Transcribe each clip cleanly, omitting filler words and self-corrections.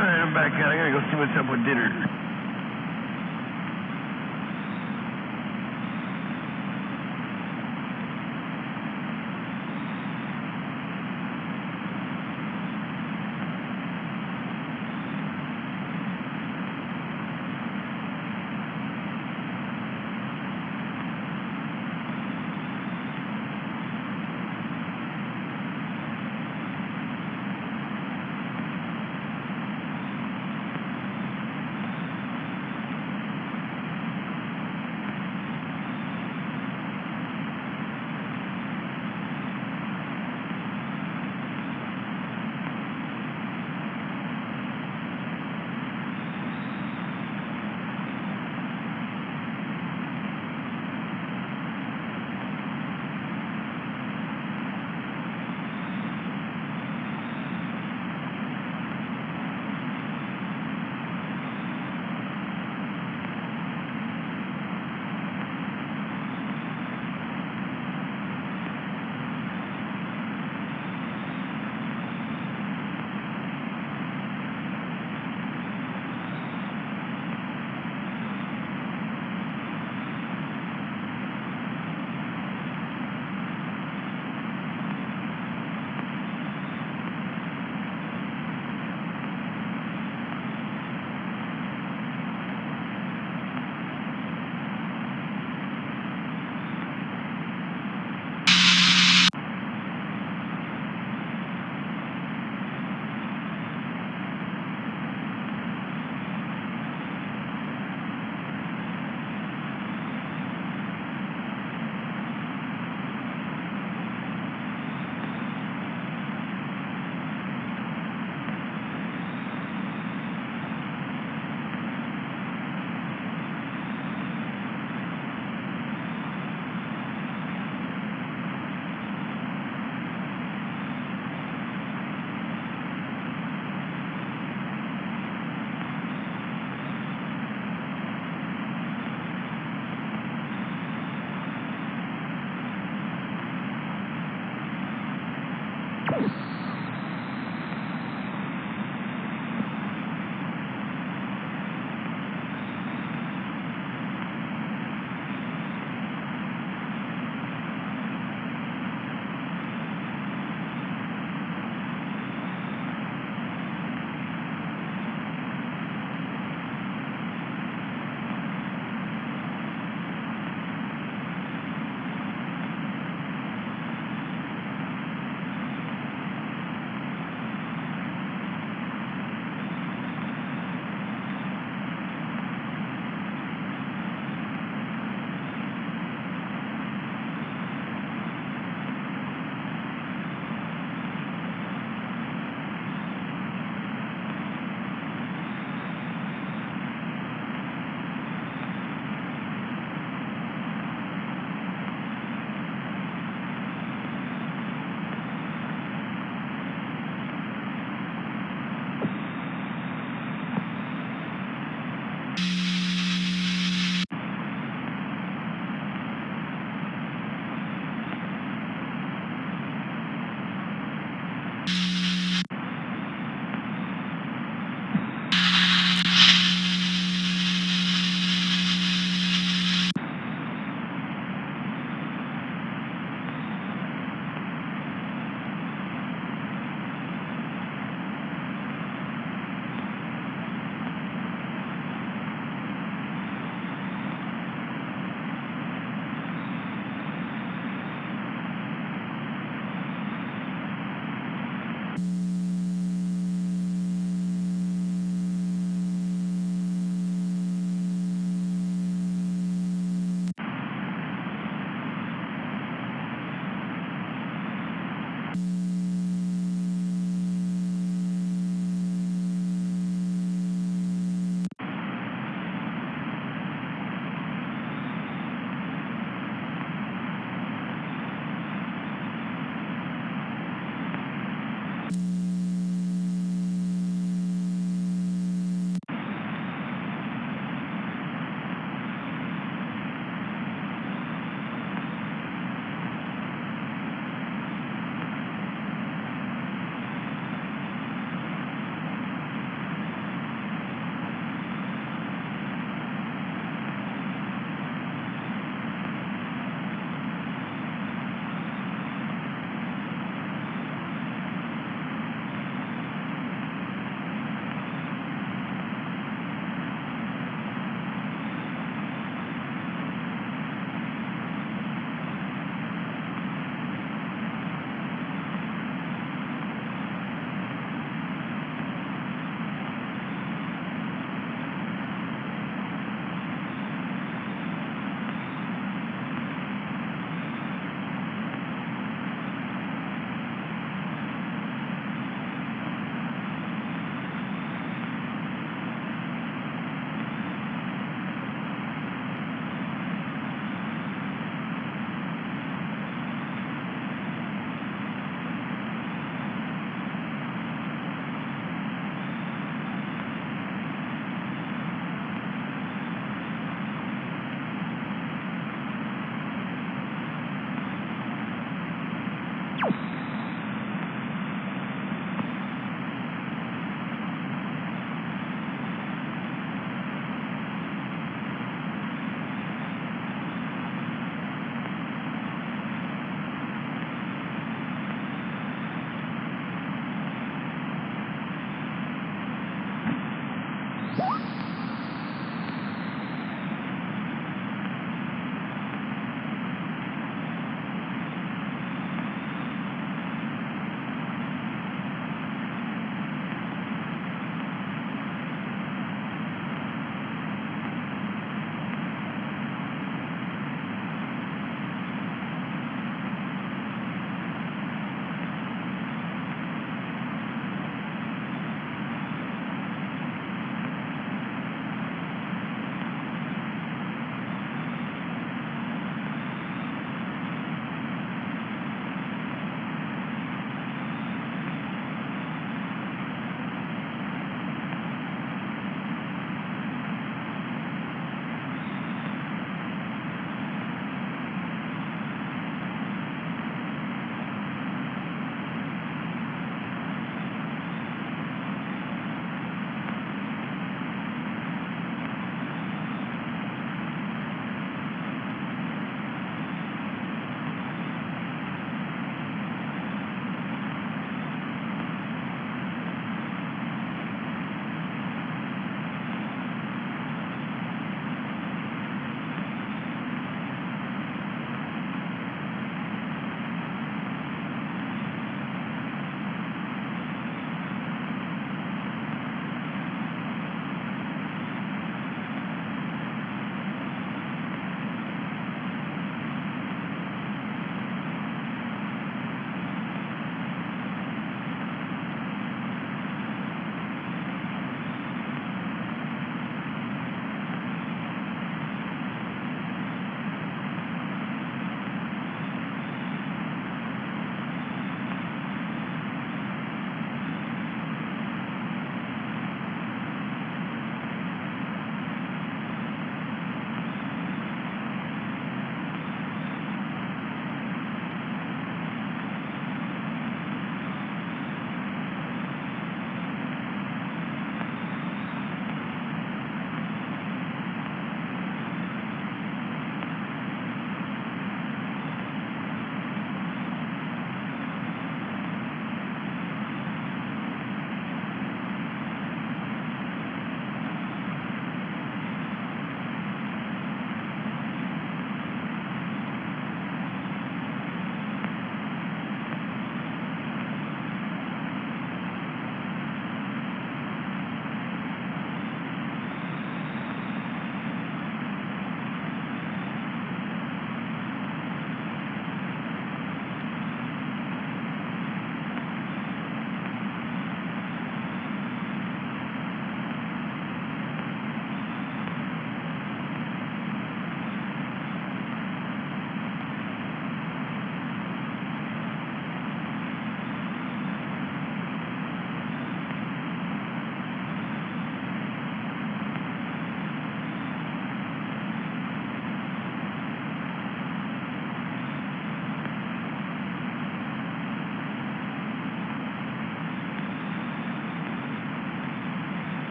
Alright, I'm back out. I gotta go see what's up with dinner.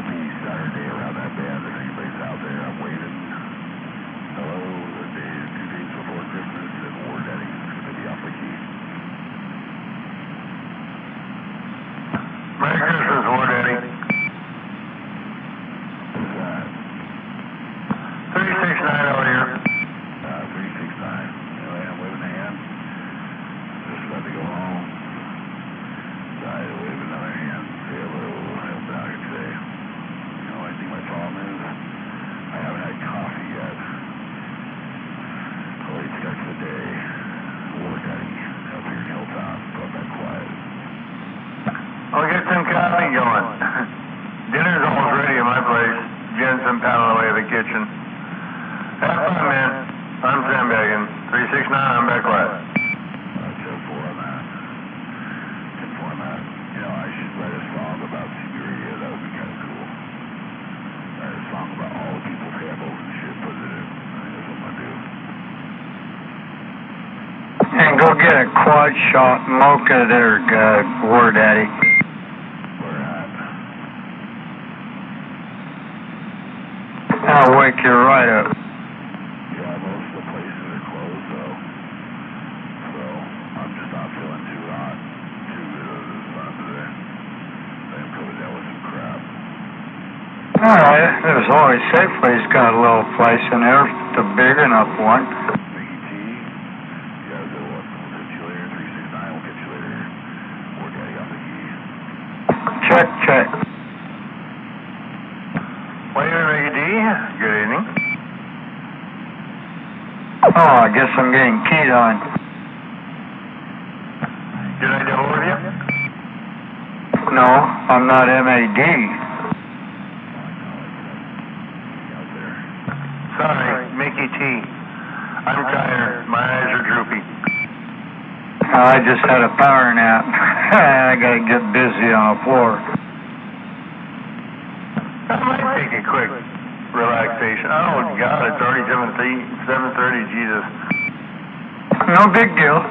Copy Saturday around that band. If anybody's out there, I'm waiting. Hello, the day, 2 days before Christmas, and War Daddy's going to be off the key. Merry Christmas, War Daddy. What's that? 369 over here. 369. Anyway, I'm waving a hand. Just about to go home. Decided to wave another hand. Say hello. Help out here today. You know, I think my problem is I haven't had coffee yet. Late start to the day. War Daddy up here in Hilltop. Got that quiet. I'll get some coffee going. Dinner's almost ready at my place. Jensen pounding away at the kitchen. Have fun, man. I'm sandbagging. 369, I'm back quiet. 10-4 on that. 10-4 on that. You know, I should write a song about CB radio. That would be kind of cool. Write a song about all the people's handles and shit. Put it in. I think that's what I'm going to do. And go get a quad shot mocha there, War Daddy. Where at? I'll wake you right up. Yeah, most of the places are closed, though. So, I'm just not feeling too hot. Too good of the sun today. I'm coming down with some crap. Alright, there's always Safeway's got a little place in there, the big enough one. Mickey T. You guys are what? We'll get you later. 369. We'll get you later. War Daddy on the key. Check, check. Wait a minute, Mickey D. Good evening. Oh, I guess I'm getting keyed on. Did I double with you? No, I'm not MAD. Out there. Sorry, Mickey T. I'm tired. My eyes are droopy. I just had a power nap. I gotta get busy on the floor. I might take a quick relaxation. Oh, God, it's already 7:30, Jesus. No big deal.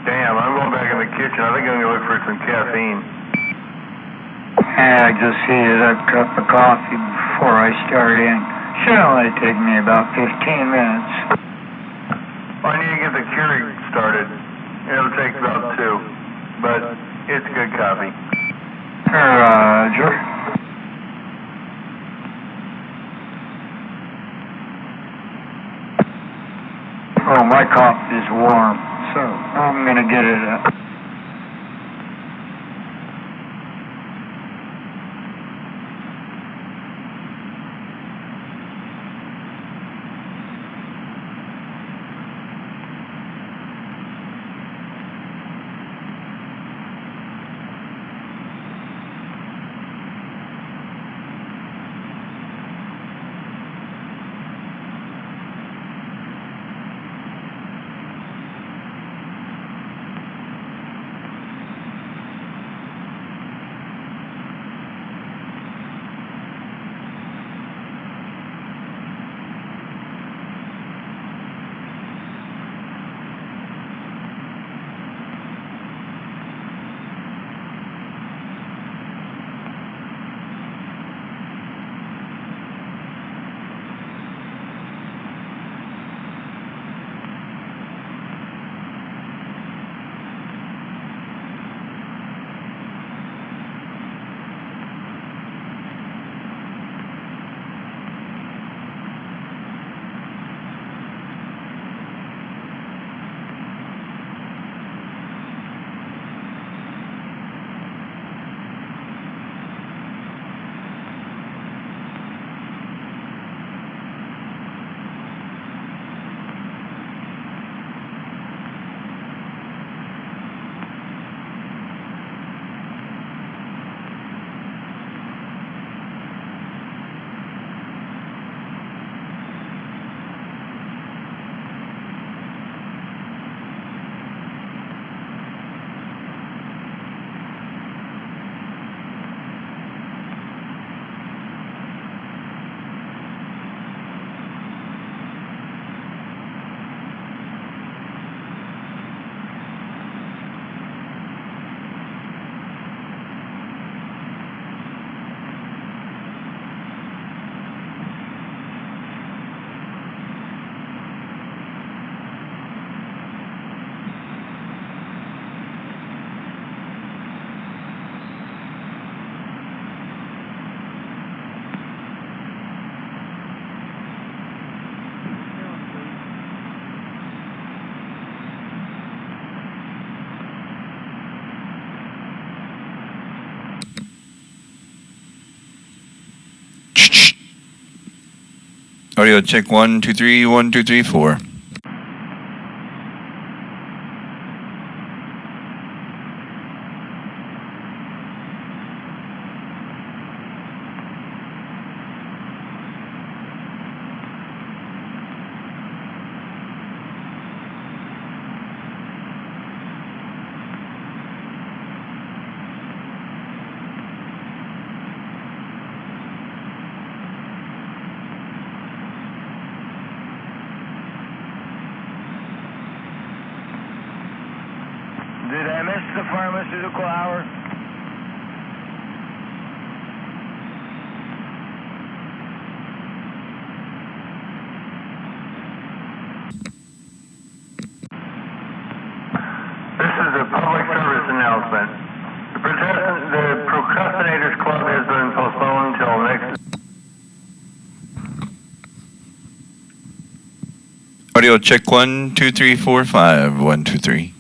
Damn, I'm going back in the kitchen. I think I'm going to look for some caffeine. I just heated up a cup of coffee before I start in. Should only take me about 15 minutes. I need to get the Keurig started. It'll take about 2, but it's good coffee. Roger. Oh, my coffee is warm, so I'm gonna get it up. Audio check 1, 2, 3, 1, 2, 3, 4. Did I miss the pharmaceutical hour? This is a public service announcement. The Procrastinators Club has been postponed until next... Audio check 1, 2, 3, 4, 5. 1, 2, 3.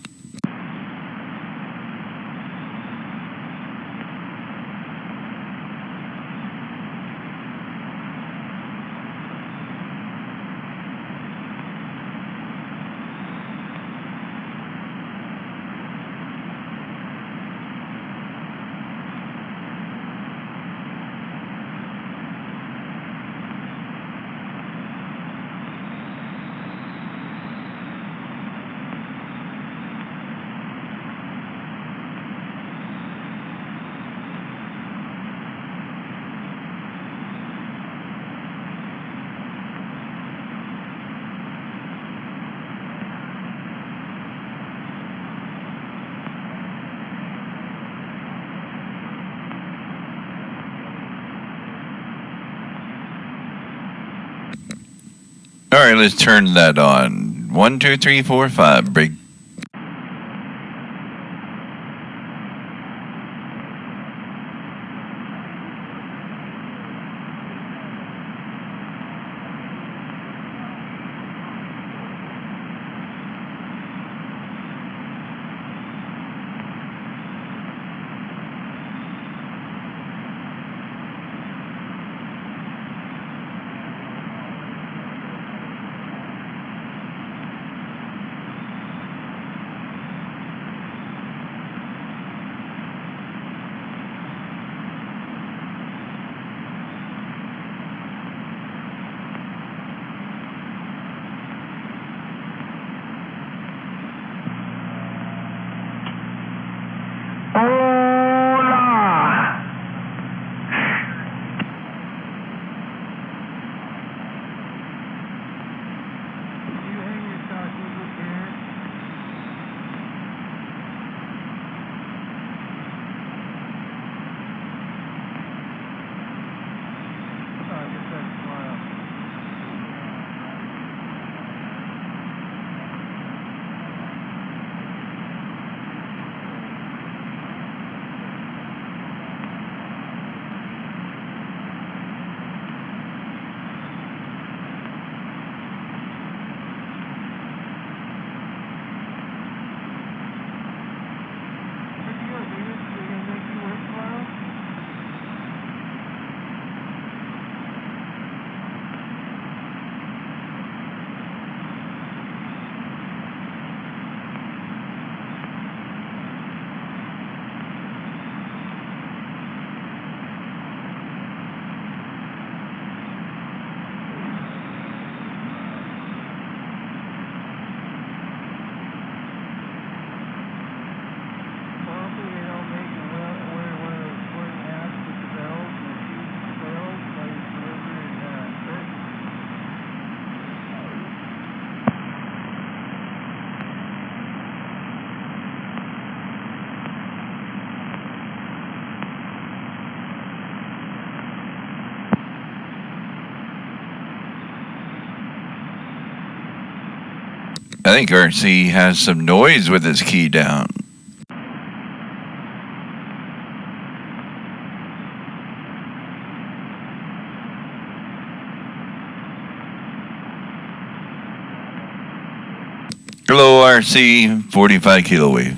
All right, let's turn that on. 1, 2, 3, 4, 5. Break. I think RC has some noise with his key down. Hello, RC, 45 kilo wave.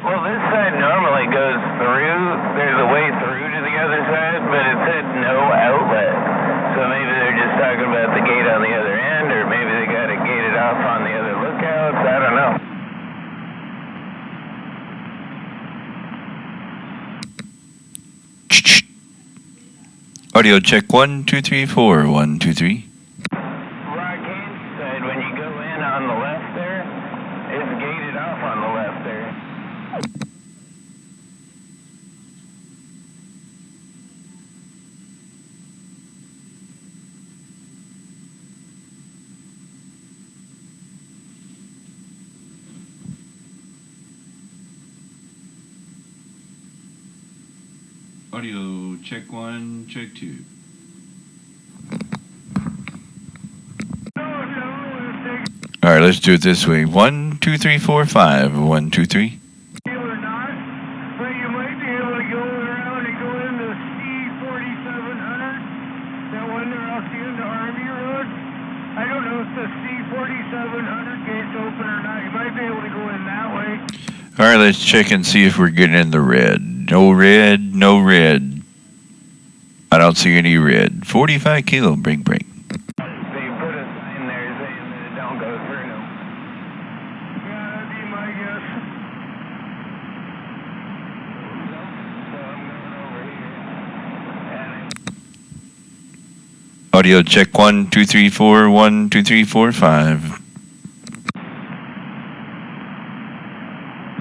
Well, this side normally goes through. There's a way through to the other side, but it said no outlet. So maybe they're just talking about the gate on the other end, or maybe they got it gated off on the other lookouts. I don't know. Audio check 1, 2, 3, 4. 1, 2, 3. Rock Candy side, when you go in on the left there, it's gated off on the left there. Audio check 1, check 2. All right, let's do it this way. 1, 2, 3, 4, 5. 1, 2, 3. Or not, but you might be able to go around and go into C4700, that one there off the end of Army Road. I don't know if the C4700 gate's open or not. You might be able to go in that way. All right, let's check and see if we're getting in the red. No red, no red. I don't see any red. 45 kilo, break. They put a sign there saying that it don't go through. Yeah, that'd be my guess. So I'm going over here. Audio check 1, 2, 3, 4. 1, 2, 3, 4, 5.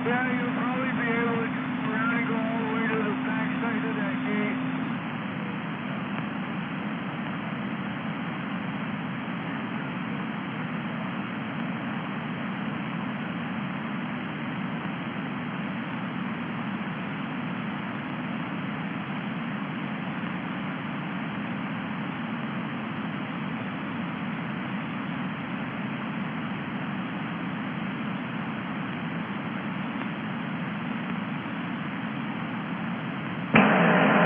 Yeah, you'll probably be able to come around and go all the way to the back side of that gate.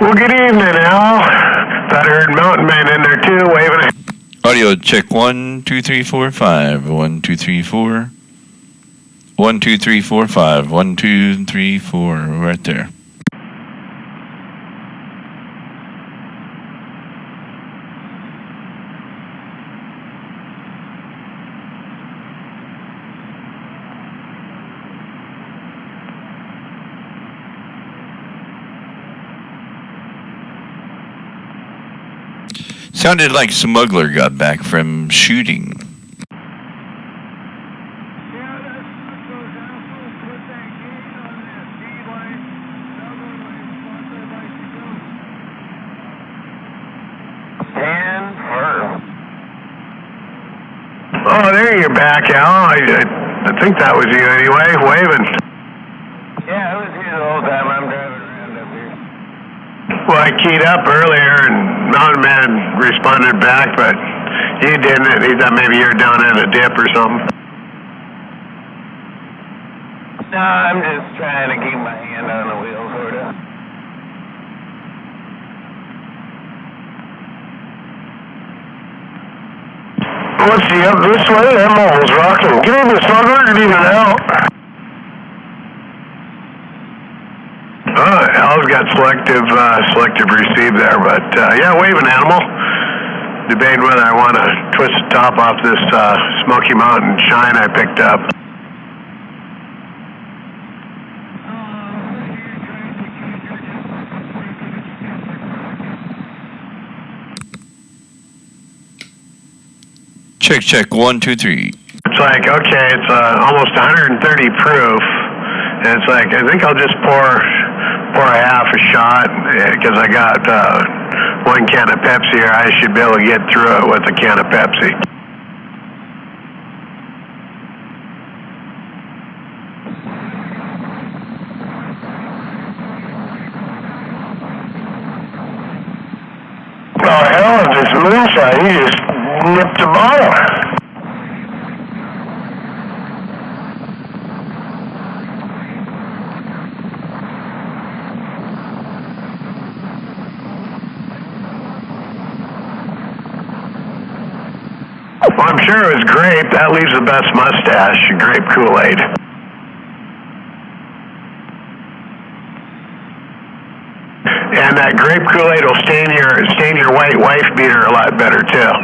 Well, good evening, Al. Thought I heard Mountain Man in there too, waving. Audio check 1, 2, 3, 4, 5. 1, 2, 3, 4. 1, 2, 3, 4, 5. 1, 2, 3, 4. Right there. Sounded like Smuggler got back from shooting. Yeah, that's what those assholes put that gate on that D-line, southerly spot I'd like to go. Oh, there you're back, Al. I think that was you anyway, waving. Yeah, I was here the whole time. I'm driving around up here. Well, I keyed up earlier and Mountain Man responded back, but you didn't. He thought maybe you're down in a dip or something. No, I'm just trying to keep my hand on the wheel, sort of. Let's see, up this way, I'm almost rocking. Get in the Smuggler, good evening, Al. Al's got selective receive there, but yeah, waving animal. Debating whether I want to twist the top off this Smoky Mountain shine I picked up. Check 1, 2, 3. It's like, okay, it's almost 130 proof, and it's like, I think I'll just pour a half a shot, because I got 1 can of Pepsi here. I should be able to get through it with a can of Pepsi. Oh, hell, this moonshine, you just nipped the bottle. Well, I'm sure it was grape. That leaves the best mustache, grape Kool-Aid. And that grape Kool-Aid will stain your white wife beater a lot better too.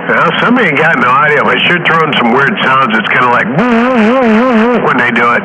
Well, somebody got no audio, but sure throwing some weird sounds. It's kind of like when they do it.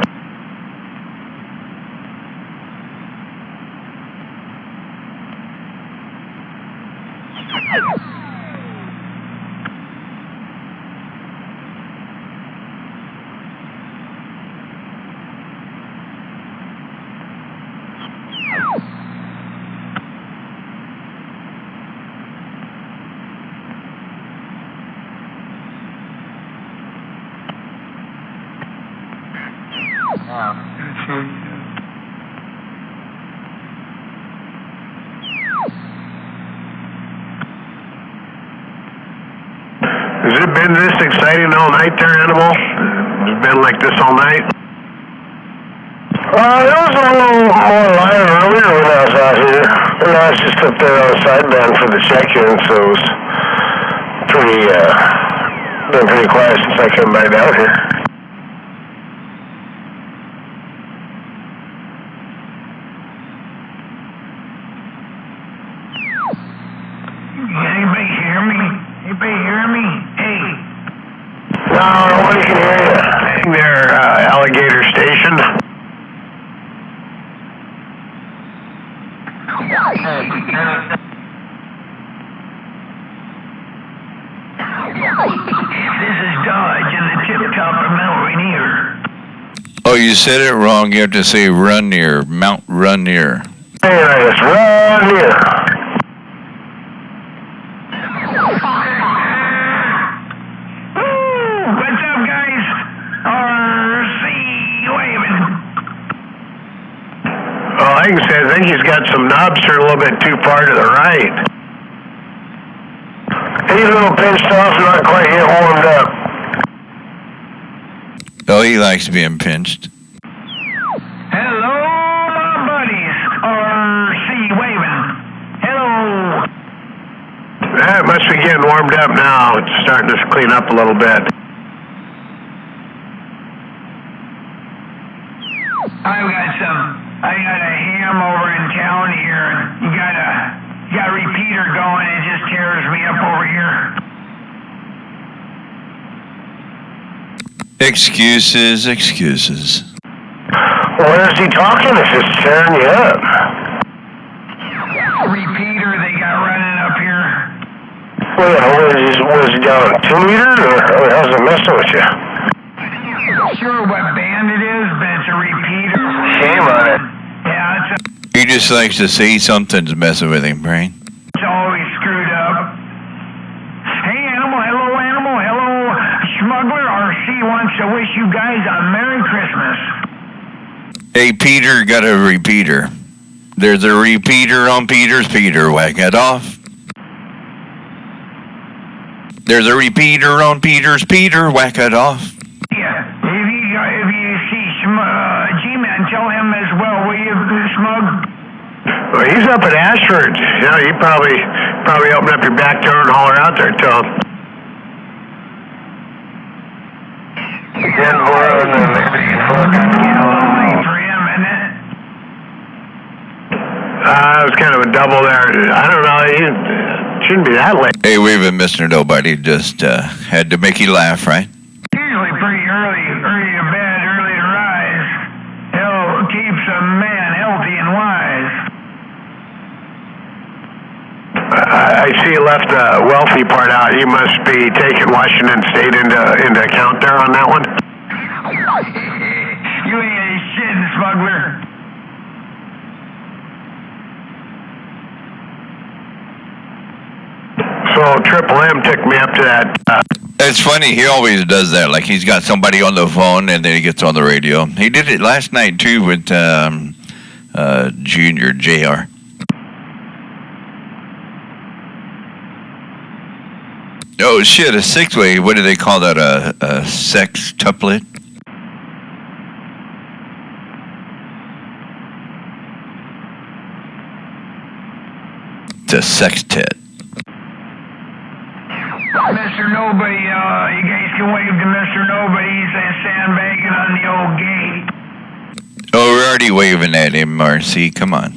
Has it been this exciting all night there, Animal? It's been like this all night? It was a little more live earlier when I was out here. And I was just up there on the sideband for the check-in, so it was been pretty quiet since I came back down here. Anybody hear me? Anybody hear me? Hey. No, nobody can hear you. They're Alligator Station. This is Dodge and the Tip Top of Mount Rainier. Oh, you said it wrong. You have to say Rainier, Mount Rainier. Hey, it's run here. What's up, guys? RC waving. All I can say is I think he's got some knobs turned a little bit too far to the right. He's a little pinched off, not quite yet warmed up. Oh, he likes being pinched. Hello, my buddies. RC waving. Hello. That must be getting warmed up now. It's starting to clean up a little bit. I got a ham over in town here, and you got a repeater going. It just tears me up over here. Excuses, excuses. What is he talking if it's tearing you up? Repeater they got running up here. Well, was he down 2 meters, or how's it messing with you? Not sure what band it is, but it's a repeater. Shame on it. Yeah, He just likes to see something's messing with him, Brain. it's always screwed up. Hey, Animal, hello, Smuggler. RC wants to wish you guys a Merry Christmas. Hey, Peter got a repeater. There's a repeater on Peter's Peter. Whack it off. There's a repeater on Peter's Peter. Whack it off. Yeah, if you see G-Man, tell him as well, will you, Smug? Well, he's up at Ashford. You know, you probably open up your back door and holler out there to him. Get a little late for him, isn't it? It was kind of a double there. I don't know. He shouldn't be that late. Hey, waving Mr. Nobody. Just had to make you laugh, right? Usually pretty early to bed, early to rise. Hell keeps a man healthy and wise. I see you left the wealthy part out. You must be taking Washington State into account there on that one. You ain't shitting, Smuggler. So Triple M took me up to that. It's funny. He always does that. Like he's got somebody on the phone and then he gets on the radio. He did it last night too with Junior JR. Oh shit! A six-way. What do they call that? A sextuplet? It's a sextet. Mr. Nobody, you guys can wave to Mr. Nobody. He's sandbagging on the old gate. Oh, we're already waving at him, Marcy. Come on.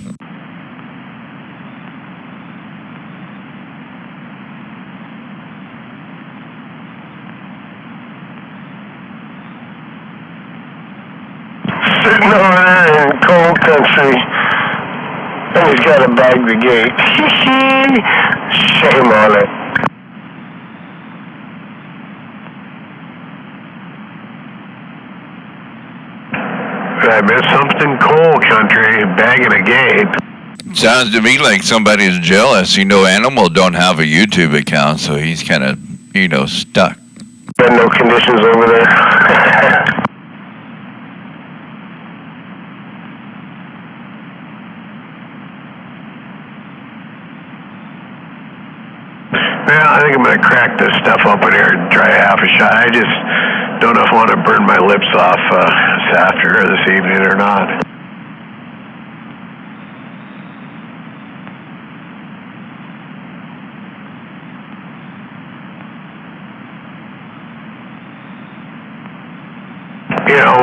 Sitting over there in cold country, and he's got to bag the gate. Shame on it. I missed something cold country, bagging a gate. Sounds to me like somebody's jealous. You know, Animal don't have a YouTube account, so he's kind of, stuck. Been no conditions over there. Yeah, I think I'm going to crack this stuff open here and try half a shot. I just don't know if I want to burn my lips off this evening or not.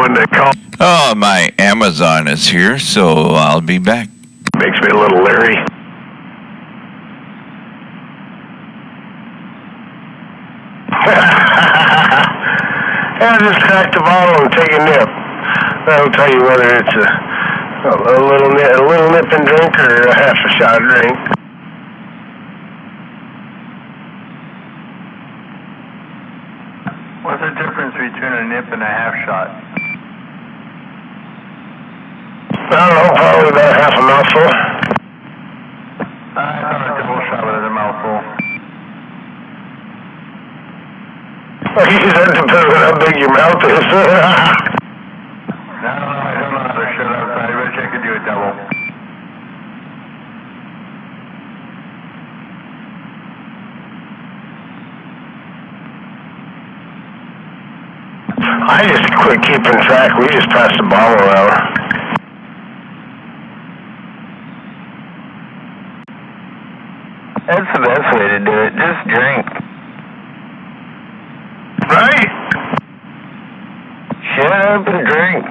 When they call... Oh, my Amazon is here, so I'll be back. Makes me a little leery. Yeah, just crack the bottle and take a nip. That'll tell you whether it's a little nip and drink or a half a shot of drink. What's the difference between a nip and a half shot? I don't know, probably about half a mouthful. I thought a double shot was a mouthful. Well, you just have to put on how big your mouth is. No, I don't know how to shut up. I wish I could do a double. I just quit keeping track. We just passed the bottle around. That's the best way to do it. Just drink. Right? Shut up and drink.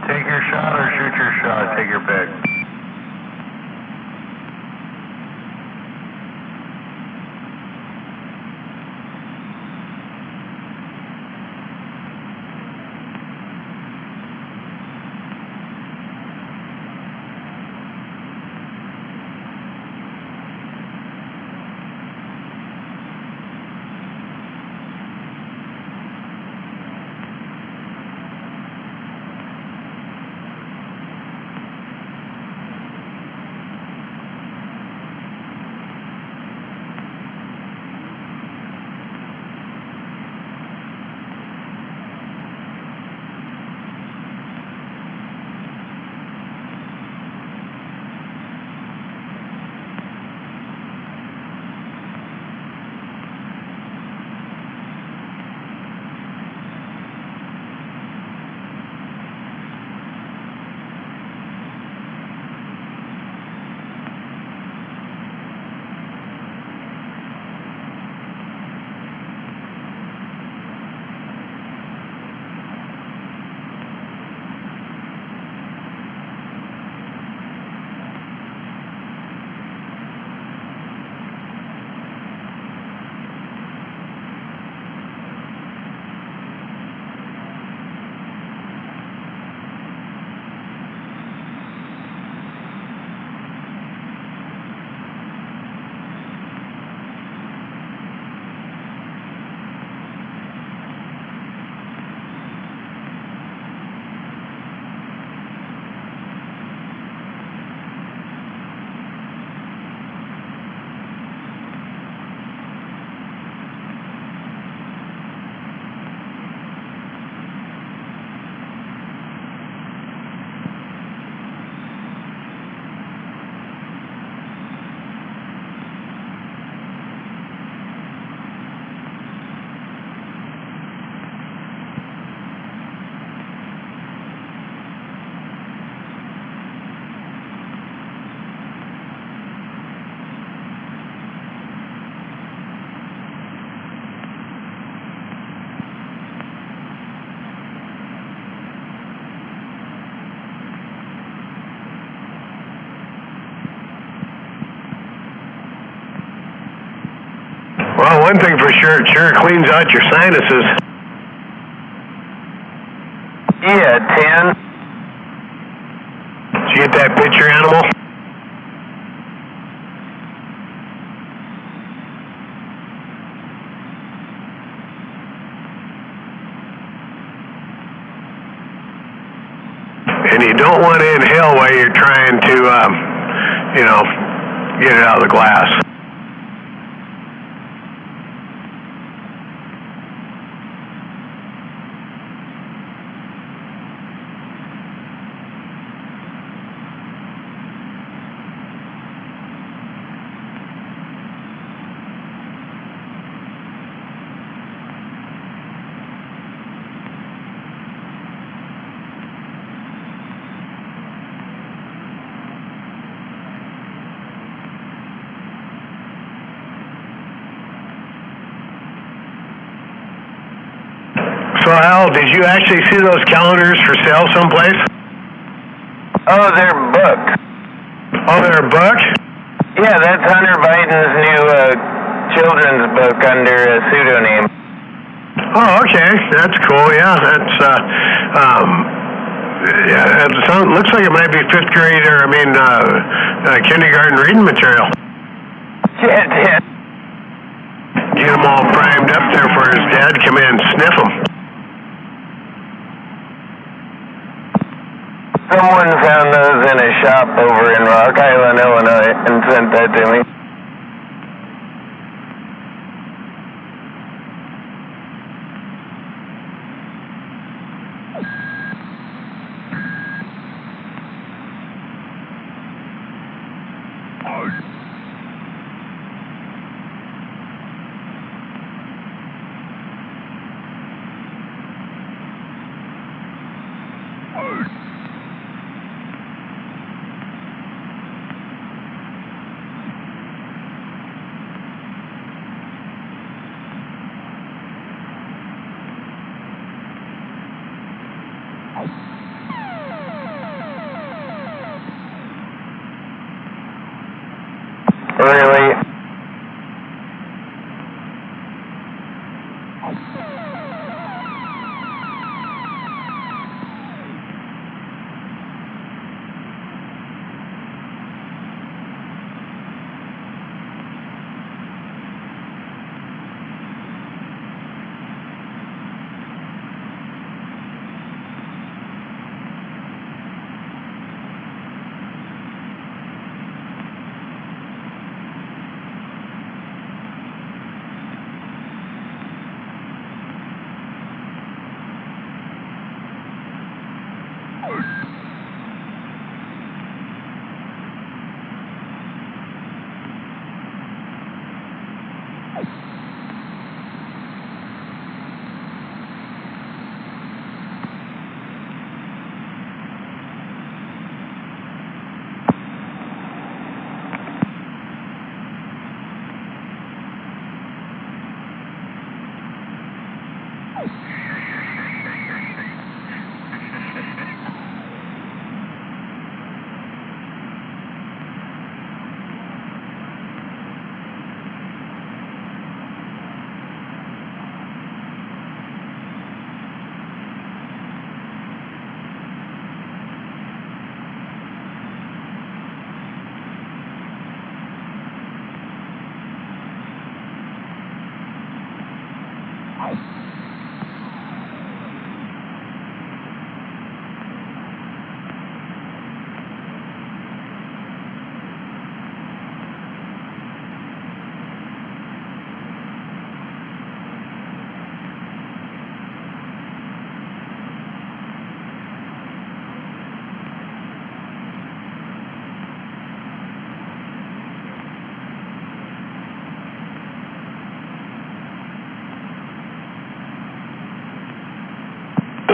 Take your shot or shoot your shot. Take your pick. one thing for sure, it sure cleans out your sinuses. Yeah, 10. Did you get that picture, animal? And you don't want to inhale while you're trying to, get it out of the glass. So Al, did you actually see those calendars for sale someplace? Oh, they're booked. Oh, they're booked? Yeah, that's Hunter Biden's new children's book under a pseudonym. Oh, okay. That's cool. Yeah, that's looks like it might be fifth grade or kindergarten reading material. Yeah. Get them all primed up there for his dad to come in and sniff them. Someone found those in a shop over in Rock Island, Illinois, and sent that to me. Really?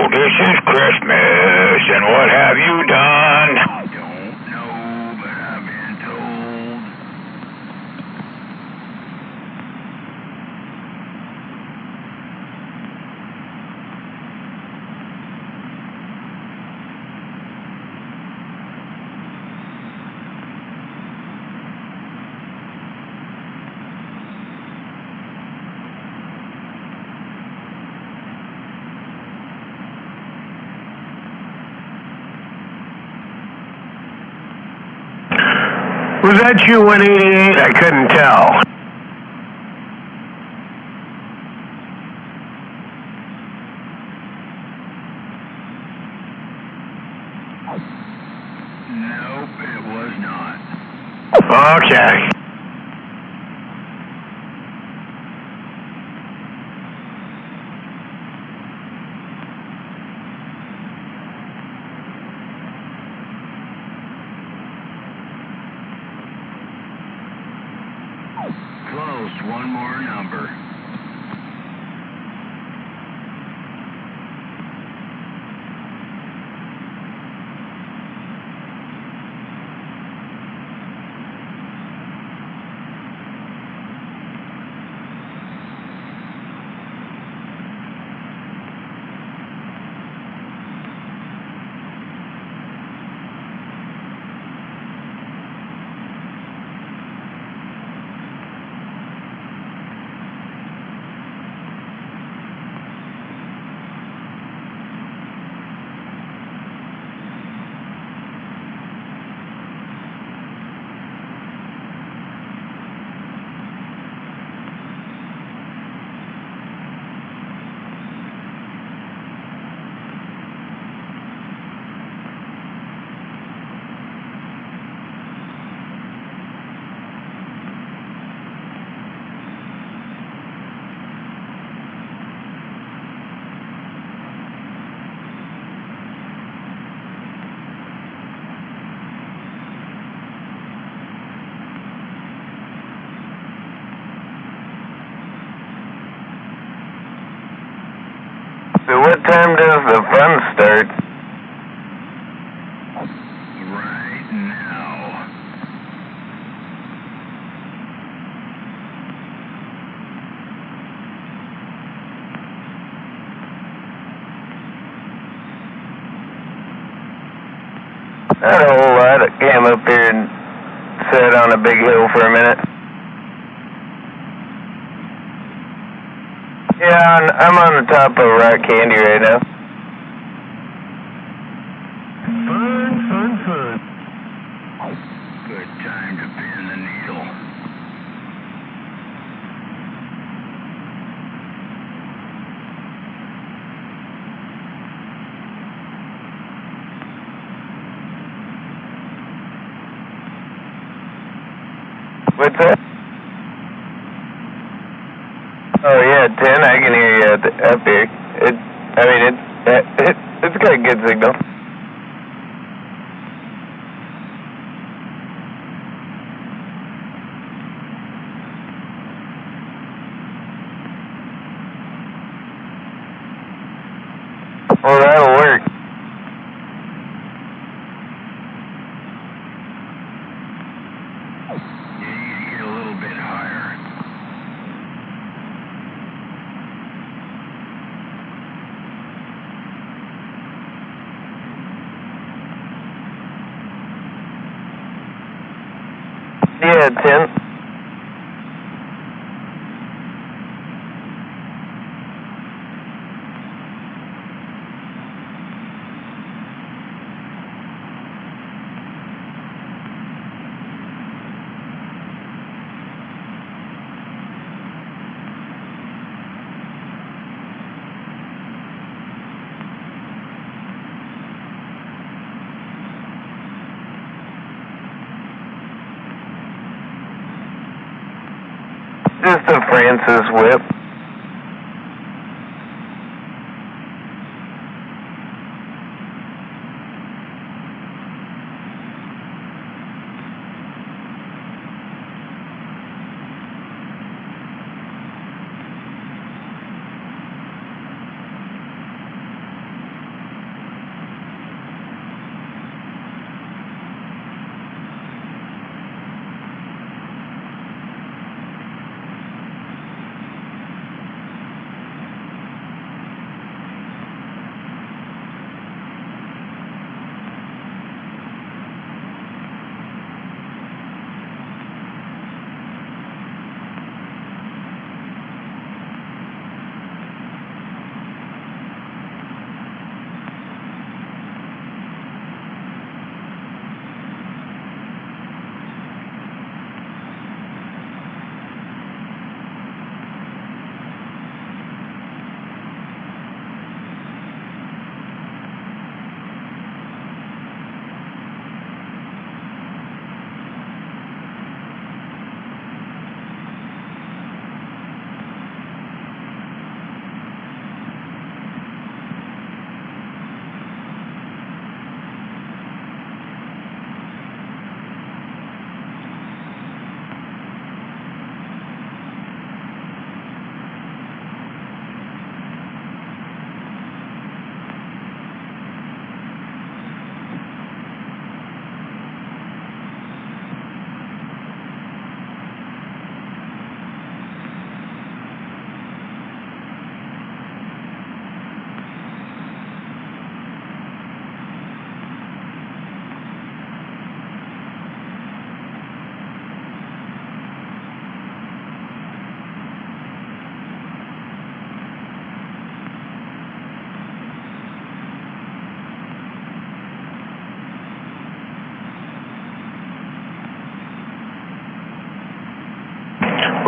This is Christmas, and what have you done? I don't know, but I've been told. Was that you, 188? I couldn't tell. Nope, it was not. Okay. Close, one more number. So what time does the fun start? Right now. Not a whole lot. I came up here and sat on a big hill for a minute. Yeah, I'm on the top of Rock Candy right now. Fun. Good time to pin the needle. What's that? Oh yeah, 10. I can hear you up here. It's got a good signal. Well, that'll work. You need to get a little bit higher. Yeah, 10. Just a Francis whip.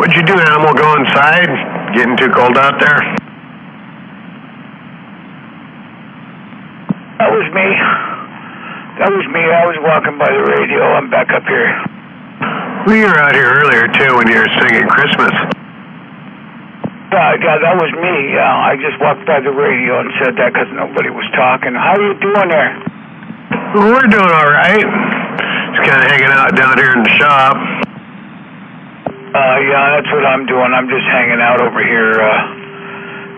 What'd you do, animal? Go inside? Getting too cold out there? That was me. I was walking by the radio. I'm back up here. Well, you were out here earlier, too, when you were singing Christmas. Yeah, that was me. Yeah, I just walked by the radio and said that because nobody was talking. How are you doing there? Well, we're doing all right. Just kind of hanging out down here in the shop. Yeah, that's what I'm doing. I'm just hanging out over here.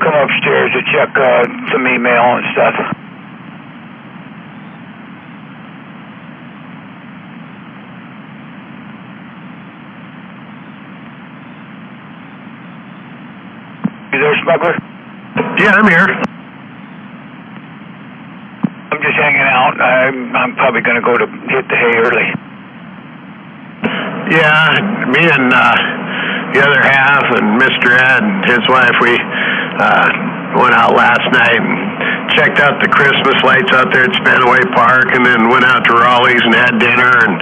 Come upstairs to check some email and stuff. You there, smuggler? Yeah, I'm here. I'm just hanging out. I'm probably going to go to hit the hay early. Yeah, me and the other half and Mr. Ed and his wife, we went out last night and checked out the Christmas lights out there at Spanaway Park, and then went out to Raleigh's and had dinner, and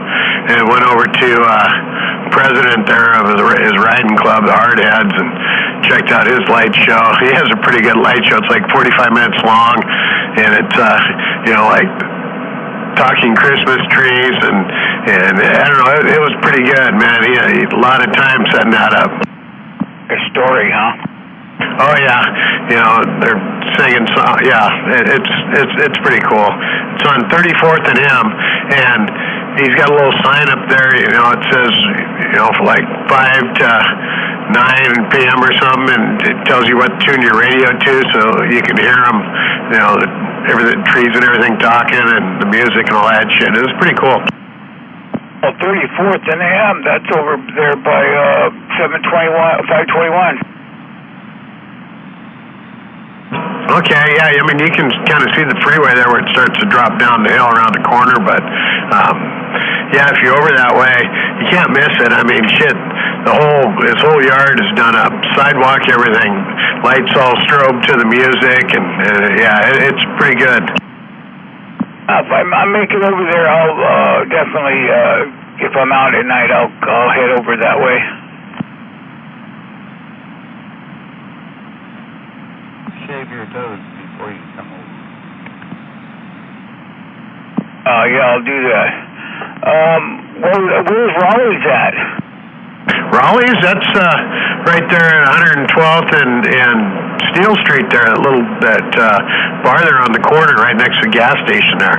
went over to president there of his riding club, the Hardheads, and checked out his light show. He has a pretty good light show. It's like 45 minutes long, and it's like talking Christmas trees, and I don't know, it was pretty good, man. He had a lot of time setting that up. A story, huh? Oh yeah, they're singing song. Yeah, it's pretty cool. It's on 34th and M, and he's got a little sign up there. It says, for like 5 to 9 p.m. or something, and it tells you what to tune your radio to, so you can hear them. Everything, trees and everything talking, and the music and all that shit. It was pretty cool. Well, 34th and AM. That's over there by 521. Okay, yeah, I mean, you can kind of see the freeway there where it starts to drop down the hill around the corner, but, yeah, if you're over that way, you can't miss it. I mean, shit, his whole yard is done up, sidewalk, everything, lights all strobe to the music, and, yeah, it's pretty good. If I make it over there, I'll definitely, if I'm out at night, I'll head over that way. Shave your toes before you come over. Yeah, I'll do that. Where's Raleigh's at? Raleigh's, that's right there at 112th and Steel Street there, that bar there on the corner right next to the gas station there.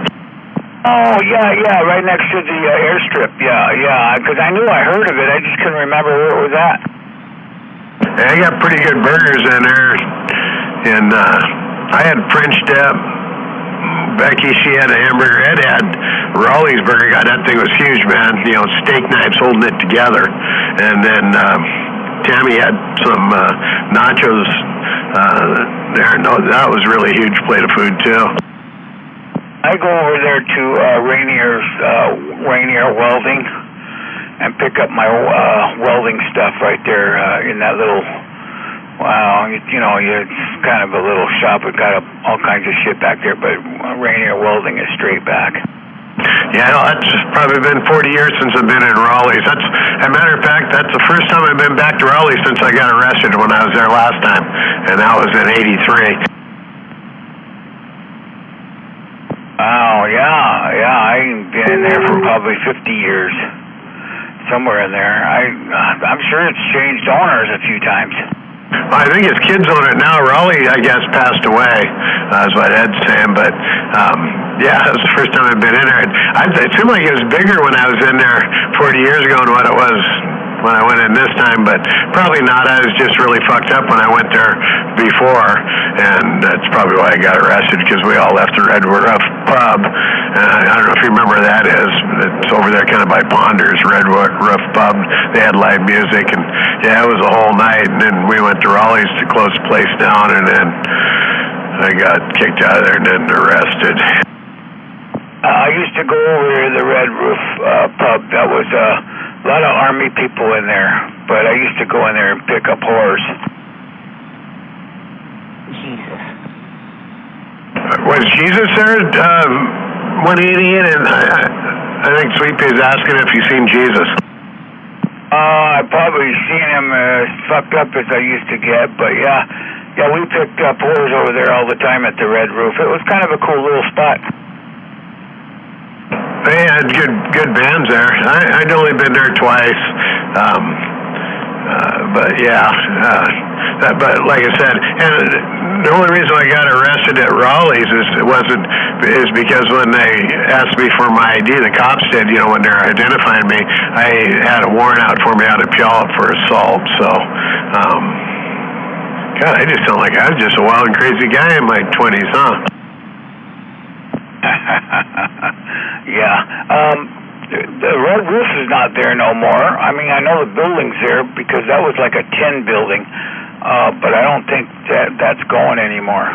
Oh, yeah, right next to the airstrip. Yeah, because I knew I heard of it. I just couldn't remember where it was at. Yeah, they got pretty good burgers in there. And I had French dip. Becky, she had a hamburger. Ed had Raleigh's burger. God, that thing was huge, man. Steak knives holding it together. And then Tammy had some nachos there. No, that was really a huge plate of food, too. I go over there to Rainier Welding and pick up my welding stuff right there in that little... Wow, it's kind of a little shop. We've got all kinds of shit back there, but Rainier Welding is straight back. Yeah, that's probably been 40 years since I've been in Raleigh's. As a matter of fact, that's the first time I've been back to Raleigh since I got arrested when I was there last time, and that was in '83. Oh, yeah, I've been in there for probably 50 years, somewhere in there. I'm sure it's changed owners a few times. I think his kids own it now. Raleigh, I guess, passed away, is what Ed's saying. But, yeah, that was the first time I've been in there. It seemed like it was bigger when I was in there 40 years ago than what it was when I went in this time. But probably not. I was just really fucked up when I went there before. And that's probably why I got arrested, because we all left the Red Roof Pub. I don't know if you remember where that is. It's over there kind of by Ponders, Red Roof Pub. They had live music, and yeah, it was a whole night. And then we went to Raleigh's to close the place down, and then I got kicked out of there and then arrested. I used to go over to the Red Roof Pub. That was a lot of Army people in there, but I used to go in there and pick up whores. Jesus. Was Jesus there when he in? And I think Sweet Pea is asking if you've seen Jesus. I've probably seen him as fucked up as I used to get, but yeah, we picked up whores over there all the time at the Red Roof. It was kind of a cool little spot. They had good bands there. I'd only been there twice. But yeah, but like I said, and the only reason I got arrested at Raleigh's is because when they asked me for my ID, the cops did, when they're identifying me, I had a warrant out for me out of Puyallup for assault. So, God, I just sound like I was just a wild and crazy guy in my 20s, huh? Yeah. The Red Roof is not there no more. I mean, I know the building's there because that was like a tin building, but I don't think that's going anymore.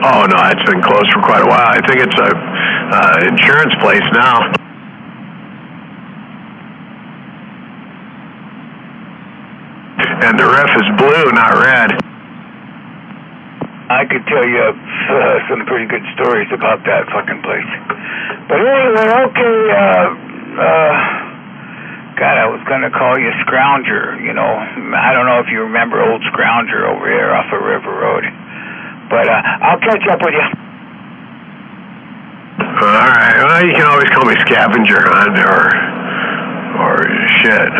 Oh, no, it's been closed for quite a while. I think it's a insurance place now. And the roof is blue, not red. I could tell you some pretty good stories about that fucking place. But anyway, okay, God, I was going to call you Scrounger, I don't know if you remember old Scrounger over here off of River Road. But I'll catch up with you. All right. Well, you can always call me Scavenger Hunt or shit.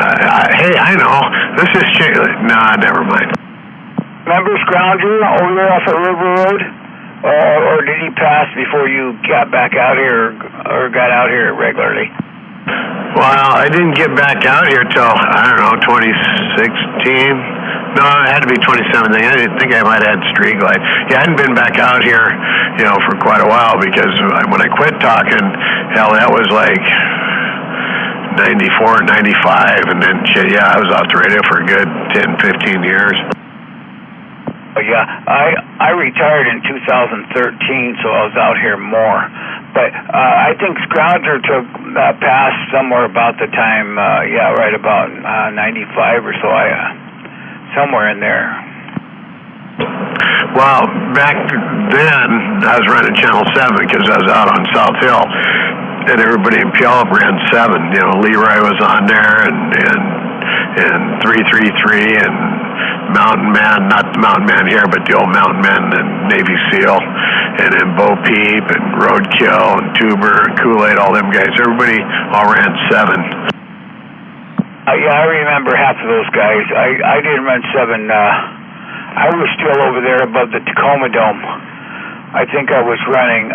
Hey, I know. This is shit. Nah, never mind. Remember Scrounger over there off of River Road? Or did he pass before you got back out here or got out here regularly? Well, I didn't get back out here till, I don't know, 2016. No, it had to be 2017. I didn't think I might have had street glide. Yeah, I hadn't been back out here, for quite a while because when I quit talking, hell, that was like 94, 95, and then shit, yeah, I was off the radio for a good 10, 15 years. Yeah, I retired in 2013, so I was out here more. But I think Scrounger took pass somewhere about the time, right about 95 or so, somewhere in there. Well, back then, I was running Channel 7 because I was out on South Hill, and everybody in Puyallup ran 7. Leroy was on there, and 333, and Mountain Man, not the Mountain Man here, but the old Mountain Man and Navy SEAL, and then Bo Peep and Roadkill and Tuber and Kool-Aid, all them guys. Everybody all ran 7. I remember half of those guys. I didn't run 7. I was still over there above the Tacoma Dome. I think I was running,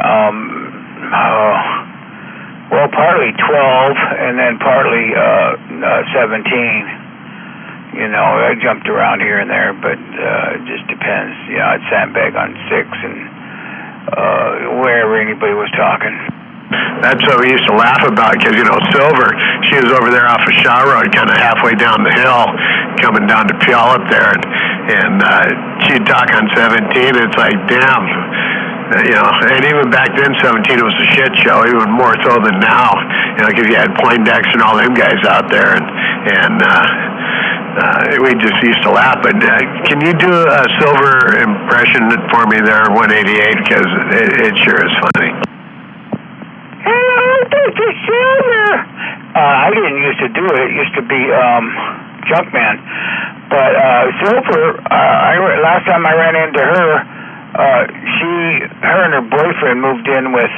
partly 12 and then partly 17. I jumped around here and there, but it just depends. I'd sandbag on 6 and wherever anybody was talking. That's what we used to laugh about because, Silver, she was over there off of Shaw Road, kind of halfway down the hill, coming down to Puyallup there, and she'd talk on 17. It's like, damn. And even back then, 17 was a shit show, even more so than now. Because you had Poindexter and all them guys out there, and we just used to laugh. But can you do a Silver impression for me there, 188? Because it sure is funny. Hello, this is Silver. I didn't used to do it. It used to be Junkman. But Silver, last time I ran into her, her and her boyfriend moved in with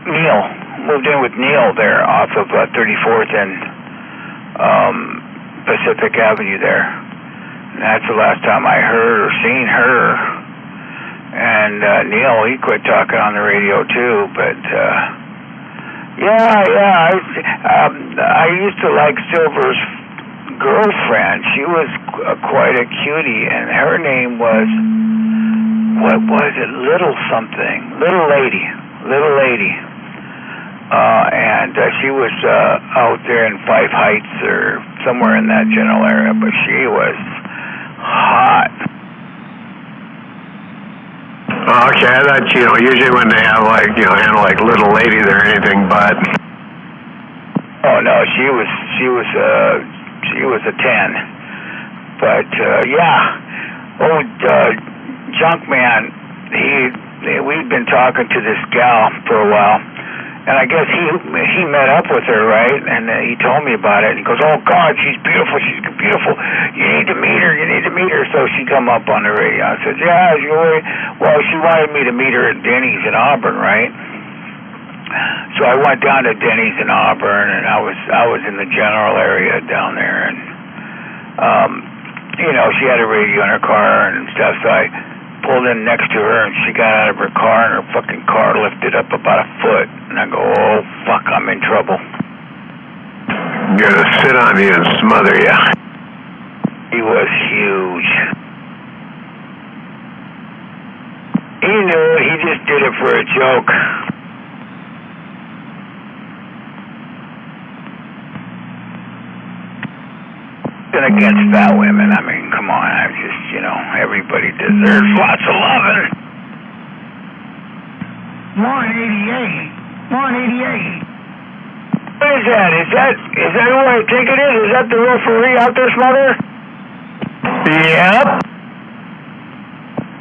Neil. Moved in with Neil there off of 34th and Pacific Avenue there. And that's the last time I heard or seen her. And Neil, he quit talking on the radio too. But I used to like Silver's girlfriend. She was quite a cutie, and her name was, what was it? Little something. Little Lady. And she was out there in Five Heights or somewhere in that general area, but she was hot. Okay, I thought, usually when they have handle like Little Lady, they're anything but. Oh no, she was a 10. But Junkman, we'd been talking to this gal for a while, And I guess he met up with her, right? And he told me about it. And he goes, "Oh God, she's beautiful. She's beautiful. You need to meet her. You need to meet her." So she come up on the radio. I said, "Yeah, well, she wanted me to meet her at Denny's in Auburn, right?" So I went down to Denny's in Auburn, and I was in the general area down there, and you know, she had a radio in her car and stuff. So I pulled in next to her, and she got out of her car, and her fucking car lifted up about a foot. And I go, "Oh, fuck, I'm in trouble." Gonna sit on you and smother you. He was huge. He knew it. He just did it for a joke. And against fat women, I mean, come on, I just, you know, everybody deserves lots of loving. 188. 188. What is that? Is that who I think it is? Is that the referee out there, Smother? Yep.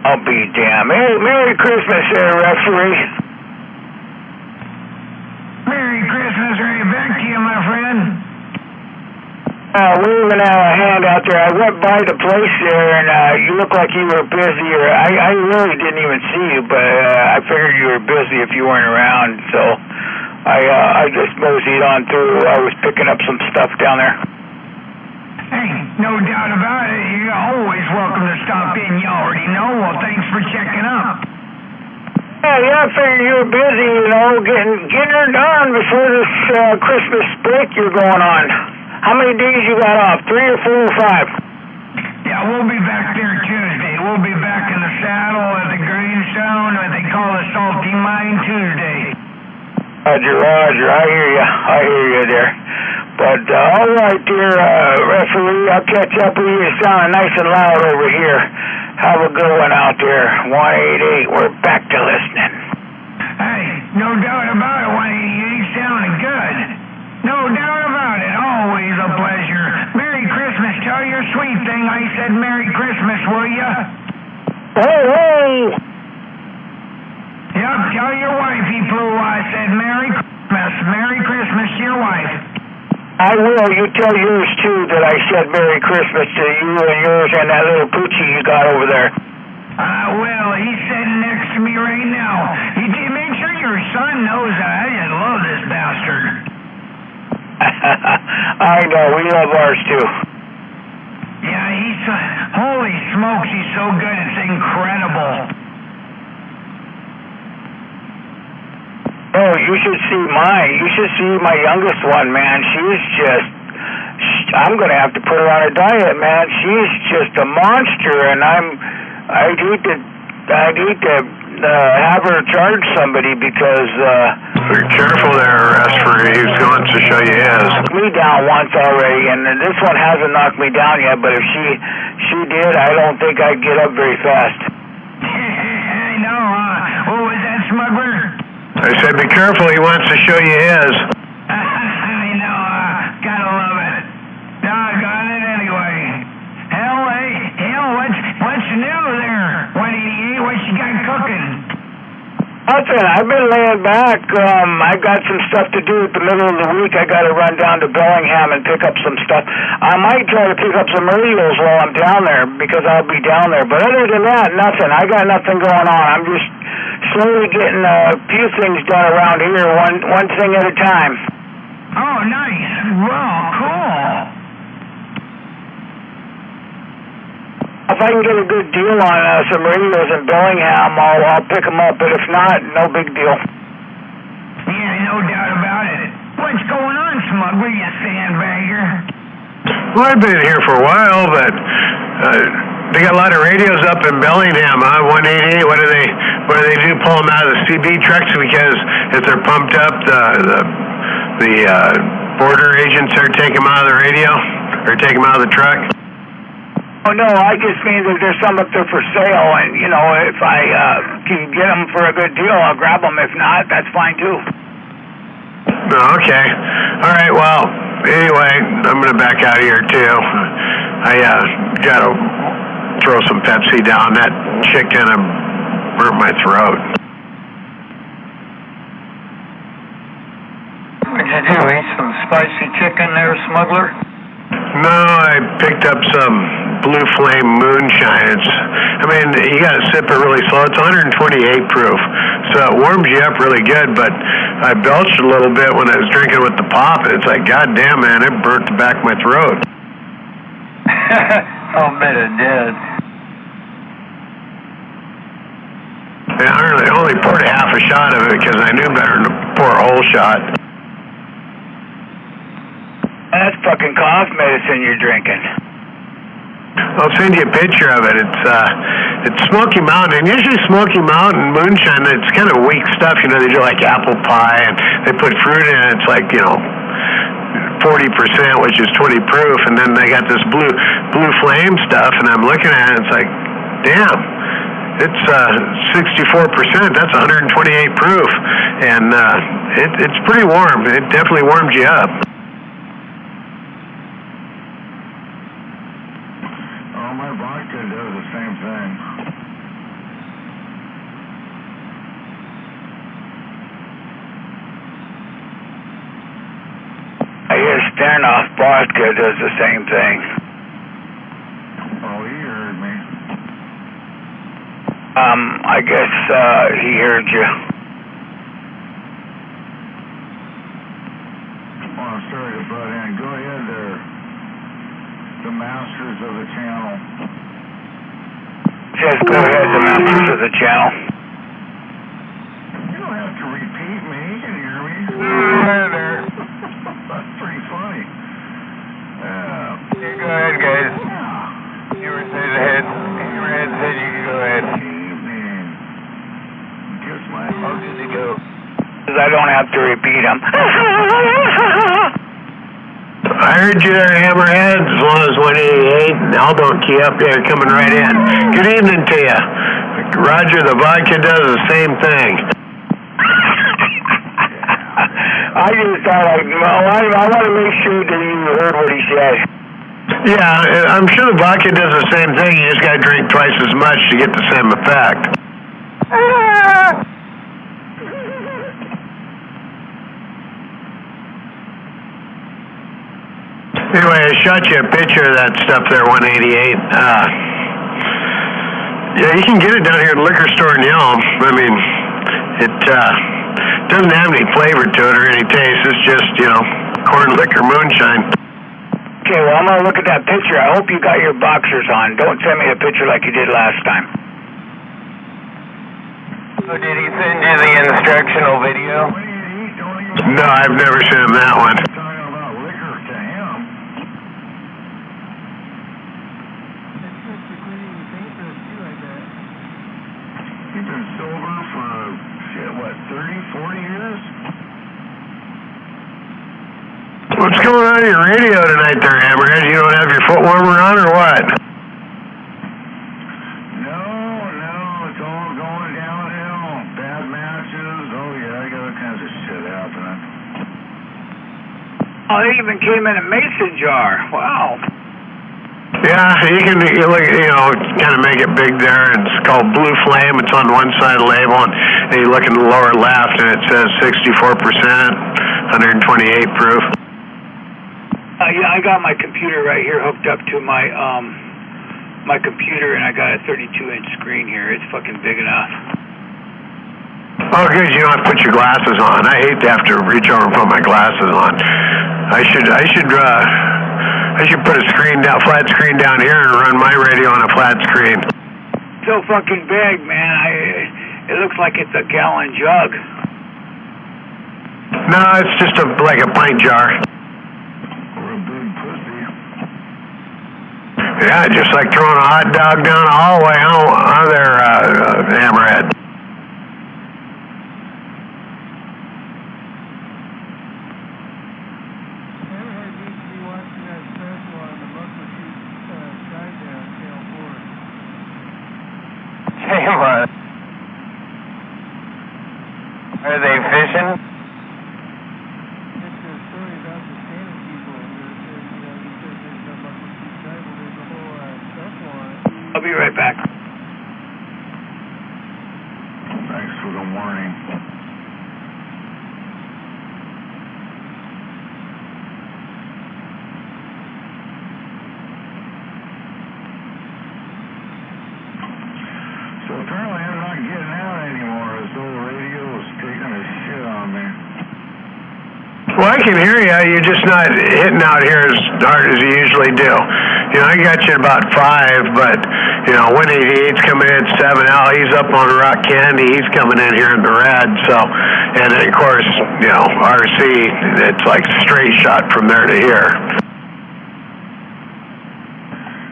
I'll be damned. Merry Christmas there, referee. Merry Christmas right back to you, my friend. Waving out a hand out there. I went by the place there, and you look like you were busy. Or I really didn't even see you, but I figured you were busy if you weren't around. So I just moseyed on through. I was picking up some stuff down there. Hey, no doubt about it. You're always welcome to stop in. You already know. Well, thanks for checking up. Yeah, I figured you were busy, you know, getting her done before this Christmas break you're going on. How many days you got off? 3 or 4 or 5? Yeah, we'll be back there Tuesday. We'll be back in the saddle at the Greenstone, what they call the Salty Mine Tuesday. Roger, I hear you there. But, all right, dear referee, I'll catch up with you. You're sounding nice and loud over here. Have a good one out there. 188, we're back to listening. Hey, no doubt about it, 188 sounding good. No doubt about it. Always a pleasure. Merry Christmas. Tell your sweet thing I said Merry Christmas, will ya? Hey! Yep, tell your wifey, Blue, I said Merry Christmas. Merry Christmas to your wife. I will. You tell yours, too, that I said Merry Christmas to you and yours and that little poochie you got over there. I will. He's sitting next to me right now. Make sure your son knows that. I just love this bastard. I know, we love ours too. Yeah, holy smokes, he's so good, it's incredible. Oh, you should see mine. You should see my youngest one, man. I'm gonna have to put her on a diet, man. She's just a monster, and I'd hate to have her charge somebody because, Be careful there, referee. He's going to show you his. knocked me down once already, and this one hasn't knocked me down yet, but if she did, I don't think I'd get up very fast. I know, what was that, smuggler? I said be careful, he wants to show you his. I know, gotta love it. Doggone it anyway. Hell, what's new there, 188? What you got cooking? Nothing. I've been laying back. I got some stuff to do at the middle of the week. I got to run down to Bellingham and pick up some stuff. I might try to pick up some radios while I'm down there because I'll be down there. But other than that, nothing. I got nothing going on. I'm just slowly getting a few things done around here, one thing at a time. Oh, nice. Well, cool. If I can get a good deal on some radios in Bellingham, I'll pick them up. But if not, no big deal. Yeah, no doubt about it. What's going on, smuggler, you sandbagger? Well, I've been here for a while, but they got a lot of radios up in Bellingham, huh? 188. What do they do? Pull them out of the CB trucks because if they're pumped up, the border agents are taking them out of the radio or take them out of the truck. Oh, no, I just mean that there's some up there for sale, and, you know, if I can get them for a good deal, I'll grab them. If not, that's fine, too. Okay. All right, well, anyway, I'm going to back out of here, too. I got to throw some Pepsi down. That chick kind of burnt my throat. What'd you do, eat some spicy chicken there, smuggler? No, I picked up some Blue Flame moonshine. You gotta sip it really slow. It's 128 proof, so it warms you up really good, but I belched a little bit when I was drinking with the pop, and it's like, God damn, man, it burnt the back of my throat. I'll bet it did. And I only poured half a shot of it because I knew better than to pour a whole shot. That's fucking cough medicine you're drinking. I'll send you a picture of it. It's Smoky Mountain, and usually Smoky Mountain moonshine, it's kind of weak stuff. They do like apple pie, and they put fruit in it. It's like 40%, which is 20 proof, and then they got this blue flame stuff, and I'm looking at it, it's like, damn, it's 64%. That's 128 proof, and it's pretty warm. It definitely warms you up. Oh, my vodka does the same thing. I hear Sternoff vodka does the same thing. Oh, he heard me. I guess he heard you. Oh, I'm sorry to butt in. Go ahead there. The masters of the channel. Says go ahead, the masters of the channel. You don't have to repeat me. You can hear me. There. That's pretty funny. You go ahead, guys. Yeah. You were saying ahead. Hammerhead said you could go ahead. Evening. Kiss my All good to go. Because I don't have to repeat them. I heard you there, Hammerhead, as long as 188, and Aldo and Key up there coming right in. Good evening to you. Roger, the vodka does the same thing. I just thought, I want to make sure that you heard what he said. Yeah, I'm sure the vodka does the same thing. You just got to drink twice as much to get the same effect. Anyway, I shot you a picture of that stuff there, 188. Yeah, you can get it down here at the liquor store in Yelm. It doesn't have any flavor to it or any taste. It's just, corn liquor moonshine. Okay, well, I'm going to look at that picture. I hope you got your boxers on. Don't send me a picture like you did last time. So did he send you the instructional video? No, I've never seen him that one. talking about liquor to him. He's been sober for, 30, 40 years? What's going on in your radio tonight there, Hammerhead? You don't have your foot warmer on or what? No, it's all going downhill. Bad matches. Oh, yeah, I got all kinds of shit happening. Oh, they even came in a mason jar. Wow. Yeah, you can, kind of make it big there. It's called Blue Flame. It's on one side of the label, and you look in the lower left, and it says 64%, 128 proof. Yeah, I got my computer right here hooked up to my my computer, and I got a 32-inch screen here. It's fucking big enough. Oh, good. You don't have to put your glasses on. I hate to have to reach over and put my glasses on. I should put a flat screen down here and run my radio on a flat screen. So fucking big, man. It looks like it's a gallon jug. No, it's just like a pint jar. Or a big pussy. Yeah, just like throwing a hot dog down the hallway on there, Hammerhead. Are they fishing? I'll be right back. Thanks for the warning. I can hear you. You're just not hitting out here as hard as you usually do. You know, I got you at about 5, but, you know, 188's coming in at 7. Al, he's up on Rock Candy. He's coming in here in the red. So, and of course, you know, RC, it's like straight shot from there to here.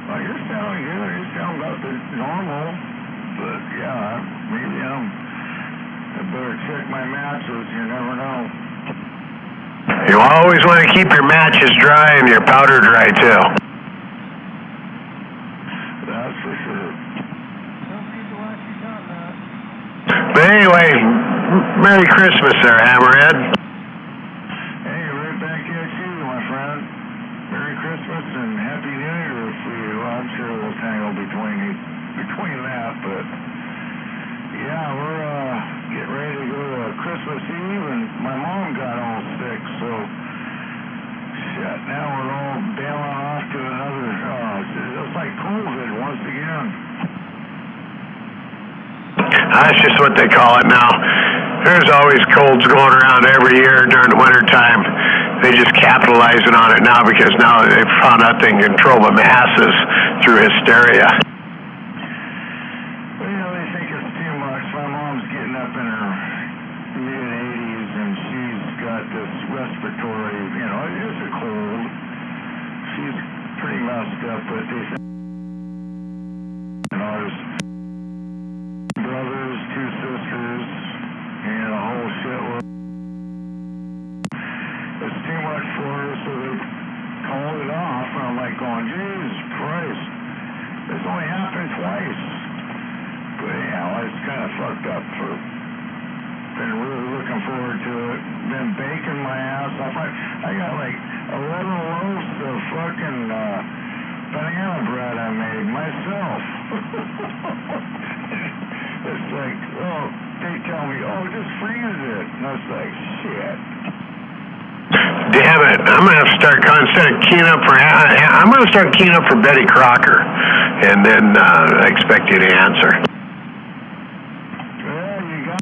Well, you're sounding good. You sound about the normal. But, yeah, maybe I better check my matches. You never know. You always want to keep your matches dry and your powder dry, too. That's for sure. But anyway, Merry Christmas there, Hammerhead. Hey, right back at you, my friend. Merry Christmas and Happy New Year for you. I'm sure we'll tangle between that, but yeah, we're getting ready to go to Christmas Eve, and my mom got all sick, so shit, now we're all bailing off to another, it's like COVID once again. That's just what they call it now. There's always colds going around every year during the winter time. They just capitalizing on it now because now they've found out they can control the masses through hysteria. Well, you know, they think it's too much. My mom's getting up in her mid-80s, and she's got this respiratory, you know, it's a cold. She's pretty messed up, but they think ours. Brothers, 2 sisters, and a whole shitload. It's too much for her, so they called it off. And I'm like going, Jesus Christ, this only happened twice. But anyhow, it's kind of fucked up. Been really looking forward to it. Been baking my ass off. I got like 11 loaves of fucking banana bread I made myself. It's like, oh, they tell me, oh, just freeze it. And I was like, shit. Damn it! I'm gonna have to start instead of keying up for. I'm gonna start keying up for Betty Crocker, and then I expect you to answer. Well, you got.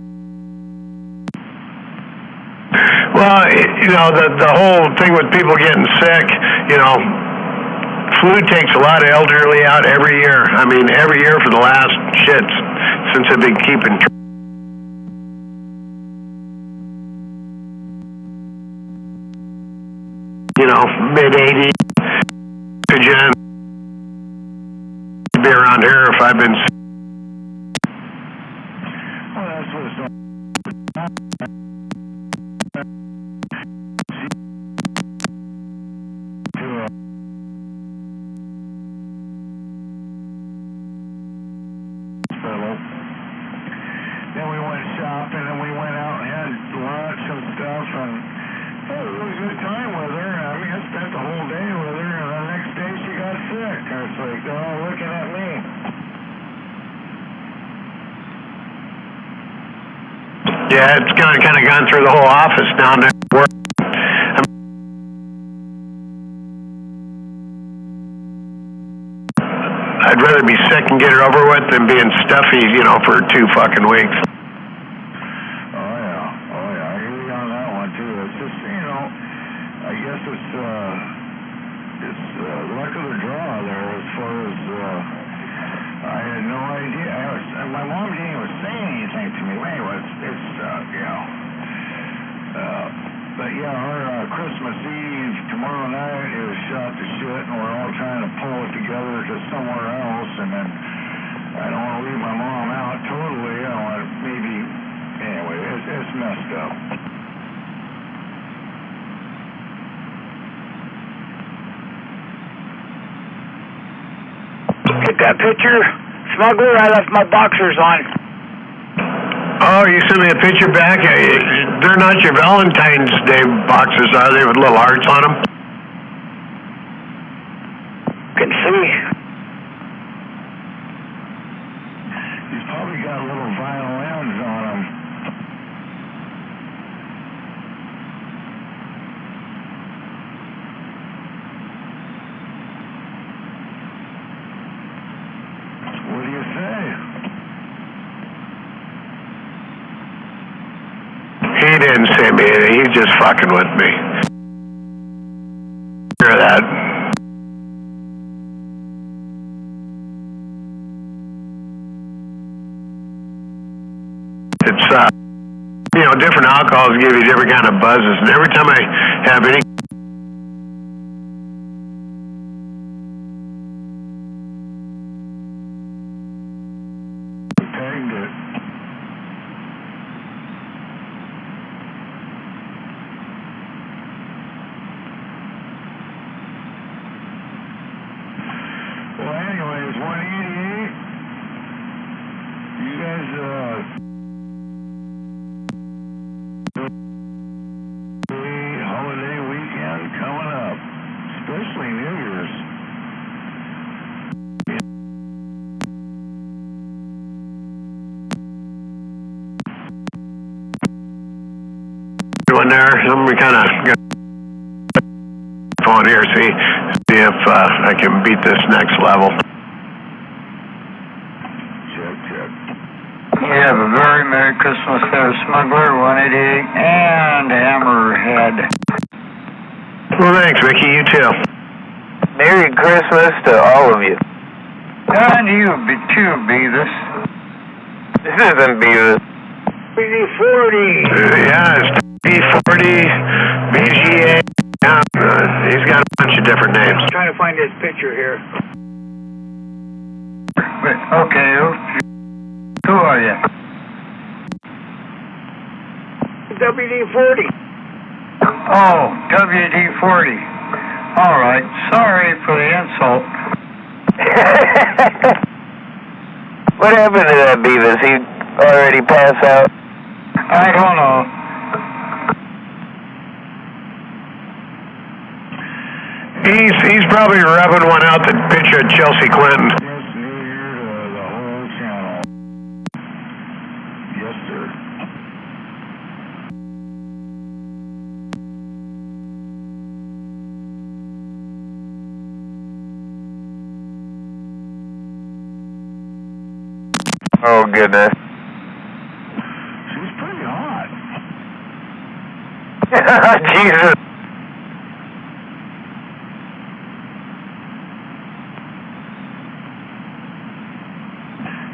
Well, you know, the whole thing with people getting sick, you know, flu takes a lot of elderly out every year. I mean, every year for the last since I've been keeping. You know, mid-80s. Could you be around here if I've been? Well, that's what it's all. Then we went shopping and we went out and had lunch and stuff, and it was a good time with her. I mean, I spent the whole day with her, and the next day she got sick. And it's like, they're all looking at me. Yeah, it's kind of gone through the whole office down there. I'd rather be sick and get it over with than being stuffy, you know, for 2 fucking weeks. Oh yeah, I hear you on that one too. It's just, you know, I guess it's luck of the draw there as far as, I had no idea. My mom didn't even say anything to me. Anyway, it's you know, but yeah, our Christmas Eve tomorrow night is shot to shit, and we're all trying to pull it together to somewhere else, and then I don't want to leave my mom out totally. I want to maybe, anyway, it's messed up. Get that picture? Smuggler, I left my boxers on. Oh, you sent me a picture back? They're not your Valentine's Day boxes, are they, with little hearts on them? Can see. He's probably got little vinyl ends on him. What do you say? He didn't send me anything. He's just fucking with me. Hear that? It's, you know, different alcohols give you different kind of buzzes, and every time I have any Pegged it. Well, anyways, 188. You guys, holiday weekend coming up, especially New Year's. one there, we kind of got phone here, see if I can beat this next level. Check, check. You have a very Merry Christmas there, Smuggler 188 and Hammerhead. Well, thanks, Mickey. You too. Merry Christmas to all of you. And you too, Beavis. This isn't Beavis. BD40. Yeah, it's B40, BGA. Yeah, he's got a bunch of different names. I'm trying to find this picture here. Okay, who are you? WD-40. Oh, WD-40. All right, sorry for the insult. What happened to that Beavis? He already passed out? I don't know. He's probably rubbing one out that picture of Chelsea Clinton. Yes, New Year to the whole channel. Yes, sir. Oh, goodness. She's pretty hot. Jesus.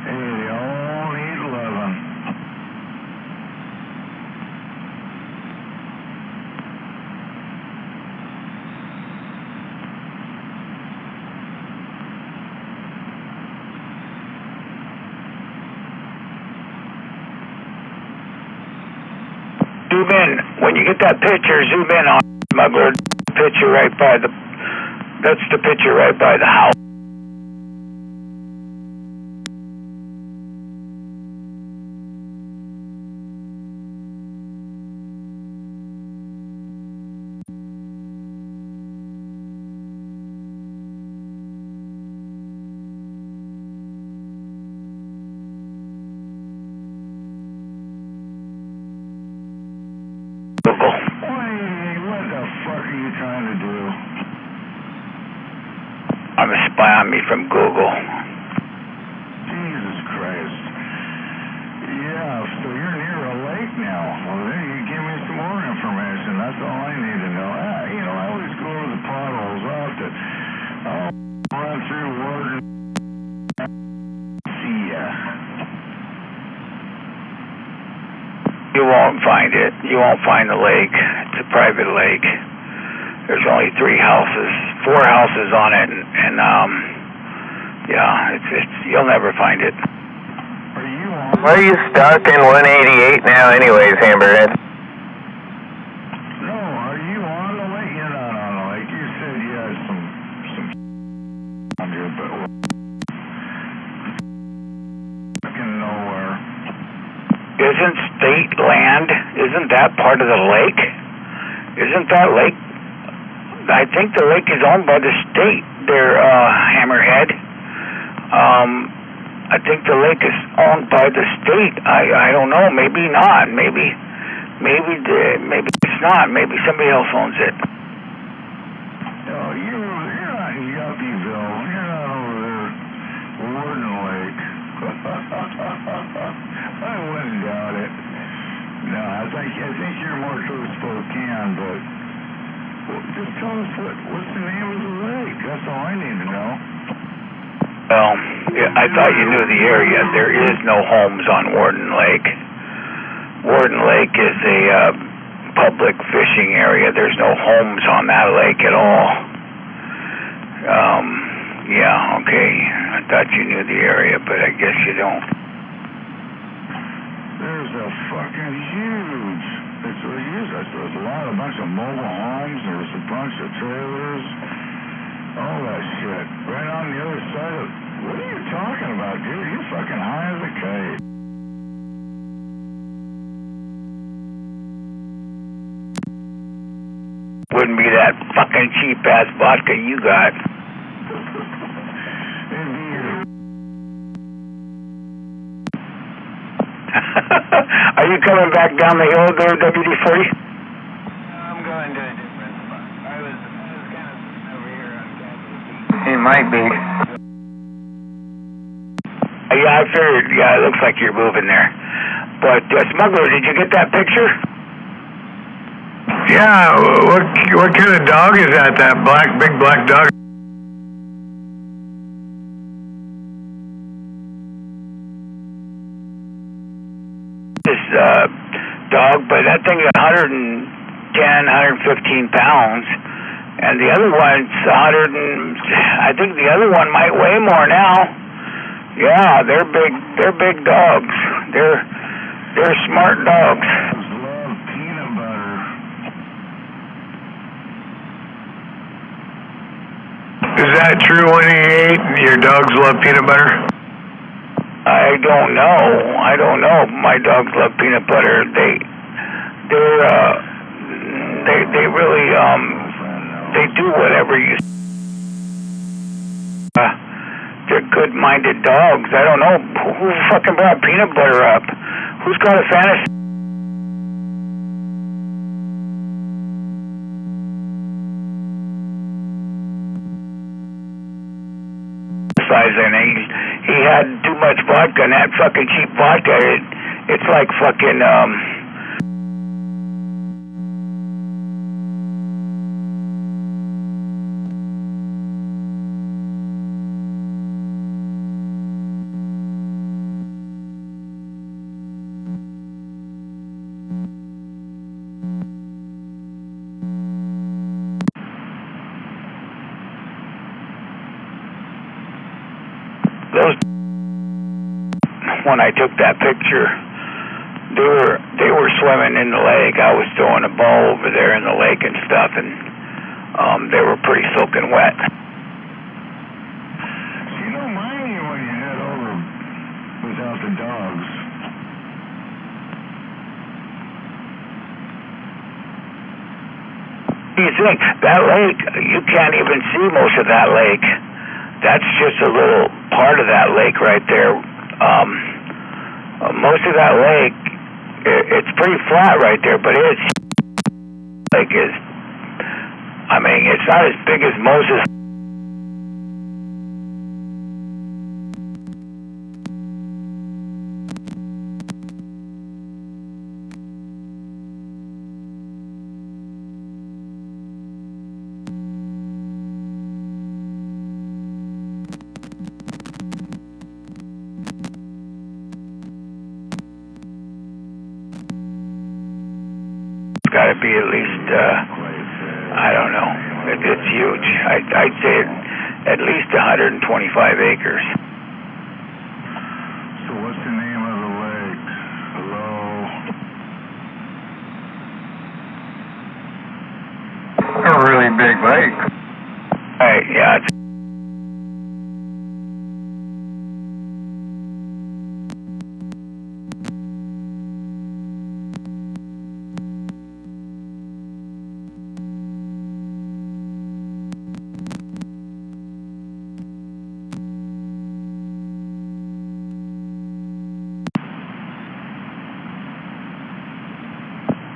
Hey, they all need loving. Zoom in. When you get that picture, zoom in on Smuggler. Picture right by the. That's the picture right by the house. Google. Wait, what the fuck are you trying to do? I'm a spy on me from Google. Jesus Christ. Yeah, so you're near a lake now. Well, then you give me some more information. That's all I need to know. You know, I always go over the potholes off to run through Warden. See ya. You won't find it. You won't find the lake. It's a private lake. There's only 4 houses on it, and yeah, it's you'll never find it. Are you on? Why are you stuck in 188 now anyways, Hammerhead? No, are you on the lake? You're not on the lake. You said you had some on here, but fucking nowhere. Isn't state land, isn't that part of the lake? Isn't that lake, I think the lake is owned by the state there, Hammerhead. I think the lake is owned by the state. I don't know, maybe not, maybe it's not, maybe somebody else owns it. No, you're not in Yuppieville. You're not over there, Warden Lake. I wouldn't doubt it. No, I think you're more close to Spokane, but just tell us what's the name of the lake. That's all I need to know. Well, yeah, I thought you knew the area. There is no homes on Warden Lake. Warden Lake is a public fishing area. There's no homes on that lake at all. Yeah, okay. I thought you knew the area, but I guess you don't. There's a fucking huge. It's a huge. There's a bunch of mobile homes. There's a bunch of trailers. All that shit. Right on the other side of. What are you talking about, dude? You're fucking high as a kite. Wouldn't be that fucking cheap ass vodka you got. Are you coming back down the hill there, WD-40? I'm going to a different spot. I was kind of sitting over here on Capitol. He might be. Yeah, I figured. Yeah, it looks like you're moving there. But, Smuggler, did you get that picture? Yeah, what kind of dog is that? That big black dog? This dog, but that thing is 110, 115 pounds. And the other one's 100 and... I think the other one might weigh more now. Yeah, they're big dogs. They're smart dogs. Love peanut butter. Is that true, 188? Your dogs love peanut butter? I don't know. My dogs love peanut butter. They really they do whatever you. They're good-minded dogs. I don't know who fucking brought peanut butter up. Who's got a fantasy? And he had too much vodka, and that fucking cheap vodka, it's like fucking when I took that picture, they were swimming in the lake. I was throwing a ball over there in the lake and stuff, and they were pretty soaking wet. You don't mind me when you head over without the dogs. You think that lake? You can't even see most of that lake. That's just a little part of that lake right there. Most of that lake, it's pretty flat right there, but it's like I mean, it's not as big as Moses. Got to be at least, I don't know. It's huge. I'd say at least 125 acres. So what's the name of the lake? Hello? A really big lake. Right, yeah.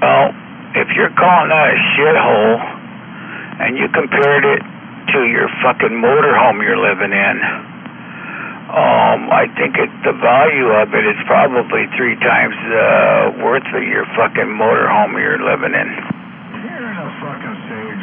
Well, if you're calling that a shithole, and you compared it to your fucking motorhome you're living in, I think the value of it is probably 3 times worth of your fucking motorhome you're living in. You're in a fucking stage.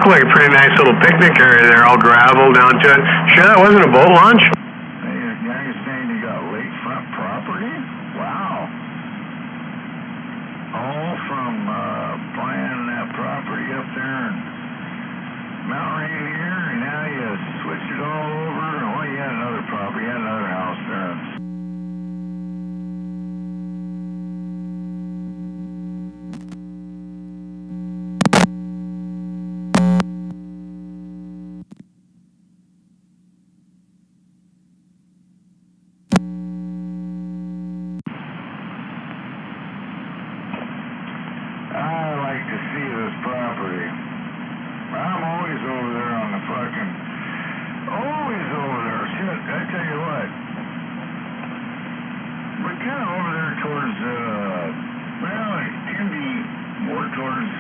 looked like a pretty nice little picnic area there, all gravel down to it. Sure that wasn't a boat launch? Now you're saying you got lakefront property? Wow. All from buying that property up there in Mount Rainier, and now you switched it all over. Well, you had another property, you had another house there. I like to see this property. I'm always over there on the fucking... Always over there. Shit, I tell you what. We're kind of over there towards, well, it can be more towards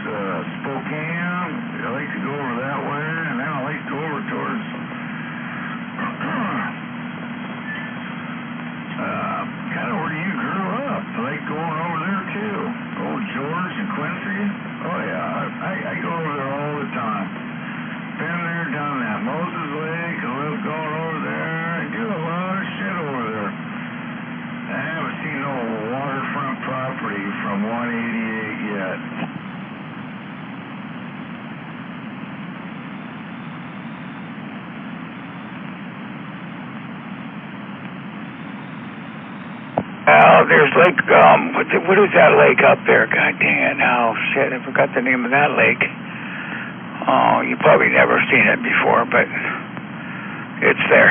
Spokane. I like to go over that way, and then I like to go over towards... kind of where you grew up. I like going over there, too. Old George and Quincy. Oh, yeah, I go over there all the time. Been there, done that. Moses Lake, I love going over there. I do a lot of shit over there. I haven't seen no waterfront property from 188 yet. There's Lake, what is that lake up there? God dang it. Oh, shit, I forgot the name of that lake. Oh, you probably never seen it before, but it's there.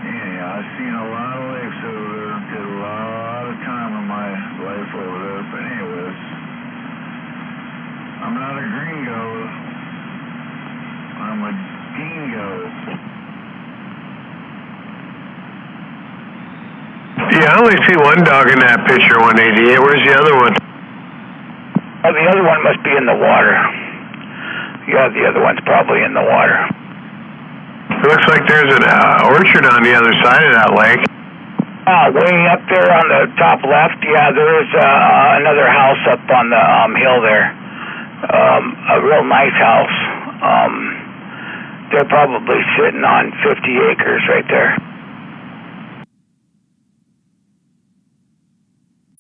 Yeah, I've seen a lot of lakes over there. Did a lot of time in my life over there. But anyways, I'm not a gringo. I'm a dingo. Yeah, I only see one dog in that picture, 188. Where's the other one? Oh, the other one must be in the water. Yeah, the other one's probably in the water. It looks like there's an orchard on the other side of that lake. Way up there on the top left, yeah, there is another house up on the hill there. A real nice house. They're probably sitting on 50 acres right there.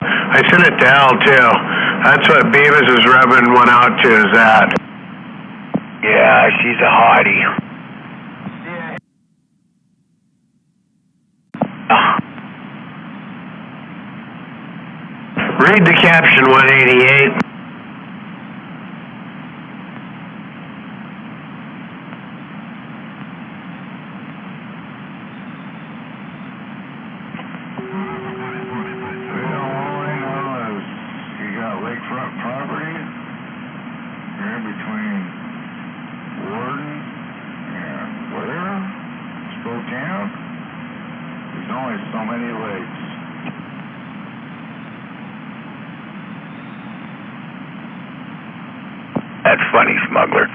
I sent it to Al, too. That's what Beavis is rubbing one out to, is that. Yeah, she's a hottie. Read the caption, 188. Lakefront property here between Warden and where? Spokane. There's only so many lakes. That's funny, smuggler.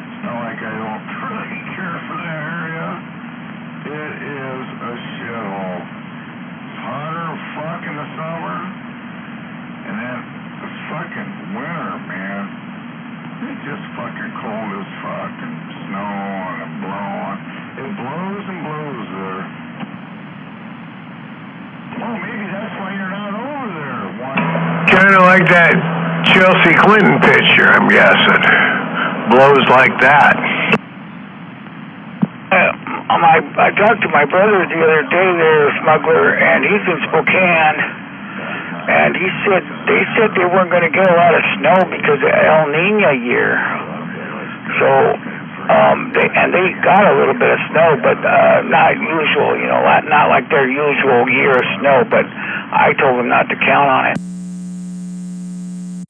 It's not like I don't really care for that area. It is a shithole. Hotter fuck in the summer, and then the fucking winter, man. It's just fucking cold as fuck, and snowing and blowing. It blows and blows there. Well, maybe that's why you're not over there. Kind of like that Chelsea Clinton picture, I'm guessing. Blows like that. I talked to my brother the other day there, smuggler, and he's in Spokane, and they said they weren't going to get a lot of snow because of El Nino year. So, they got a little bit of snow, but not usual, not like their usual year of snow, but I told them not to count on it.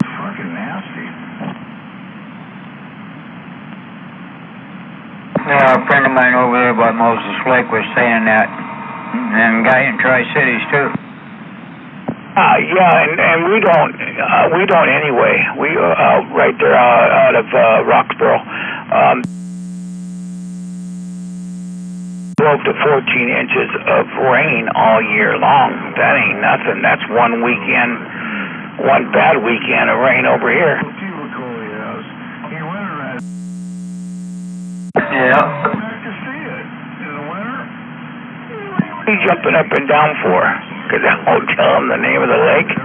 Fucking nasty. A friend of mine over there by Moses Lake was saying that, and a guy in Tri-Cities too. Yeah, and we don't anyway. We right there out of Roxborough. 12 to 14 inches of rain all year long. That ain't nothing. That's one bad weekend of rain over here. Cubicle he has. He winterized. Yeah. Back to see it in the winter. What are you jumping up and down for? Because I won't tell him the name of the lake.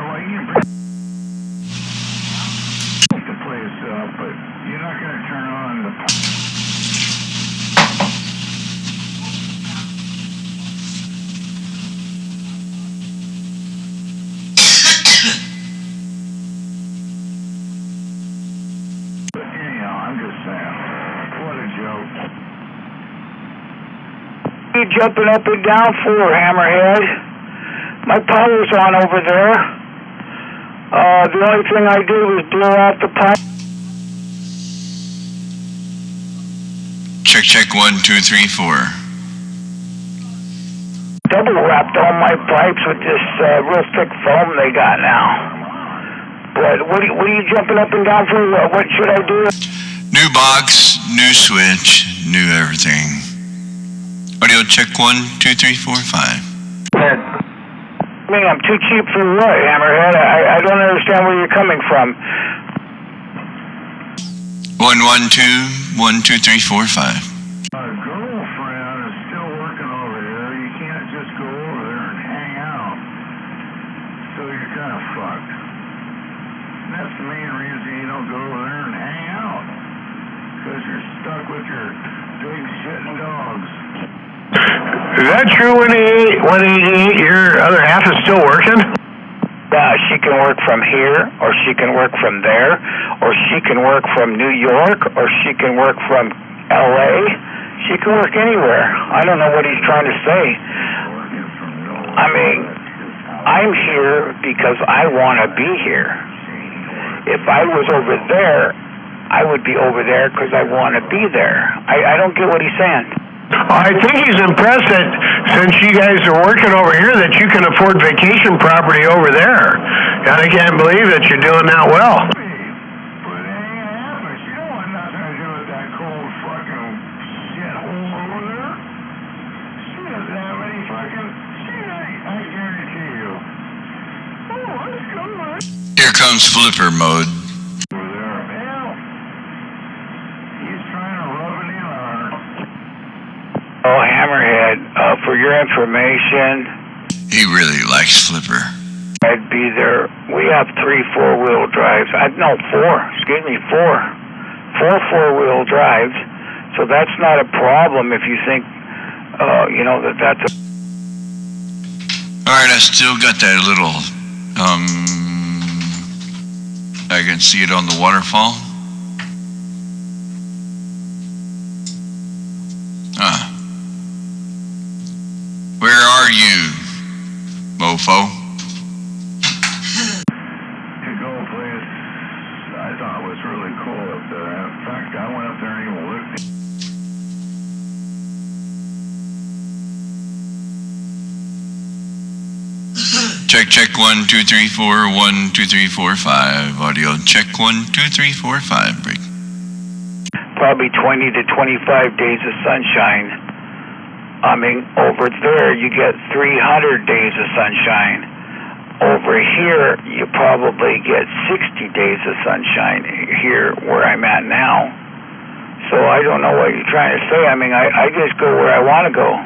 The place up, but you're not going to turn on the. Anyhow, I'm just saying, what a joke. What are you jumping up and down for, Hammerhead? My power's on over there. The only thing I did was blow out the pipe. Check 1 2 3 4. Double wrapped all my pipes with this real thick foam they got now. But what are you jumping up and down for? What should I do? New box, new switch, new everything. Audio check 1 2 3 4 5. I mean, I'm too cheap for what, Hammerhead? I don't understand where you're coming from. 1 1 2 1 2 3 4 5. Girlfriend is still working over here. You can't just go over there and hang out. So you're kind of fucked. And that's the main reason you don't go over there and hang out. Because you're stuck with your big shitting dogs. Is that true, 188? Your other half is still working? She can work from here, or she can work from there, or she can work from New York, or she can work from L.A. She can work anywhere. I don't know what he's trying to say. I mean, I'm here because I want to be here. If I was over there, I would be over there because I want to be there. I don't get what he's saying. I think he's impressed that since you guys are working over here that you can afford vacation property over there. And I can't believe that you're doing that well. But it ain't happening. She don't want nothing to do with that cold fucking shithole over there. She doesn't have any fucking shit. I guarantee you. Oh, let's go. Here comes flipper mode. Over there. Hell. He's trying to rub it in on her. Oh, Hammerhead, for your information, He really likes flipper. I'd be there. We have 3 4-wheel drives. No, 4. Excuse me, 4. 4 4-wheel drives. So that's not a problem if you think, that's a... Alright, I still got that little, I can see it on the waterfall. Where are you, mofo? To go a place I thought was really cool up there. In fact, I went up there and even looked. Check 1 2 3 4 1 2 3 4 5. Audio check 1 2 3 4 5. Break. Probably 20 to 25 days of sunshine. I mean, over there you get 300 days of sunshine. Over here, you probably get 60 days of sunshine here where I'm at now. So I don't know what you're trying to say. I mean, I just go where I want to go,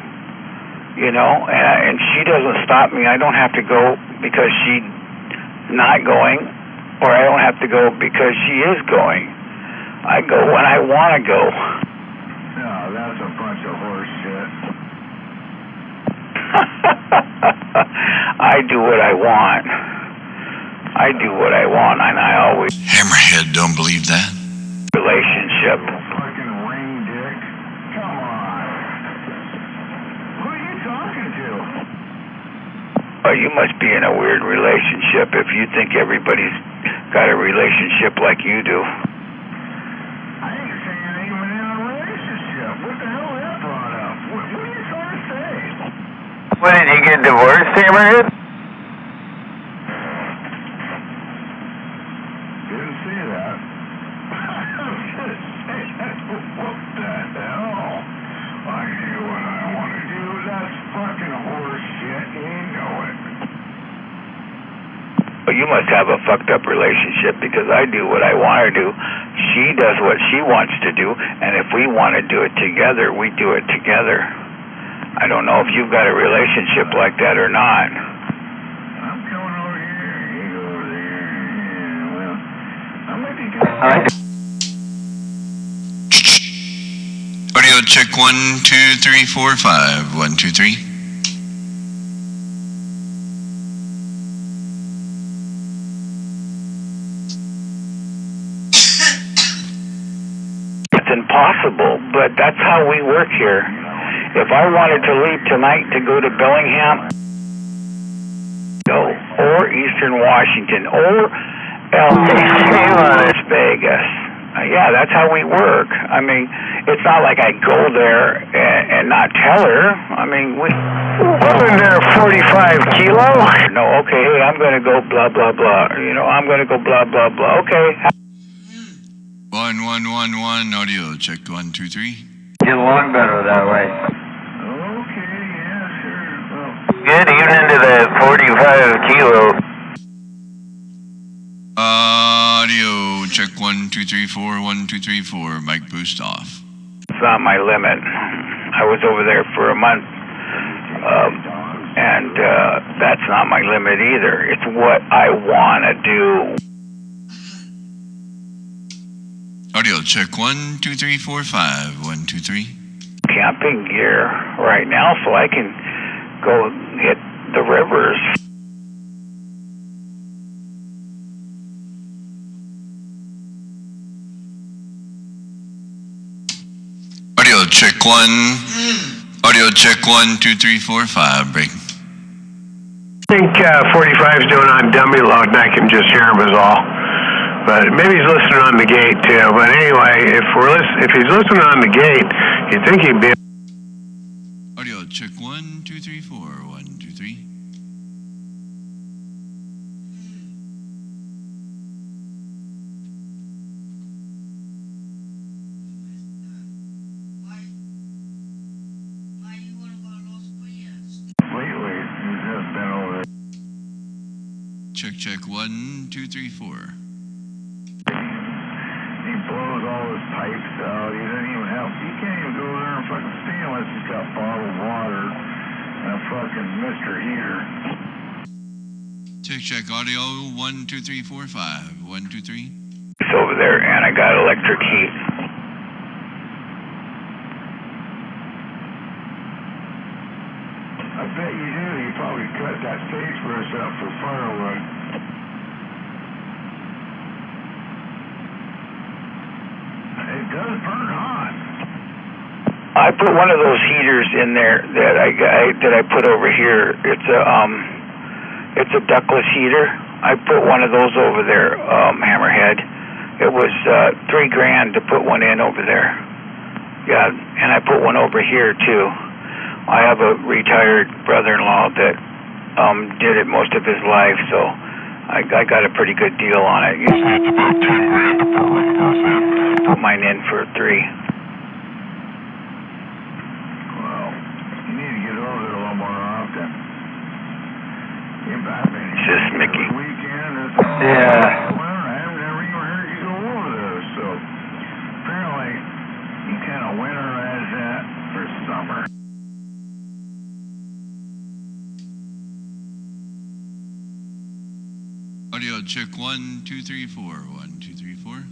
and she doesn't stop me. I don't have to go because she's not going, or I don't have to go because she is going. I go when I want to go. No, that's a bunch of horse shit. I do what I want. I do what I want, and I always Hammerhead don't believe that. relationship. Fucking ring dick. Come on. Who are you talking to? Oh, you must be in a weird relationship if you think everybody's got a relationship like you do. I ain't saying even in a relationship. What the hell is that brought up? What are you trying to say? When did you get divorced, Hammerhead? Didn't see that. I was just saying, what the hell? I do what I want to do. you must have a fucked up relationship because I do what I want to do. She does what she wants to do, and if we want to do it together, we do it together. I don't know if you've got a relationship like that or not. I'm coming over here, you go over there. Yeah, well, I might be good. All right. Audio check 1 2 3 4 5 1 2 3. It's impossible, but that's how we work here. If I wanted to leave tonight to go to Bellingham, or Eastern Washington, or Las Vegas, yeah, that's how we work. I mean, it's not like I go there and not tell her. I mean, Wasn't there 45 kilo? no, okay, hey, I'm going to go blah, blah, blah. You know, I'm going to go blah, blah, blah. Okay. 1 1 1 1. Audio check 1 2 3. Get along better that way. Okay, yeah, sure. Well, Good evening to the 45 kilo. Audio check 1 2 3 4 1 2 3 4. Mic boost off. It's not my limit. I was over there for a month, and that's not my limit either. It's what I want to do. Audio check 1 2 3 4 5 1 2 3. Camping gear right now so I can go hit the rivers. Audio check 1. Audio check 1 2 3 4 5. Break. I think 45's doing on dummy load, and I can just hear him is all. But maybe he's listening on the gate too. But anyway, if he's listening on the gate, you'd think he'd be. Audio check 1 2 3 4 1 2 3. wait, he's just been over there. Check 1 2 3 4. He blows all his pipes out. He doesn't even have. He can't even go there and fucking stay unless he's got bottled water and a fucking Mr. Heater. Check audio 1 2 3 4 5 1 2 3. It's over there, and I got electric heat. I bet you do. You probably cut that sagebrush up for firewood. It does burn hot. I put one of those heaters in there that I put over here. It's a ductless heater. I put one of those over there, Hammerhead. It was $3,000 to put one in over there. Yeah, and I put one over here too. I have a retired brother-in-law that did it most of his life, so I got a pretty good deal on it. It's about $10,000 to put one of those in. Put mine in for $3,000. Well, you need to get over there a little more often. It's just Mickey. Weekend, Yeah. Well, I haven't ever even heard you go over there, so apparently you kind of winterize that for summer. Audio check 1 2 3 4 1 2 3 4.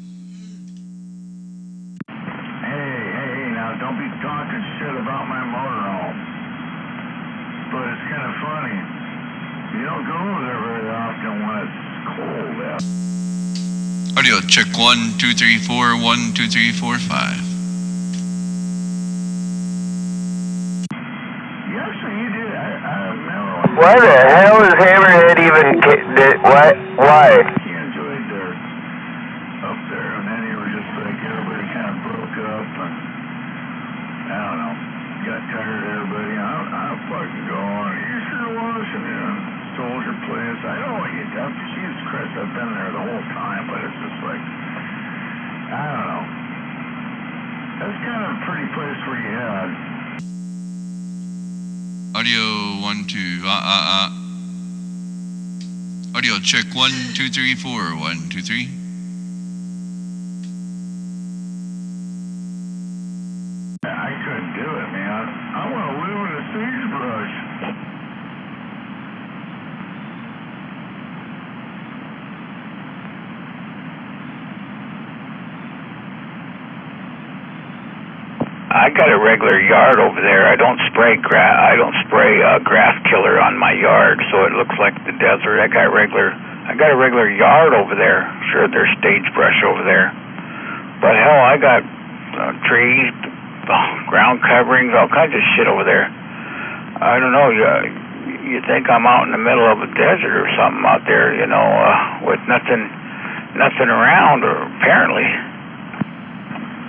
Hey, now don't be talking shit about my motorhome. But it's kind of funny. You don't go over there very often when it's cold out. Audio check 1 2 3 4 1 2 3 4 5. Yes, you did. I remember. Why the hell is Hammerhead even? Why? He enjoyed there up there, and then he was just like everybody kind of broke up, and I don't know, got tired of everybody. I'm fucking going. You sure was, and then Soldier Place. I know you. Jesus Christ, I've been there the whole time, but it's just like I don't know. That's kind of a pretty place where you had. Audio 1 2. Audio check 1, 2, 3, 4. 1, 2, 3. I couldn't do it, man. I want to live in a sagebrush. I got a regular yard over there. I don't spray grass killer on my yard, so it looks like the desert. I got a regular yard over there. Sure, there's sagebrush over there, but hell, I got trees, ground coverings, all kinds of shit over there. I don't know. You think I'm out in the middle of a desert or something out there, you know, with nothing around, or apparently.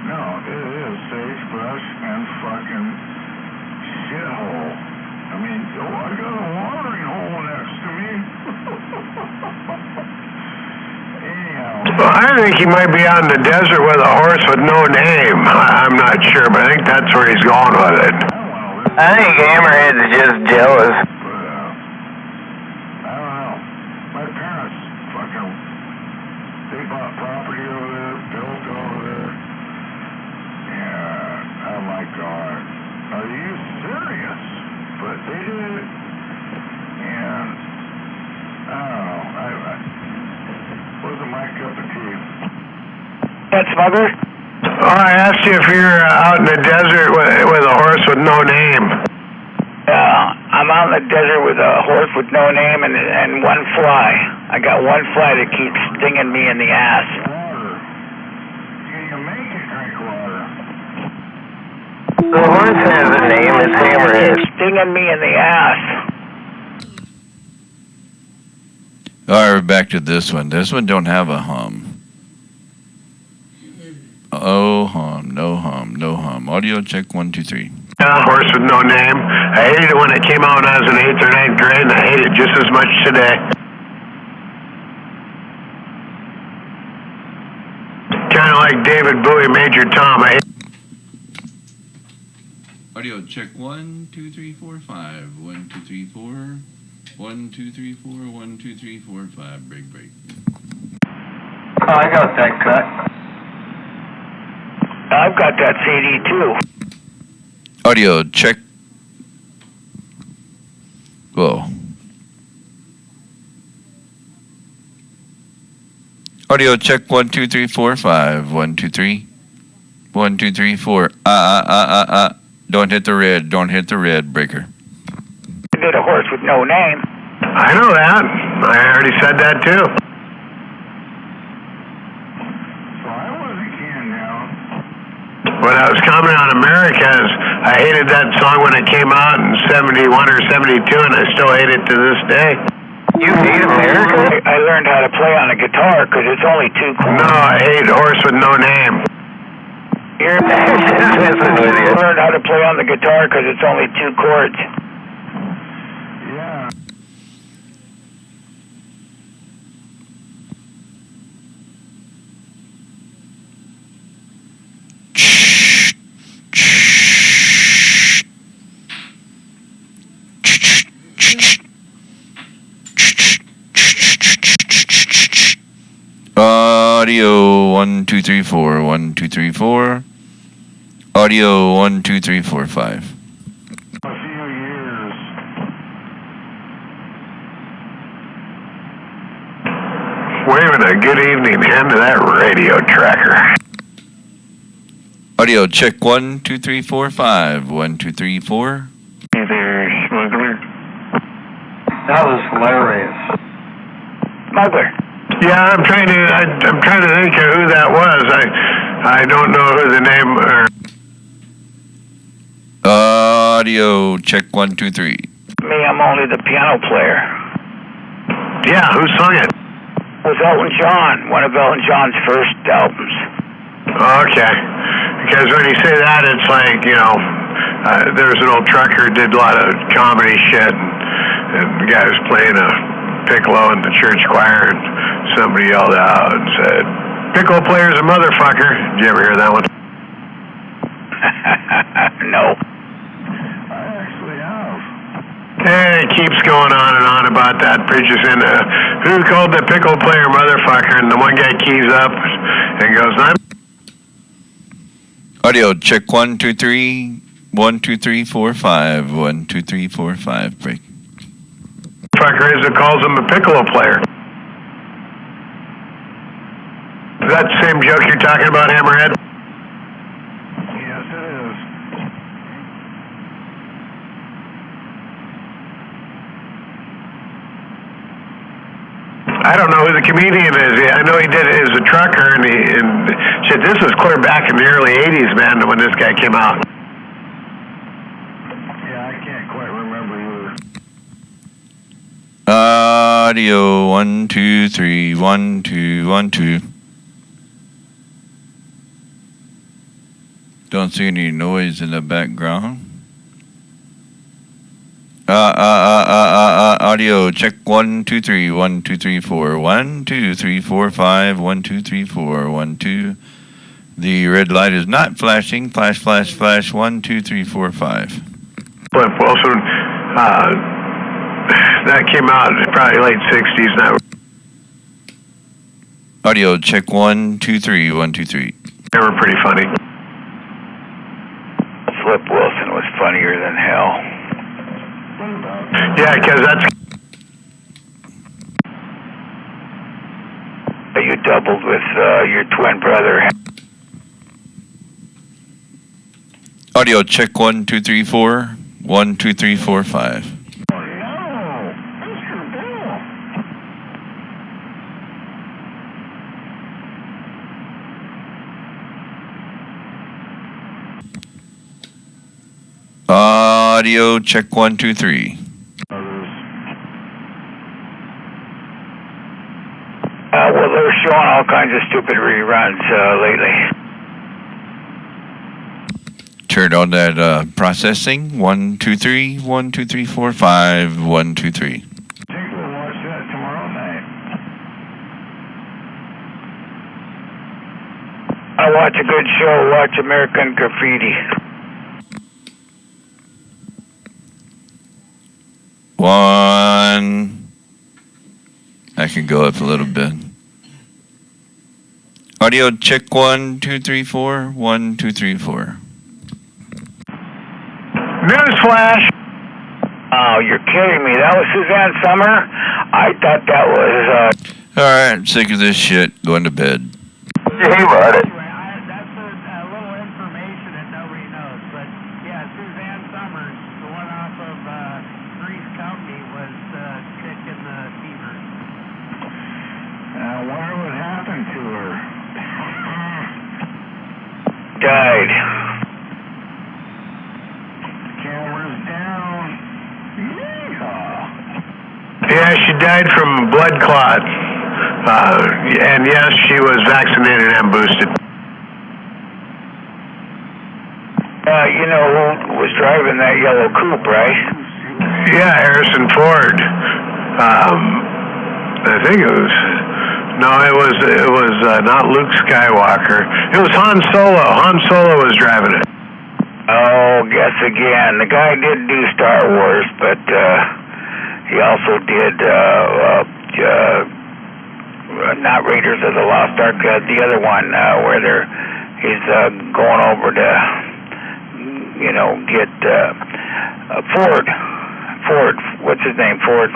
No, it is sagebrush and fucking shithole. I mean, I got a watering hole next to me. Anyhow. Well, I think he might be out in the desert with a horse with no name. I'm not sure, but I think that's where he's going with it. I think Hammerhead's just jealous. But, I don't know. My parents fucking, they bought property over there, built over there. Yeah, I'm like, God, are you serious? But they did it. And, I don't know, wasn't my cup of tea. That smuggler? Oh, I asked you if you're out in the desert with a horse with no name. I'm out in the desert with a horse with no name and one fly. I got one fly that keeps stinging me in the ass. Water. Can you make it drink water? The horse has a name, it's Hammerhead. It's stinging me in the ass. All right, back to this one. This one don't have a hum. Oh, hum, no hum, no hum. Audio check 1, 2, 3. Horse with no name. I hated it when it came out when I was in 8th or 9th grade, and I hate it just as much today. Kind of like David Bowie, Major Tom. Audio check 1, 2, 3, 4, 5. 1, 2, 3, 4. 1, 2, 3, 4. 1, 2, 3, 4, 5. Break. Oh, I got that cut. I've got that CD too. Audio check. Whoa. Audio check 1, 2, 3, 4, 5. 1, 2, 3. 1, 2, 3, 4. Don't hit the red. Don't hit the red, breaker. I did a horse with no name. I know that. I already said that too. So I was a kid now. When I was commenting on Americas, I hated that song when it came out in 71 or 72, and I still hate it to this day. You hate America? I learned how to play on a guitar because it's only 2 chords. No, I hate Horse with No Name. You're messing with you. I learned how to play on the guitar because it's only 2 chords. Yeah. Audio 1, 2, 3, 4. 1, 2, 3, 4. Audio 1, 2, 3, 4, 5. A few years. Waving a good evening hand to that radio tracker. Audio check 1, 2, 3, 4, 5. 1, 2, 3, 4. Hey there, smuggler. That was hilarious. Smuggler. Yeah, I'm trying to think of who that was. I don't know who the name or. Audio check 1, 2, 3. Me, I'm only the piano player. Yeah, who sung it? It was Elton John, one of Elton John's first albums. Okay, because when you say that, it's like, you know, there was an old trucker who did a lot of comedy shit, and the guy was playing a piccolo in the church choir, and somebody yelled out and said, "Piccolo player's a motherfucker." Did you ever hear that one? No. I actually have. Hey, And it keeps going on and on about that. Preacher saying, who called the pickle player motherfucker? And the one guy keys up and goes, I'm... Audio check 1 2 3 1 2 3 4 5 1 2 3 4 5 break. Fucker is that calls him a piccolo player. Is that the same joke you're talking about, Hammerhead? Yes, it is. I don't know who the comedian is. I know he did it as a trucker, and shit, this was clear back in the early 80s, man, when this guy came out. Yeah, I can't quite remember either. Audio 1 2 3 1 2 1 2. Don't see any noise in the background. Audio check 1 2 3 1 2 3 4 1 2 3 4 5 1 2 3 4 1 2. The red light is not flashing. Flash flash flash 1 2 3 4 5. Flip Wilson, that came out probably late 60s now. Audio check 1 2 3 1 2 3. They were pretty funny. Flip Wilson was funnier than hell. Yeah, because that's... You doubled with your twin brother. Audio check 1 2 3 4 1 2 3 4 5. Audio check 1 2 3. Well, they're showing all kinds of stupid reruns lately. Turn on that processing. 1 2 3 1 2 3 4 5 1 2 3. I think we'll watch that tomorrow night. I watch a good show. Watch American Graffiti. 1. I can go up a little bit. Audio check 1 2 3 4 1 2 3 4. Newsflash! Oh, you're kidding me. That was Suzanne Summer? I thought that was, Alright, I'm sick of this shit. Going to bed. He wrote it. Anyway, that's a little information that nobody knows, but yeah, Suzanne Summers, the one off of Grease Company, was sick in the fever. I wonder what happened to her. died. Camera's down. Yeehaw. Yeah, she died from blood clot. And yes, she was vaccinated and boosted. You know who was driving that yellow coupe, right? Yeah, Harrison Ford. I think it was. No, it was not Luke Skywalker. It was Han Solo. Han Solo was driving it. Oh, guess again. The guy did do Star Wars, but he also did not Raiders of the Lost Ark. The other one where he's going over to, get Ford. What's his name? Ford.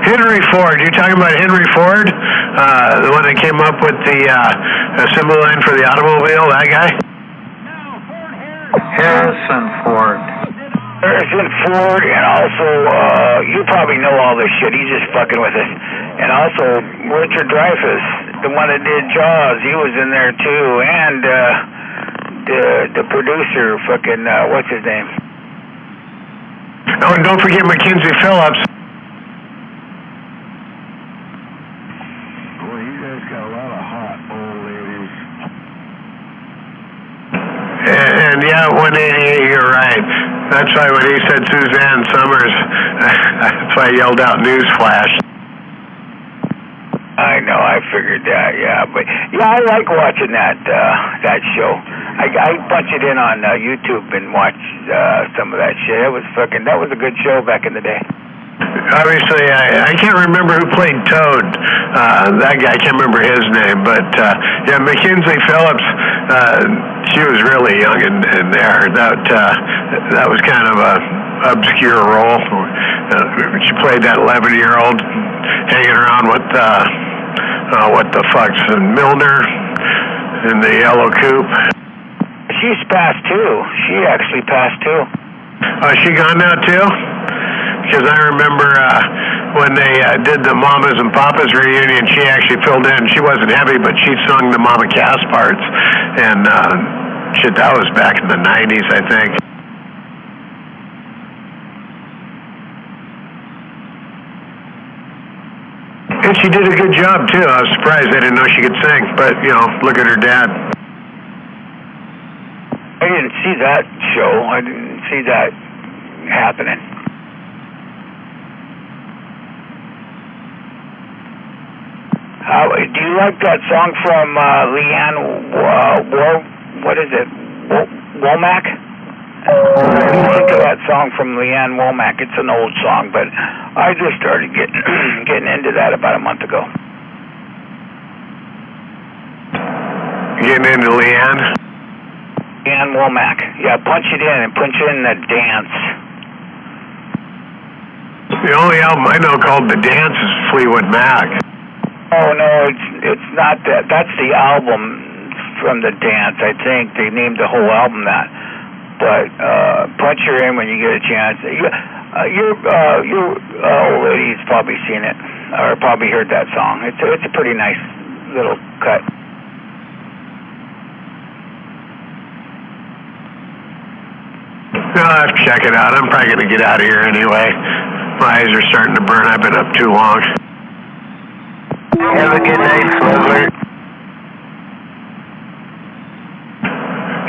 Henry Ford. You're talking about Henry Ford? The one that came up with the assembly line for the automobile? That guy? Harrison Ford. Harrison Ford, and also, you probably know all this shit. He's just fucking with us. And also, Richard Dreyfuss, the one that did Jaws, he was in there too. And the producer, fucking, what's his name? Oh, and don't forget Mackenzie Phillips. Boy, you guys got a lot of hot old ladies. And yeah, 188, you're right. That's why when he said Suzanne Summers, that's why I yelled out newsflash. I know, I figured that, yeah. But, yeah, I like watching that show. I punch it in on YouTube and watch some of that shit. That was a good show back in the day. Obviously, I can't remember who played Toad. That guy, I can't remember his name, but yeah, Mackenzie Phillips. She was really young in there. That was kind of a obscure role. She played that 11-year-old hanging around with what the fuck's Milner in the yellow coupe. She's passed too. She actually passed too. Oh, is she gone now too? Because I remember when they did the Mamas and Papas reunion, she actually filled in. She wasn't heavy, but she sung the Mama Cass parts. And shit, that was back in the 90s, I think. And she did a good job, too. I was surprised. I didn't know she could sing. But, you know, look at her dad. I didn't see that show. I didn't see that happening. Do you like that song from Leanne what is it? Womack? What do you think of that song from Leanne Womack? It's an old song, but I just started getting into that about a month ago. Getting into Leanne? Leanne Womack. Yeah, punch it in and punch in the dance. The only album I know called The Dance is Fleetwood Mac. Oh no, it's not that. That's the album from The Dance. I think they named the whole album that. But punch her in when you get a chance. Your old lady's probably seen it or probably heard that song. It's a pretty nice little cut. I'll have to check it out. I'm probably going to get out of here anyway. My eyes are starting to burn. I've been up too long. Have a good night, Smuggler.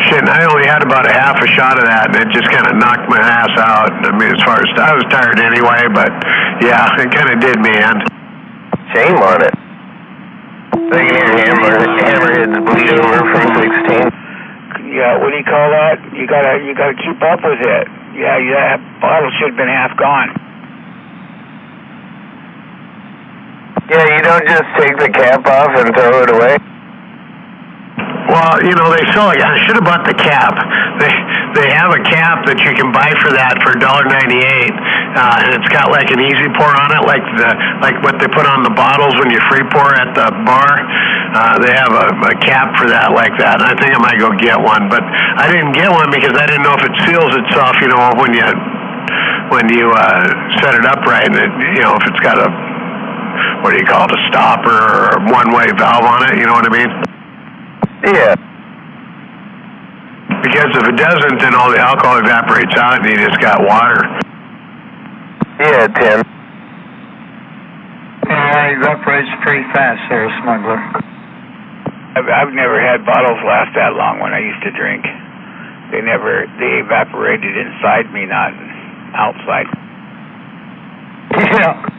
Shit, and I only had about a half a shot of that, and it just kind of knocked my ass out. I mean, as far as I was tired anyway, but yeah, it kind of did me in. Shame on it. I can hear hammerheads bleed over from 16. Yeah, what do you call that? You gotta keep up with it. Yeah, that bottle should have been half gone. Yeah, you don't just take the cap off and throw it away. Well, you know, they sell it. I should have bought the cap. They have a cap that you can buy for that for $1.98, and it's got like an easy pour on it, like what they put on the bottles when you free pour at the bar. They have a cap for that like that, and I think I might go get one. But I didn't get one because I didn't know if it seals itself, you know, when you set it up right, and it, you know, if it's got a, what do you call it, a stopper or a one-way valve on it, you know what I mean? Yeah. Because if it doesn't, then all the alcohol evaporates out and you just got water. Yeah, Tim. Yeah, it evaporates pretty fast there, Smuggler. I've never had bottles last that long when I used to drink. They evaporated inside me, not outside. Yeah.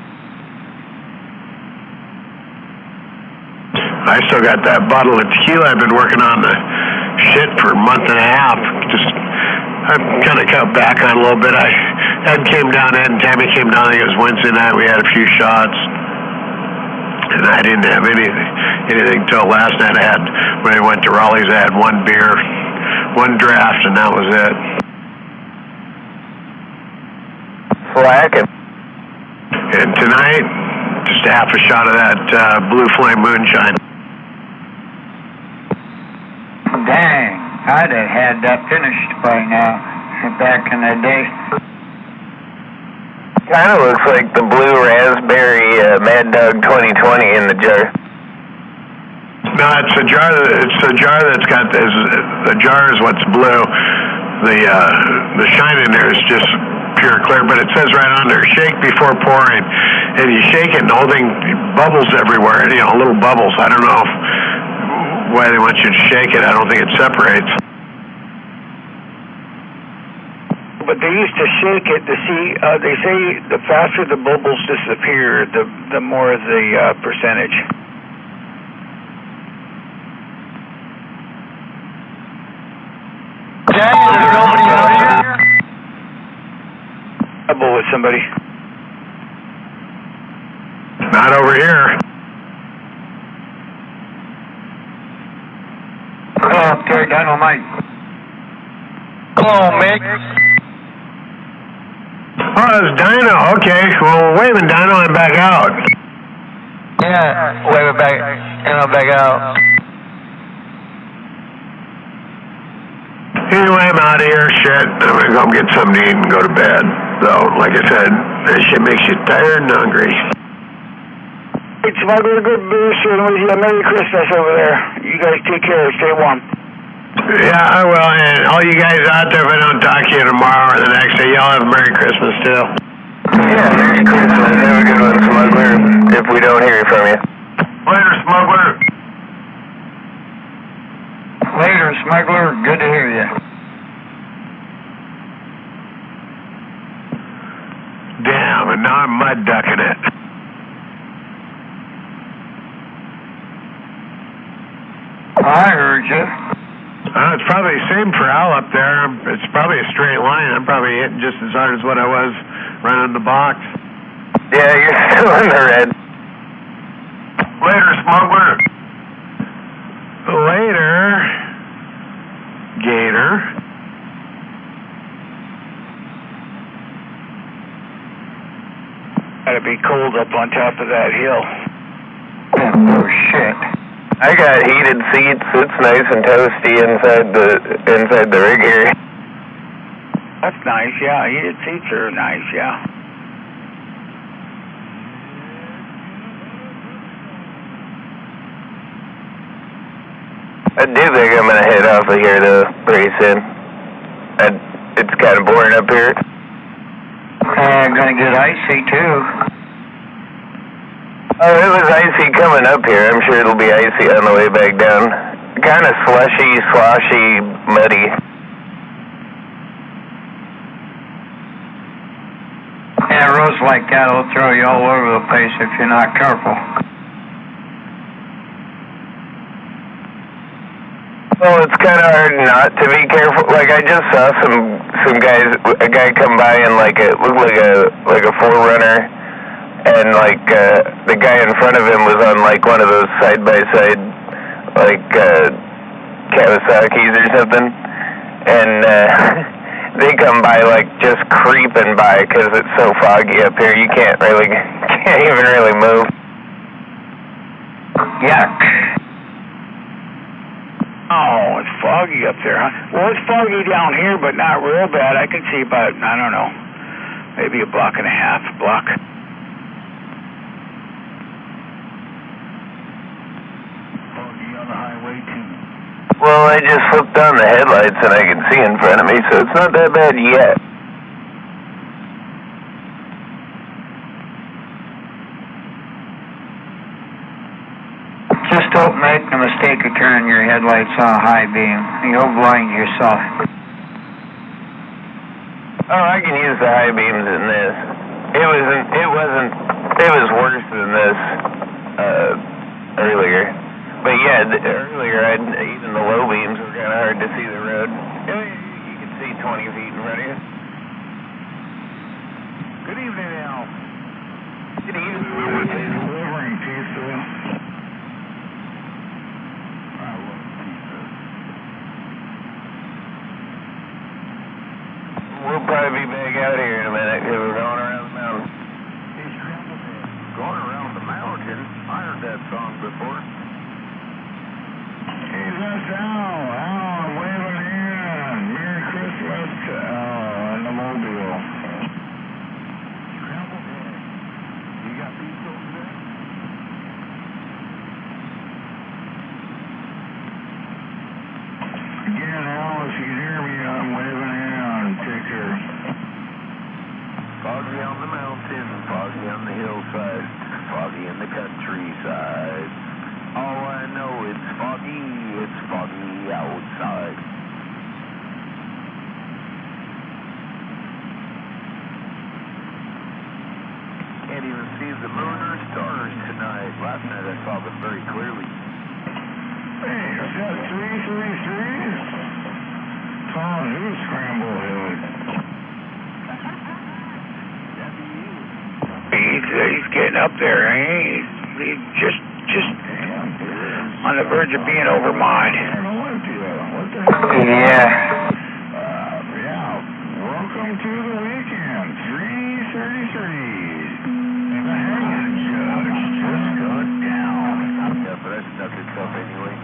I still got that bottle of tequila. I've been working on the shit for a month and a half. I've kind of cut back on a little bit. Ed came down, Ed and Tammy came down. I think it was Wednesday night. We had a few shots. And I didn't have anything till last night. When I went to Raleigh's, I had one beer, one draft, and that was it. Slacking. And tonight, just a half a shot of that Blue Flame Moonshine. Dang, I'd have had that finished by now, back in the day. Kind of looks like the Blue Raspberry Mad Dog 2020 in the jar. No, it's a jar. It's a jar that's got this. The jar is what's blue. The shine in there is just pure clear. But it says right on there, shake before pouring. And you shake it, and the whole thing bubbles everywhere. You know, little bubbles. I don't know why they want you to shake it. I don't think it separates. But they used to shake it to see. They say the faster the bubbles disappear, the more the percentage. Dang, nobody out here? Trouble with somebody. Not over here. Oh, Terry Dynamite. Hello, Mick. Oh, it's Dino. Okay. Well, wait a minute, Dino. I'm back out. Yeah, wave it back, and I'll back out. Anyway, I'm out of here. Shit. I'm gonna go get something to eat and go to bed. So, like I said, that shit makes you tired and hungry. Hey, Smuggler, good boost, and with you. Merry Christmas over there. You guys take care. Stay warm. Yeah, I will. And all you guys out there, if I don't talk to you tomorrow or the next day, y'all have a Merry Christmas too. Yeah, Merry Christmas. Have a good one, Smuggler, if we don't hear from you. Later, Smuggler. Later, Smuggler. Good to hear you. Damn, and now I'm mud ducking it. I heard you. It's probably the same for Al up there. It's probably a straight line. I'm probably hitting just as hard as what I was running the box. Yeah, you're still in the red. Later, Smuggler. Later, Gator. Gotta be cold up on top of that hill. Oh, shit. I got heated seats. It's nice and toasty inside the rig here. That's nice, yeah. Heated seats are nice, yeah. I do think I'm gonna head off of here though, pretty soon. It's kind of boring up here. I'm gonna get icy, too. Oh, it was icy coming up here. I'm sure it'll be icy on the way back down. Kind of slushy, sloshy, muddy. Yeah, roads like that will throw you all over the place if you're not careful. Well, it's kind of hard not to be careful. Like I just saw some guys, a guy come by and it looked like a 4Runner, and the guy in front of him was on one of those side by side Kawasaki's or something, and they come by just creeping by because it's so foggy up here. You can't even really move. Yuck. Oh, it's foggy up there, huh? Well, it's foggy down here, but not real bad. I can see about, I don't know, maybe a block and a half, block. Foggy on the highway, too. Well, I just flipped on the headlights and I can see in front of me, so it's not that bad yet. Just don't make the mistake of turning your headlights on high beam. You'll blind yourself. Oh, I can use the high beams in this. It was worse than this earlier. But yeah, earlier even the low beams were kind of hard to see the road. You can see 20 feet in front of you. Good evening, Al. Good evening. Delivering pizza. We'll probably be back out here in a minute because we're going around the mountain. Going around the mountain. I heard that song before. Hey, that's Al. Al, I'm waving in. Merry Christmas to Al in the mobile. Scrambled egg. You got pizza over there? Again, Al, if you can hear me, I'm waving in. Take care. Foggy on the mountain, foggy on the hillside, foggy in the countryside. All I know it's foggy outside. Can't even see the moon or stars tonight. Last night I saw them very clearly. Hey, is that 333? Tom, who's Scramble Hill? He he's getting up there. He's just on the verge of being over mine. Yeah. Yeah. Welcome to the weekend. 3:33. The hanging judge just got down. Yeah, but I snuck it up anyway.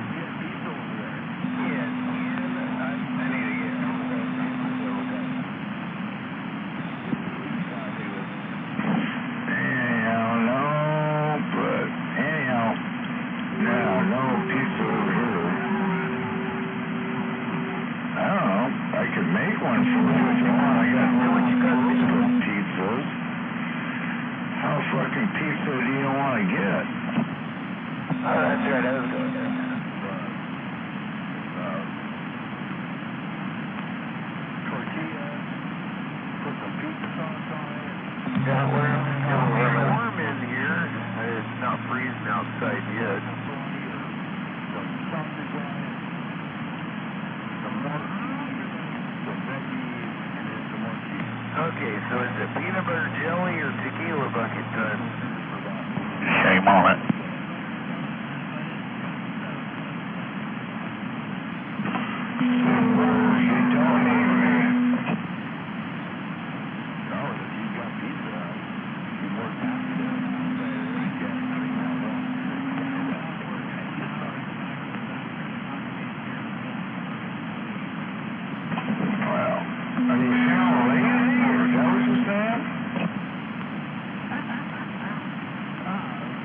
Okay, so is it peanut butter jelly or tequila bucket time? Shame on it. You don't need me. No, if you got pizza, you work Well, are you feeling lazy, or is that what you're saying?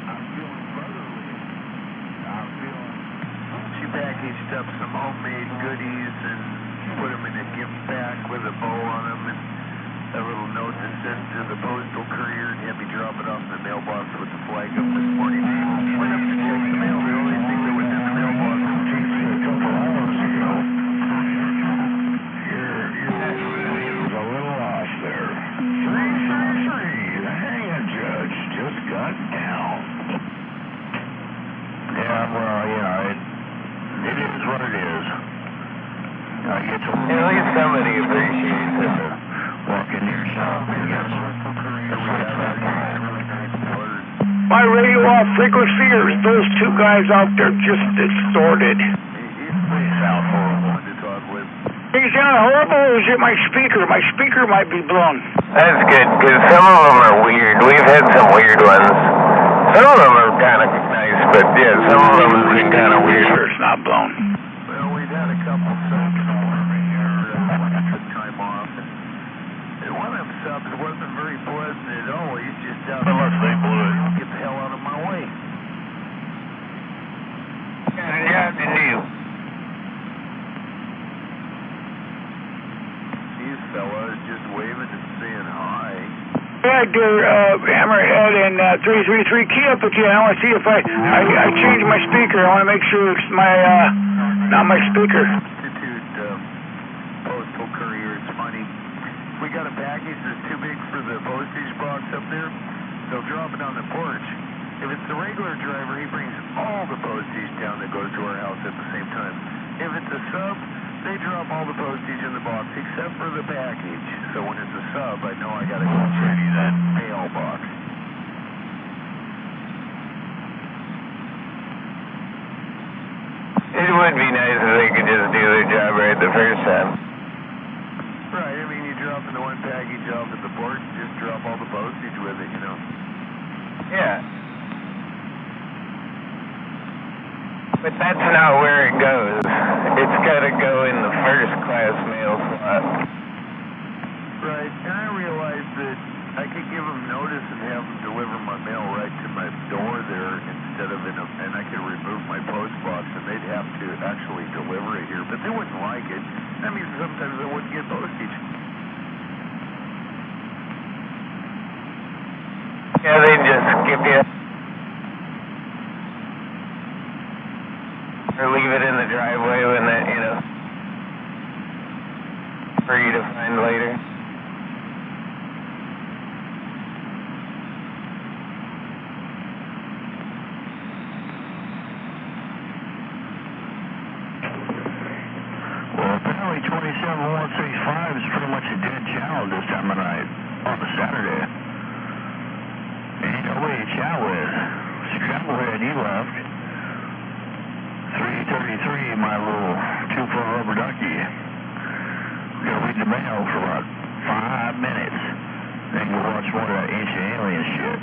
I'm feeling brotherly. She packaged up some homemade goodies and put them in a gift pack with a bow on them and a little note that said to the postal courier and had me drop it off in the mailbox with the flag up this morning. Went up to check the mail. The only thing that was in the mailbox was pizza a couple hours ago. You're a little off there. 333, the hanging judge just got down. Yeah, well, it is what it is. I get to At least somebody appreciates it. walk in your shop and get a postal courier. We have that really nice water. My radio off frequency, or is those two guys out there just distorted? He sounds horrible to talk with. They sound horrible, or is it my speaker? My speaker might be blown. That's good, because some of them are weird. We've had some weird ones. Some of them are kind of nice, but yeah, some of them have been kind of weird. Sure it's not blown. Well, we've had a couple subs warming here. Took time off. And one of them subs wasn't very pleasant at all. He's just out there. Unless they blew it. Get the hell out of my way. Got a job to do. These fellas just waving and saying hi. Yeah, dear Hammerhead and 333, key up again. I want to see if I changed my speaker. I want to make sure it's my, not my speaker. Institute postal courier. It's funny. We got a package that's too big for the postage box up there. They'll drop it on the porch. If it's the regular driver, he brings all the postage down that goes to our house at the same time. If it's a sub, they drop all the postage in the box except for the package. So when it's a sub, I know I gotta go check that mailbox. It would be nice if they could just do their job right the first time. Right, I mean, you drop the one package off at the porch, just drop all the postage with it, you know. Yeah. But that's not where it goes. It's got to go in the first class mail slot. Right, and I realized that I could give them notice and have them deliver my mail right to my door there instead of and I could remove my post box and they'd have to actually deliver it here, but they wouldn't like it. That means sometimes I wouldn't get postage. Yeah, they just skip you. Or leave it in the driveway when that, for you to find later. Well, apparently 27165 is pretty much a dead channel this time of night on a Saturday. my little 2-foot rubber ducky. Gonna read the mail for about 5 minutes. Then go watch more of that ancient alien shit.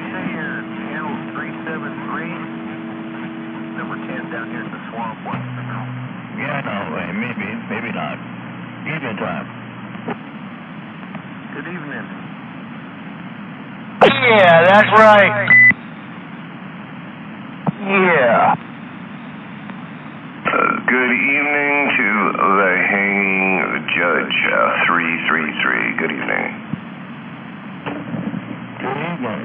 Here, channel 373, number 10 down here in the swamp. Yeah, no, maybe not. Evening time. Good evening. Yeah, that's right. Yeah. Good evening to the hanging judge, 333. Good evening. Good evening.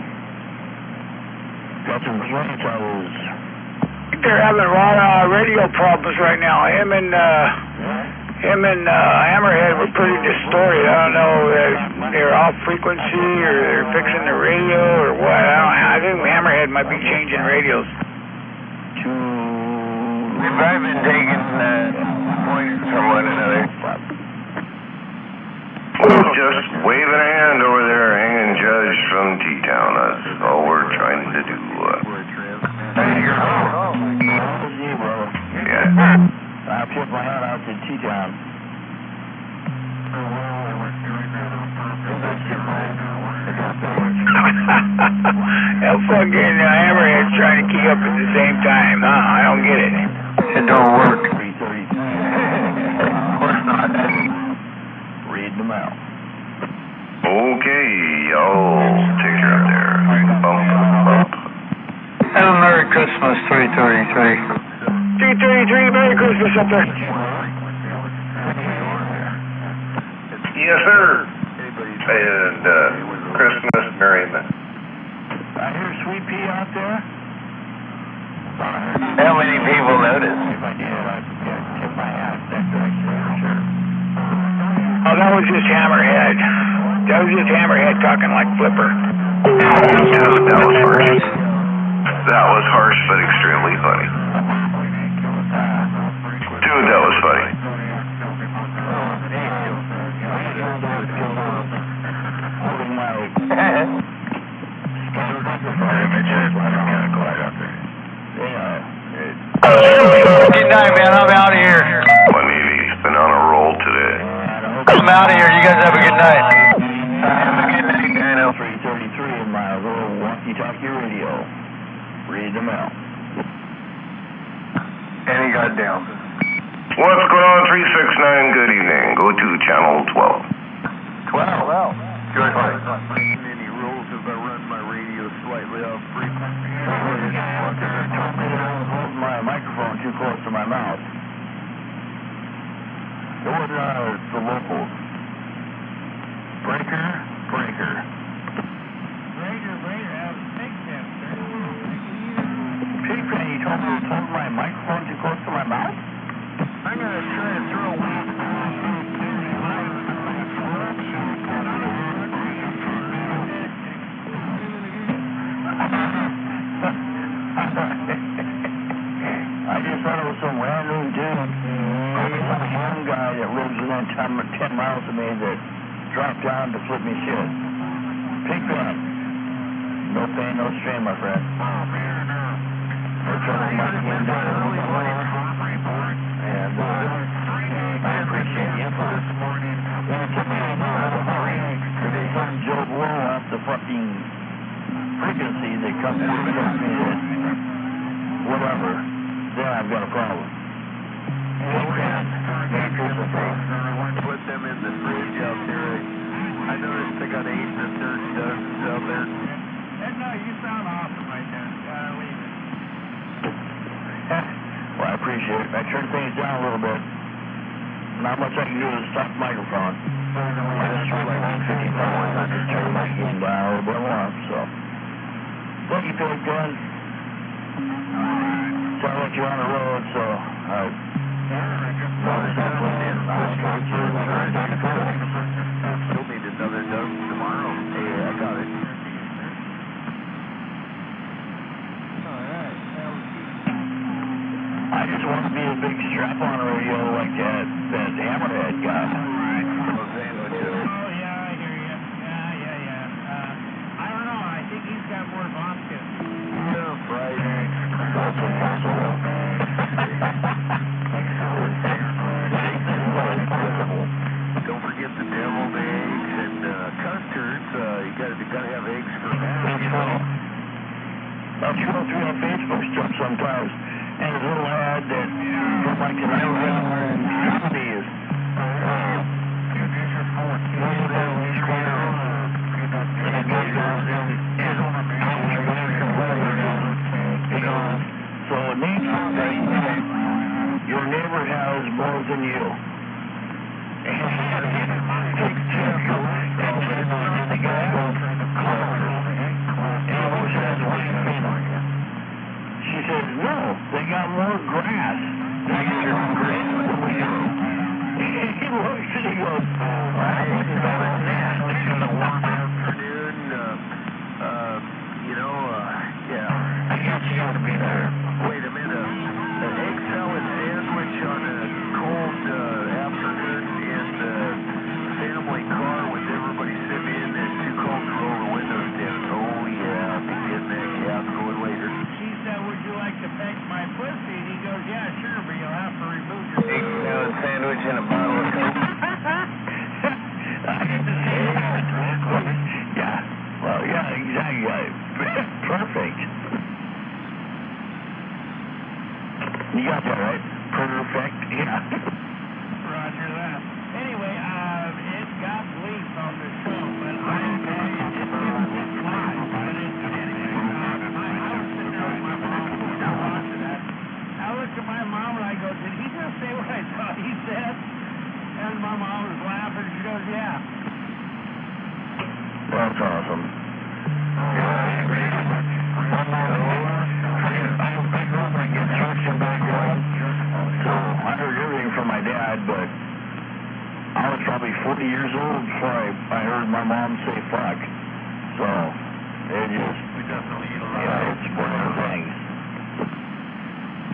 Got some complaints I was... They're having a lot of radio problems right now. Him and Hammerhead were pretty distorted. I don't know, they're off frequency or they're fixing the radio or what. I think Hammerhead might be changing radios. We've been taking pointers from one another. Well, just wave a hand over there, hanging judge from T-Town. That's all we're trying to do. Yeah. I put my hand out to T-Town. That fucking Hammerhead's trying to keep up at the same time, huh? I don't get it. It don't work. 333. Of course not. Read them out. Okay, I'll take care of there. Bump. Have a Merry Christmas, 333. 333, Merry Christmas up there. Yes, sir. And Christmas merriment. I hear Sweet Pea out there. How many people notice? If I did, I'd tip my hat that direction for sure. Oh, that was just Hammerhead. That was just Hammerhead talking like Flipper. Dude, that was harsh. That was harsh, but extremely funny. Dude, that was funny. Good night, man. I'm out of here. Funny, he's been on a roll today. I'm out of here. You guys have a good night. Have a good night, Daniel. 333 in my little walkie-talkie radio. Read them out. Any goddamn. What's going on, 369? Good evening. Go to channel 12. 12. Good night. Breaking any rules if I run my radio slightly off frequency? Holding my microphone too close to my mouth. It was the local breaker. Pigpen, you told me to hold my microphone too close to my mouth? I'm going to try and throw I just thought it was some random dude, maybe some young guy that lives within 10 miles of me that dropped down to flip me shit. Pigpen, no pain, no strain, my friend. No trouble, my skin down. And I appreciate the info. If they find Joe Blow off the fucking frequency that comes to me that whatever, then I've got a problem. put them in the fridge out there. I noticed they got 8 and a third dozens out there. No, you sound awesome right there. Leave it. Well, I appreciate it. I turned things down a little bit. Not much I can do to stop the microphone. I just feel like 150 pounds. I just turned my gain down a little bit more, so. Thank you, Pigpen. Sounds like you're on the road, so Still need another dozen tomorrow. Hey, I got it. I just want to be a big strap-on radio like that Hammerhead guy. Oh, yeah, I hear you. Yeah. I don't know. I think he's got more vodka. Yeah, Friday. scroll through that Facebook stuff sometimes, and his little ad that from like the 1970s. So your neighbor has more than you. She says, no, they got more grass. They got more grass than we do. He looks and he goes, I think it's better than that. It's a warm afternoon, yeah. I guess you ought to be there. Wait a minute, an egg salad sandwich on a cold afternoon in the family car with everybody sitting in and too cold to roll the windows down. Oh yeah, be getting that gas going later. She said, would you like to peck my pussy? And he goes, yeah, sure, but you'll have to remove your... Egg salad sandwich and a bottle of Coke. I get to say that. Yeah, well, yeah, exactly. Perfect. You got that right? Perfect, yeah. Roger that. Anyway, it got leaked on the show, but I didn't live. But anyway, I was sitting there with my mom, now watching that. I looked at my mom and I go, did he just say what I thought he said? And my mom was laughing. She goes, yeah. That's awesome. So I heard everything from my dad, but I was probably 40 years old before I heard my mom say fuck. So it just, We definitely eat a lot. yeah, it's one of the things.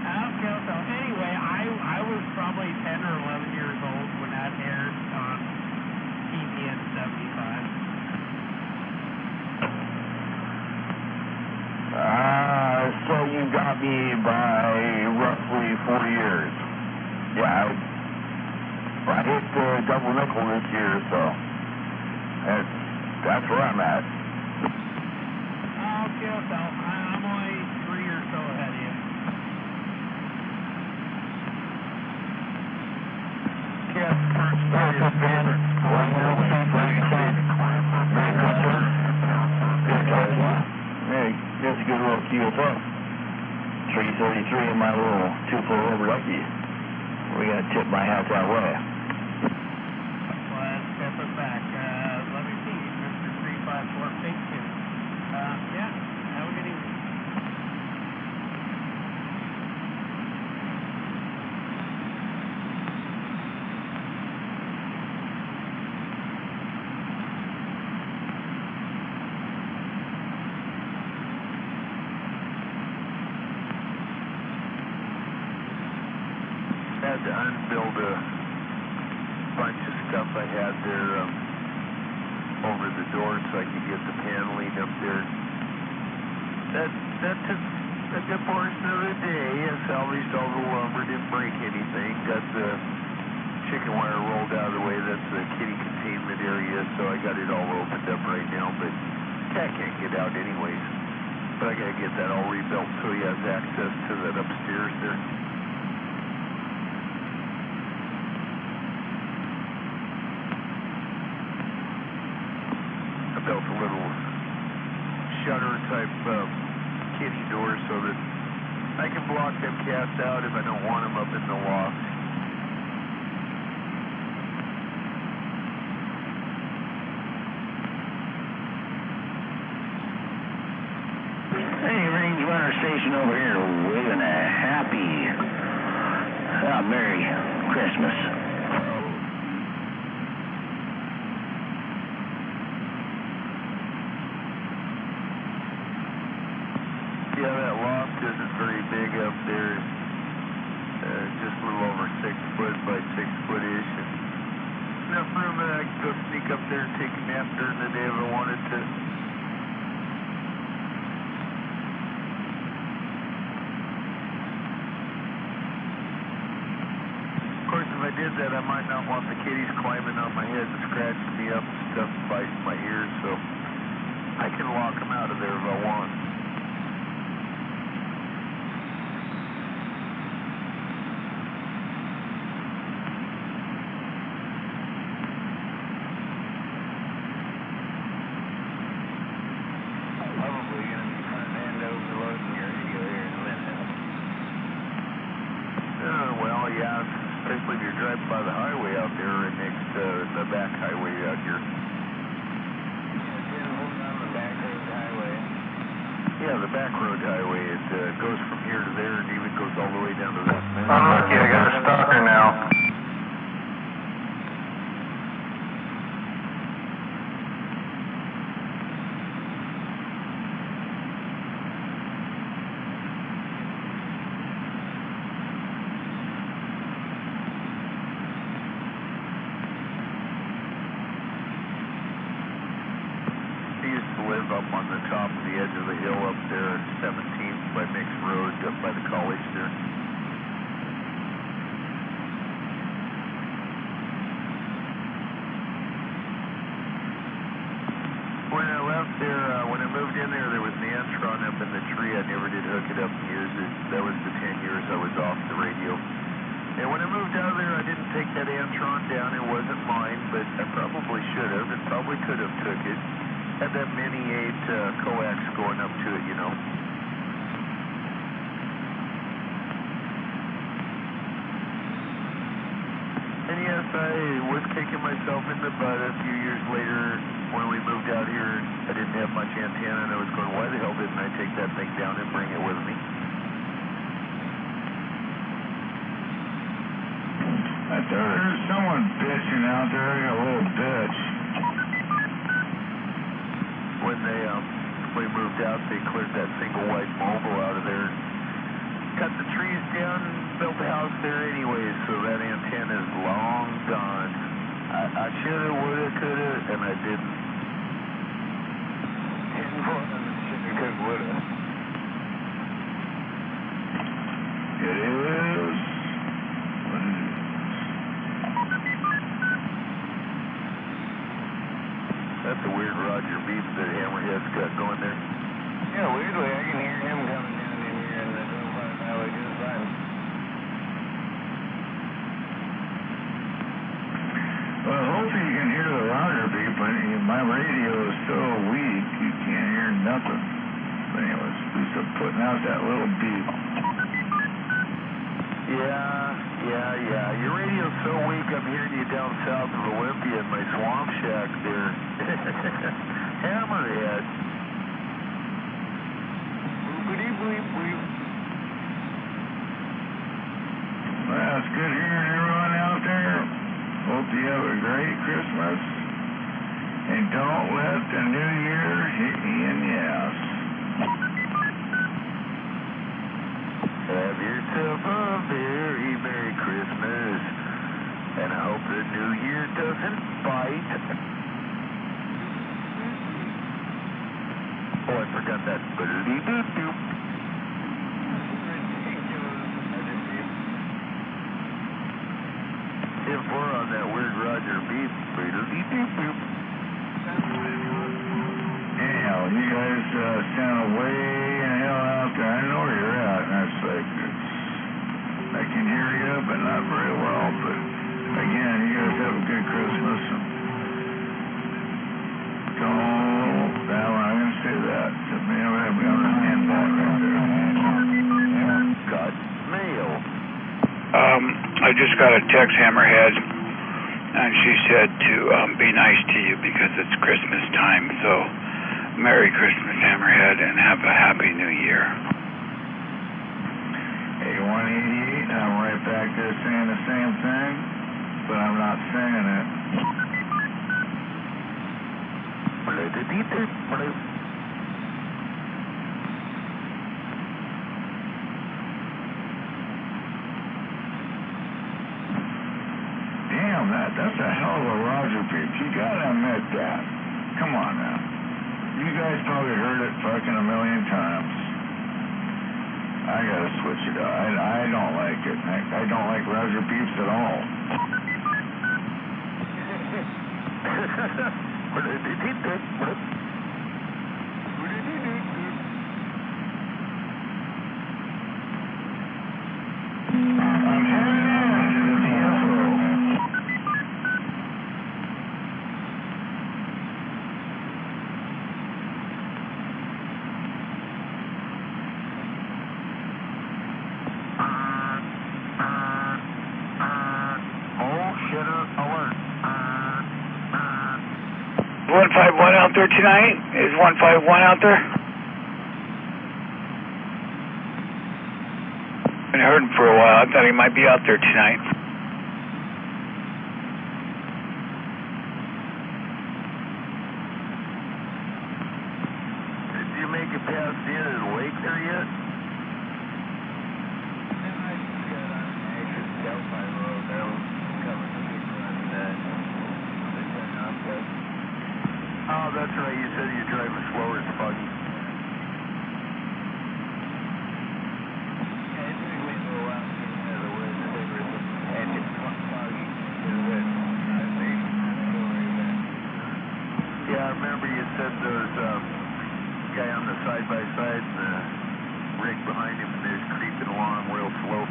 Okay, so anyway, I was probably 10 or 11 years old when that aired on TPN 75. So you got me by roughly 40 years. Yeah, I hit double nickel this year, so that's where I'm at. Okay, so I'm only 3 or so ahead of you. Yeah, first up, man. Hey, that's a good little QSO. 333 in my little 2-foot over lucky. We're going to tip my hat that way. Let's step it back. Let me see. Mr. 354 Pink Tip. Yeah, have a good evening. Had to unbuild a bunch of stuff I had there over the door so I could get the paneling up there. That took a good portion of the day. I salvaged all the lumber, didn't break anything. Got the chicken wire rolled out of the way. That's the kitty containment area, so I got it all opened up right now. But cat can't get out anyways. But I gotta get that all rebuilt so he has access to that upstairs there. Built a little shutter type kitty door so that I can block them cats out if I don't want them up in the loft. Hey, Range Runner Station over here waving a happy, Merry Christmas. Yeah, that loft isn't very big up there. Just a little over 6 foot by 6 foot-ish. Enough room that I could go sneak up there and take a nap during the day if I wanted to. Of course, if I did that, I might not want the kitties climbing on my head and scratching me up and stuff and biting my ears, so I can lock them out of there if I want. the back highway out here. Yeah, the back road highway. It goes from here to there and even goes all the way down to that. Unlucky, I got a stalker now. Live up on the top of the edge of the hill up there at 17th by Mixed Road up by the college there. When I left there, when I moved in there was an Antron up in the tree. I never did hook it up and use it. That was the 10 years I was off the radio. And when I moved out of there, I didn't take that Antron down. It wasn't mine, but I probably should have and probably could have took it. Had that Mini 8 coax going up to it, you know. And yes, I was kicking myself in the butt a few years later when we moved out here. I didn't have much antenna, and I was going, why the hell didn't I take that thing down and bring it with me? I thought there was someone bitching out there, like a little bitch. When we moved out, they cleared that single wide mobile out of there, cut the trees down, and built a house there anyway, so that antenna is long gone. I shoulda, woulda, coulda, and I didn't. Shoulda, woulda. It is what it is. That's a weird Roger beep that Hammerhead's got going there. Yeah, weirdly, I can hear him coming down in here in the 05 highway just fine. Well, hopefully you can hear the router beep, but my radio is so weak, you can't hear nothing. But anyways, at least I'm putting out that little beep. Yeah. Your radio's so weak, I'm hearing you down south of Olympia in my swamp shack there. Hammerhead. Boopity-bleep-bleep. Well, it's good hearing everyone out there. Hope you have a great Christmas. And don't let the new year hit you in the ass. Have yourself a very Merry Christmas. And I hope the new year doesn't bite. Oh, I forgot that. Boop-a-dee-doop-doop. If we're on that weird Roger beep, boop-a-dee-doop-doop. Anyhow, you guys sound way in hell out there. I know where you're at, and it's like, I can hear you, but not very well. But again, you guys have a good Christmas. And don't, now I'm going to say that. I'm going to hand that right there. Got mail. I just got a text, Hammerhead, and she said to be nice to you because it's Christmas time. So, Merry Christmas, Hammerhead, and have a Happy New Year. Hey, 188, I'm right back there saying the same thing, but I'm not saying it. Damn, that's a hell of a Roger beep. You gotta admit that. Come on now. You guys probably heard it fucking a million times. I gotta switch it up. I don't like it. I don't like Roger beeps at all. I'm heading in to the DFO. Oh, shitter alert. 151 out there tonight? Is 151 out there? I haven't heard him for a while. I thought he might be out there tonight. Did you make it past the end of the lake there yet? Oh, that's right. You said you're driving slower as fuck. Yeah, I remember you said there was a guy on the side-by-side and the rig behind him, and they're creeping along real slow.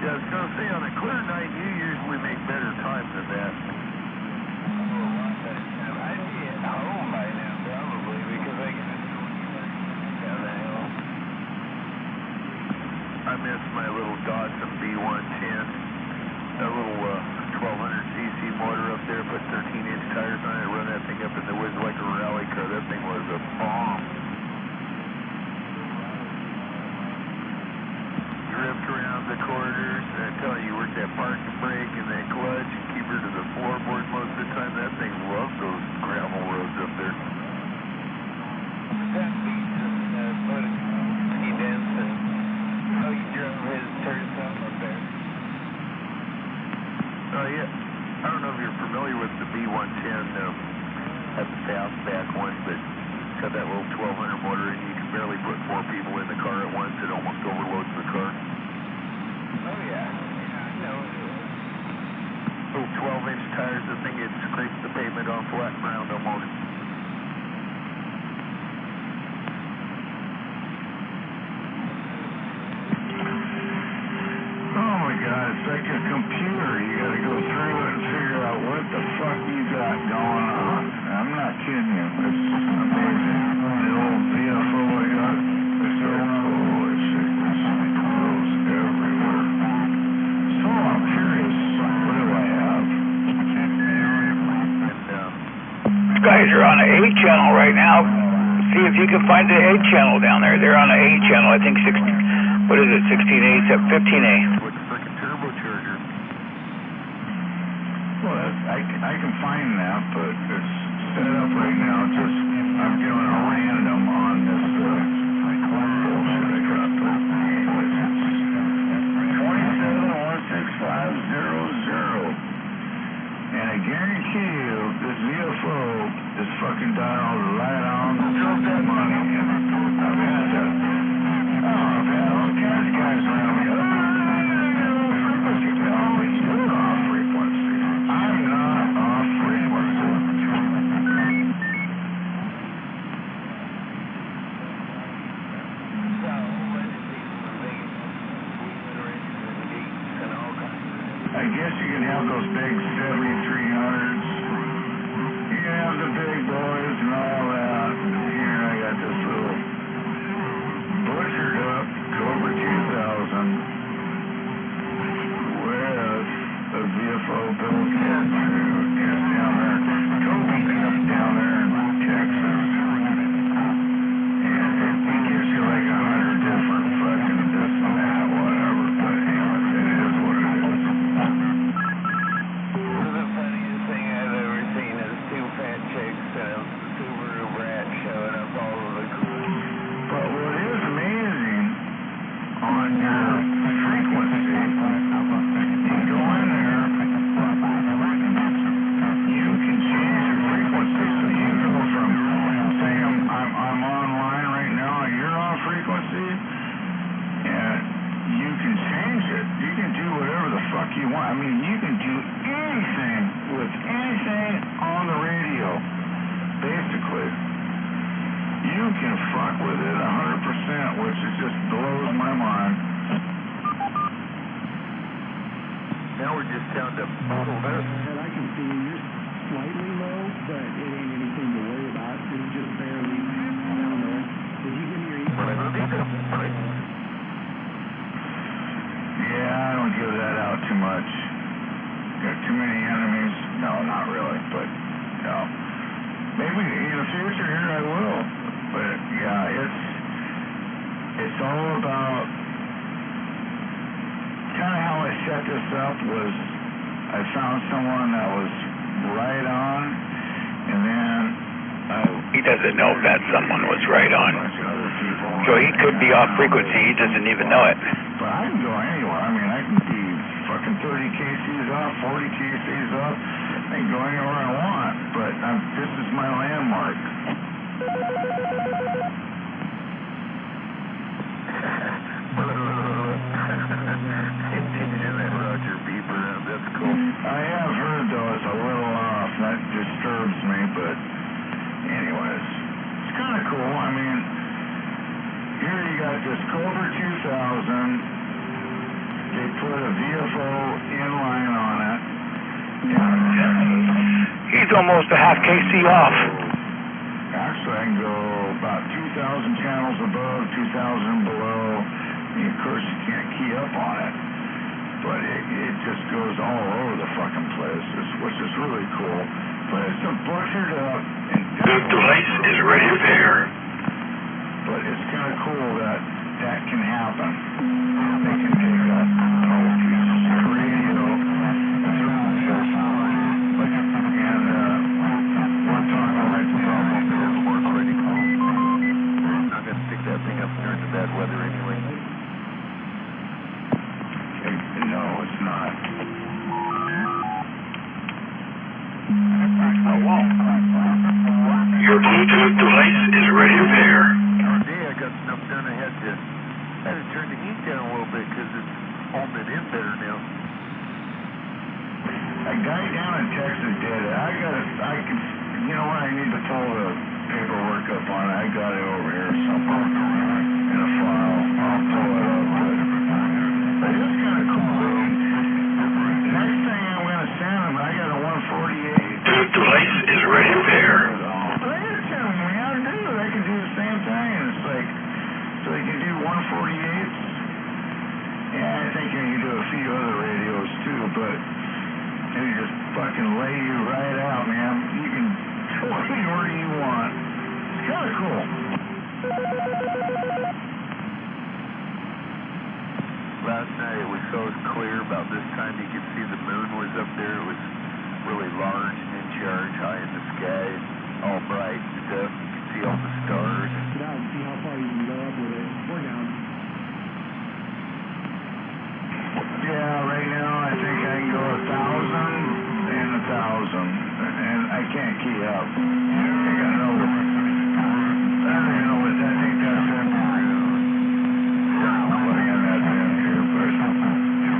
Yeah, I was going to say, on a clear night, you usually make better time than that. I'd be at home by now, probably, because I got down the hill. I miss my little Dodson B110. That little 1200cc motor up there, put 13-inch tires on it, run that thing up in the woods like a rally car. That thing was a bomb. Drift around the corners, and I tell you, work that park and brake and that clutch and keep her to the floorboard most of the time. That thing loved those gravel roads up there. That beat just put he dents and how he drove his turns up there. Oh yeah, I don't know if you're familiar with the B110, that's the fastback one, but it's got that little 1200 motor and you can barely put 4 people in the car at once. It almost overloads the car. Oh yeah, I know. Little 12-inch tires, the thing it scrapes the pavement on flat ground almost. Oh my God, it's like a computer. You gotta go through it and figure out what the fuck you got going on. I'm not kidding you. It's amazing. The old VFO I got, it's so holy sickness. It goes everywhere. So I'm curious, what do I have? These guys are on an 8 channel right now. See if you can find the 8 channel down there. They're on an 8 channel. I think 16. What is it? 16A, 15A. With a freaking turbocharger. Well, I can find that, but it's set up right now. Just I'm doing a random on this bullshit I got. 271650, and I guarantee you, this VFO is fucking dialed right on the money. I've had all kinds of guys around me. You're off frequency. I'm not off frequency. I guess you can have those big 7300s. You can have the big boys and all that. Here I got this little butchered up Cobra 2000 with a VFO built in just down there. Toby lives down there in Texas. And it gives you like 100 different fucking this and that, whatever. But anyway, it is what it is. The funniest thing I've ever seen is 2 fat chicks and a Subaru brat showing up all over the crew. But what is amazing on your frequency, you go in there, you can change your frequency. So you go from, say I'm online right now, you're on frequency, and you can change it. You can do whatever the fuck you want. I mean, you can do anything with anything on the radio, basically. You can fuck with it 100%, which it just blows my mind. Now we're just down to Bottle Vest. And I can see you're slightly low, but it ain't anything to worry about. It's just barely future here, I will. But yeah, it's all about kind of how I set this up was I found someone that was right on, and then He doesn't know if that someone was right on. So he could be off frequency, he doesn't even know it. But I can go anywhere. I mean, I can be fucking 30 kcs off, 40 kcs off. I can go anywhere I want, but this is my landmark. Roger beeper, that's cool. I have heard though it's a little off. That disturbs me, but anyways, it's kind of cool. I mean, here you got this Cobra 2000. They put a VFO inline on it. He's almost a half KC off. Actually, I can go about 2,000 channels above, 2,000 below. Of course, you can't key up on it, but it just goes all over the fucking place, which is really cool. But it's butchered up. And The device is ready there. But it's kind of cool that can happen. They can take that whole piece of radio and we're talking right to problem is work already. I'm going to stick that thing up there in the bad weather anyway. No, it's not. Your Bluetooth device is ready there. Today I got stuff done. I had to turn the heat down a little bit because it's holding it in better now. A guy down in Texas did it. You know what? I need to pull the paperwork up on it. I got it over here somewhere in a file. I'll pull it up. But it's kind of cool. Next thing I'm going to send him, I got a 148. The device is ready there. They just telling me how to do it. I can do the same thing. It's like, so you can do 148s. Yeah, I think you can do a few other radios too, but they just fucking lay you right out, man. You can go anywhere you want. It's kind of cool. Last night it was so clear. About this time you could see the moon was up there. It was really large and in charge, high in the sky, all bright and stuff. You could see all the stars. Now, see how far you can go up with it. We're down. Yeah, right now I think I can go 1,000 and 1,000, and I can't key up. I got no. I don't know what I think that's in. Putting in that in here, but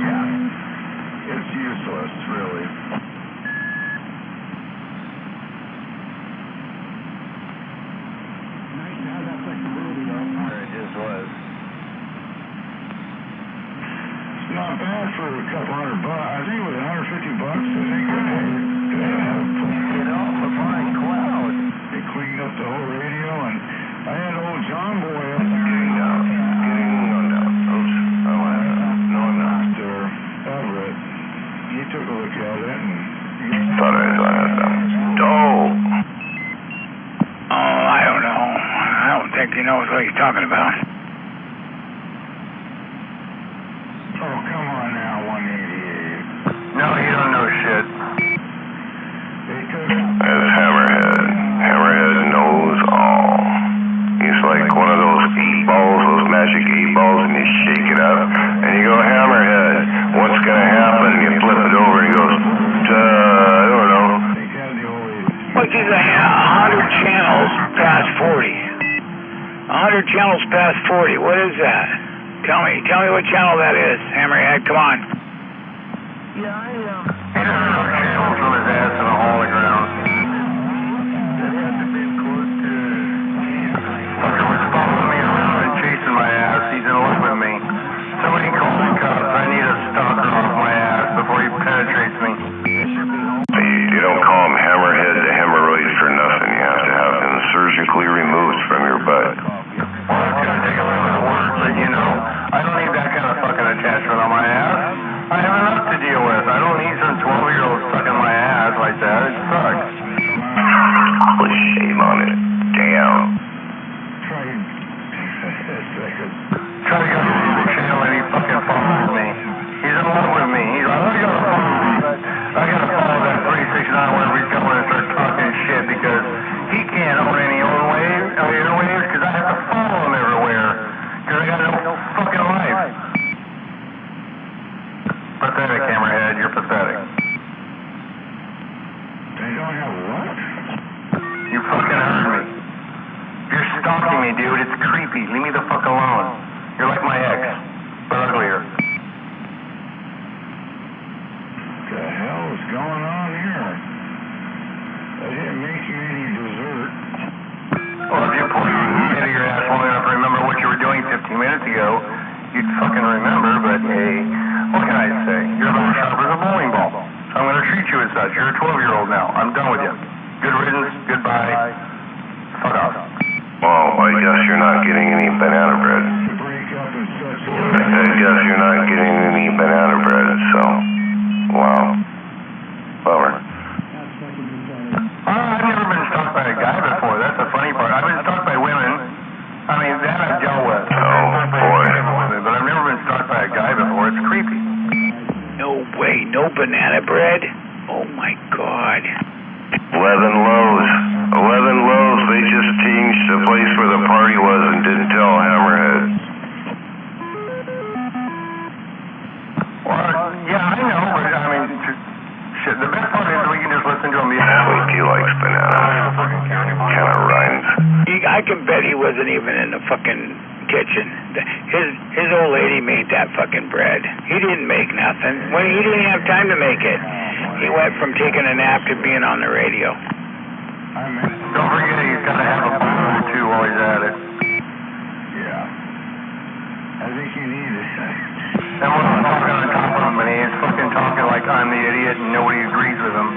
yeah, it's useless, really. Nice to have that flexibility, though. It just was. It's not bad for a couple $100. I think it was $150. I think they Get off of my cloud. They cleaned up the whole radio, and I had old John Boy up there. Getting down. Oops. Oh, no, I'm not. Mr. Everett, he took a look at it, and Thought I saw that. Dope. Oh, I don't know. I don't think he knows what he's talking about. oh, come on now, 188. No, you don't know shit. They took That's Hammerhead. Hammerhead knows all. He's like one of those 8 balls, those magic 8 balls, and you shake it up, and you go, Hammerhead, what's gonna happen? And you flip it over, and he goes, I don't know. they had the old Which is 100 channels past 40. 100 channels past 40. What is that? Tell me what channel that is, Hammerhead. Come on. Yeah, I He doesn't know channels from his ass in a hole in the ground. that had to be close to. Fucker was following me around and chasing my ass. He's in love with me. Somebody call the cops. I need a stalker off my ass before he penetrates me. You don't call him Hammerhead to hemorrhoids for nothing. You have to have him surgically removed from your butt. Well, it's gonna take a little bit of work, but you know, I don't need that kind of fucking attachment on my ass. I have enough to deal with. I don't need some 12-year-old me, dude. It's creepy. Leave me the fuck alone. You're like my ex, but uglier. What the hell is going on here? I didn't make you any dessert. Well, if you pull your head into your ass long enough to remember what you were doing 15 minutes ago, you'd fucking remember, but hey, what can I say? You're about as sharp as a bowling ball. So I'm going to treat you as such. You're a 12-year-old now. I'm done with you. Good riddance. Goodbye. Fuck off. Well, I guess you're not getting any banana bread. Break up and such. I guess you're not getting any banana bread, so, wow. Bummer. That's fucking pathetic. I've never been stalked by a guy before. That's the funny part. I've been stalked by women. I mean, that I've dealt with. Oh, boy. But I've never been stalked by a guy before. It's creepy. No way, no banana bread? Oh my God. 11 Lows. 11 Lows. They just changed the place where the party was and didn't tell Hammerhead. Well, yeah, I know, but I mean, shit, the best part is we can just listen to him. Slinky likes bananas. Kind of rhymes. I can bet he wasn't even in the fucking kitchen. His old lady made that fucking bread. He didn't make nothing. When he didn't have time to make it. He went from taking a nap to being on the radio. Don't forget he's got to have a bottle or two while he's at it. Yeah. I think you need it. And when I'm talking on top of him and he's fucking talking like I'm the idiot and nobody agrees with him.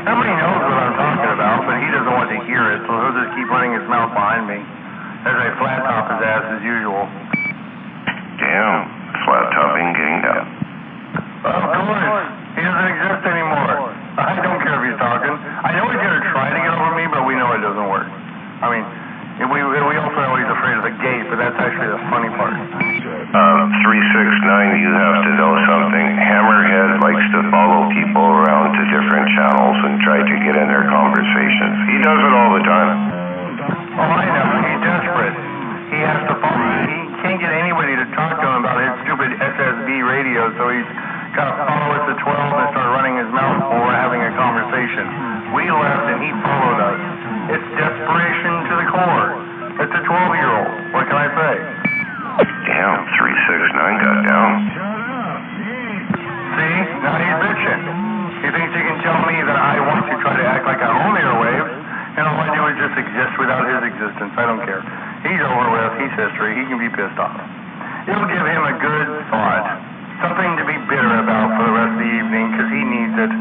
Everybody knows what I'm talking about, but he doesn't want to hear it, so he'll just keep running his mouth behind me as I flat top his ass as usual. Damn. Flat topping getting down. Of course. He doesn't exist anymore. I don't care if he's talking. I know he's going to try to get over me, but we know it doesn't work. I mean, we also know he's afraid of the gate, but that's actually the funny part. 369, you have to know something. Hammerhead likes to follow people around to different channels and try to get in their conversations. He does it all the time. Oh, I know. He's desperate. He has to follow. He can't get anybody to talk to him about his stupid SSB radio, so he's got to follow us at 12 and start running his mouth while we're having a conversation. We left and he followed us. It's desperation to the core. It's a 12-year-old. What can I say? Damn, 369 got down. Shut up. See? Now he's bitching. He thinks he can tell me that I want to try to act like I own airwaves, and all I do is just exist without his existence. I don't care. He's over with. He's history. He can be pissed off. It'll give him a good thought. Something to be bitter about for the rest of the evening, because he needs it.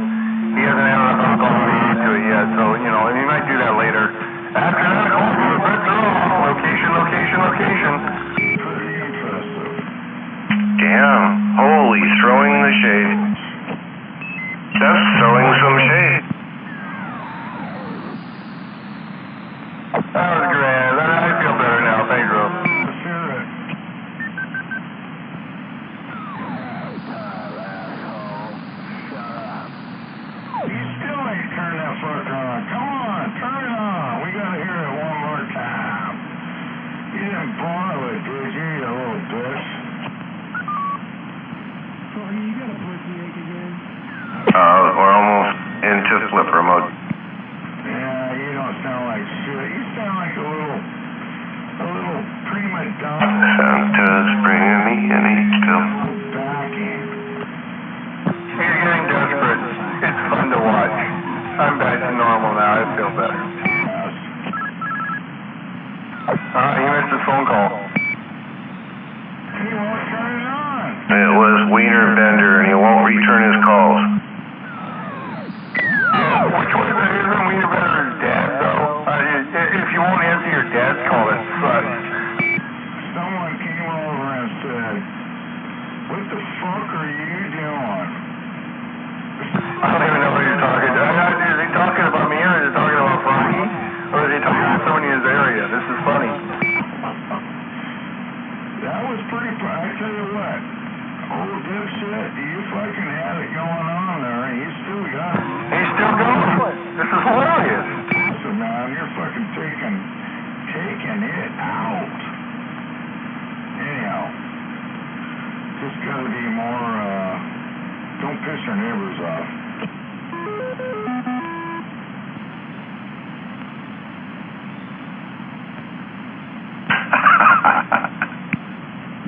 He hasn't had enough alcohol to get to it yet, so, you know, and he might do that later. After 9 o'clock, the bets are off. Location, location, location. Pretty impressive. Damn. Holy, throwing the shade. That's throwing some shade. That was grand. I feel better now. Thanks, Rose. Sure. You still ain't turned that fucker on. Come on, turn it on. We gotta hear it one more time. You didn't boil it, did you, you little bitch? Froggy, you got a pussy ache again? We're almost into flipper mode. Yeah, you don't sound like shit. You sound like a little prima donna. Santa's bringing me an angel. Backing. He's getting desperate. It's fun to watch. I'm back to normal now. I feel better. He missed his phone call. He won't turn it on. It was Wiener Bender, and he won't return his calls. Which one is it? Isn't Wiener Bender's dad, though? If you won't answer your dad's call, it sucks. Someone came over and said, "What the fuck are you doing?" I don't even know who you're talking to. Is he talking about me or is he talking about Froggy? Or is he talking about somebody in his area? This is funny. That was pretty I tell you what, old dipshit, you fucking had it going on there, and you still got it. He's still going. This is hilarious. Listen, man, you're fucking taking it out. Anyhow, just gotta be more, don't piss your neighbors off.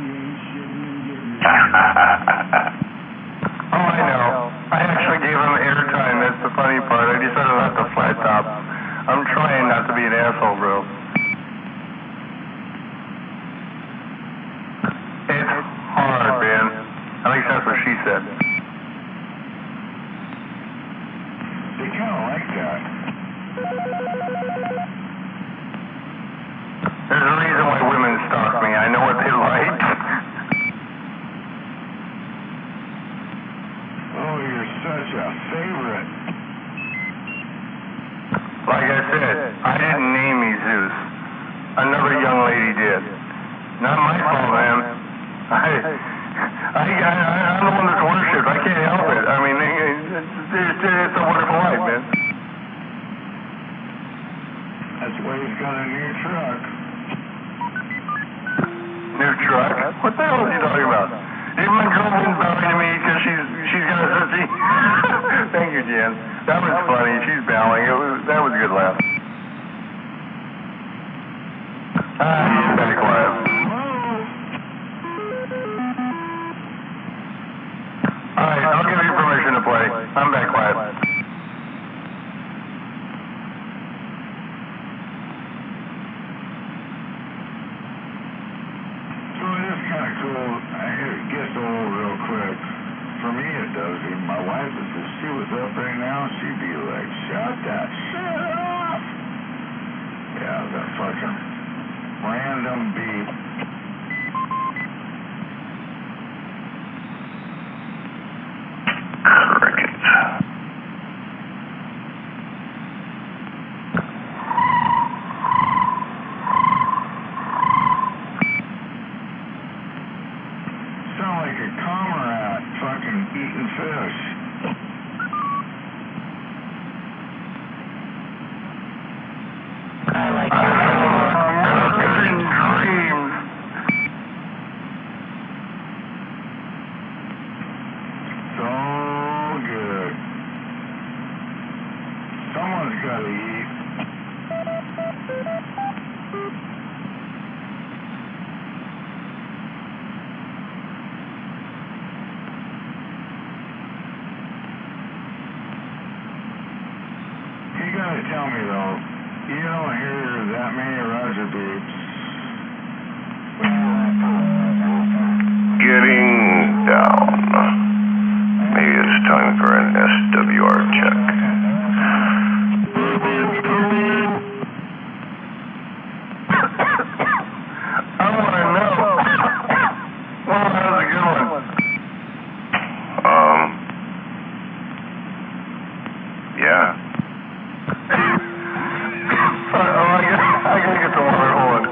ain't shitting and getting it. Oh, I know. I actually gave him airtime. That's the funny part. I decided not to flat top. I'm trying not to be an asshole, bro. It's hard, man. At least that's what she said. They kind of like that. There's a reason why women stalk me. I know what they like. Oh, you're such a favorite. Like I said, I didn't name me Zeus. Another young lady did. Not my fault, man. I'm the one that's worshipped. I can't help it. I mean, it's a wonderful life, man. That's why he's got a new truck. New truck? What the hell is he talking about? Even my girlfriend's bowing to me because she's got a sissy. Thank you, Jan. That was funny. She's bowing. That was a good laugh. He's back quiet. Alright, I'll give you permission to play. I'm back quiet. So it is kind of cool. It gets old real quick. For me, it does. Even my wife, if she was up right now, she'd be like, shut that shit off. Yeah, that fucking random beep. Crickets. Sound like a comrade fucking eating fish. I like in dreams. So good. Someone's got to eat. You gotta tell me though, you don't hear that many Roger beeps. Getting down. Maybe it's time for an SWR check. I want to know. Well, that was a good one. Yeah. I gotta get the water. Hold on.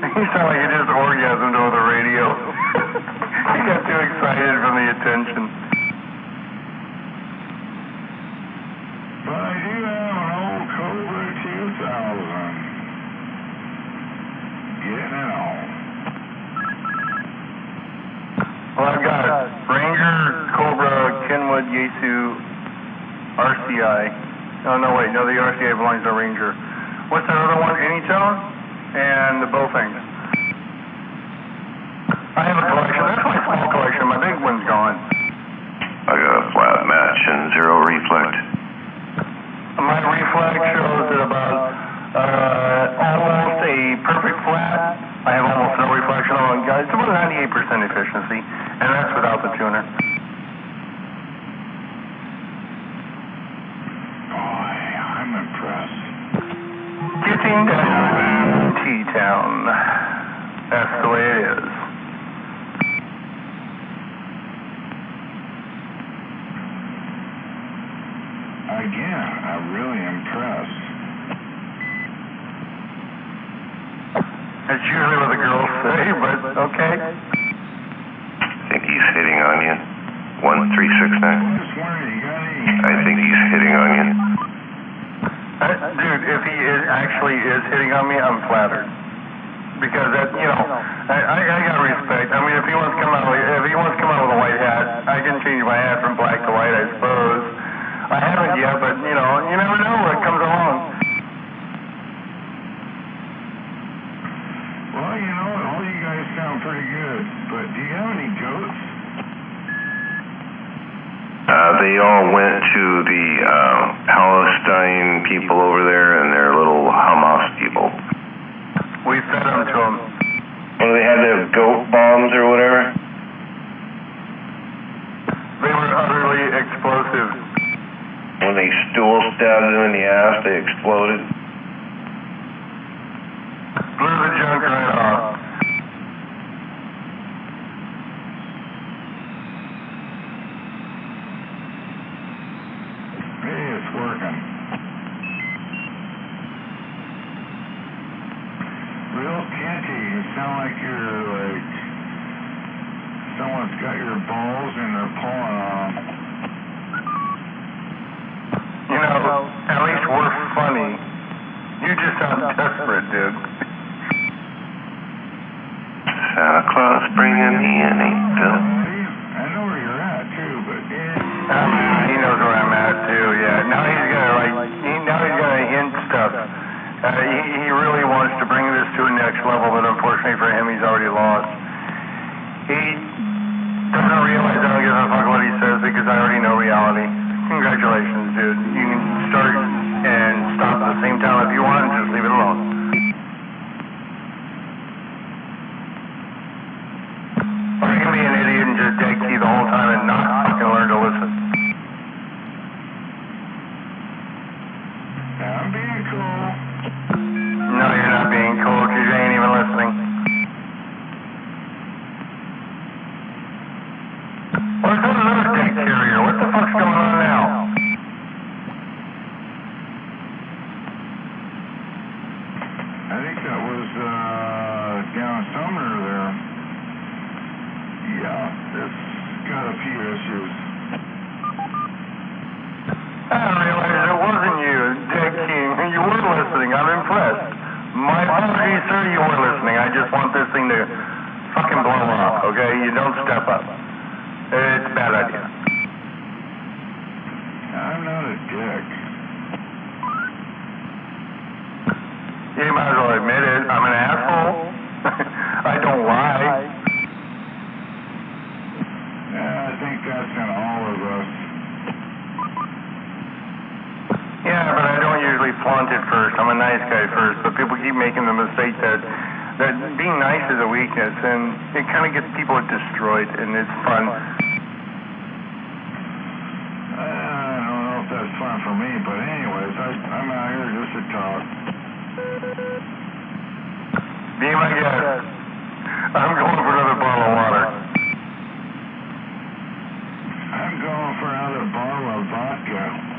You sound like you just orgasmed over the radio. You got too excited from the attention. But I do have an old Cobra 2000. Getting it on. Well, I've got Ranger, Cobra, Kenwood, Yaesu, RCI. No, wait. No, the RCI belongs to Ranger. What's that other one? Anytone? And the Bowfing. I have a collection. That's my small collection. My big one's gone. I got a flat match and 0 reflect. My reflex shows at about almost a perfect flat. I have almost no reflection on guys. It's about 98% efficiency, and that's without the tuner. Boy, I'm impressed. Getting down T-Town. That's the way it is. Again, I'm really impressed. That's usually what the girls say, but okay. Think he's hitting on you. 1369. Just wondering, you got any... I think he's hitting on you. Dude, if he actually is hitting on me, I'm flattered. Because that, I got respect. I mean, if he wants to come out with a white hat, I can change my hat from black to white. they all went to the Palestine people over there and their little Hamas people. We fed them to them. Well, they had their goat bombs or whatever. They were utterly explosive. When they stool stabbed them in the ass, they exploded. Blew the junk right off. Hey, it's working. Real catchy. You sound like you're like someone's got your balls and they're pulling on them. You know, at least we're funny. You just sound desperate, dude. Santa Claus bringing me an angel. I know where you're at too, but He knows where I'm at too. Yeah. Now he's gonna hint stuff. He really wants to bring this to a next level, but unfortunately for him, he's already lost. He doesn't realize I don't give a fuck what he says because I already know reality. Congratulations, dude. You can start and stop at the same time if you want and just leave it alone. Or you can be an idiot and just dead key the whole time and not fucking learn to listen. I'm being cool. No, you're not being cool because you ain't even listening. Where's that other deck carrier? What the fuck's going on now? I think that was down Sumner there. Yeah, it's got a few issues. I didn't realize it wasn't you, Dead King. You were listening. I'm impressed. My apologies, sir. You were listening. I just want this thing to fucking blow up, okay? You don't step up. It's a bad idea. I'm not a dick. You might as well admit it. I'm an asshole. I don't lie. I think that's in all of us. Yeah, but I don't usually flaunt it first. I'm a nice guy first, but people keep making the mistake that being nice is a weakness, and it kind of gets people destroyed, and it's fun. I don't know if that's fun for me, but anyways, I'm out here just to talk. Be my guest. I'm going for another bottle of water. I'm going for another bottle of vodka.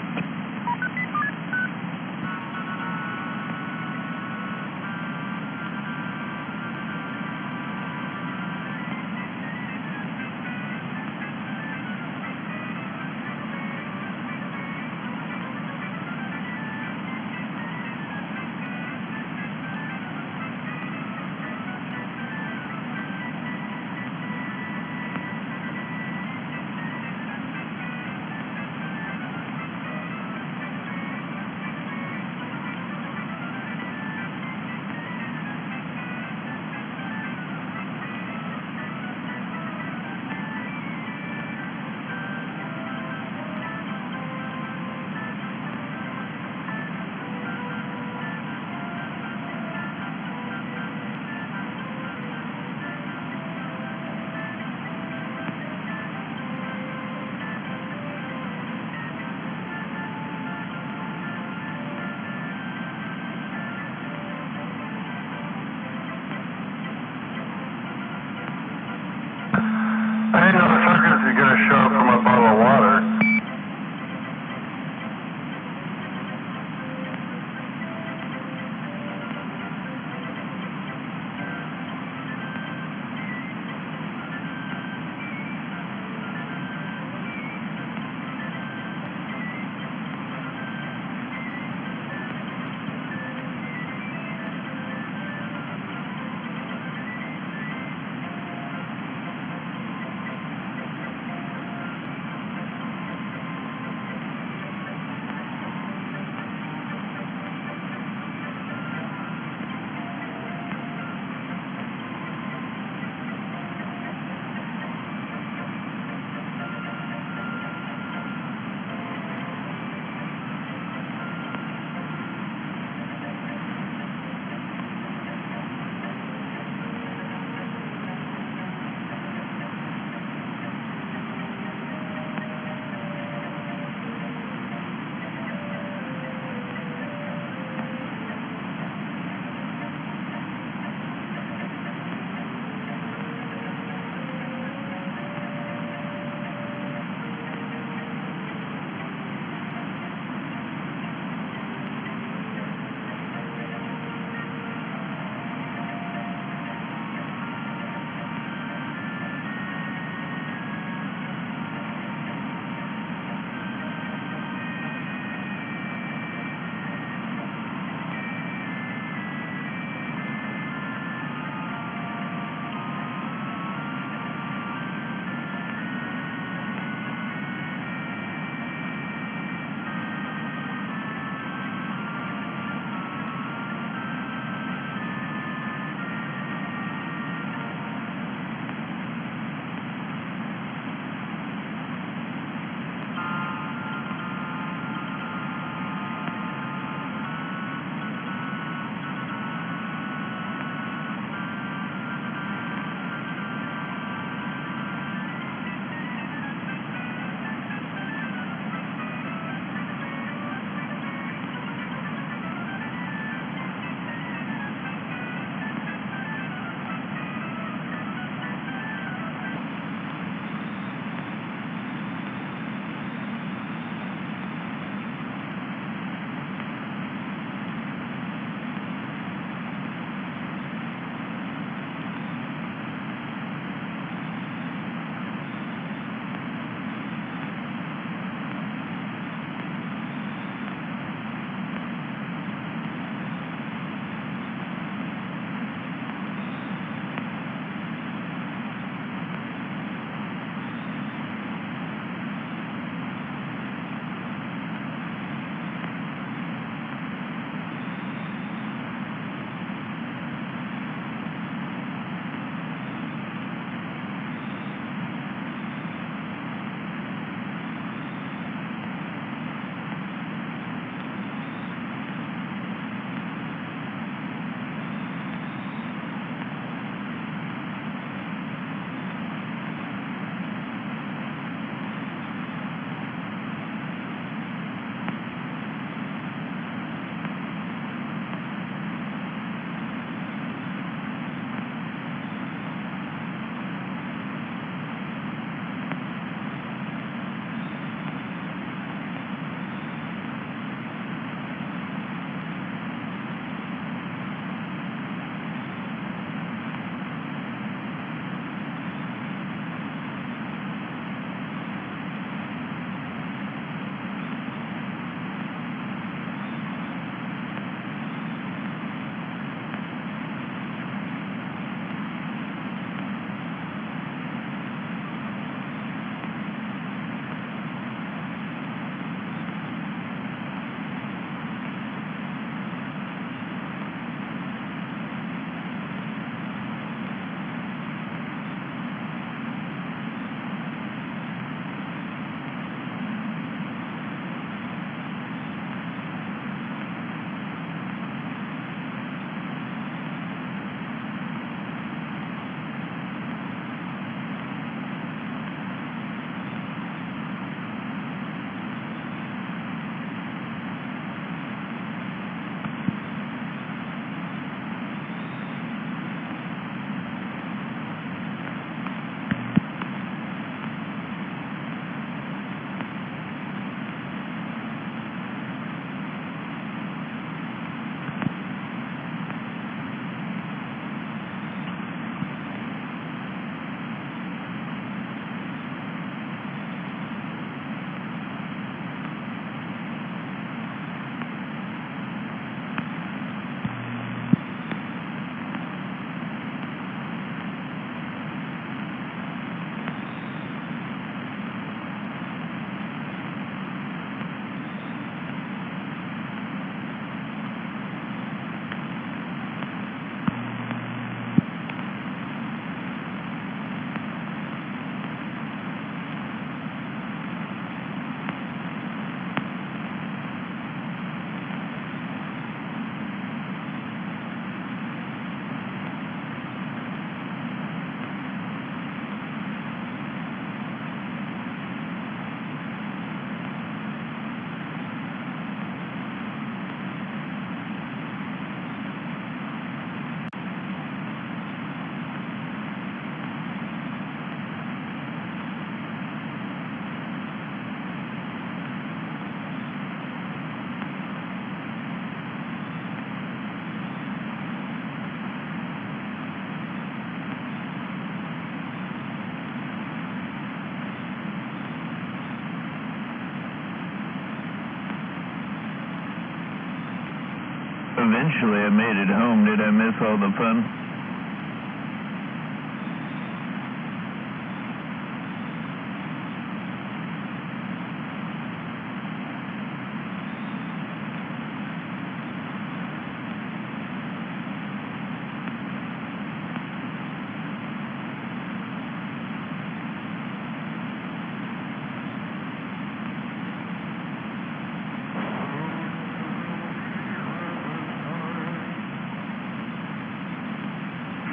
eventually I made it home. Did I miss all the fun?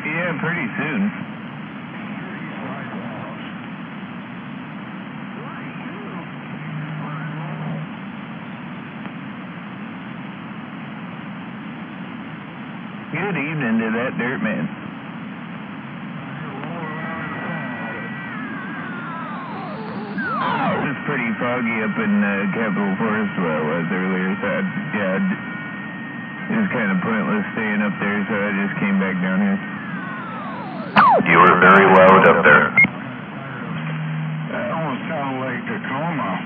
Yeah, pretty soon. Good evening to that dirt man. It was pretty foggy up in Capitol Forest where I was earlier, so it was kind of pointless staying up there, so I just came back down here. You were very loud up there. That almost sounded like Tacoma.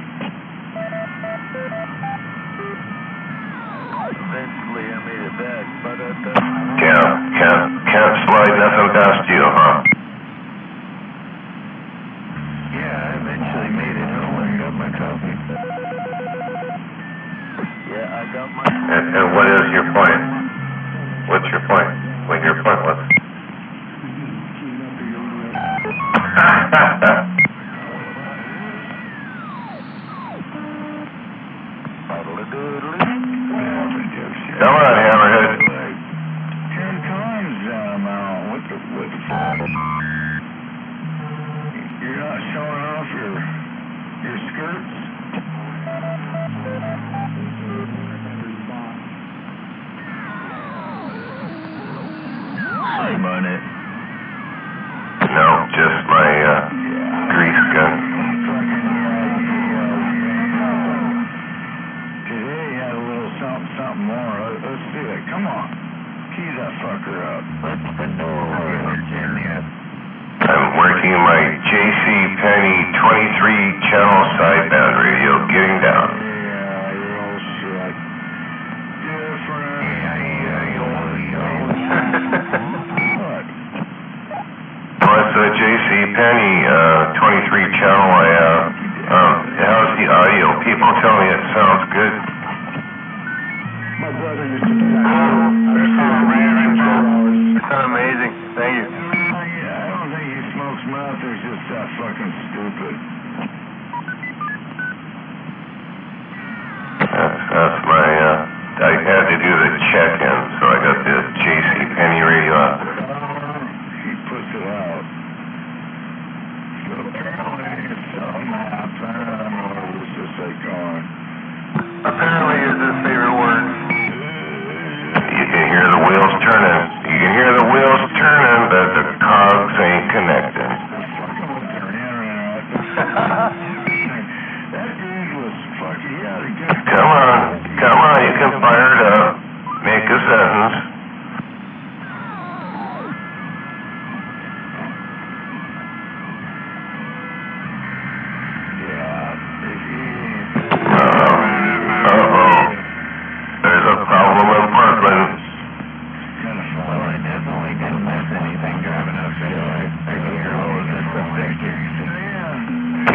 Eventually I made it back, but Can't slide nothing past you, huh? yeah, I eventually made it home and got my coffee. Yeah, I got my... And what is your point? What's your point? What your point was? Come on, Hammerhead. 10 times that amount. What the fuck? You're not showing off your skirts? I'm on it. No, just my grease gun. Today you had a little something more. Let's do it. Come on. Key that fucker up. Let's the door, Virginia. I'm working my J.C. Penney 23 channel sideband radio, getting down. Yeah, you're all shit. Different. What? Well, it's a J.C. Penney 23 channel. How's the audio? People tell me it sounds good. My brother used to play. It's amazing. Thank you. I don't think he smokes mouth. They're just that fucking stupid. That's my, I had to do the check-in, so I got the J.C. Penney radio out. He puts it out. So apparently something happened. I don't know. It was just like going. Apparently is his favorite word. You can hear the wheels turning. You can hear the wheels turning, but the cogs ain't connected. Fucking with their internet. That dude was fucking, he had a good... Come on, you can fire it up. Make a sentence. Uh-oh. There's a problem in Parkland. Kind of fun. Well, I definitely didn't miss anything driving up there. I can hear all of this from Victor.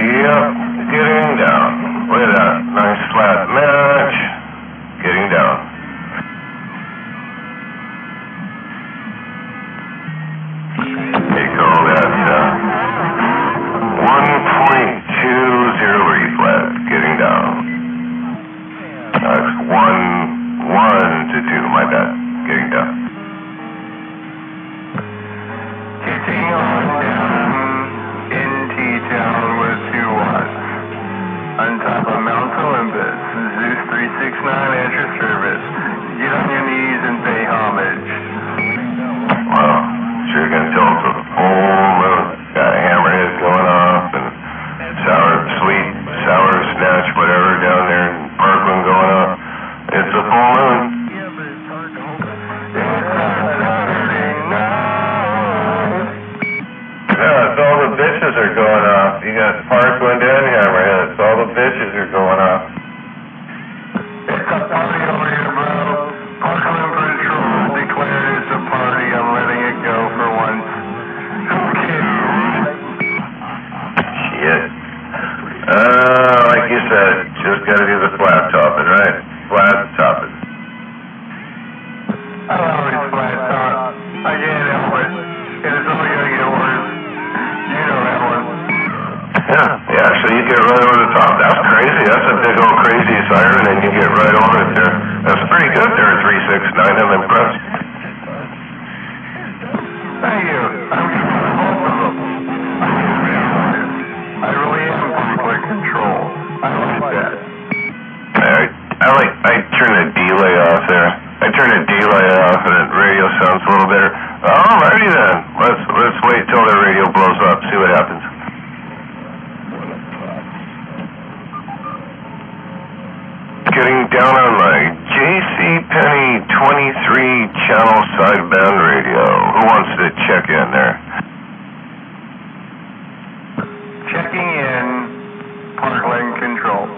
Yep, getting down. Look at that. Nice flat match. Getting down. They call that 1.20 reflex. Getting down. That's 1 to 2, my bad. Getting down. Getting on down in T-Town with 2 watts. On top of Mount Olympus, Zeus 3 Like you said, just gotta do the flat topping, right? Flat topping. I always flat top. I can't help it. And it's only gonna get worse. You know that one. Yeah, so you get right over the top. That's crazy. That's a big old crazy siren, and you get right over it there. That's pretty good there, 369. I'm impressed. Thank you. I'm going to both of them. I really am perfect control. I like that. I turn the delay off there. I turn the delay off, and the radio sounds a little better. Alrighty then. Let's wait till the radio blows up. See what happens. Getting down on my JC Penny 23 channel sideband radio. Who wants to check in there? Checking in. Parkland control.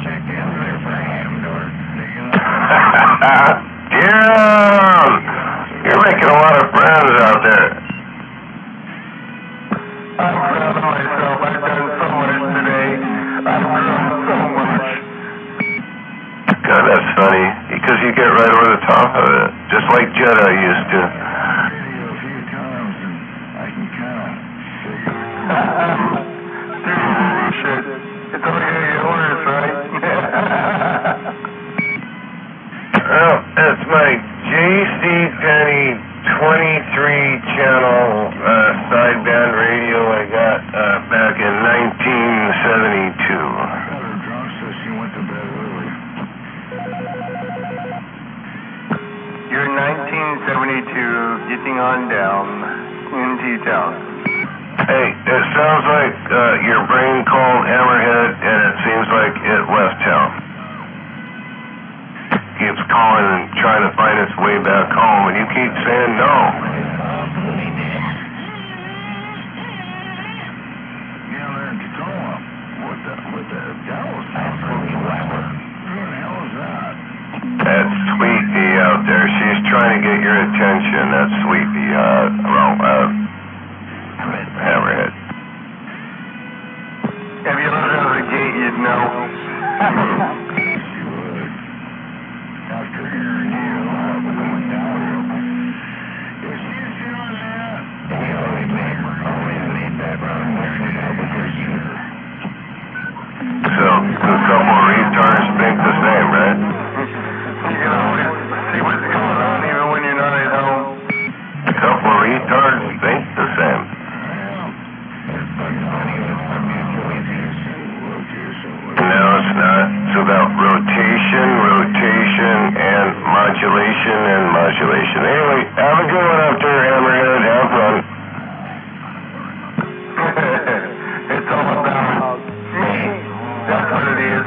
Check in there for Hamdor. Yeah! You're making a lot of friends out there. I'm proud of myself. I've done so much today. I've grown so much. God, that's funny. Because you get right over the top of it. Just like Jedi used to. Radio a few times and I can kind of figure Shit. It's only gonna get worse, right? Well, that's my JC Penny 23 channel sideband radio I got back in 1972. better drunk so she went to bed early. You're 1972, getting on down in T-Town. Hey, it sounds like your brain called Hammerhead, and it seems like it left town. Keeps calling and trying to find its way back home, and you keep saying no. Yeah, they're in Tacoma. What the hell is that? Who the hell is that? That's Sweet Pea out there. She's trying to get your attention. That's Sweet Pea. Hammerhead. If you lived out of the gate, you'd know. She would. After hearing you going down here. Is she doing that? He always made that run wearing it out with her shooter. So, a couple of retards think the same, right? You can always see what's going on even when you're not at home. A couple of retards think the same. No, it's not. It's about rotation, and modulation. Anyway, have a good one up there, Hammerhead. Have fun. It's all about me. That's what it is.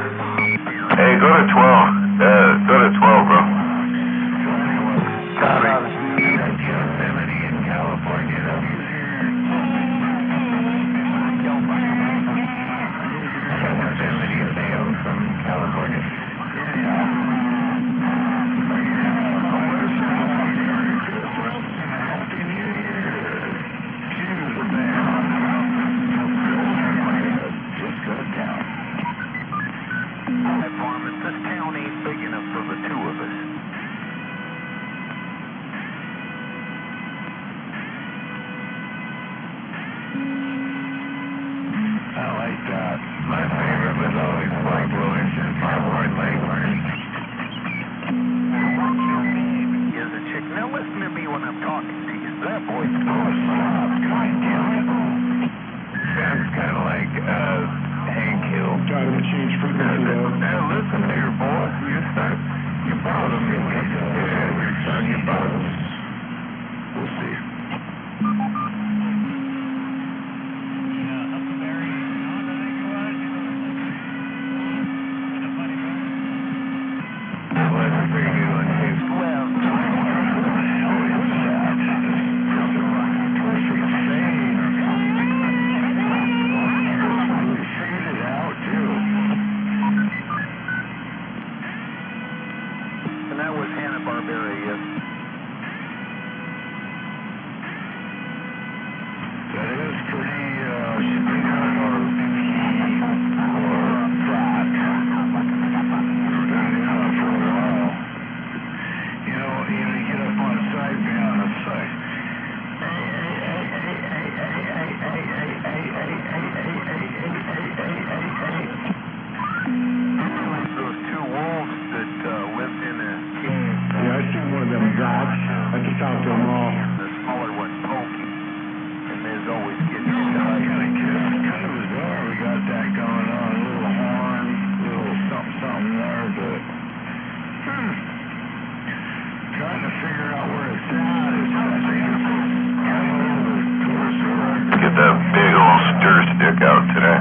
Get that big old stir stick out today.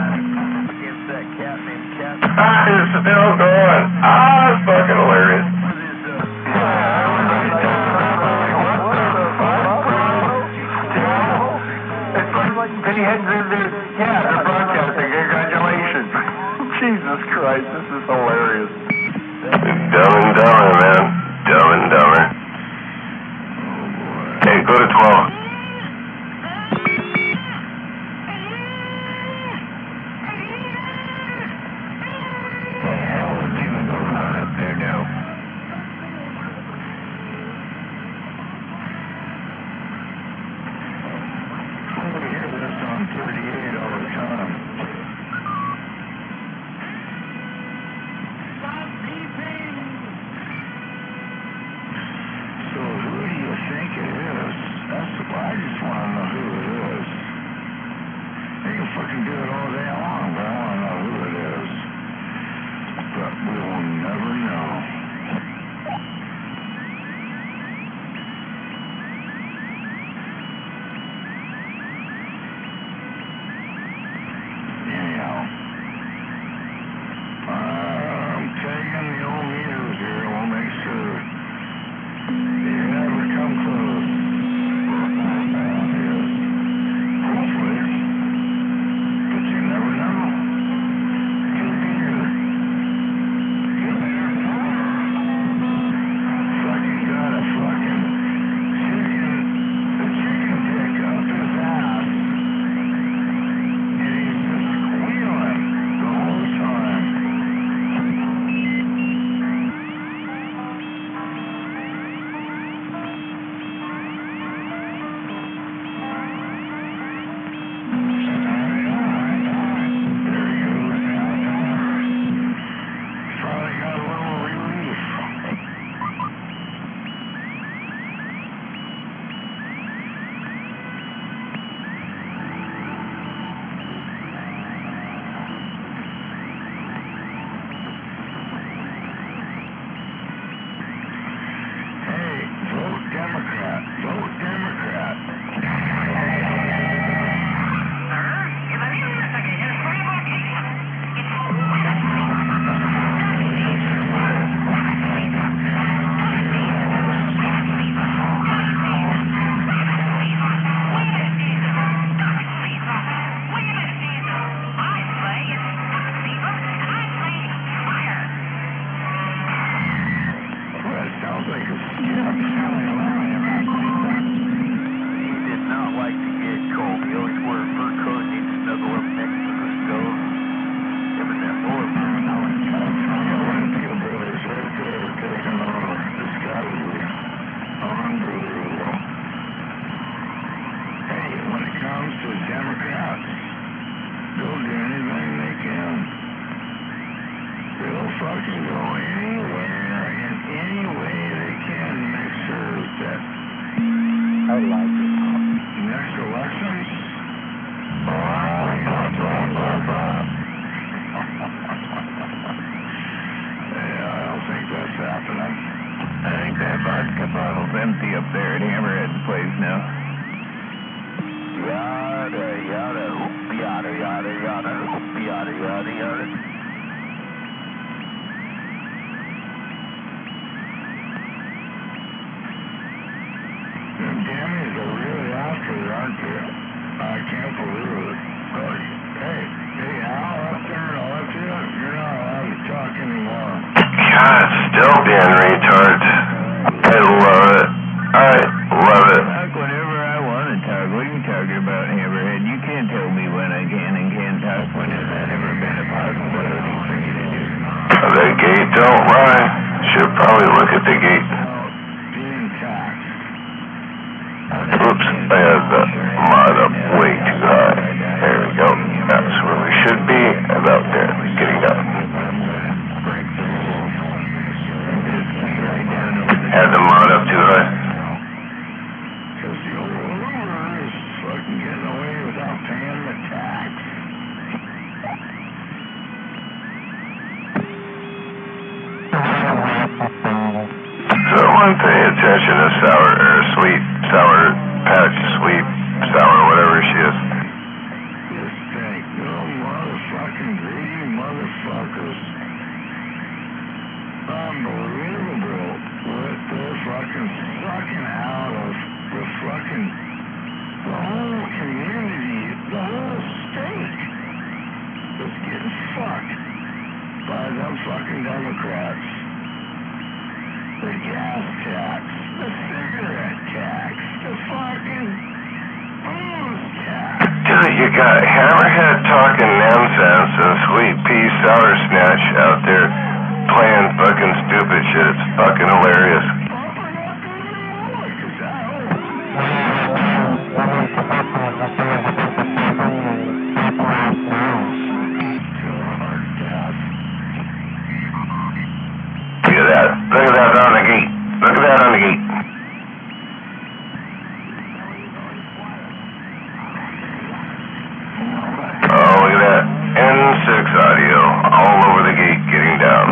It's still going. It's fucking hilarious. Pennyheads in there. Yeah, they're broadcasting. Congratulations. Jesus Christ, this is hilarious. Dumb and Dumber, man. Dumb and Dumber. Hey, go to 12. Empty up there at Hammerhead's place now. Yada, yada, hoop, yada, yada, yada, hoop, yada, yada, yada. Them Dammies are really after it, aren't they? I can't believe it. Hey, Al, up there, I'll let you up. You're not allowed to talk anymore. God, still being retards. I love it. I love it. Talk whenever I want to talk. What are you talking about, Hammerhead? You can't tell me when I can gate don't lie. Should probably look at the gate. Being taxed. Oops, I had the mod up way too high. There we go. That's where we should be. About there. Getting up. Had the mod up too high. Because the old Uber is fucking getting away without paying the tax. Someone pay attention to sour patch, sweet, sour, whatever she is. This thing, you motherfucking greedy motherfuckers. Unbelievable what they're fucking sucking out of the fucking, the whole community, the whole state is getting fucked by them fucking Democrats. The gas tax, the cigarette tax, the fucking booze tax. Dude, you got Hammerhead talking nonsense and Sweet Pea Sour Snatch out there playing fucking stupid shit. It's fucking hilarious. Look at that. Look at that on the gate. Look at that on the gate. Oh, look at that. N6 audio all over the gate getting down.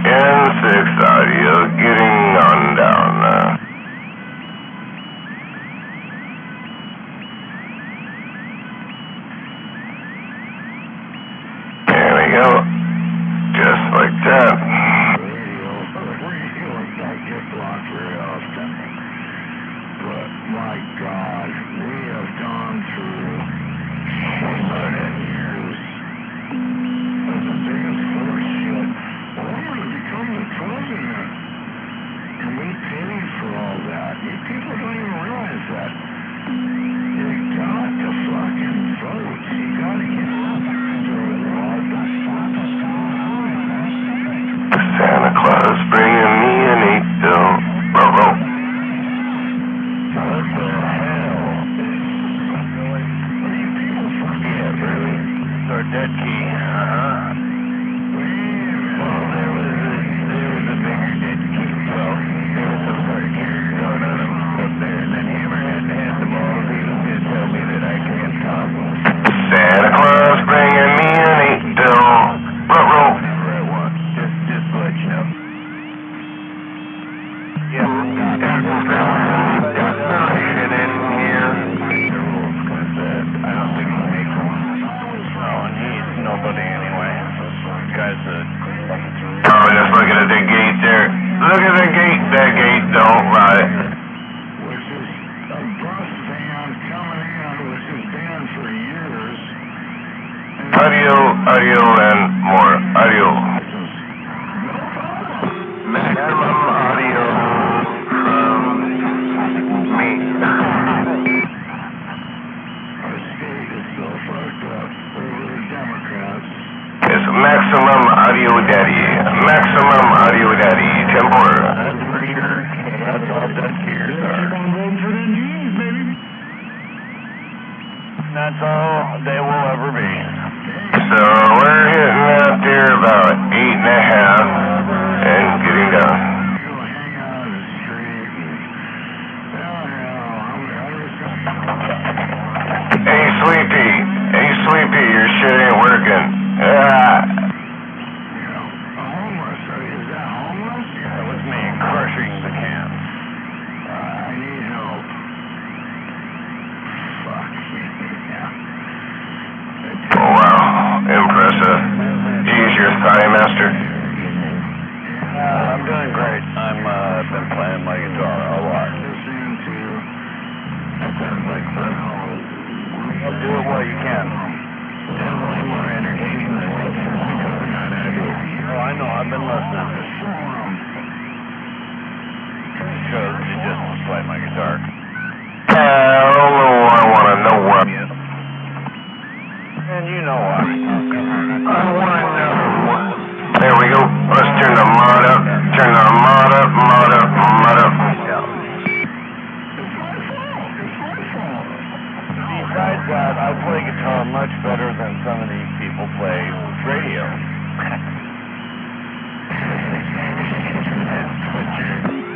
N6 audio getting on down now. There we go. Just like that. Radio don't get blocked very often. But my God, we have gone through 100 years of the biggest horse shit. Obama to become the president. And we paid for all that. You people don't even realize that. You got to fucking vote. You got to get out there and do it. Santa Claus bringing me an 8-bill. Robo. What the hell? What are you people fucking at, really? It's our dead key. Well, there was a bigger dead key. Well, there was some sort of carrier going on up there, and then Hammerhead had the balls even to tell me that I can't talk. Santa Claus bringing me an 8-bill. Robo. Whatever I want, just to let you know. Yeah. Got permission in here. The rules, because I don't think he makes them. Oh, and he's nobody anyway. This guy's a... Oh, just look at the gate there. Look at the gate. That gate don't lie. Which is a bus van coming in, which has been for years. Audio, and more. Audio. Maximum audio from me. Our state is so fucked up over the Democrats. It's Maximum Audio Daddy. Maximum Audio Daddy. Tempura. That's for sure. That's all dead gears are. That's all they will ever be. So we're hitting out there about Master? I'm doing great. I've been playing my guitar a lot. Listening to, that sounds like fun. I'll do it while you can. Definitely more entertaining than what you're talking about. Oh, I know. I've been listening. Chose to just play my guitar. Hello, I want to know what. And you know what? I want to know what. There we go. Let's turn the mod up. Turn the mod up, mod up, mod up. Besides that, I play guitar much better than some of these people play radio.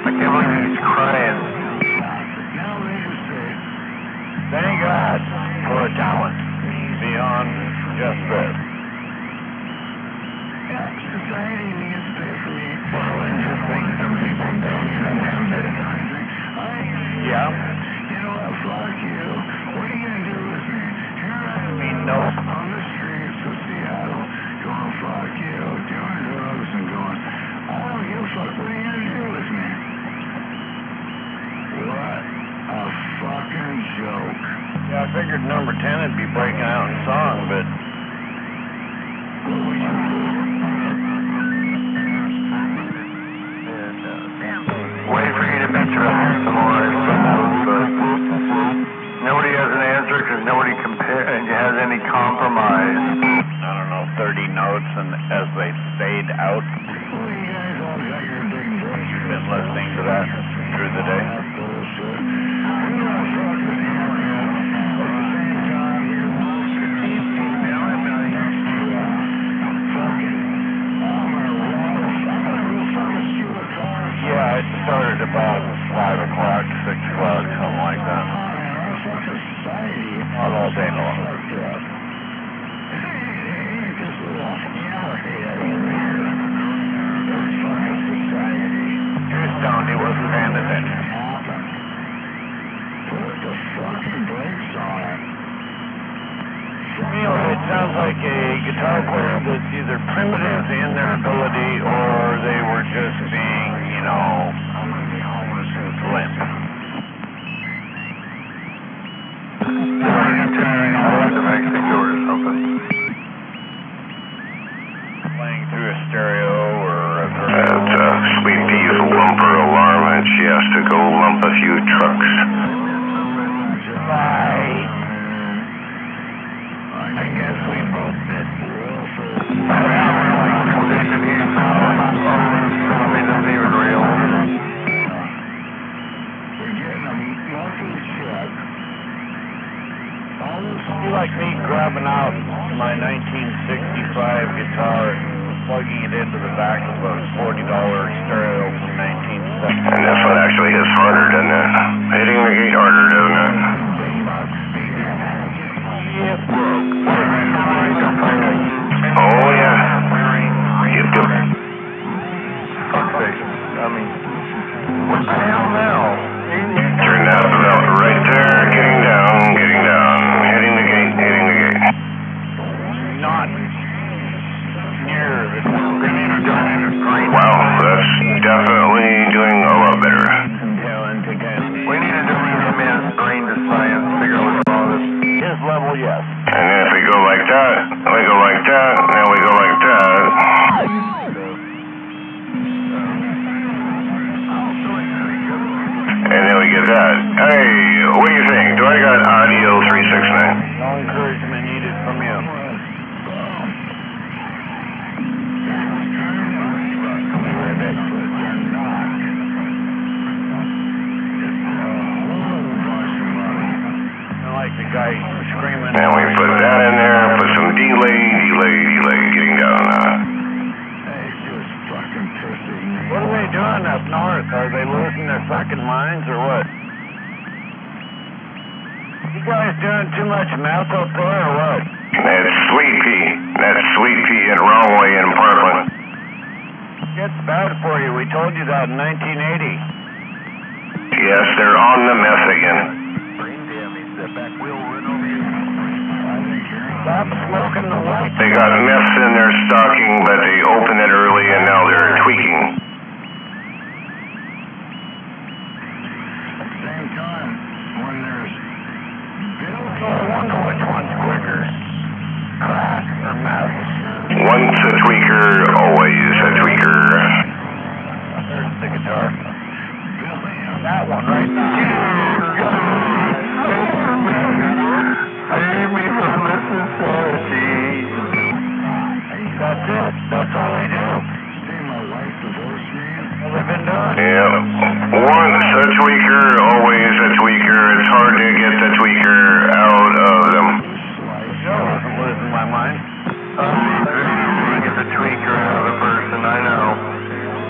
I can't believe he's crying. Thank God for a talent beyond just this. Society needs to pay for me. Well, I just think some people don't even have it. Yeah? You know what? Fuck you. What are you going to do with me? Here I mean, no. on the streets of Seattle going, fuck you, doing drugs and going, I don't give a fuck. What are you going to do with me? What a fucking joke. Yeah, I figured number 10 would be breaking out in song, but... Wait for you to mention some more. Nobody has an answer because nobody has any compromise. I don't know, 30 notes, and as they fade out. You've been listening to that through the day? Yeah, it started about 5 o'clock, 6 o'clock, something like that. Not all day long. He was stoned, he wasn't paying attention. Put the fucking brakes on it. Anyway, it sounds like a guitar player that's either primitive in their ability or they were just being, you know, limp. Playing through a stereo or a... Sweet Pea's lumper alarm, and she has to go lump a few trucks. Bye. I guess we both did. You like me grabbing out my 1965 guitar and plugging it into the back of a $40 stereo from 1970. And this one actually hits harder, doesn't it? Hitting the gate harder, doesn't it? Yep. Oh, yeah. You do. Fuck sake. I mean, what the hell now? Turn that about right there, getting down, hitting the gate, Not near the... Wow, that's definitely doing a lot better. We need to do him in brain to science, figure out what's wrong with this. His level, yes. And then if we go like that, we go like that, and we go like that. And then we get that. Hey, what do you think? Do I got audio 369? No encouragement needed from you. I like the guy screaming. And we put that in there, put some delay, getting down. What are they doing up north? Are they losing their fucking minds or what? You guys doing too much meth up there or what? That's Sweet Pea. That's Sweet Pea in Wrong Way in Parkland. It's bad for you. We told you that in 1980. Yes, they're on the meth again. Stop smoking the white. They got meth in their stocking, but they open That's all they do. See, my wife divorced me. All they've been doing. Yeah. Once a tweaker, always a tweaker. It's hard to get the tweaker out of them. Sure wasn't losing my mind. Get the tweaker out of the person, I know.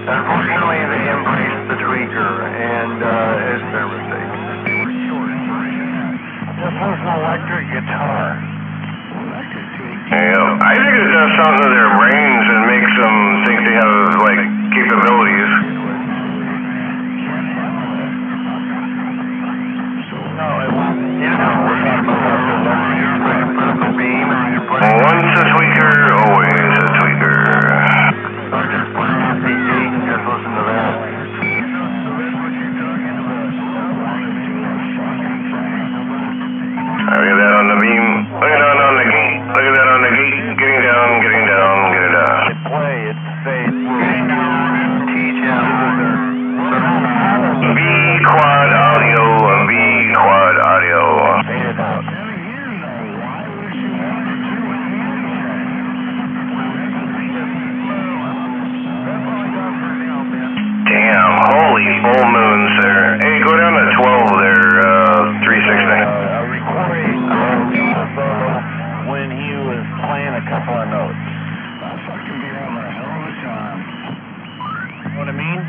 Unfortunately, they embrace the tweaker, and it's their mistake. This was an electric guitar. Yeah. I think it does something to their brains and makes them think they have, like, capabilities. No, it wasn't. You know, we're talking about your vertical beam and your Once a tweaker, always a tweaker. So just put it on CD and just listen to that. Look at that on the beam. Look at that on the gate. Look at that on the gate. Getting down, get it down. play, it's safe. Teach him. B quad audio, B quad audio. Fade it out. Damn, holy full moons there. Hey, go down to 12 there, 369. Recording when he was playing a couple of notes. Know what I mean?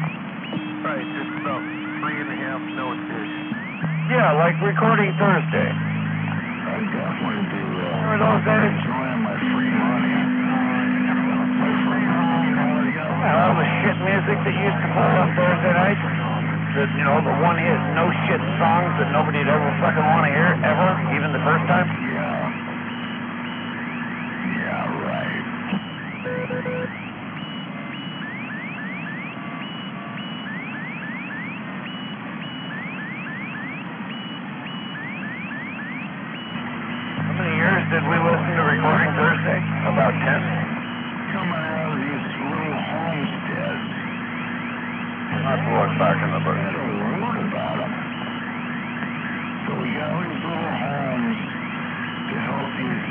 Right, just about 3.5 notes-ish. Yeah, like recording Thursday. I definitely do. Remember those days? Enjoying my free money. Yeah, all the shit music that used to play on Thursday nights. You know, the one-hit, no-shit songs that nobody'd ever fucking want to hear, ever, even the first time. Yeah, right. How many years did we listen to Recording Thursday? About 10. Coming out of these little homesteads. I'll have to look back in the book. So wrote about them. So we got all these little homes to help these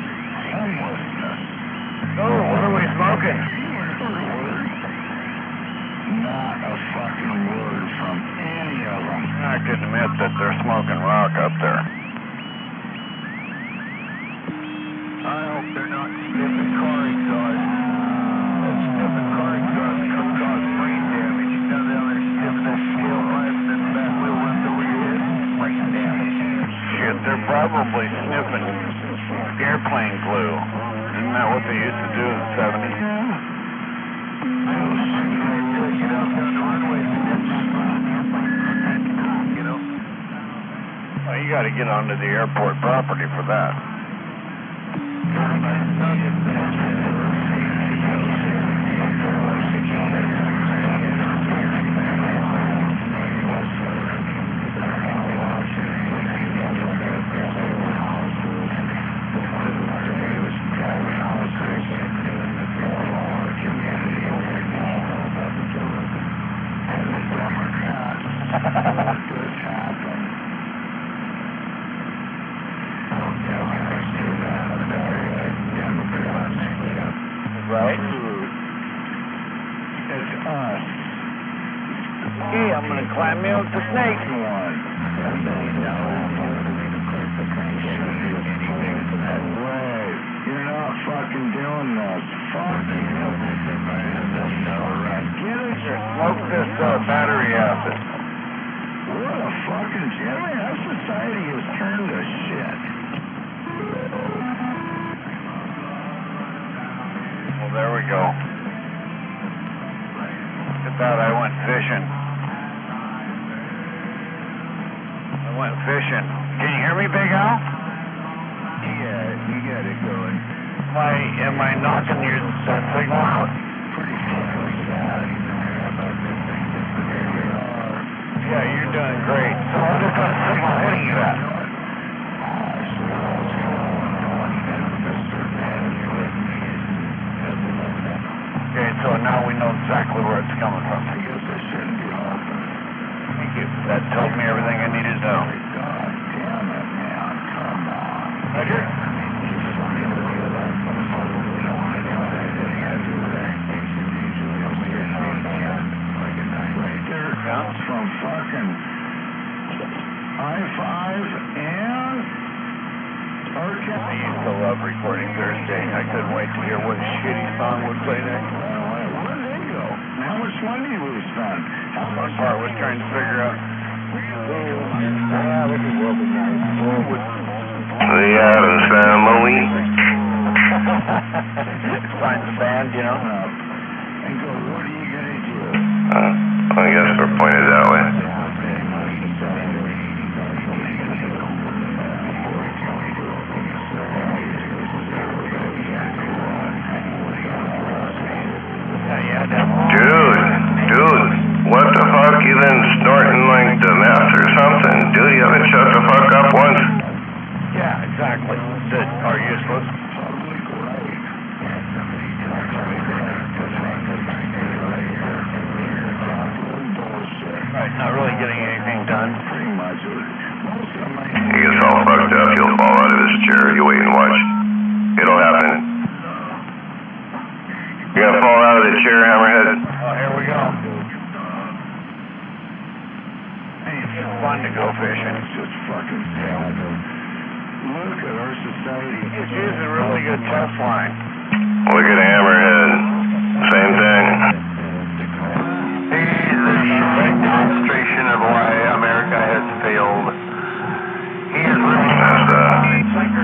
homelessness. Oh, what are we smoking? Not a fucking word from any of them. I can admit that they're smoking rock up there. I hope they're not sniffing car exhaust. That sniffing car exhaust could cause brain damage. You know, down there sniffing that steel pipe and then the back wheel runs over your head. Brain damage. Shit, they're probably sniffing airplane glue. Isn't that what they used to do in the 70s? Get out down the runway, you know. Well, you got to get onto the airport property for that. Right? It's us. Okay, I'm going to climb me up the snake. Wait, you're not fucking doing this. Fuck you. Get it? Smoke this battery acid. What a fucking Jimmy. Our society has turned to shit. Well, there we go. Look at that, I went fishing. Can you hear me, Big Al? Yeah, you got it going. Am I knocking your signal out? Pretty fucking sad. Yeah, you're doing great. So what is that signal hitting you at? Okay, so now we know exactly where it's coming from. I guess I shouldn't be open. Thank you. That tells me everything I needed to know. God damn it, man. Come on. Roger. recording Thursday. I couldn't wait to hear what shitty song would play next. Where did they go? How much money did we spend? One part was trying to figure out. Yeah, this is what we got. The Adams Family. Find the band, you know. And go, what are you going to do? I guess we're pointed that way. Dude, what the fuck? You been snorting like the meth or something? Dude, you haven't shut the fuck up once? Yeah, exactly. That are useless. Right, not really getting anything done. Pretty much. He gets all fucked up, he'll fall out of his chair. You wait and watch. It'll happen. You gonna fall out of the chair, Hammerhead? Oh, here we go. Hey, it's fun to go fishing. It's just fucking sad. Look at our society. It's using a really good test line. Look at Hammerhead. Same thing. He's a direct demonstration of why America has failed. He is That's a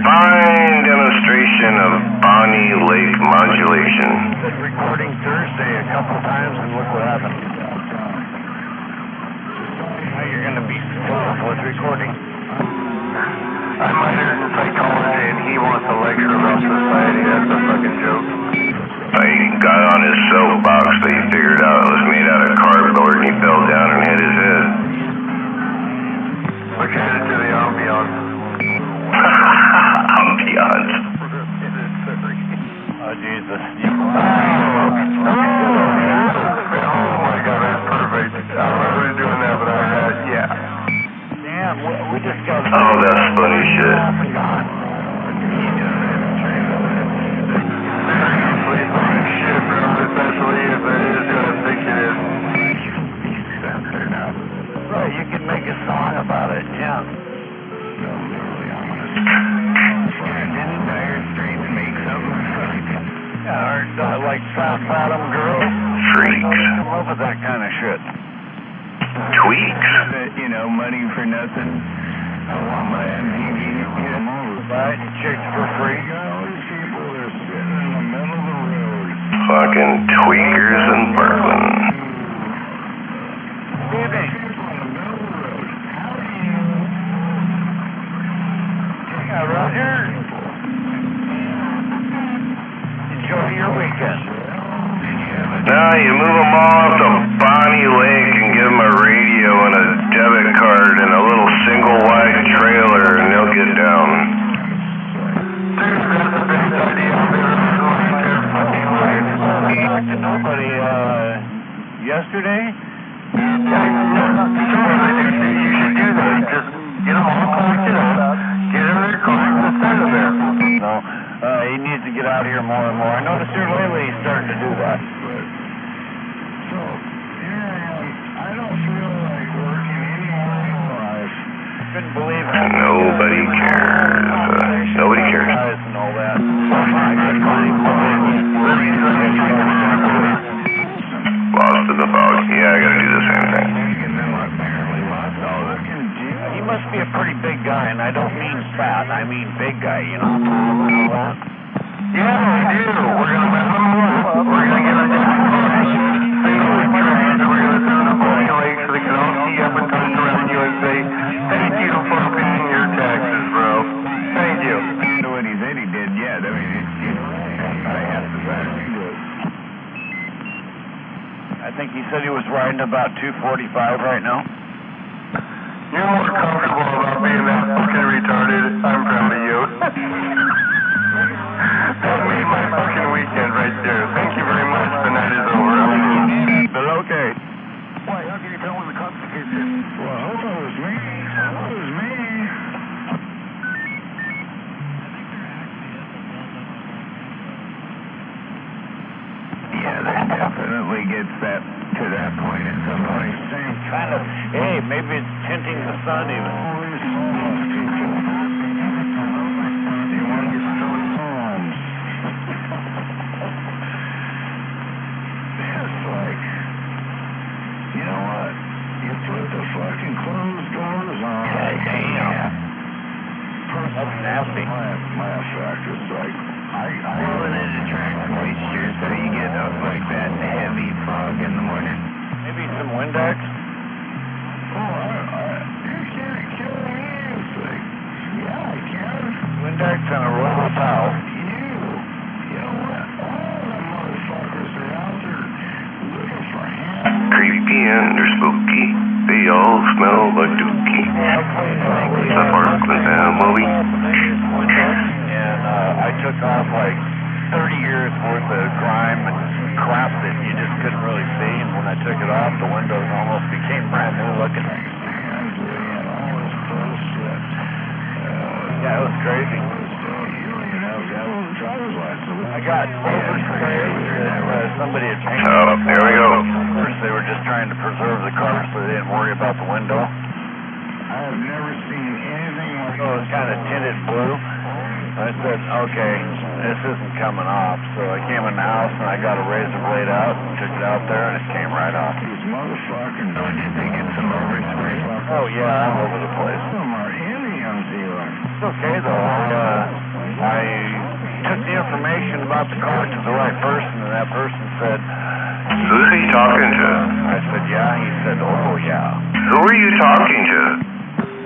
fine demonstration of Bonnie Lake modulation. Been recording Thursday a couple times and look what happened. Now you're going to be stuck with recording. I minored in psychology and he wants to lecture about society. That's a fucking joke. He got on his soapbox, but he figured out it was made out of cardboard and he fell down and hit his head. Look at it to the ambiance. Ambiance. Oh, Jesus. Oh my god, that's perfect. I don't know who's doing that, but yeah. Damn, we just got... Oh, that's funny shit. Shit, bro, especially if it is who I think it is. Right, you can make a song about it, yeah. Yeah, or like South Bottom Girls. Freaks. I'm in love with that kind of shit. Tweaks. You know, money for nothing. I want my MTV. Right, chicks for free. All these people, they're sitting in the middle of the road. Fucking tweakers in Parkland. Baby. Yeah, Roger. Enjoy your weekend. Now you move them all up to Bonnie Lake and give them a radio and a debit card and a little single wide trailer and they'll get down. Dude, that's the best idea I've ever heard in their fucking life. Talked to nobody, yesterday? You should do that. Just get them all collected up, get in their cars and send them there. No, he needs to get out here more and more. I noticed here lately he's starting to do that. So, here I am. I don't feel like working anymore in my life. Couldn't believe it. Nobody cares. Nobody cares. Guys and all that. Lost in the fog. Yeah, I gotta do the same thing. He must be a pretty big guy, and I don't mean fat. I mean big guy, you know. Yeah, we do. We're gonna mess them up. We're gonna get them down. We're gonna send them to Bonnie Lake so they can all see up and touch around you and say, thank you for paying your taxes, bro. Thank you. I don't know what he said he did yet. I mean, I have to I think he said he was riding about 245 right now. You're more comfortable about being that fucking retarded. I'm proud of you. That made my fucking weekend right there. Thank you very much. The night is over. But okay. Why, how can you tell when the cops get here? Well, I hope it was me. I hope it was me. Yeah, that definitely gets that to that point at some point. Same Kind of. Hey, maybe it's tinting the sun even. Holy smokes, people. They want to get so nasty. My effect is like, Well, and it attracts moisture, so you get like that heavy fog in the morning. Maybe some Windex? you can't kill me. It's like, yeah, I can. Windex and a roll of towel. You know what? All the motherfuckers are out there looking for him. Creepy and or spooky, they all smell like dookie. The Parkland movie. And I took off like 30 years worth of grime and crap that you just couldn't really see. And when I took it off, the windows almost became brand new looking. Yeah, it was crazy. I got oversprayed that somebody had painted. Oh, there we go. First, they were just trying to preserve the car so they didn't worry about the window. I have never seen anything like So it was kind of tinted blue. I said, okay, this isn't coming off. So I came in the house and I got a razor blade out and took it out there and it came right off. these motherfucking. Did they get some overspray? Oh yeah, I'm over the place. Some are Indians even. It's okay though. I took the information about the car to the right person and that person said, Who's he talking to? I said, yeah. He said, oh yeah. Who are you talking to?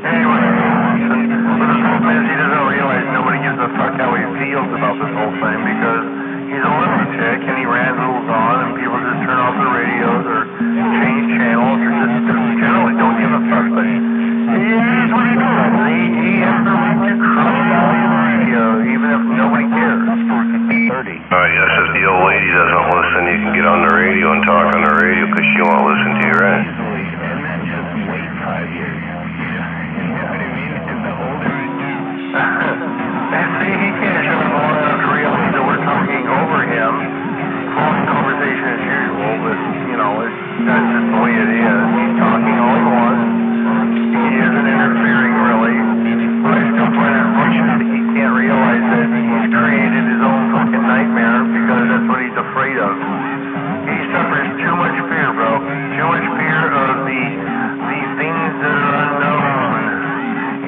Anyway, the problem is he doesn't realize nobody gives a fuck how he feels about this whole thing because he's a lunatic and he razzles on and people just turn off their radios or change channels or just generally don't give a fuck. But here's what he does. He has the right to crush value the radio even if nobody cares. 30. Yes, if the old lady doesn't listen, you can get on the radio and talk on the radio because she won't listen to you, right? And then just wait 5 years. You know what I mean? And the older you do. And see, he can't shut up long enough to realize that we're talking over him. Phone conversation as usual, but, you know, that's just the way it is. He's talking all he wants. He isn't interfering, really. But I still find it unfortunate that he can't realize that he's created his own fucking nightmare because that's what he's afraid of. He suffers too much fear, bro. Too much fear of the things that are unknown.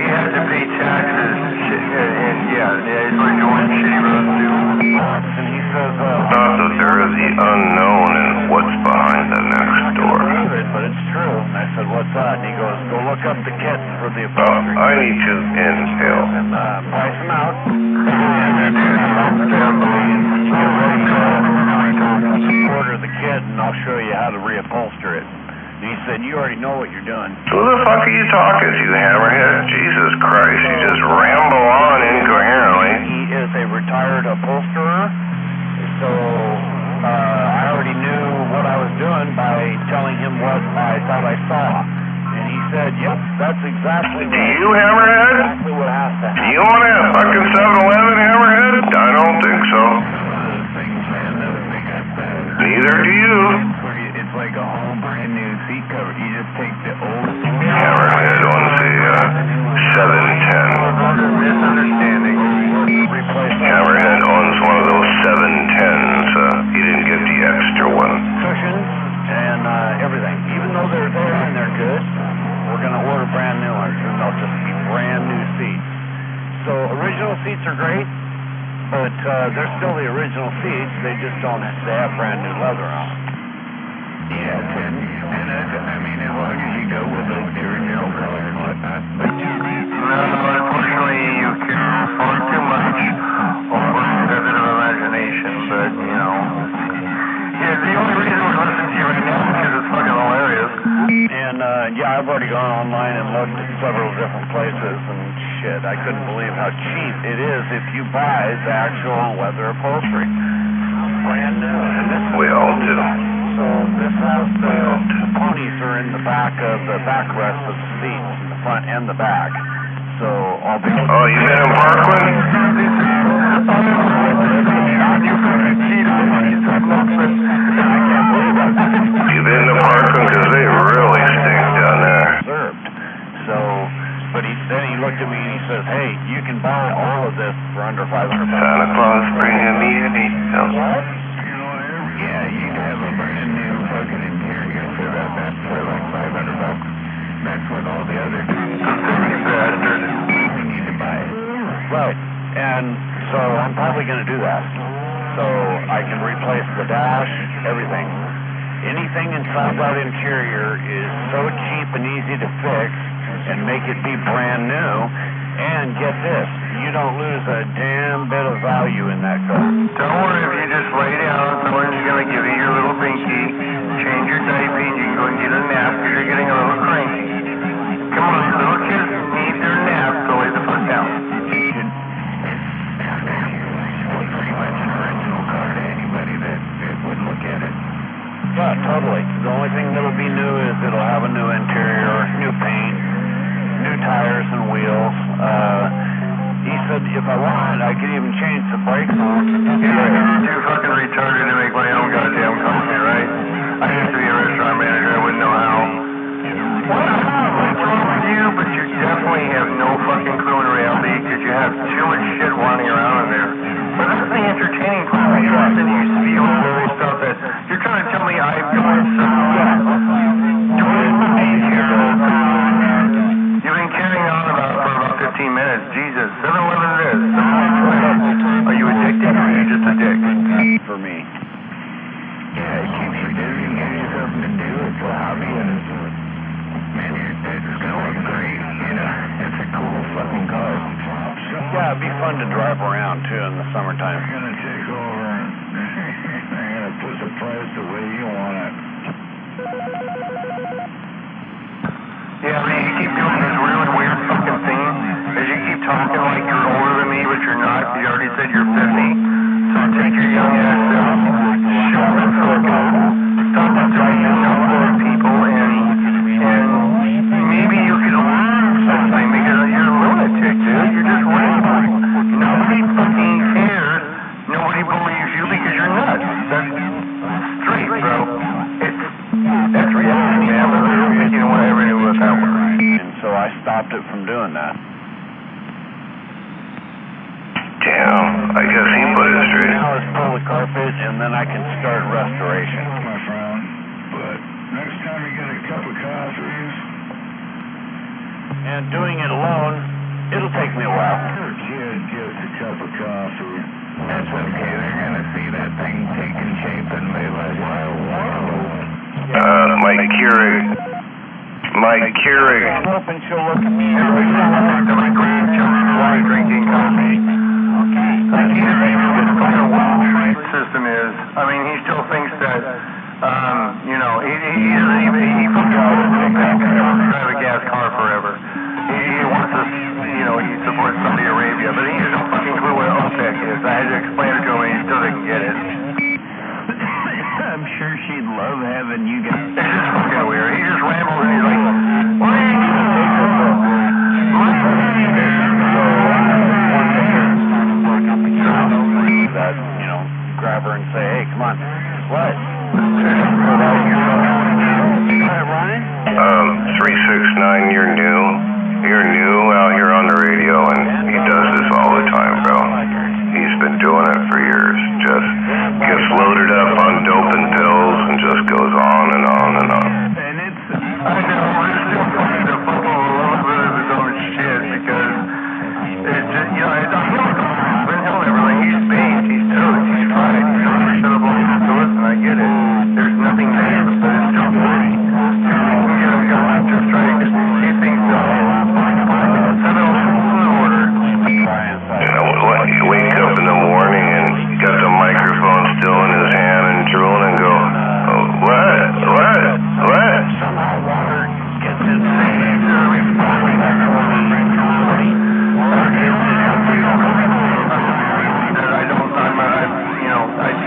He has to pay taxes and yeah, it's like going shitty roads too. And he says, Not that there is the unknown and what's behind the next door. but it's true. And I said, what's that? And he goes, go look up the kit for the Oh, upholstery. I need to inhale. And price them out. Order the kit and I'll show you how to reupholster it. And he said, you already know what you're doing. Who the fuck are you talking to, Hammerhead? Jesus Christ, you just ramble on incoherently. He is a retired upholsterer, so I already knew what I was doing by telling him what I thought I saw. And he said, yep, that's exactly Do you, Hammerhead? exactly what has to Do happen. you want to have fucking 7-Eleven, Hammerhead? I don't think so. Neither do you. It's like a whole brand new seat cover. You just take the old. Hammerhead owns a 710. Misunderstanding. Hammerhead owns one of those 710s. He didn't get the extra one. Cushions and everything. Even though they're there and they're good, we're going to order brand new ones, and they'll just be brand new seats. So original seats are great, but they're still the original seats. They just don't have brand new leather on them. Yeah, and I mean, as long as you go with the original color and whatnot. But No, unfortunately, you care far too much over a bit of imagination, but, you know. Yeah, the only reason we're listening to you right now is because it's fucking hilarious. And yeah, I've already gone online and looked at several different places, and shit, I couldn't believe how cheap it is if you buy the actual leather upholstery. Brand new. And this is We all do. So this has the ponies are in the back of the backrest of the seats, in the front and the back. So I'll be. Oh, you been in Parkland? You been to Parkland? Because they really stink down there. Reserved. So, but then he looked at me and he says, "Hey, you can buy all of this for under $500." Santa Claus bringing me an email. yeah, you can have a brand new fucking interior for that for like $500. That's what all the other bastard. You need to buy it. Well, I can replace the dash, everything. Anything inside that interior is so cheap and easy to fix and make it be brand new. And get this, you don't lose a damn bit of value in that car. Don't worry, if you just lay down, someone's going to give you your little binky, change your diaper, and you can go and get a nap because you're getting a little cranky. Come on, little kids need their nap, so lay the fuck down. Yeah, totally. The only thing that'll be new is it'll have a new interior, new paint, new tires and wheels. He said if I wanted, I could even change the brakes on. Yeah, you're too fucking retarded to make my own goddamn company, right? I used to be a restaurant manager, I wouldn't know how. What's wrong with you? But you definitely have no fucking clue in reality because you have too much shit running around in there. But that's the entertaining part. You know, then you spew all the stuff that you're trying to tell me I've done You've been carrying on for about 15 minutes. Jesus, 7-Eleven it is. Are you addicted or are you just a dick? For me. Yeah, it keeps you busy and gives you something to do. It's a hobby and man, it's gonna look great. You know, it's a cool fucking car. Yeah, it'd be fun to drive around too in the summertime. You're gonna take over and they're gonna put the price the way you want it. Yeah, man, you keep doing this really weird fucking thing. As you keep talking like you're older than me, but you're not. You already said you're 50. So take your young ass down. Shut the fuck up. Stop doing this to other people and maybe you could learn something because you're a lunatic, dude. You're just rambling. Nobody fucking cares. Nobody believes you because you're nuts. That's straight, bro. That's reality, man. But they're making whatever it was out there. And so I stopped it from doing that. Damn, I guess he put it straight. Now is pull the carpet and then I can start restoration. My friend, but next time you get a cup of coffee, And doing it alone, it'll take me a while. your kid gets a cup of coffee. That's okay. They're gonna see that thing taking shape and realize, wow. Mike Keurig. Mike Keurig. I'm hoping she'll look at me. My grandchildren are drinking coffee. I can't even what the fucking Wall Street system is. I mean, he still thinks that, you know, he doesn't even, he fucking drive a gas car forever. He wants to, you know, he supports Saudi Arabia, but he has no fucking clue what OPEC is. I had to explain it to him and he still didn't get it. I'm sure she'd love having you guys. It's just fucking weird. He just rambles and he's like, what are you doing? That, you know, grab her and say, hey, come on. What? Ryan? 369, you're new. You're new out here on the radio, and he does this all the time, bro. He's been doing it for years. Just gets loaded up on dope and pills and just goes on and on and on. And it's, I know, we're still trying to follow a little bit of his own shit because it's just, you know, it's a he'll everything. He's based, he's toast, he's fried, he's gonna shut up all to listen, I get it. There's nothing there, but it's still funny. You know, you'll have to try to see things set it all in order. You know, you wake up in the morning and you got the microphone still in his hand and drooling and go, oh, what? Somehow water gets in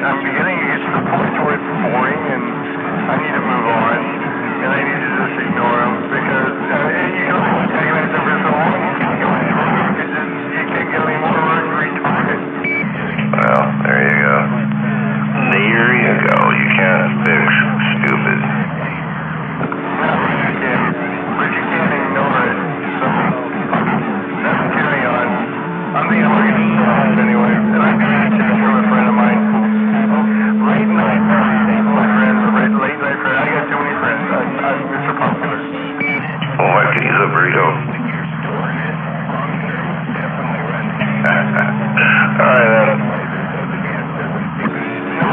I'm beginning to get to the point where it's boring and I need to move on and I need to just ignore him because you can only take him after for so long. You can't go any further because you can't get any more retarded. Well, there you go. There you go. You can't fix stupid. No, you can't. But you can't ignore it. So, let's carry on. I'm the organist anyway, and I'm going to check from a friend of mine. Late night, my friends, late night friend. I got too many friends. I'm Mr. Popular. Oh, my pizza burrito. All right, man. No,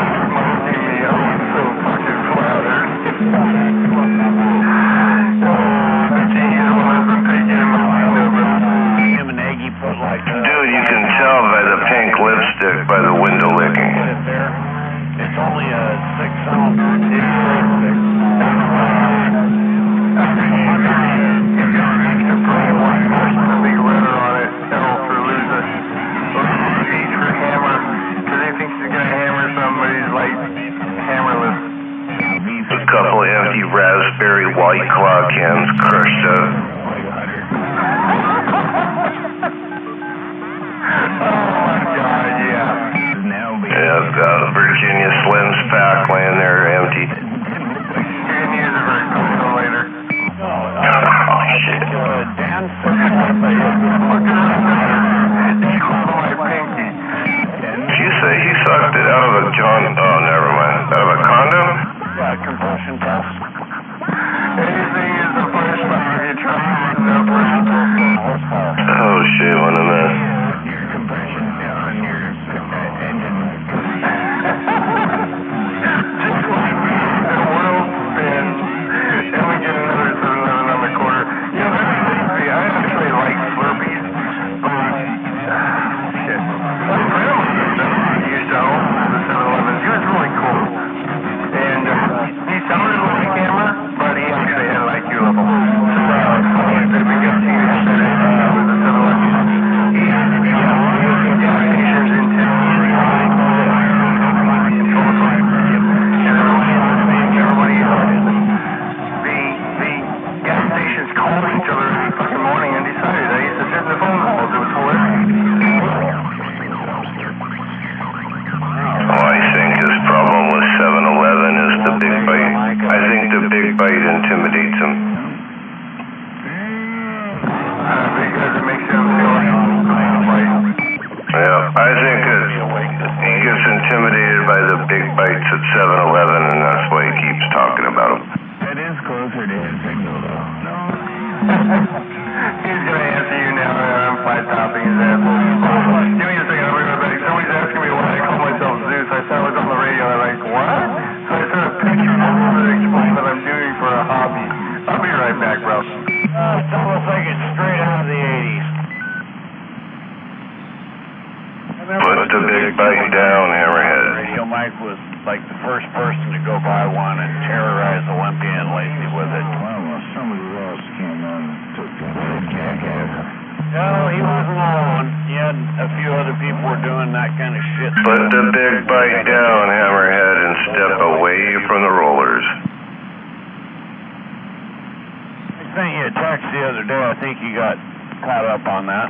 couple empty raspberry White Claw cans crushed up. Yeah, I've got a Virginia Slims pack laying there empty. You can use it for a couple later. Oh, shit. Did you say he sucked it out of a never mind. Out of a condom? Yeah, compression test. Anything is a first power. You try the horsepower. Oh, shit, one of them. Compression on your engine. The world spins, and we get another 7-Eleven on the corner. You know, I actually like Slurpees, but shit. My friend used to own the 7-Elevens. He was really cool, and he sounded like a camera, but he actually had an IQ level. So he's been a big senior citizen with the 7-Eleven. Intimidates him. Because it makes him feel like yeah, I think he gets intimidated by the big bites at 7-Eleven, and that's why he keeps talking about them. that is closer to his signal, though. No. He's going to answer you now. I'm flat topping his ass. Give me a second. I'll be right back. Somebody's asking me why I call myself Zeus. I said I was on the radio, and I'm like, what? So I sent a picture to explain what I'm doing for a hobby. I'll be right back, bro. It's almost like it's straight out of the 80s. Put the big bite down, Hammerhead. Radio Mike was like the first person to go buy one and terrorize Olympia and Lacey with it. Well, somebody else came on and took the jackass. No, he wasn't alone. He had a few other people were doing that kind of shit. Put the big bite down, Hammerhead, and step away from the rollers. I sent you a text the other day. I think you got caught up on that.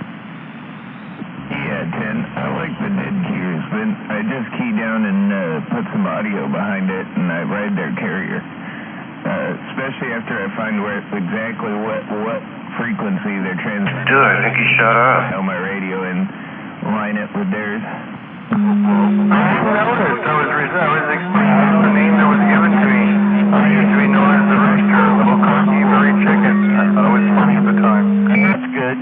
Yeah, Tin, I like the dead keys, but I just key down and put some audio behind it, and I ride their carrier. Especially after I find where exactly what frequency they're transmitting. Dude, I think he shut up. On my radio and line it with theirs. I noticed. I was explaining the name that was given to me. I used to be known as the Rooster, a little cocky, very chicken. I thought it was funny at the time. That's good.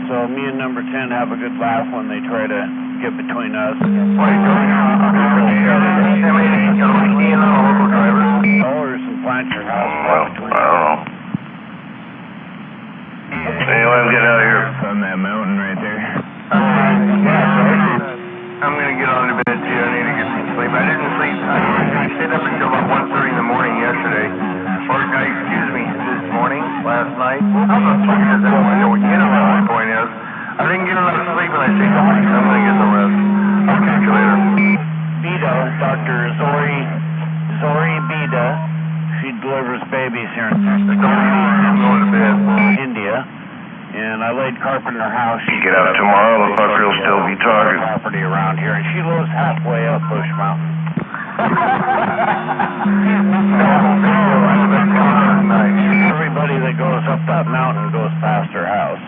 So me and number 10 have a good laugh when they try to get between us. Why don't you local drivers? Dollars and plant your house. Well, I don't know. Anyway, I'm getting out of here. It's on that mountain right there. I'm going to get on to bed, too. I need to get some sleep. I didn't sleep. I stayed up until about 1:30 in the morning yesterday. Or, excuse me, this morning, last night. How the fuck does everyone know what my point is? I didn't get enough sleep and I stayed up. I'm going to get some rest. I'll catch you later. Bida, Dr. Zori Bida, she delivers babies here in I'm going to bed. India. And I laid carpet in her house. You get out tomorrow, the fucker will still be talking. Property around here, and she lives halfway up Bush Mountain. Everybody that goes up that mountain goes past her house.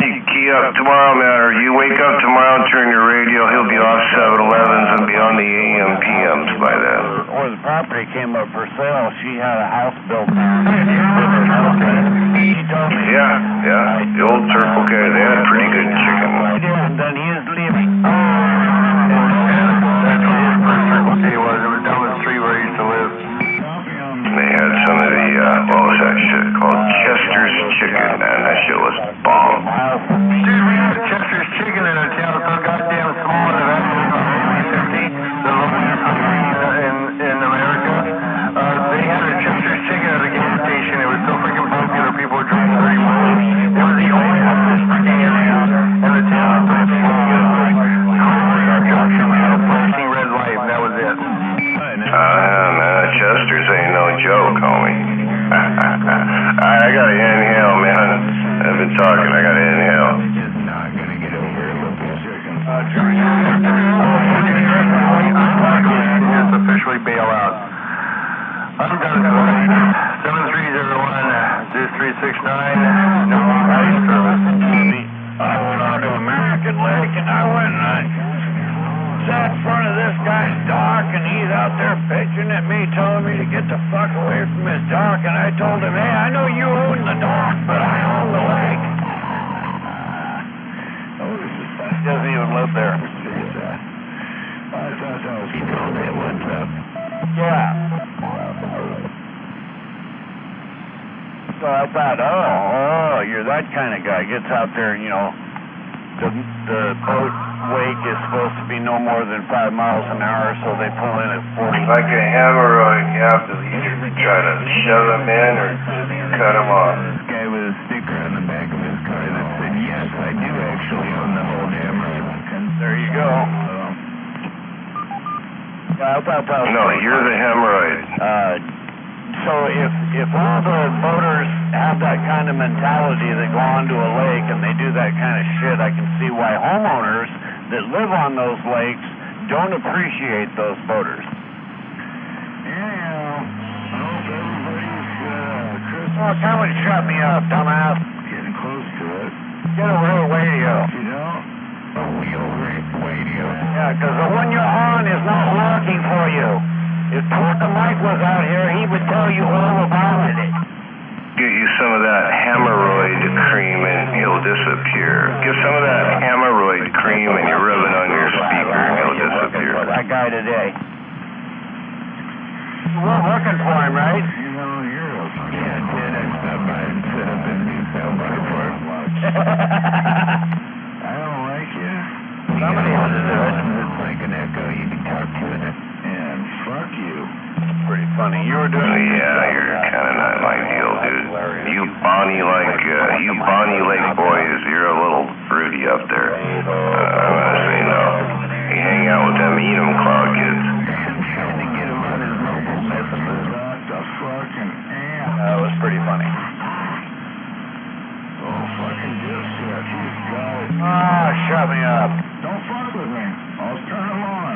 You key up tomorrow, man, or you wake up tomorrow and turn your radio, he'll be off 7-Elevens and be on the AM PMs by then. Or the property came up for sale. She had a house built there. She told me. Yeah, the old Circle K, they had pretty good chicken. And then he is leaving. That's what his first Circle K was. It was down the street where I used to live. They had some of the, what was that shit called? Chester's Chicken, man. That shit was bomb. Dude, we had Chester's Chicken in a town so goddamn small that I was 50, the lowest country in America. They had a Chester's Chicken at a gas station. It was so freaking popular, people were drinking 30 miles. It was the only freaking area in the town. man, Chester's ain't no joke, homie. I gotta inhale, man. I've been talking, I gotta inhale. Just not gonna get over it. Look at chicken. Just officially bail out. I'm done. 7301-2369. No ice service. I went on to American Lake and I went and I sat in front of this guy's dock and he's out there bitching at me, telling me to get the fuck away from his dock, and I told him, hey, I know you own the dock, but I own the lake. He doesn't even live there. I thought that was cool. That what's up. Yeah. So I thought, oh, you're that kind of guy. Gets out there and, you know, the boat wake is supposed to be no more than 5 miles an hour, so they pull in at 40. Like a hemorrhoid, you have to either try to shove them in or cut them off. This guy with a sticker on the back of his car that said, yes, I do actually own the whole damn road. And There you go. Yeah, I thought that was No, you're the hemorrhoid. So if all the boaters have that kind of mentality that go onto a lake and they do that kind of shit, I can see why homeowners that live on those lakes don't appreciate those boaters. anyhow, I hope everybody's Christmas Oh, come and shut me up, dumbass. getting close to it. Get a real radio. You know, a wheel radio. Yeah, because the one you're on is not working for you. If Porter Mike was out here, he would tell you all about it. Get you some of that hemorrhoid cream and he'll disappear. Get some of that hemorrhoid cream and you rub it on your speaker and he'll disappear. That guy today. You weren't looking for him, right? You know, you're a yeah, did I stop by and set up a new soundbar for it? I don't like you. Somebody has to do it. It's like an echo. You can talk to it. And fuck you. Pretty funny. You were doing Yeah, you're kind of not my deal, dude. You Bonnie Lake boys, you're a little fruity up there. I'm gonna say no. You hang out with them Enumclaw kids. Trying to get him on his mobile messages. What the fucking ass? That was pretty funny. Oh, fucking dipshit. He's got it. Ah, shut me up. Don't fuck with me. I'll turn him on.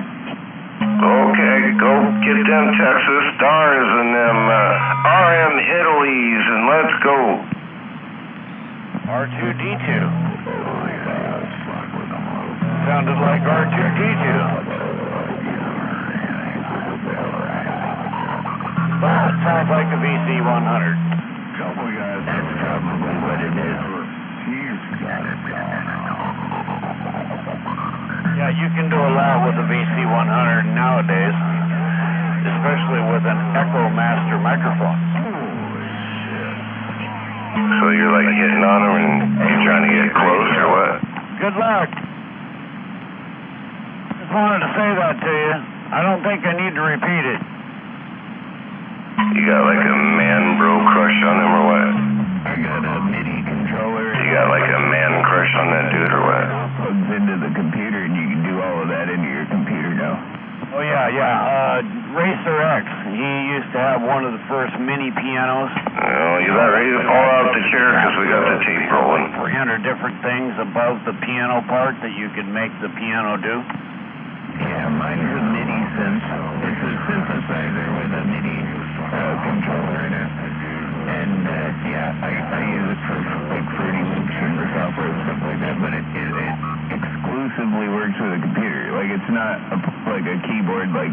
Okay, go get them Texas Stars and them RM Italies and let's go. R2-D2. Oh, yeah. Fuck with him. Sounded like R2-D2. Well, it sounds like a VC-100. Couple guys. That's probably what it is. He's got it going on. Yeah, you can do a lot with a VC-100 nowadays, especially with an Echo Master microphone. So you're like hitting on them and you're trying to get close or what? Good luck. Just wanted to say that to you. I don't think I need to repeat it. You got like a man bro crush on him or what? I got a MIDI controller. You got like a man crush on that dude or what? Plugs into the computer and you can do all of that into your computer now. Oh, yeah. Racer X. He used to have one of the first mini pianos. Well, you about ready to fall out the chair because we got the tape rolling. 300 different things above the piano part that you could make the piano do. Yeah, mine's a MIDI synth. It's a synthesizer with a MIDI controller in it. And, yeah, I use it for, like, Fruity Loops and software and stuff like that, but it exclusively works with a computer. Like, it's not like a keyboard like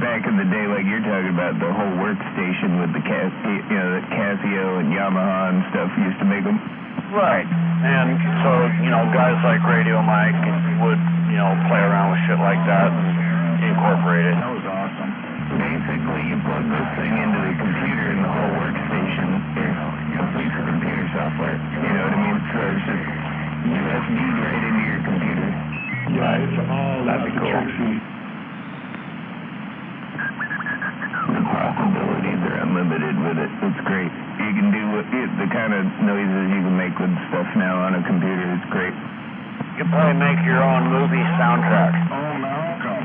back in the day, like you're talking about, the whole workstation with the the Casio and Yamaha and stuff used to make them. Right. And so, guys like Radio Mike would, play around with shit like that and incorporate it. That was awesome. Basically, you plug this thing into the computer and the whole workstation is complete for computer software. You know what I mean? So it's just USB right into your computer. Yeah, it's all that'd be cool. The possibilities are unlimited with it. It's great. You can do the kind of noises you can make with stuff now on a computer. It's great. You can probably make your own movie soundtrack. Oh, Malcolm.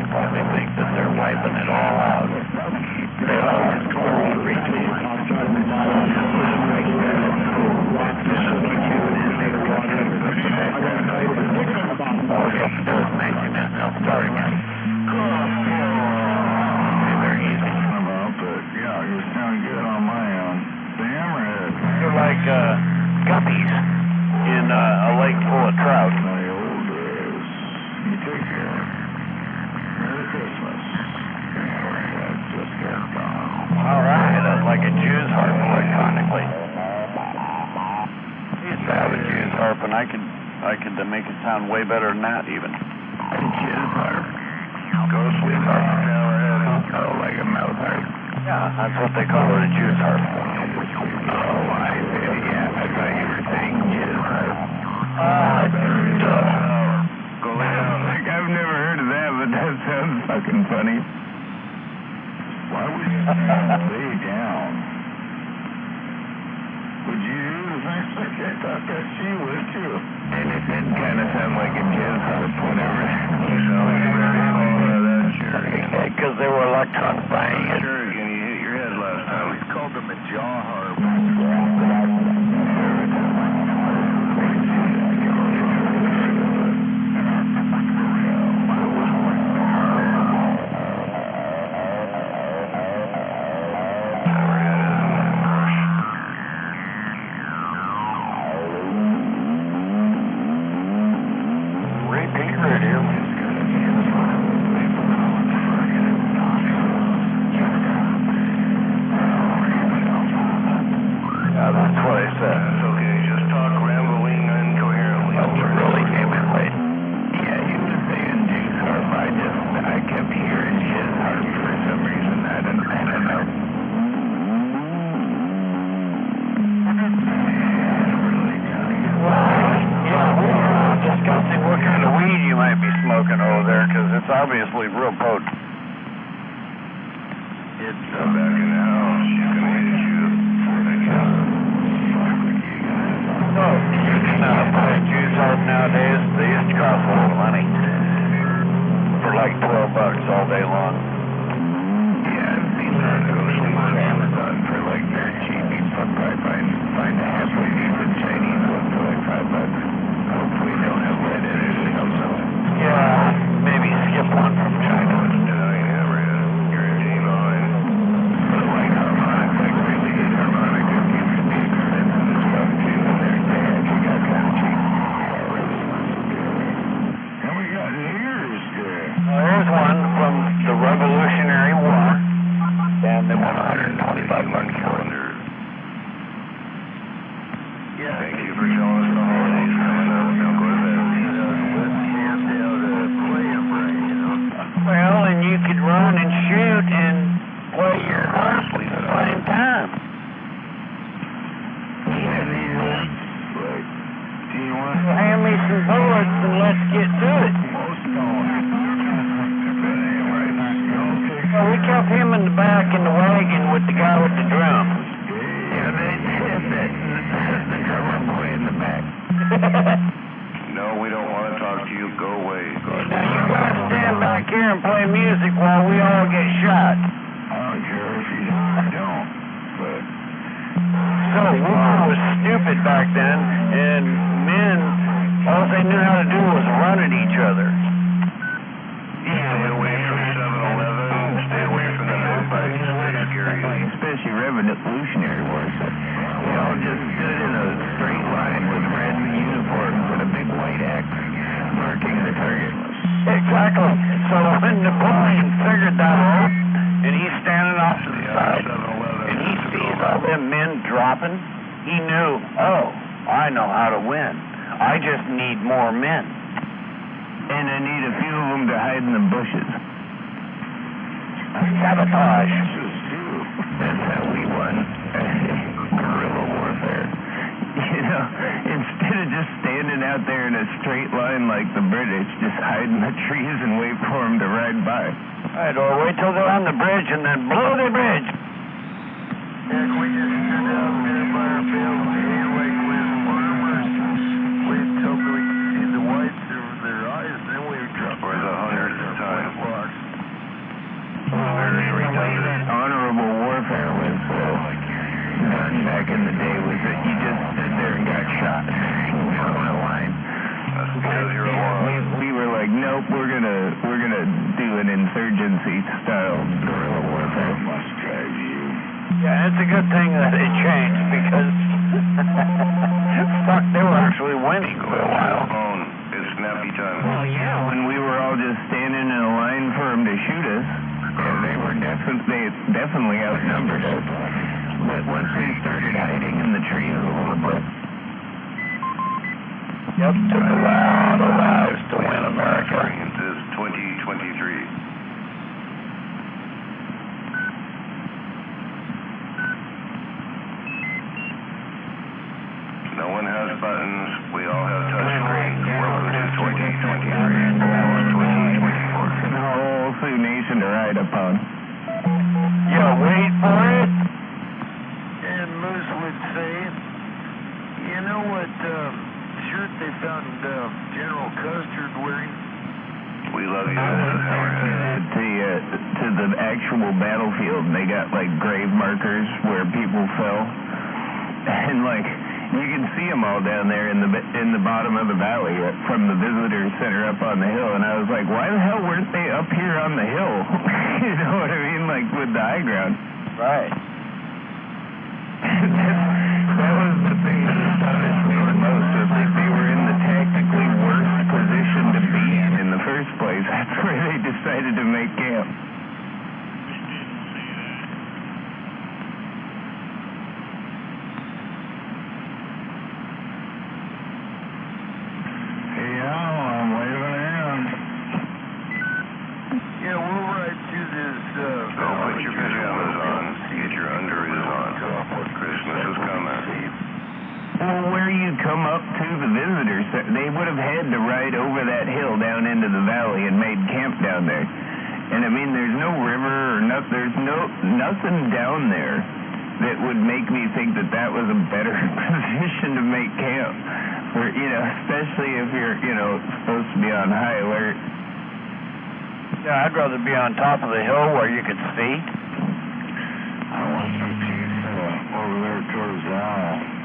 They probably think that they're wiping it all out. They always go over it. They're like guppies in a lake full of trout. You take care. Merry Christmas. All right, that's like a Jew's harp electronically. Used to have a Jew's harp, and I could make it sound way better than that even. Jew's harp. Ghost with harp. Oh, like a mouth harp. Yeah, that's what they call it, a Jew's harp. Oh, I see. Yeah, I thought you were saying Jew's harp. Go lay down. I've never heard of that, but that sounds fucking funny. Why would you lay down? Would you do the thing like I thought that she would too? And it did kind of sound like a jazz harp whenever you saw that sure. Because they were electronifying it. Sure, again, you hit your head last time. We called them a jaw harp. Obviously real potent. It's back in the house. You can hit you. No, you cannot buy a Jew's harp nowadays. They used to cost a lot of money. For like $12 all day long. Yeah, I've seen that. Go on Amazon for like dirt cheap. You can probably find a halfway decent Chinese one for like $5. Hopefully they don't have lead in it. Yeah, maybe skip one from China. You're in G-line. But like harmonics, like really good harmonic, it keeps the speakers and stuff too. And they actually got kind of cheap. And we got ears there. Here's one from the Revolutionary War. And they want 125 month calendar. Yeah, thank you for showing us the holidays coming up. Now go ahead. Well, and you could run and shoot and play your harp at the same time. Yeah, these ones. Like, do you want Well, hand me some bullets and let's get to it. most dollars? Well, we kept him in the back in the wagon with the guy with the drum. Yeah, they said that the drummer boy in the back. No, we don't want to talk to you. Go away. Now you gotta stand back here and play music while we all get shot. I don't care if you don't, but So war was stupid back then, and men, all they knew how to do was run at each other. Stay away from 7-Eleven. Stay away from the big bikes. They scare you. especially Revolutionary Wars. They all just stood in a straight line with red uniforms and a big white X marking the target. Exactly. So when Napoleon figured that out, and he's standing off to the side, and he sees all them men dropping, he knew, oh, I know how to win. I just need more men. And I need a few of them to hide in the bushes. Sabotage. That's how we won. Guerrilla warfare. You know, instead of just standing out there in a straight line like the British, just hide in the trees and wait for them to ride by. Right, or wait till they're on the bridge and then blow the bridge. Yeah, can we just sit down there by our field here like with farmers? Wait until we can see the whites of their eyes, then we drop For the 100th time. blocks. honorable warfare was done back in the day was that you just stood there and got shot on a line. That's because you're a moron. We were like, nope, we're gonna do an insurgency style guerrilla warfare. Must drive you. Yeah, it's a good thing that it changed because fuck, they were actually winning for a while. Phone. It's snappy time. Well, yeah, when we were all just standing in a line for them to shoot us, they were definitely outnumbered us. But once they started hiding in the trees a little bit. Yep, took a lot of lives to win America. Experiences 2023. No one has buttons. We all have touch screens. Welcome to 2023. Almost 2024. And a whole Sioux Nation to ride upon. Yeah, wait for it. And Moose would say, you know what shirt they found General Custer wearing? We love you, Mrs. Hammerhead. To the actual battlefield, they got like grave markers where people fell, and like you can see them all down there in the bottom of the valley from the visitor center up on the hill. And I was like, why the hell weren't they up here on the hill? You know what I mean, like with the high ground. Right. That was the thing that astonished me the most. Was like they were in the tactically worst position to be in the first place. That's where they decided to make camp. Hey, Al, I'm waving in. Yeah, we'll ride through this. Go put your pajamas on. Get your underoos on. Christmas is coming. Well, where you come up to the visitors, they would have had to ride over that hill down into the valley and made camp down there. And I mean, there's no river or there's nothing down there that would make me think that that was a better position to make camp. Or, especially if you're, supposed to be on high alert. Yeah, I'd rather be on top of the hill where you could see. I want some pizza over there towards Al.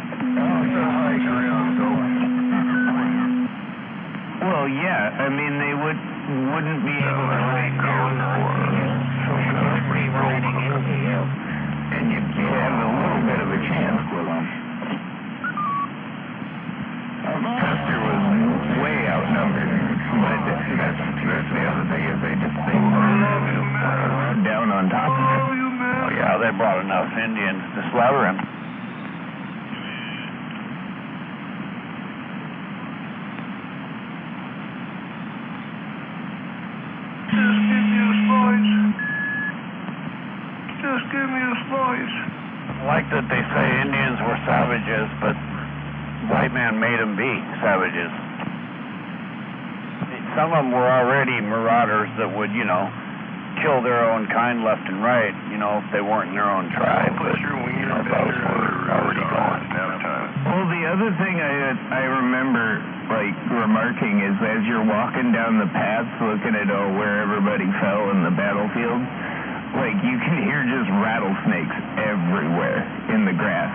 Well, yeah, I mean, they wouldn't be able to ride down some country riding in the hill, and you'd have a little bit of a chance with them. Custer was way outnumbered, but that's the other thing is they down on top of it. Oh yeah, they brought enough Indians to slaughter him. Just give me a slice. I like that they say Indians were savages, but white man made them be savages. Some of them were already marauders that would, kill their own kind left and right, if they weren't in their own tribe. But, Those were already gone. Nap time. Well, the other thing I remember, remarking is as you're walking down the paths looking at where everybody fell in the battlefield, you can hear just rattlesnakes everywhere in the grass.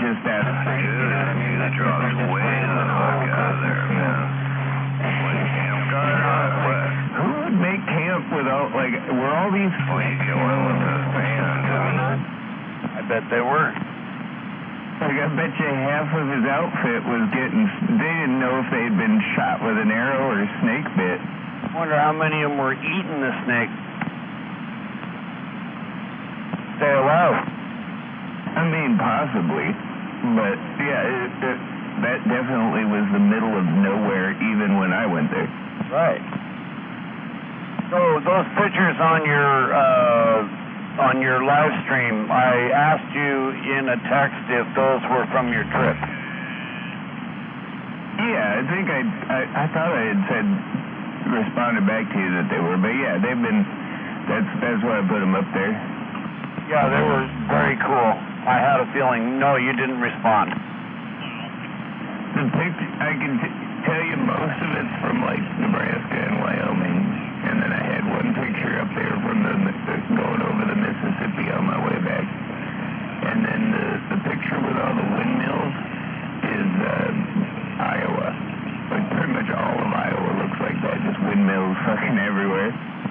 Just out of sight. That drops way the fuck out of there, man. Who would make camp without, were all these... Well, you get one with a fan. I bet they were. I bet you half of his outfit was getting... They didn't know if they'd been shot with an arrow or snake bit. Wonder how many of them were eating the snake. Stay alive. I mean, possibly. But, yeah, that definitely was the middle of nowhere even when I went there. Right. So those pictures on your live stream, I asked you in a text if those were from your trip. Yeah, I think I thought I had responded back to you that they were, but yeah, they've been. That's why I put them up there. Yeah, they were very cool. I had a feeling. No, you didn't respond. The picture, I can tell you most of it's from Nebraska and Wyoming, and then I had one picture up there from going over the Mississippi.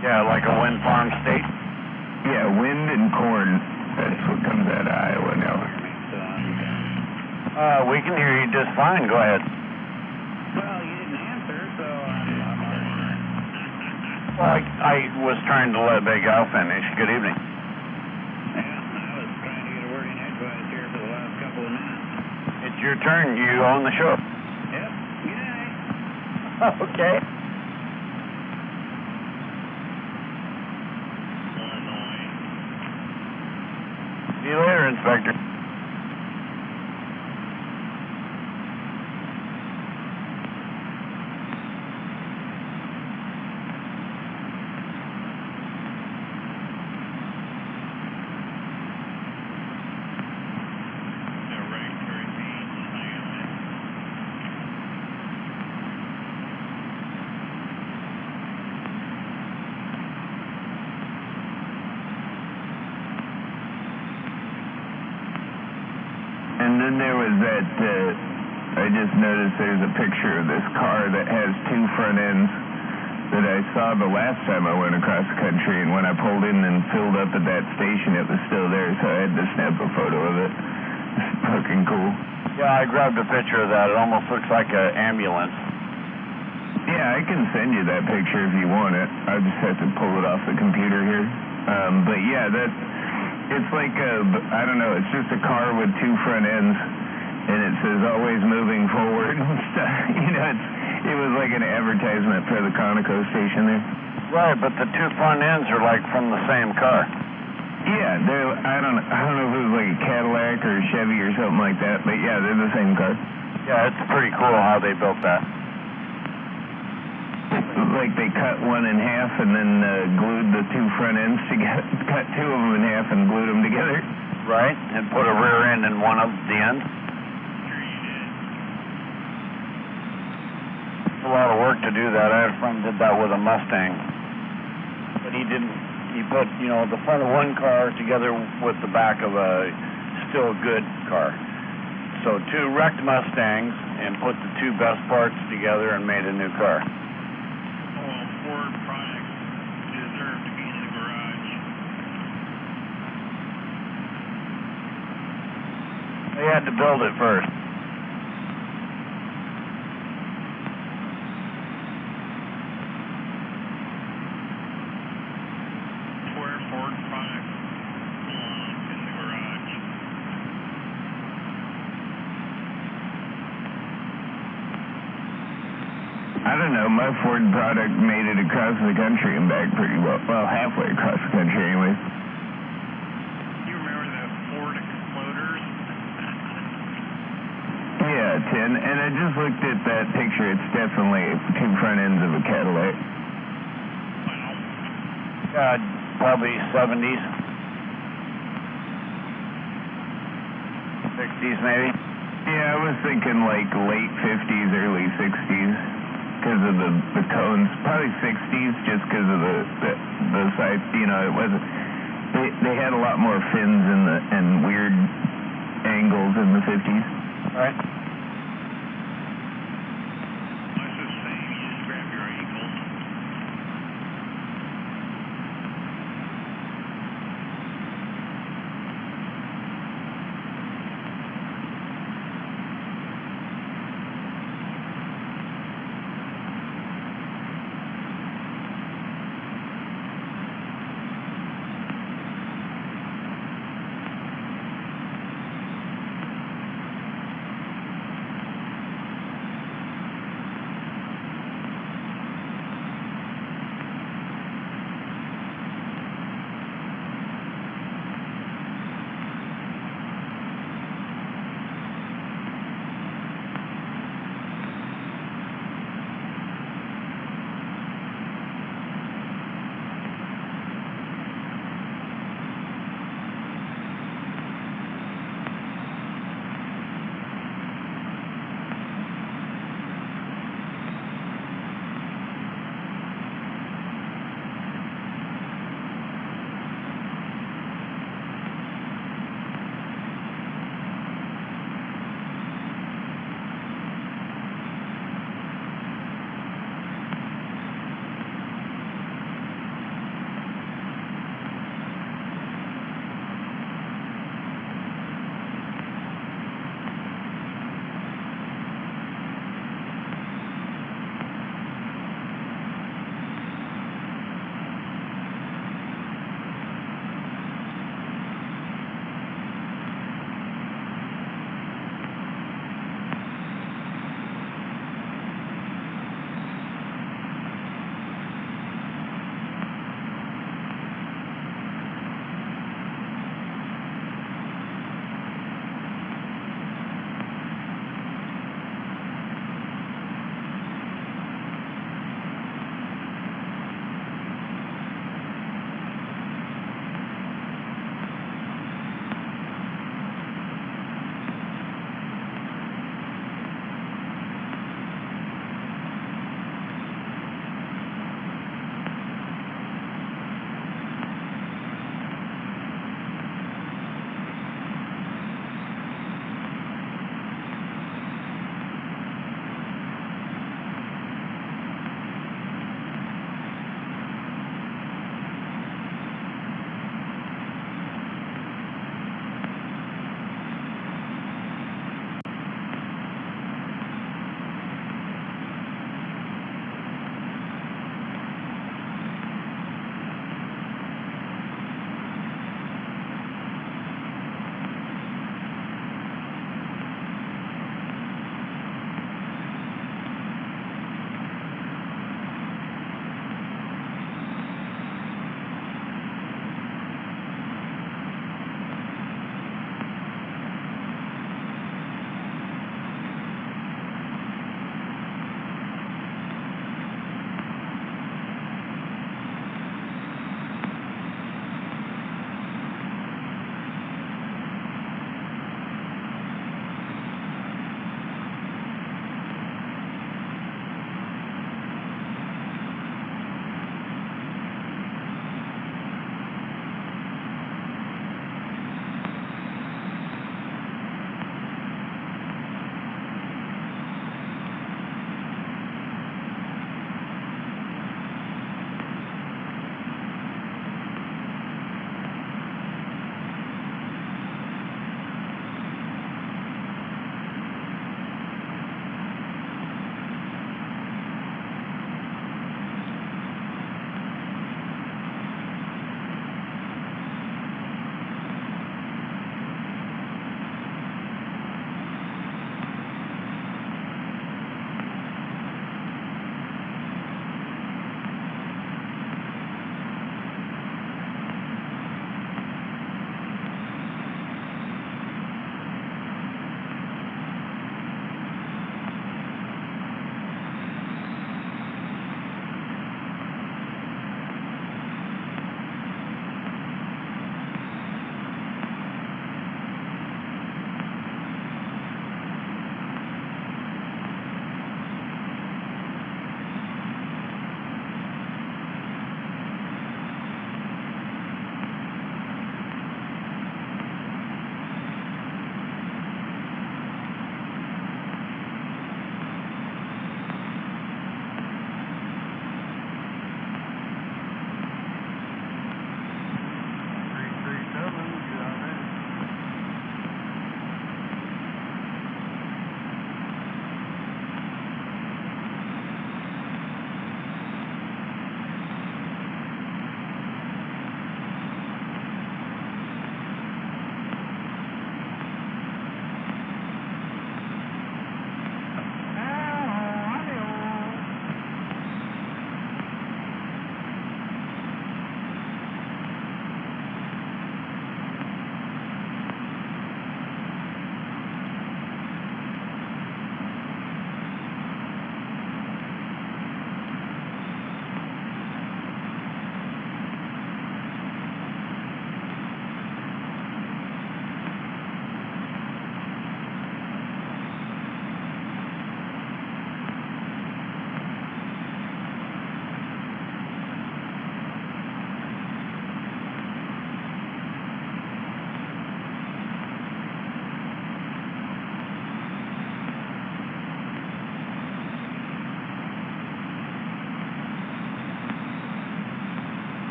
Yeah, like a wind farm state? Yeah, wind and corn. That's what comes out of Iowa now. We can hear you just fine. Go ahead. Well, you didn't answer, so I'm Well, I was trying to let Big Al finish. Good evening. Yeah, I was trying to get a word in edgewise here for the last couple of minutes. It's your turn. You own the show. Yep, good night. Okay. See you later, Inspector. And then there was that, I just noticed there's a picture of this car that has two front ends that I saw the last time I went across the country, and when I pulled in and filled up at that station, it was still there, so I had to snap a photo of it. It's fucking cool. Yeah, I grabbed a picture of that. It almost looks like an ambulance. Yeah, I can send you that picture if you want it. I just have to pull it off the computer here. But yeah, it's like I don't know, it's just a car with two front ends, and it says always moving forward and stuff. You know, it was like an advertisement for the Conoco station there. Right, but the two front ends are like from the same car. Yeah, I don't know if it was like a Cadillac or a Chevy or something like that, but yeah, they're the same car. Yeah, it's pretty cool how they built that. Like they cut one in half and then glued the two front ends together, cut two of them in half and glued them together. Right, and put a rear end in one of the ends. It's a lot of work to do that. I had a friend did that with a Mustang. But he didn't, he put, the front of one car together with the back of a still good car. So two wrecked Mustangs and put the two best parts together and made a new car. Ford products deserve to be in the garage. They had to build it first. Where Ford products belong in the garage. I don't know, my Ford product made it across the country and back pretty well. Well, halfway across the country anyway. You remember the Ford Exploders? Yeah, Tin, and I just looked at that picture. It's definitely two front ends of a Cadillac. Wow. Probably 70s. 60s maybe. Yeah, I was thinking like late 50s, early 60s. Because of the cones, probably 60s, just because of the side. It wasn't. They had a lot more fins and weird angles in the 50s. Right. Let's just say you just grab your ankles.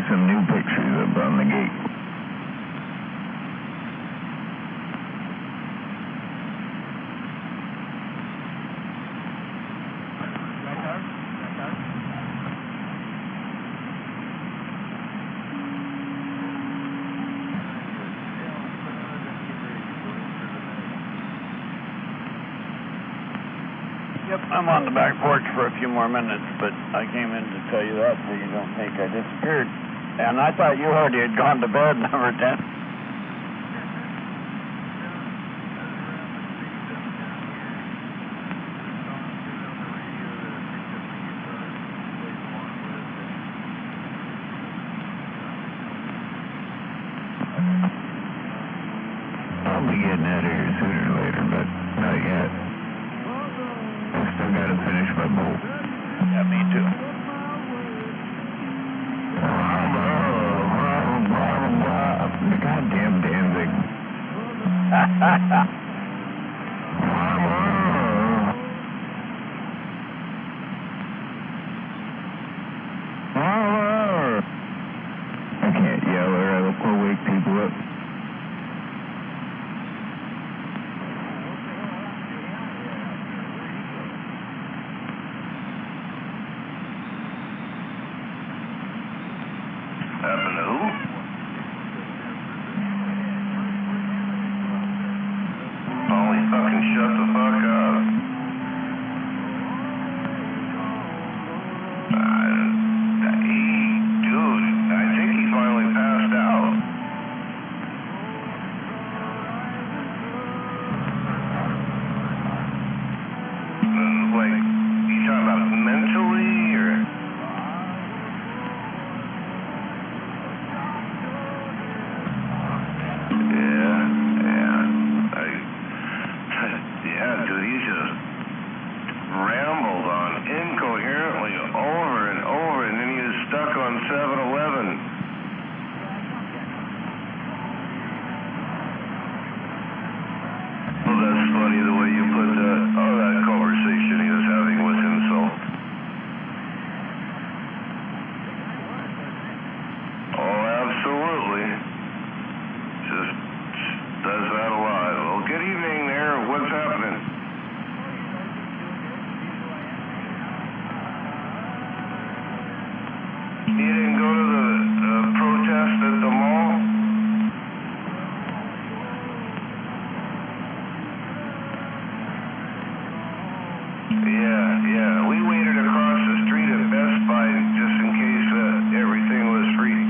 some new pictures up on the gate. Yep, I'm on the back porch for a few more minutes, but I came in to tell you that so you don't think I disappeared. And I thought you already had gone to bed, number 10. I'll be getting out of here sooner or later, but not yet. I still gotta finish my bolt. Yeah, me too. The goddamn Danzig. I can't yell or I'll wake people up. Happened to who? Holy fucking shut the fuck up. Dude, I think he finally passed out. Like, you talking about mentally, or? Yeah, dude, he just rambled on incoherently over and over, and then he was stuck on 7-Eleven. Well, that's funny the way you put that. Oh, that conversation he was having with himself. Oh, absolutely. Just does that a lot. Well, good evening there. What's happening? You didn't go to the protest at the mall? Yeah. We waited across the street at Best Buy just in case everything was free.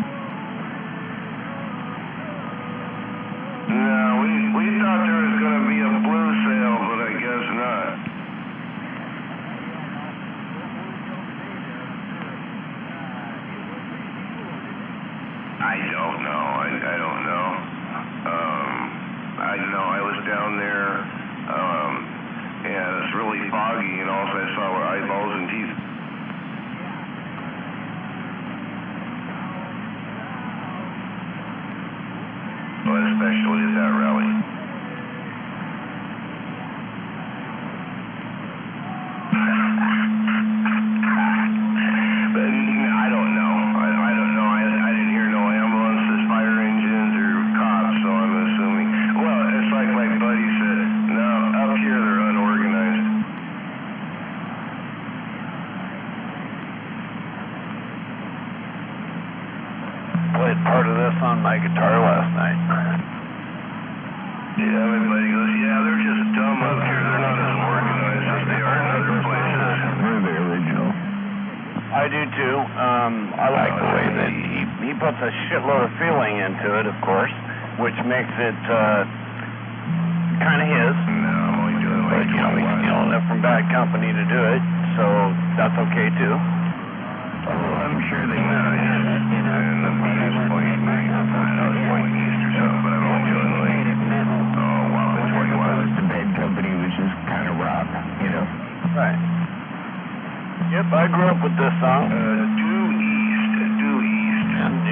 No, we thought there was going to be a blue sale, but I guess not. I don't know. I don't know. I know I was down there, and it's really foggy, and all I saw were eyeballs and teeth. Well, especially at that rally. But I don't know. I don't know. I didn't hear no ambulances, fire engines, or cops, so I'm assuming. Well, it's like my buddy said. No, up here they're unorganized. Played part of this on my guitar last night. Yeah, everybody goes, yeah, they're just dumb up here. They're not as organized as they are in other places. They're the original. I do too. I like the way that he puts a shitload of feeling into it, of course, which makes it kind of his. No, I'm only doing But, like you know, he's stealing it from bad company to do it, so that's okay too. Oh, I'm sure they No, will. and the biggest point, I know it's point east or something, but I'm only doing like, Whopping 21. The bad company was just kind of rock, you know. Right. Yep, I grew up with this song. Due east.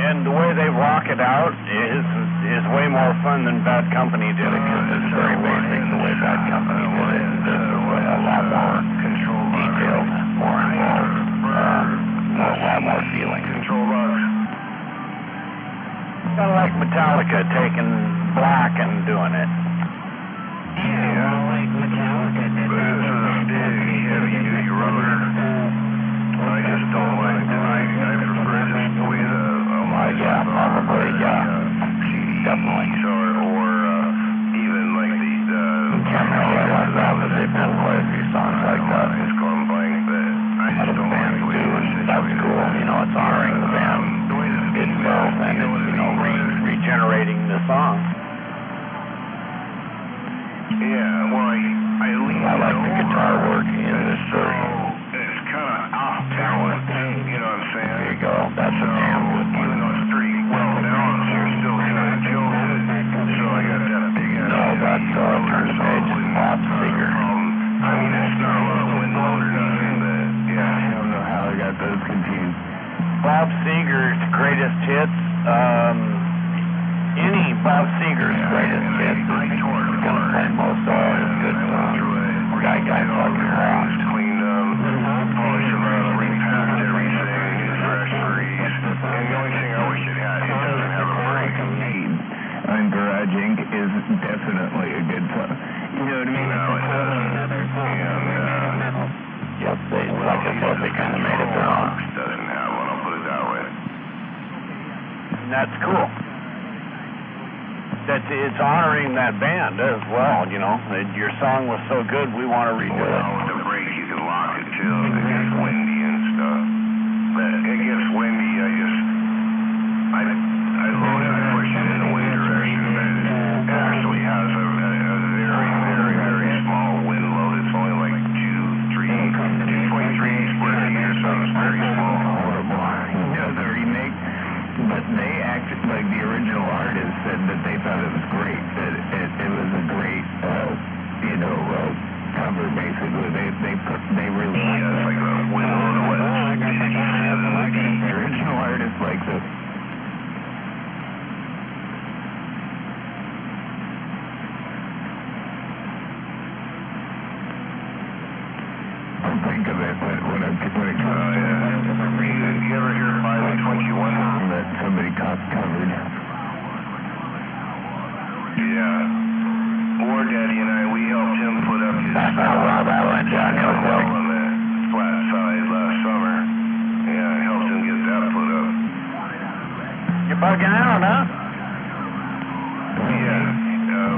And the way they rock it out is way more fun than Bad Company did it, because it's very basic the way Bad Company did it. This is a lot more detailed, more involved, a lot more feeling. Control box. like Metallica taking black and doing it. Yeah, like Metallica did But this is a big, heavy-duty rotor. I just don't like it. I prefer just the way the probably, definitely. Or even like the can't remember what it was that, but they've done quite a few songs like that. It's combined, but I just don't like the way That's cool, you know, it's honoring the band itself and it's, you know, Regenerating the song. Yeah, well, I leave I like the guitar work in this version. It's kind of off balance, you know what I'm saying? There you go, that's a damn good one. Even though it's pretty well balanced, you're still kind of jolted. So I got that big ass. No, that's turn the page and Bob Seger. I mean, it's not a lot of wind load or nothing, but yeah. I don't know how I got those confused. Bob Seger's greatest hits. Any Bob Seger's greatest hits is gonna play most of his good songs. Guy fucking rocks. Cleaned them, polished them up, repacked everything, new directories. And the only thing I wish it had, it doesn't have a brake. On Garage Inc. is definitely a good song. You know what I mean? No, it doesn't. And, Yep, like I said, they kind of made it their own. doesn't have one, I'll put it that way. And that's cool. It's honoring that band as well, you know. Your song was so good, we want to redo it. Well, with the brake, you can lock it too if it gets windy and stuff. But it gets windy, I load it, I push it in the wind direction, but it actually has a very, very, very small wind load. It's only like 2.3 square feet or something. It's very small. Horrible. You know the remake, but they acted like the original artist said that they thought it was great. That it was a great, cover basically. They really. Yeah, it's like a wind load of what? The original artist likes it. Think of it when it comes. You ever hear 521? That somebody covered. Yeah. War Daddy and I, we helped him put up his That's not Rob Allen, John Cossack. on the flat side last summer. Yeah, I helped him get that put up. You're bugging out, huh? Yeah.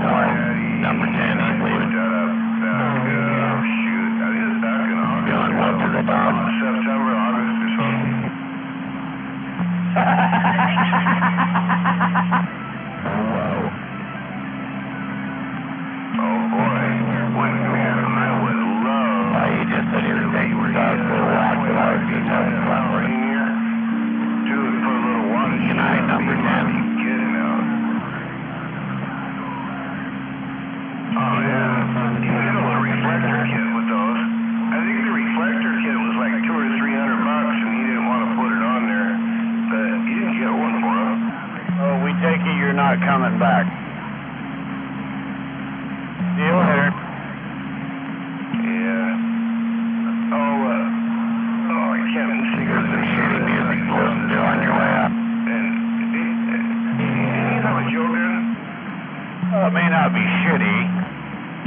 War Daddy. Number 10, I believe. Put that up back, shoot, I think it's back in August. John, what's it about? September, August or something. Oh boy. I would love. He just said he was taking his dog for a walk, but I was just having fun with it. Dude, put a little water. Good night, number 10. Kidding out. Oh yeah. You can get a little reflector kit with those. I think the reflector kit was like $200 or $300 and he didn't want to put it on there. But you didn't get one for him. Oh, we take it you're not coming back. See you later. Yeah. Oh, I can't see There's some shitty music to listen to on your way up. Didn't he have a Joe gun? It may not be shitty.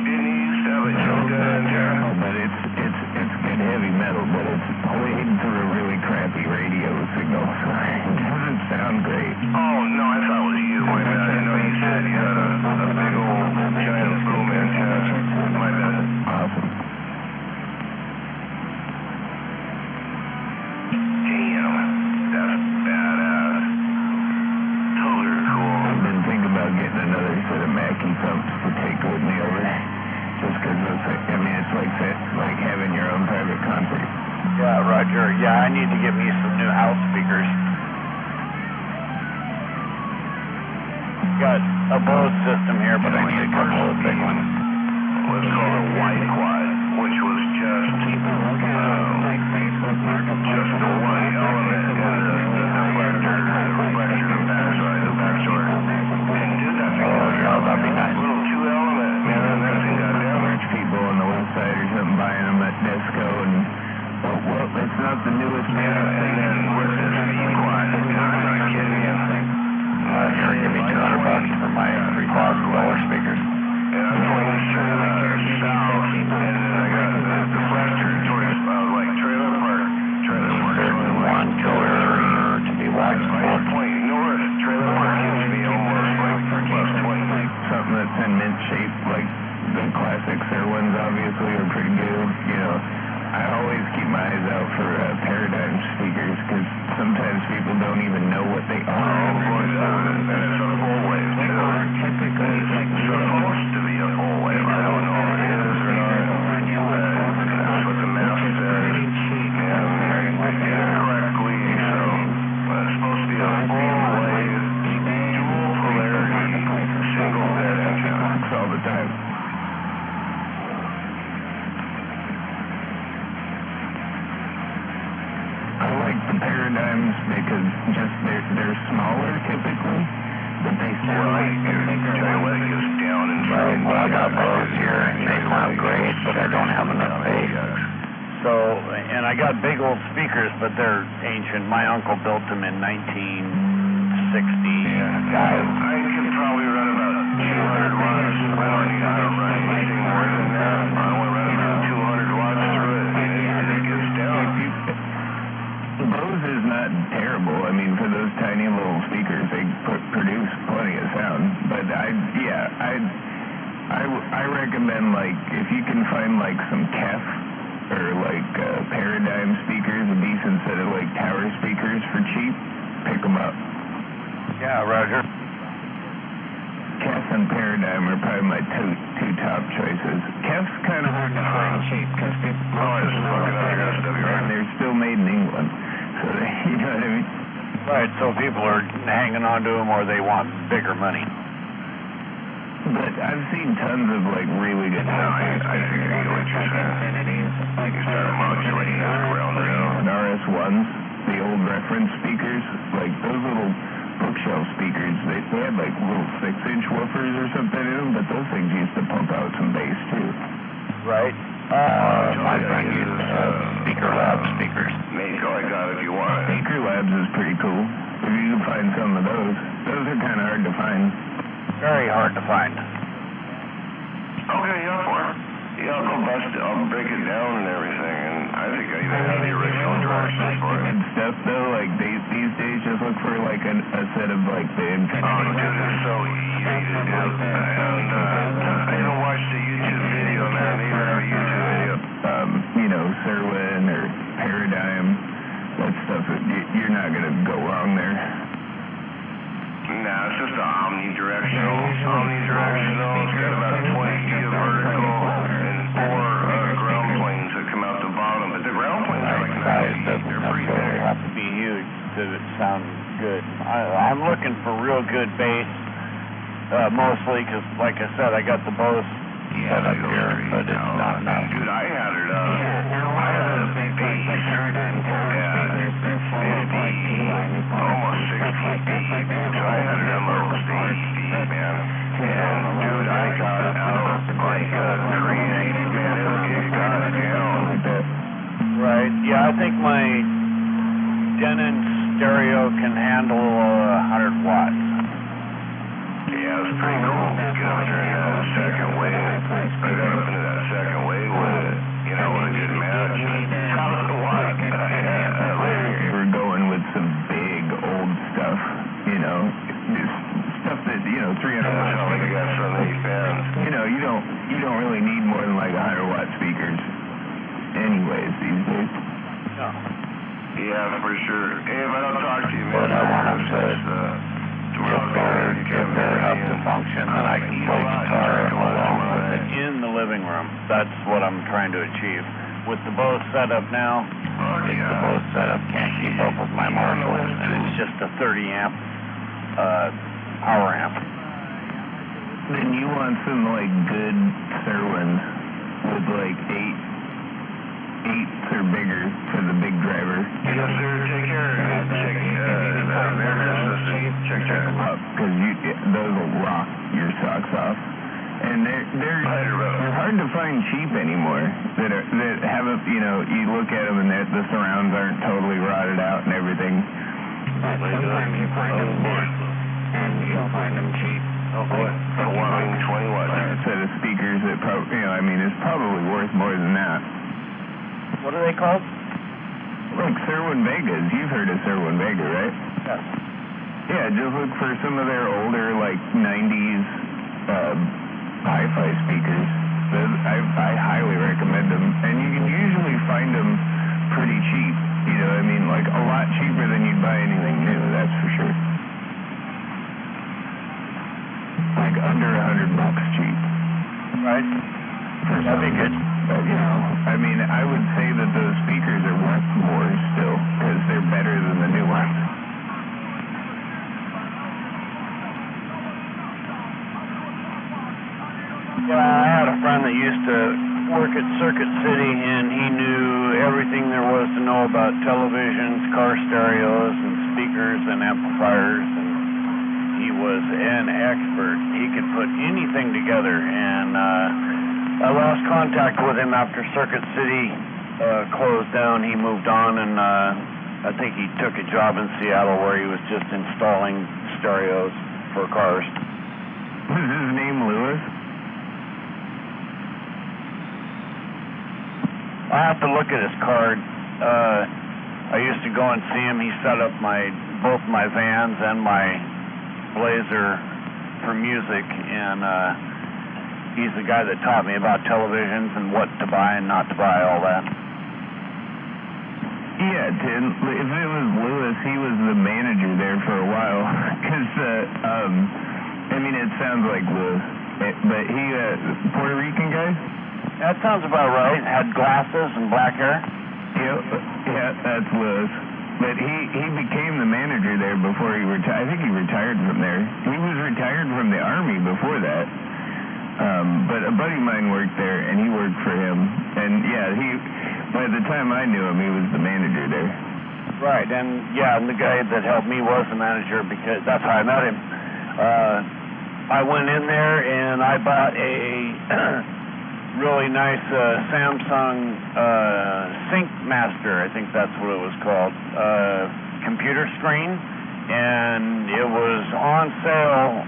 Didn't he used to have a Joe gun in there? But it's good heavy metal, but it's played through a really crappy radio signal. It doesn't sound great. Oh, no, I thought it was you. My bad. I know you said you had a big old giant boom antenna. My bad. Awesome. Damn, that's badass. Totally cool. I've been thinking about getting another set of Mackie thumps to take with me over there. Just because it's like having your own private concert. Yeah, Roger. Yeah, I need to get me some new house speakers. Got a Bose system here, but I need a couple of big ones. What's called a white quad, which was just the one element in the reflector, the backside, and did that thing. That'd be nice. Little 2-element, man, that thing got down. Rich people on the west side or something buying them at Disco and well, it's not the newest Yeah, and then where's this V quad? I'm not kidding you. Give me like the Paradigms because just they're smaller typically, but they sound like they're bigger. Leg is down and straight. Well, I got Bose here, and they sound great, but I don't have enough bass. So, and I got big old speakers, but they're ancient. My uncle built them in 1960. I could probably run about 200 watts. I don't need to run anything more than that. I only run about 200 watts through it, and it gets down. The Bose is not terrible. I mean, for those tiny little speakers, they produce plenty of sound. But I recommend, like, if you can find like some KEF or like Paradigm speakers, a decent set of like tower speakers for cheap, pick them up. Yeah, Roger. KEF and Paradigm are probably my two top choices. KEF's kind of hard to find cheap because people and they're still made in England, so they, you know what I mean. Right, so people are hanging on to them or they want bigger money. But I've seen tons of like really good. No, I think I get what you're saying. You can start modulating around there. And RS1s, the old reference speakers, like those little bookshelf speakers, they had like little 6-inch woofers or something in them, but those things used to pump out some bass too. Right. My friend used Speaker Labs speakers. Make all I got if you want it. Speaker Labs is pretty cool. If you can find some of those are kind of hard to find. Very hard to find. Okay, yeah, for it. Yeah, I'll go bust it. I'll break it down and everything, and I think I even have the original directions for it. And stuff though, like these days, just look for like a set of like the Infinity. Oh, dude, it's so easy to do. And I even watched a YouTube video, man. They even have a YouTube video. You know, Serwin or Paradigm, that stuff. You're not gonna go wrong there. Nah, it's just an omnidirectional. It's got about 20 feet of vertical and 4 ground planes that come out the bottom. But the ground planes are like 9 feet. They're pretty big. They have to be huge to sound good. I'm looking for real good bass, mostly because, like I said, I got the Bose set up here, but it's not enough. Dude, I had it up. I had a big bass. Yeah, 50, almost 60 deep. So I had it on low stage deep, man. And, dude, I got out like crazy, man. It got down. Right. Yeah, I think my Denon stereo can handle 100 watts. Yeah, it was pretty cool. Get up there in that second wave. I got up into that second wave with it, you know, with a good match. Top of the watt. We're going with some big old stuff, you know, stuff that, you know, 300 watts. Like I got so many fans. You know, you don't really need more than like 100 watt speakers anyways these days. No. Yeah, for sure. Hey, if I don't talk to you, man, I want to Give their up to function, and I can play guitar along with it. In the living room. That's what I'm trying to achieve. With the Bose setup now, The Bose setup can't keep up with my Marshall, and it's just a 30 amp power amp. Then you want some like good Serwins with like 8s or bigger for the big driver. Yes, sir. Take care. Check them up because those will rock your socks off. And they're hard to find cheap anymore. That haven't, you know, you look at them and the surrounds aren't totally rotted out and everything. But sometimes you find them big, and you'll find them cheap. Oh boy, a 20 watts. A set of speakers that probably, you know, I mean, it's probably worth more than that. What are they called? Like Serwin Vegas. You've heard of Serwin Vega, right? Yes. Yeah, just look for some of their older, like, 90s hi-fi speakers. I highly recommend them. And you can usually find them pretty cheap. You know what I mean? Like, a lot cheaper than you'd buy anything new, that's for sure. Like, under $100 cheap. Right. That'd be good. But, you know, I mean, I would say that those speakers are worth more still, because they're better than the new ones. Yeah, I had a friend that used to work at Circuit City, and he knew everything there was to know about televisions, car stereos, and speakers and amplifiers, and he was an expert. He could put anything together, and I lost contact with him after Circuit City closed down. He moved on, and I think he took a job in Seattle where he was just installing stereos for cars. Was his name Lewis? I have to look at his card. I used to go and see him. He set up both my Vans and my Blazer for music, and he's the guy that taught me about televisions and what to buy and not to buy, all that. Yeah, Tim. If it was Lewis, he was the manager there for a while. Because, I mean, it sounds like Lewis. But he, Puerto Rican guy? That sounds about right. Had glasses and black hair. Yep. Yeah, that's Lewis. But he became the manager there before he retired. I think he retired from there. He was retired from the Army before that. But a buddy of mine worked there, and he worked for him. And, yeah, by the time I knew him, he was the manager there. Right, and, yeah, and the guy that helped me was the manager because that's how I met him. I went in there, and I bought a really nice Samsung Sync Master, I think that's what it was called, computer screen, and it was on sale,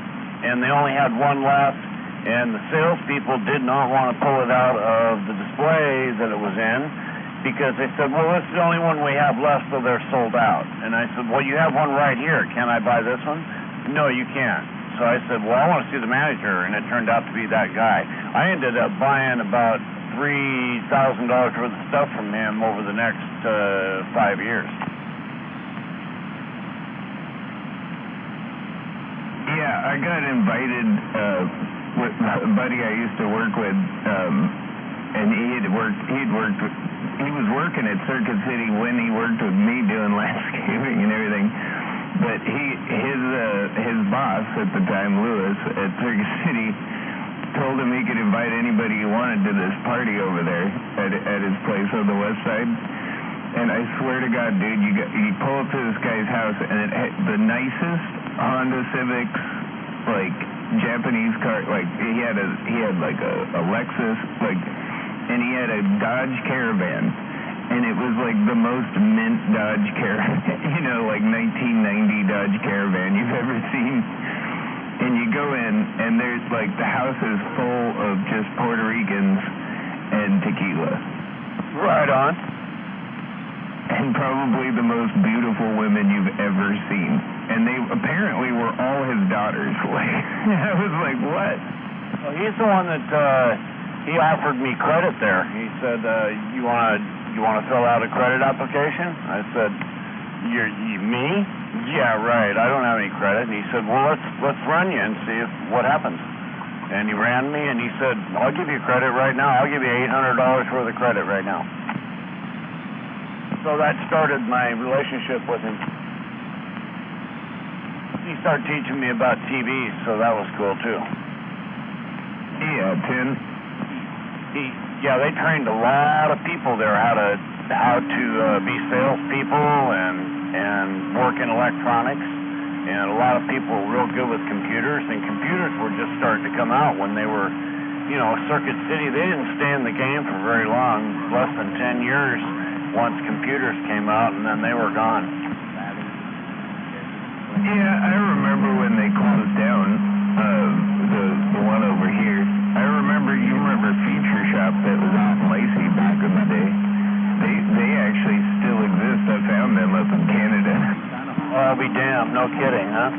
and they only had one left, and the salespeople did not want to pull it out of the display that it was in, because they said, well, this is the only one we have left, so they're sold out. And I said, well, you have one right here. Can I buy this one? No, you can't. So I said, well, I want to see the manager, and it turned out to be that guy. I ended up buying about $3,000 worth of stuff from him over the next 5 years. Yeah, I got invited with a buddy I used to work with, and he was working at Circuit City when he worked with me doing landscaping and everything. But his boss at the time, Lewis, at Circuit City, told him he could invite anybody he wanted to this party over there at his place on the west side. And I swear to God, dude, you pull up to this guy's house, and it had the nicest Honda Civics, like Japanese car, like he had like a Lexus, like, and he had a Dodge Caravan. And it was like the most mint Dodge Caravan, like 1990 Dodge Caravan you've ever seen. And you go in, and there's like, the house is full of just Puerto Ricans and tequila. Right on. And probably the most beautiful women you've ever seen. And they apparently were all his daughters. Like, I was like, what? Well, he's the one that, he offered me credit there. He said, you want to fill out a credit application? I said, me? Yeah, right. I don't have any credit. And he said, well, let's run you and see what happens. And he ran me, and he said, I'll give you credit right now. I'll give you $800 worth of credit right now. So that started my relationship with him. He started teaching me about TVs, so that was cool too. Yeah, Tim. Yeah, they trained a lot of people there how to be salespeople and work in electronics, and a lot of people were real good with computers. And computers were just starting to come out when they were, Circuit City. They didn't stay in the game for very long, less than 10 years once computers came out, and then they were gone. Yeah, I remember when they closed down the one over here. You remember Feature Shop that was out in Lacey back in the day? They actually still exist. I found them up in Canada. Oh, I'll be damned. No kidding, huh?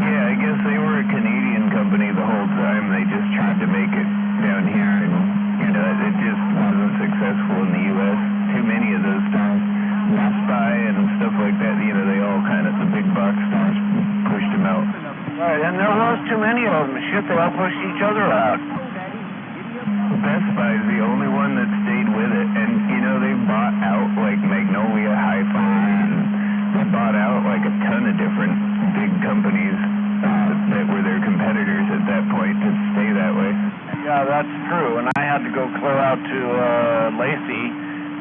Yeah, I guess they were a Canadian company the whole time. They just tried to make it down here, and it just wasn't successful in the U.S. Too many of those stores, Best Buy and stuff like that. They all the big box stores pushed them out. Right, and there was too many of them. Shit, they all pushed each other out. Best Buy is the only one that stayed with it, and they bought out like Magnolia Hi-Fi, and they bought out like a ton of different big companies that were their competitors at that point to stay that way. Yeah, that's true, and I had to go clear out to Lacey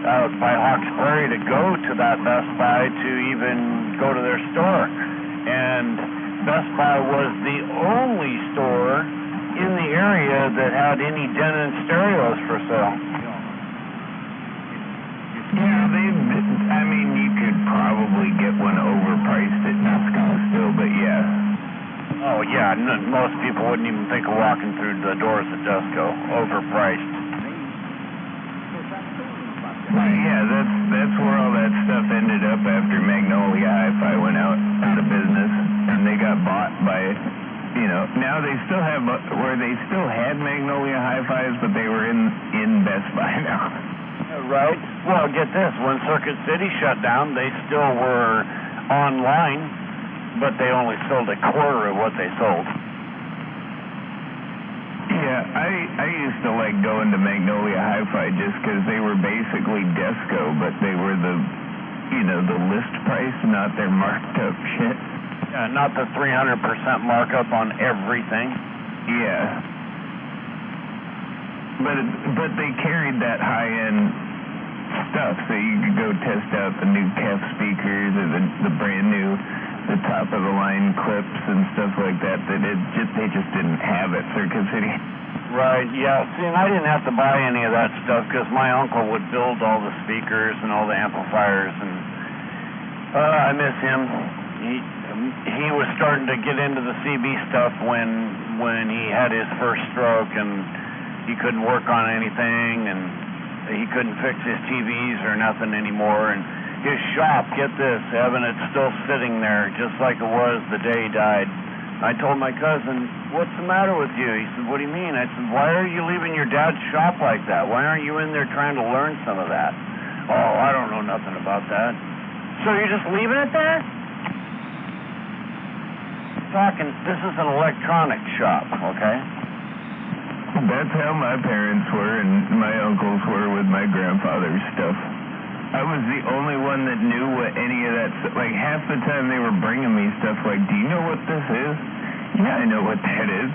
out by Hawks Prairie to go to that Best Buy to even go to their store. And Best Buy was the only store in the area that had any Denon stereos for sale. Yeah, I mean, you could probably get one overpriced at Nesco still, but yeah. Oh, yeah, most people wouldn't even think of walking through the doors at Desco, overpriced. Yeah, that's where all that stuff ended up after Magnolia Hi-Fi went out of business, and they got bought by, now they still have, where they still had Magnolia Hi-Fis, but they were in Best Buy now. Right. Well, get this. When Circuit City shut down, they still were online, but they only sold a quarter of what they sold. Yeah, I used to like going to Magnolia Hi-Fi just because they were basically Desco, but they were the list price, not their marked up shit. Yeah, not the 300% markup on everything. Yeah. But they carried that high-end stuff, so you could go test out the new KEF speakers or the brand new, the top of the line clips and stuff like that. They just didn't have at Circuit City. Right. Yeah. See, and I didn't have to buy any of that stuff because my uncle would build all the speakers and all the amplifiers, and I miss him. He was starting to get into the CB stuff when he had his first stroke, and he couldn't work on anything, and he couldn't fix his TVs or nothing anymore. And his shop, get this, Evan, it's still sitting there just like it was the day he died. I told my cousin, "What's the matter with you?" He said, "What do you mean?" I said, "Why are you leaving your dad's shop like that? Why aren't you in there trying to learn some of that?" "Oh, I don't know nothing about that." "So you're just leaving it there?" This is an electronic shop, okay? That's how my parents were and my uncles were with my grandfather's stuff. I was the only one that knew what any of that stuff, like half the time they were bringing me stuff like, "Do you know what this is?" "Yeah, I know what that is."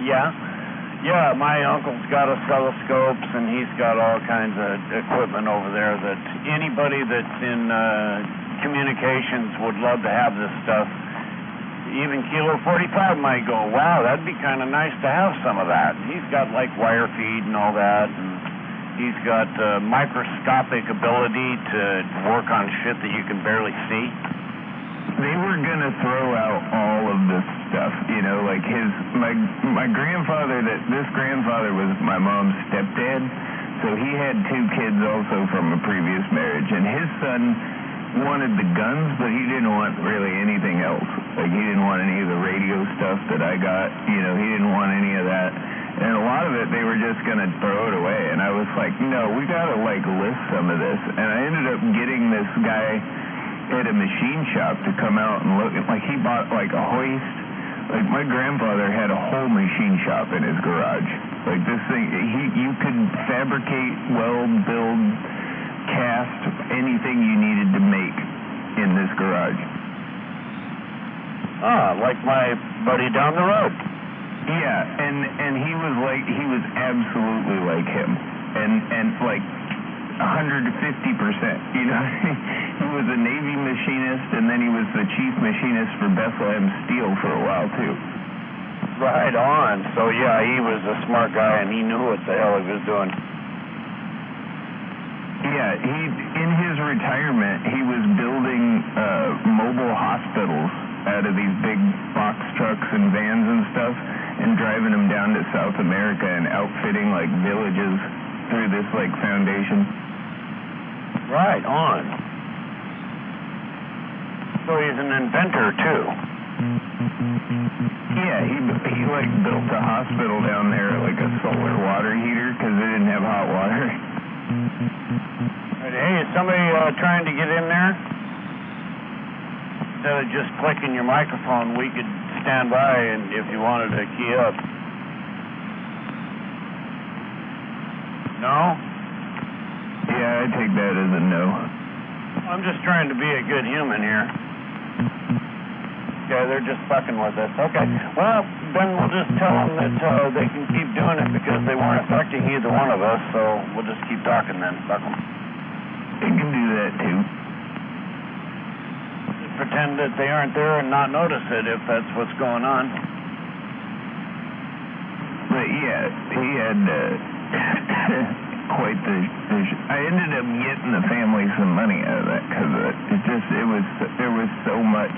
Yeah, my uncle's got oscilloscopes, and he's got all kinds of equipment over there that anybody that's in communications would love to have this stuff. Even Kilo 45 might go, "Wow, that'd be kind of nice to have some of that." He's got like wire feed and all that, and he's got microscopic ability to work on shit that you can barely see. They were gonna throw out all of this stuff, like my grandfather, this grandfather was my mom's stepdad, so he had 2 kids also from a previous marriage, and his son wanted the guns, but he didn't want really anything else. Like, he didn't want any of the radio stuff that I got, he didn't want any of that. And a lot of it, they were just going to throw it away. And I was like, no, we got to, list some of this. And I ended up getting this guy at a machine shop to come out and look. He bought, a hoist. My grandfather had a whole machine shop in his garage. This thing, you could fabricate, weld, build, cast anything you needed to make in this garage. Like my buddy down the road. Yeah, and he was absolutely like him, and 150%. He was a Navy machinist, and then he was the chief machinist for Bethlehem Steel for a while too. Right on. So yeah, he was a smart guy, and he knew what the hell he was doing. Yeah, in his retirement, he was building mobile hospitals out of these big box trucks and vans and stuff, and driving them down to South America and outfitting villages through this foundation. Right on. So he's an inventor too. Yeah, he built a hospital down there, a solar water heater, because they didn't have hot water. Hey, is somebody trying to get in there? Instead of just clicking your microphone, we could stand by and if you wanted to key up. No? Yeah, I take that as a no. I'm just trying to be a good human here. Okay, they're just fucking with us. Okay. Well, then we'll just tell them that they can keep doing it because they weren't affecting either one of us, so we'll just keep talking then. Fuck them. You can do that too. Pretend that they aren't there and not notice it if that's what's going on. But yeah, he had quite the. I ended up getting the family some money out of that because there was so much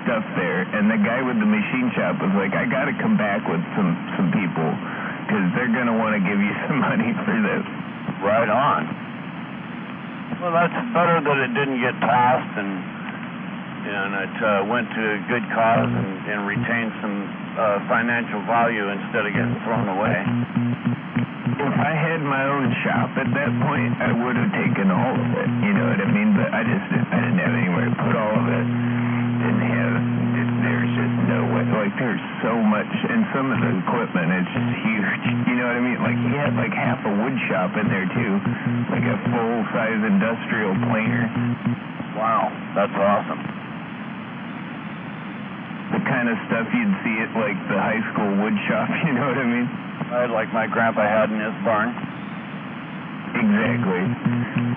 stuff there, and the guy with the machine shop was like, I got to come back with some people because they're gonna want to give you some money for this. Right on. Well, that's better that it didn't get passed and it went to a good cause and retained some financial value instead of getting thrown away. If I had my own shop at that point, I would have taken all of it. You know what I mean? But I didn't have anywhere to put all of it. There's just no way. Like, there's so much, and some of the equipment is just huge. You know what I mean? Like, he had like half a wood shop in there too, like a full-size industrial planer. Wow, that's awesome. The kind of stuff you'd see at like the high school wood shop. You know what I mean? Right, like my grandpa had in his barn. Exactly.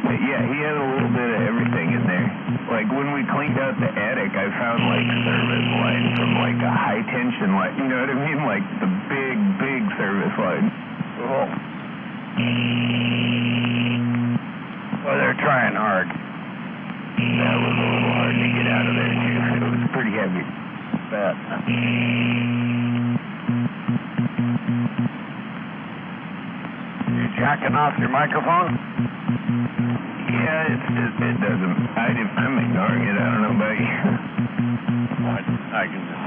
But yeah, he had a little bit of everything in there. Like when we cleaned out the attic, I found like service line from like a high tension line. You know what I mean? Like the big service line. Cool. Well, they're trying hard. That was a little hard to get out of there too. It was pretty heavy. Bet. You jacking off your microphone? Yeah, it doesn't. I'm ignoring it. I don't know about you. I can just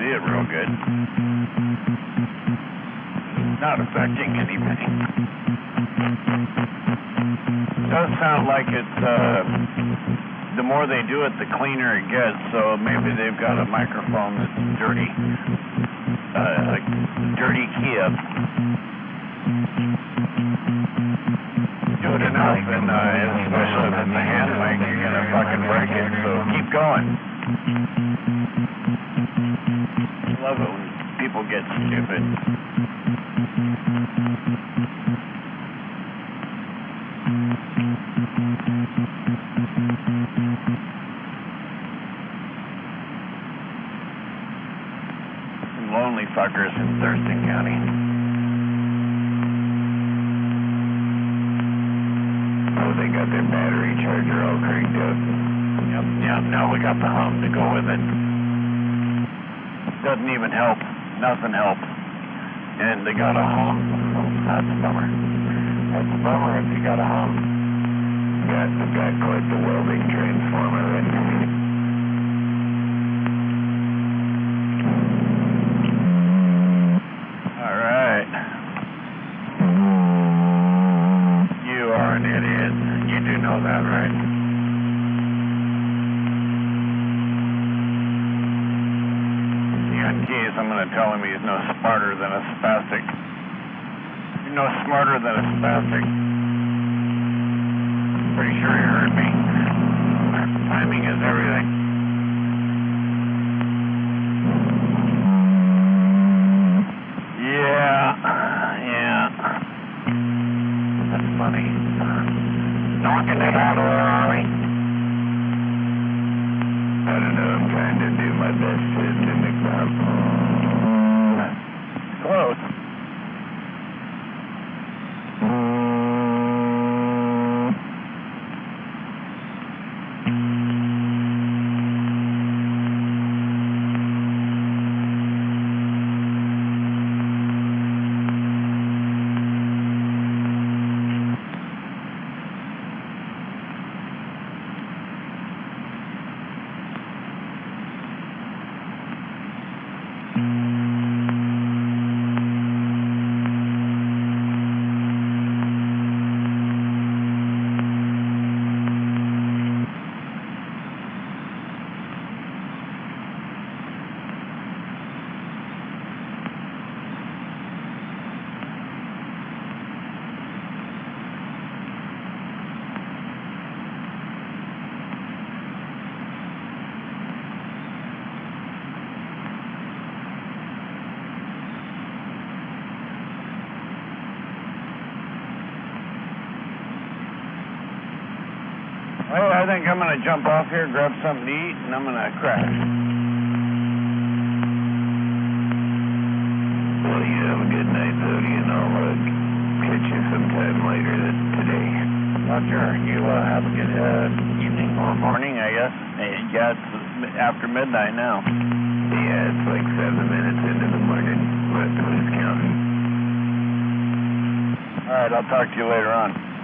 see it real good. Not affecting anything. It does sound like it's, the more they do it, the cleaner it gets, so maybe they've got a microphone that's dirty. Like dirty Kia. Do it enough, and especially if it's a hand mic, you're gonna fucking break it, so keep going. I love it when people get stupid. Some lonely fuckers in Thurston County. Oh, they got their battery charger all cranked up. Yep, now we got the hum to go with it. Doesn't even help. Nothing helps. And they got a hum. That's a bummer. That's a bummer if you got a hum. Got quite the welding transformer in there. All right. You are an idiot. You do know that, right? Geez, I'm going to tell him he's no smarter than a spastic. You're no smarter than a spastic. Pretty sure he heard me. Timing is everything. Yeah. That's funny. Knocking it out of there, are we? I don't know, I'm trying to do my best to mimic that. Close. Hey, I think I'm going to jump off here, grab something to eat, and I'm going to crash. Well, you have a good night, Zody, and I'll catch you sometime later today. Roger. You have a good evening or morning, I guess. Yeah, it's after midnight now. Yeah, it's like 7 minutes into the morning, but who's counting? All right, I'll talk to you later on.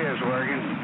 shift's working.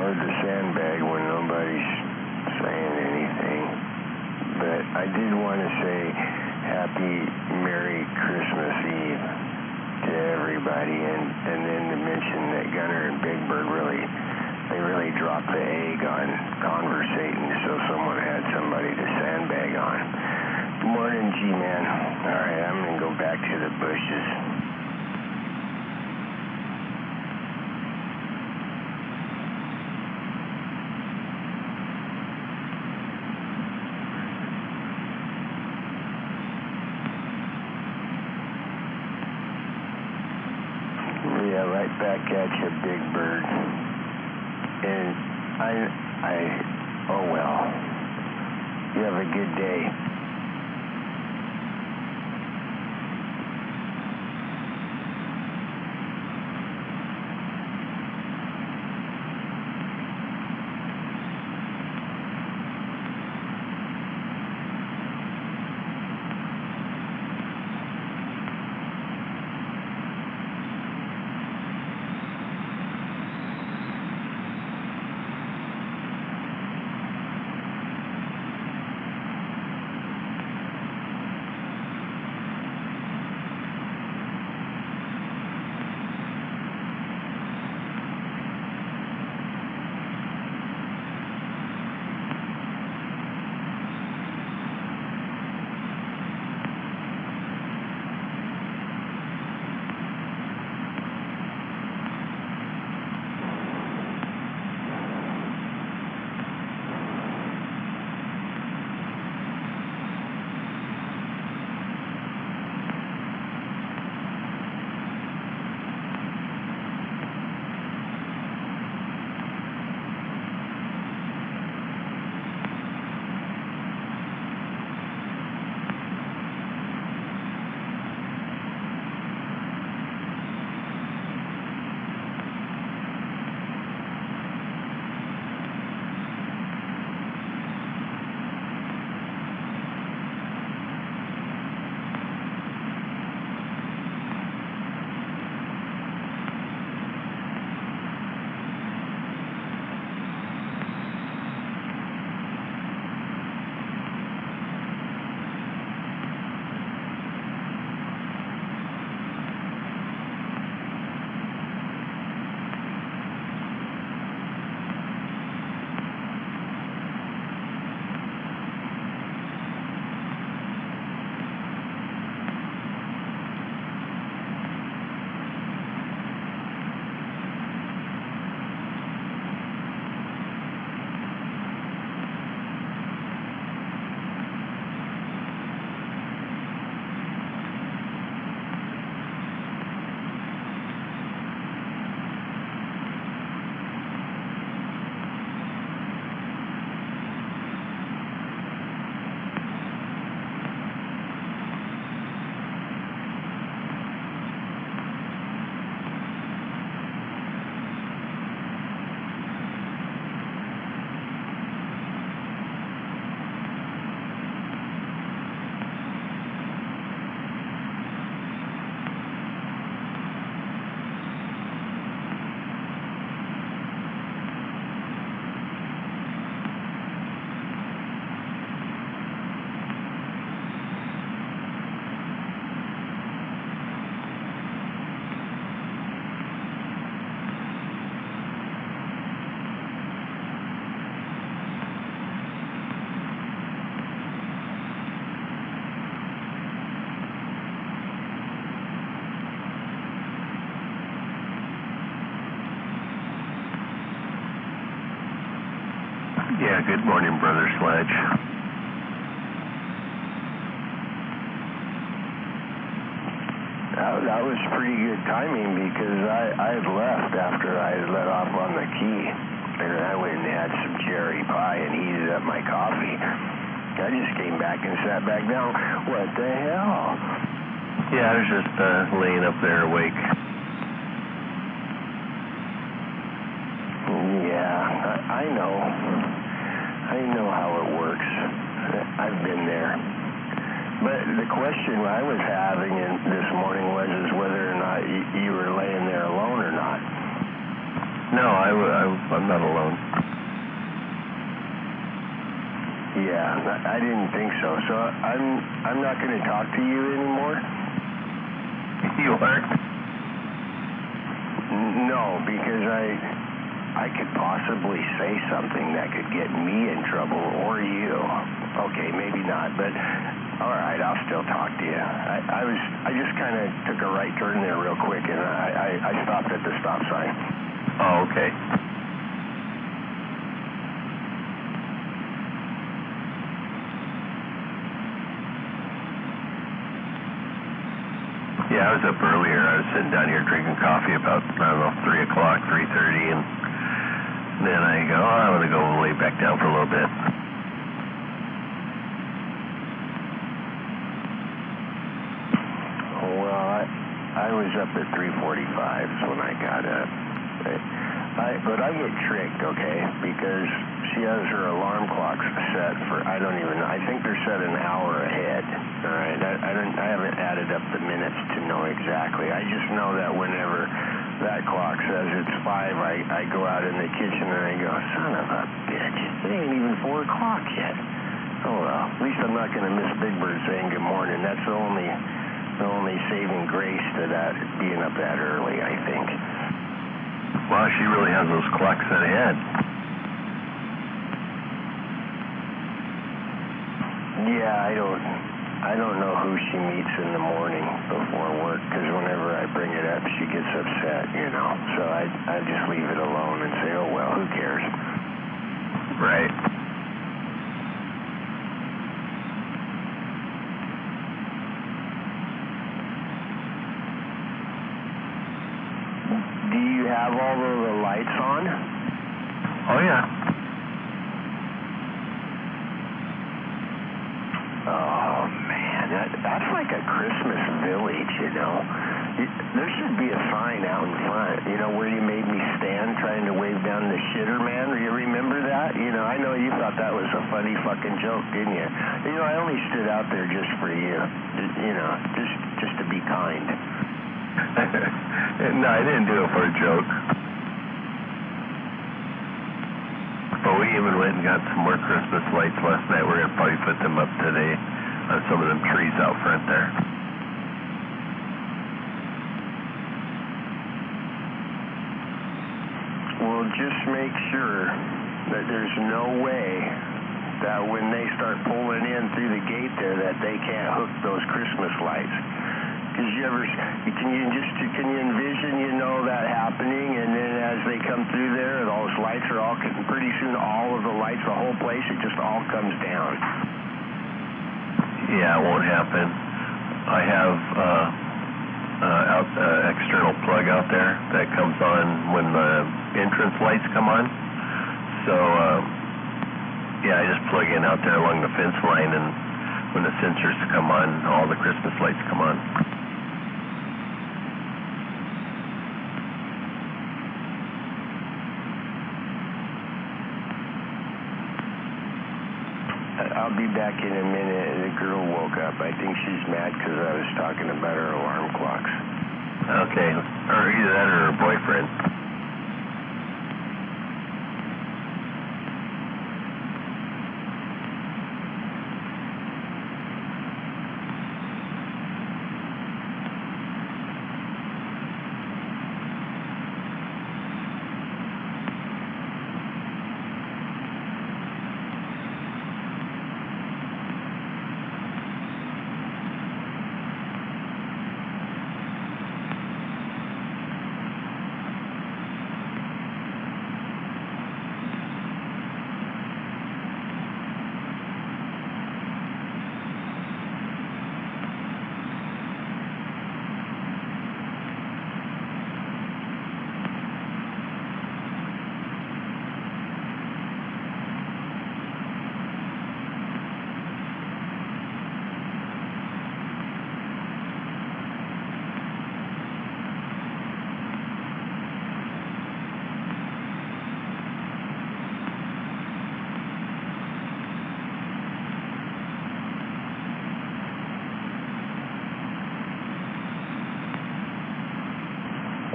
hard to sandbag when nobody's saying anything. But I did want to say happy Merry Christmas Eve to everybody, and then to mention that Gunner and Big Bird really dropped the egg on conversating, so someone had somebody to sandbag on. Good morning, G-Man. All right, I'm going to go back to the bushes. Yeah, right back at you, Big Bird. And oh well. You have a good day. Yeah, good morning, Brother Sledge. That was pretty good timing because I had left after I had let off on the key. And I went and had some cherry pie and heated up my coffee. I just came back and sat back down. What the hell? Yeah, I was just laying up there awake. Yeah, I know. I know how it works. I've been there. But the question I was having No, I I'm not alone. Yeah, I didn't think so. So I'm not going to talk to you anymore? You aren't? No, because I could possibly say something that could get me in trouble or you. Okay, maybe not, but all right, I'll still talk to you. I just kind of took a right turn there real quick, and I stopped at the stop sign. Oh, okay. Yeah, I was up earlier. I was sitting down here drinking coffee about, I don't know, 3 o'clock, 3:30, and then I go, I'm going to go lay back down for a little bit. Well, I was up at 3:45 when I got up. But I get tricked, okay, because she has her alarm clocks set for, I don't even know, I think they're set an hour ahead, all right? I haven't added up the minutes to know exactly. I just know that whenever that clock says it's 5, I go out in the kitchen and I go, son of a bitch, it ain't even 4 o'clock yet. Oh well, at least I'm not going to miss Big Bird saying good morning. That's the only saving grace to that being up that early, I think. Wow, she really has those clocks set ahead. Yeah, I don't know who she meets in the morning before work, because whenever I bring it up, she gets upset, you know. So I just leave it alone and say, oh well, who cares? Right. Do you have all of the lights on? Oh, yeah. Oh, man, that's like a Christmas village, you know. There should be a sign out in front, you know, where you made me stand trying to wave down the shitter man. Do you remember that? You know, I know you thought that was a funny fucking joke, didn't you? You know, I only stood out there just for you, you know, just to be kind. No, I didn't do it for a joke. But we even went and got some more Christmas lights last night. We're going to probably put them up today on some of them trees out front there. Well, just make sure that there's no way that when they start pulling in through the gate there that they can't hook those Christmas lights. Because can you envision, you know, that happening, and then as they come through there, those lights are all, pretty soon all of the lights, the whole place, it just all comes down. Yeah, it won't happen. I have external plug out there that comes on when the entrance lights come on. So, yeah, I just plug in out there along the fence line, and when the sensors come on, all the Christmas lights come on. I'll be back in a minute. The girl woke up. I think she's mad because I was talking about her alarm clocks. Okay, or either that or her boyfriend.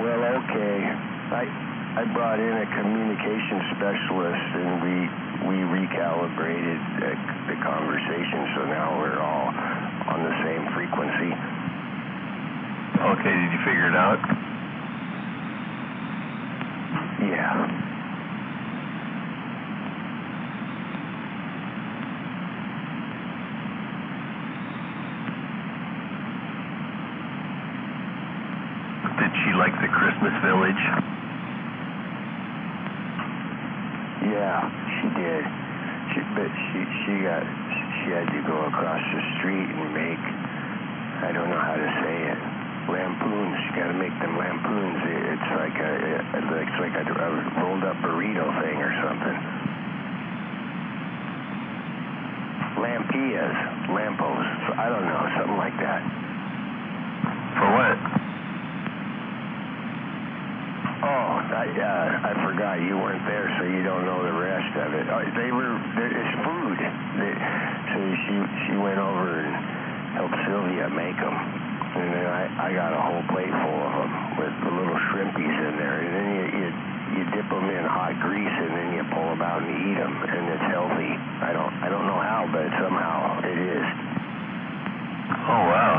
Well, okay. I brought in a communication specialist, and we recalibrated the conversation, so now we're all on the same frequency. Okay, did you figure it out? Yeah. Did she like the Christmas village? Yeah, she did. She had to go across the street and make, I don't know how to say it, lampoons. You got to make them lampoons. It's like a rolled up burrito thing or something. Lampillas, lampos. I don't know, something like that. For what? Oh, I forgot you weren't there, so you don't know the rest of it. It's food. So she went over and helped Sylvia make them. And then I got a whole plate full of them with the little shrimpies in there. And then you dip them in hot grease, and then you pull them out and eat them. And it's healthy. I don't know how, but somehow it is. Oh, wow.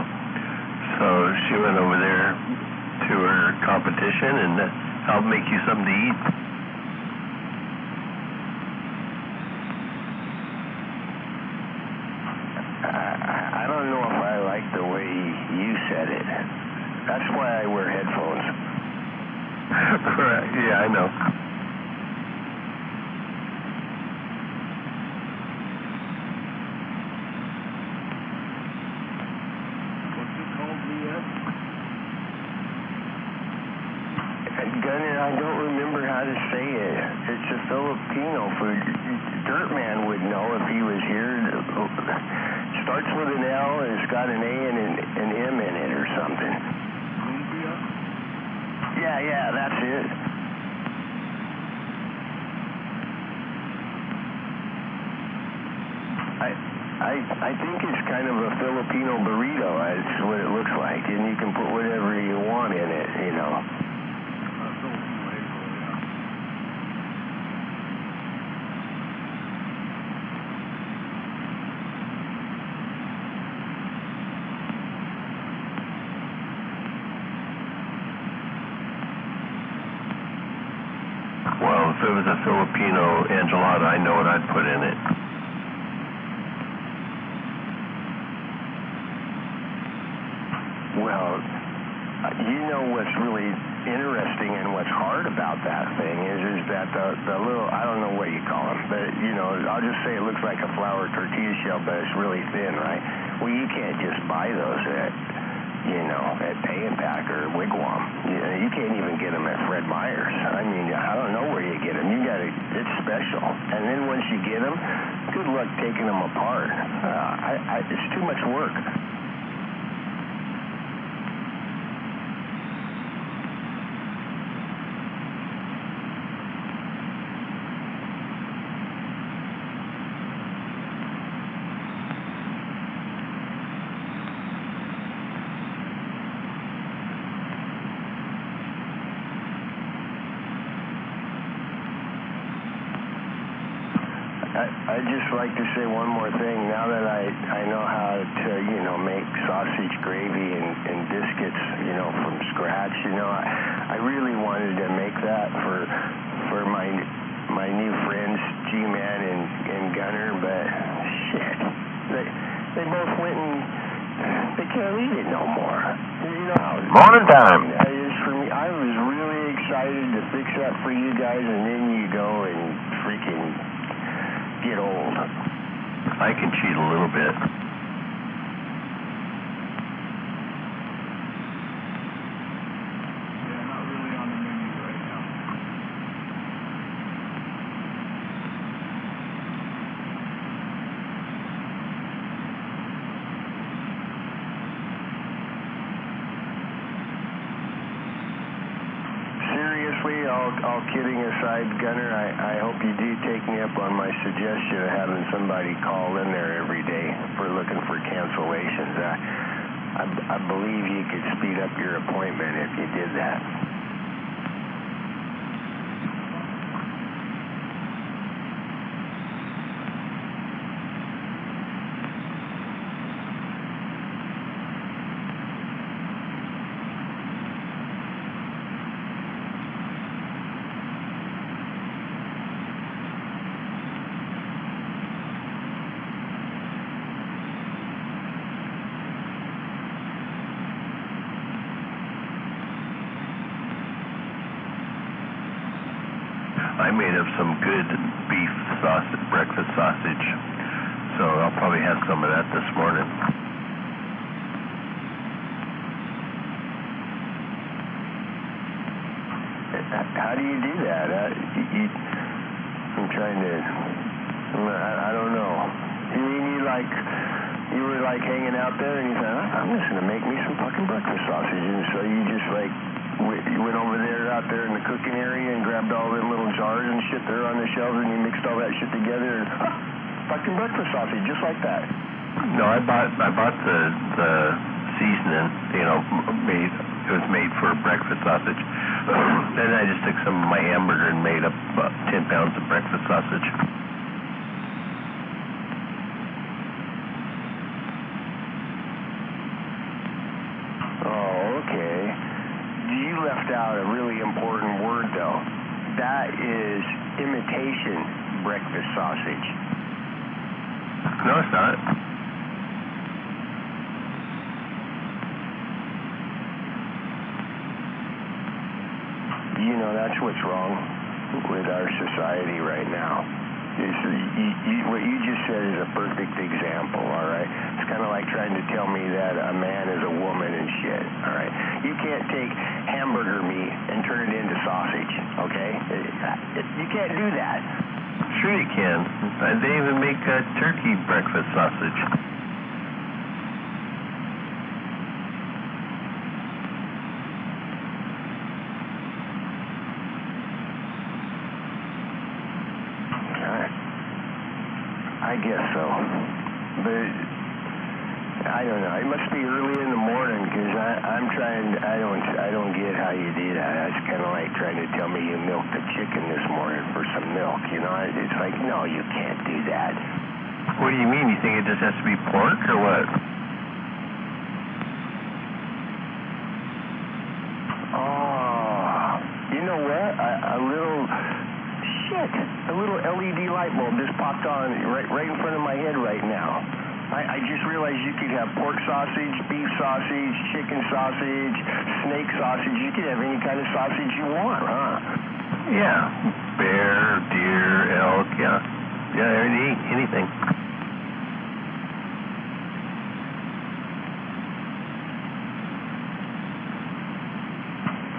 So she went over there to her competition and helped make you something to eat? I don't know if I like the way you said it. That's why I wear headphones. Right, yeah, I know. Gunner, I don't remember how to say it. It's a Filipino food. Dirtman would know if he was here. Starts with an L and it's got an A and an M in it or something. Yeah, that's it. I think it's kind of a Filipino burrito. That's what it looks like, and you can put whatever you want in it, you know. Well, if it was a Filipino enchilada, I know what I'd put in it. Well, you know what's really interesting and what's hard about that thing is that the little, I don't know what you call them, but, you know, I'll just say it looks like a flour tortilla shell, but it's really thin, right? Well, you can't just buy those at Pay and Pack or Wigwam. You can't even get them at Fred Meyer's. I mean, I don't know where you get them. It's special. And then once you get them, good luck taking them apart. It's too much work. I'd just like to say one more thing. Now that I know how to, make sausage gravy and biscuits, from scratch, I really wanted to make that for my new friends, G-Man and Gunner, but shit, they both went and they can't eat it no more. Morning time. I was really excited to fix that for you guys, and then you go and freaking get old. I can cheat a little bit. Seriously, all kidding aside, Gunner, I hope you do take me up on my suggestion of having somebody call in there every day for looking for cancellations. I believe you could speed up your appointment if you did that. I made up some good beef sausage, breakfast sausage. So I'll probably have some of that this morning. How do you do that? I'm trying to, I don't know. You were like hanging out there and you thought, I'm just going to make me some fucking breakfast sausage. And so you just like, you went over there out there in the cooking area and grabbed all them little jars and shit there on the shelves and you mixed all that shit together and fucking breakfast sausage, just like that. No, I bought the seasoning, it was made for breakfast sausage. Then I just took some of my hamburger and made up 10 pounds of breakfast sausage. Oh, okay. You left out a really important word, though. That is imitation breakfast sausage. No, it's not. That's what's wrong with our society right now. What you just said is a perfect example, all right? It's kind of like trying to tell me that a man is a woman and shit, all right? You can't take hamburger meat and turn it into sausage, okay? You can't do that. Sure you can. They even make turkey breakfast sausage. I guess so, but I don't know. It must be early in the morning because I don't get how you do that. It's kind of like trying to tell me you milked a chicken this morning for some milk. It's like, no, you can't do that. What do you mean? You think it just has to be pork or what? Oh, you know what? A little LED light bulb just popped on right in front of my head right now. I just realized you could have pork sausage, beef sausage, chicken sausage, snake sausage. You could have any kind of sausage you want, huh? Yeah, bear, deer, elk, anything.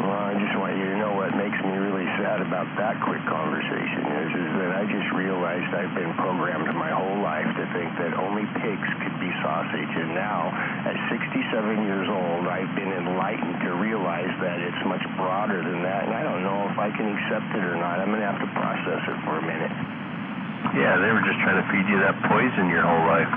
Well, I just want you to know what makes me really sad about that quick conversation is that I just realized I've been programmed my whole life to think that only pigs could be sausage. And now, at 67 years old, I've been enlightened to realize that it's much broader than that. And I don't know if I can accept it or not. I'm going to have to process it for a minute. Yeah, they were just trying to feed you that poison your whole life.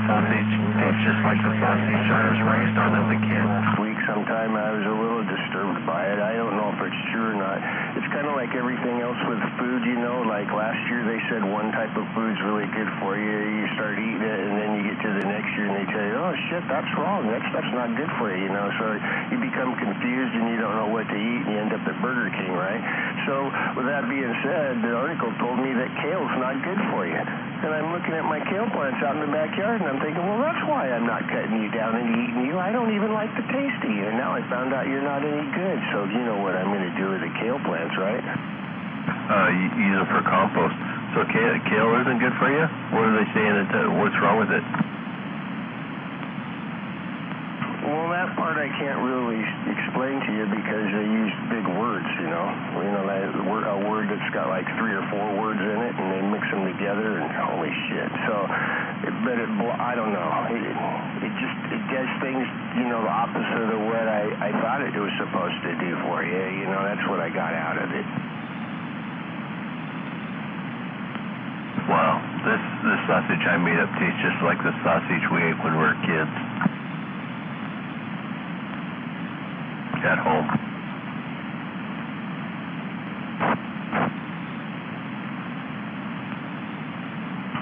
Sausage tastes just like the sausage I was raised on as a kid. Last week sometime I was a little disturbed by it. I don't know if it's true or not. It's kind of like everything else with food, like last year they said one type of food's really good for you. You start eating it and then you get to the next year and they tell you, oh shit, that's wrong. That stuff's not good for you, So you become confused and you don't know what to eat and you end up at Burger King, right? So with that being said, the article told me that kale's not good for you. And I'm looking at my kale plants out in the backyard and I'm thinking, well, that's why I'm not cutting you down and eating you. I don't even like the taste of you. And now I found out you're not any good. So you know what I'm going to do with the kale plants, right? You use them for compost. So kale isn't good for you? What are they saying? What's wrong with it? Well, that part I can't really explain to you because they use big words, like a word that's got like 3 or 4 words in it, and they mix them together, and holy shit. So, I don't know. It does things, the opposite of what I thought it was supposed to do for you. That's what I got out of it. Wow, this sausage I made up tastes just like the sausage we ate when we were kids. At home.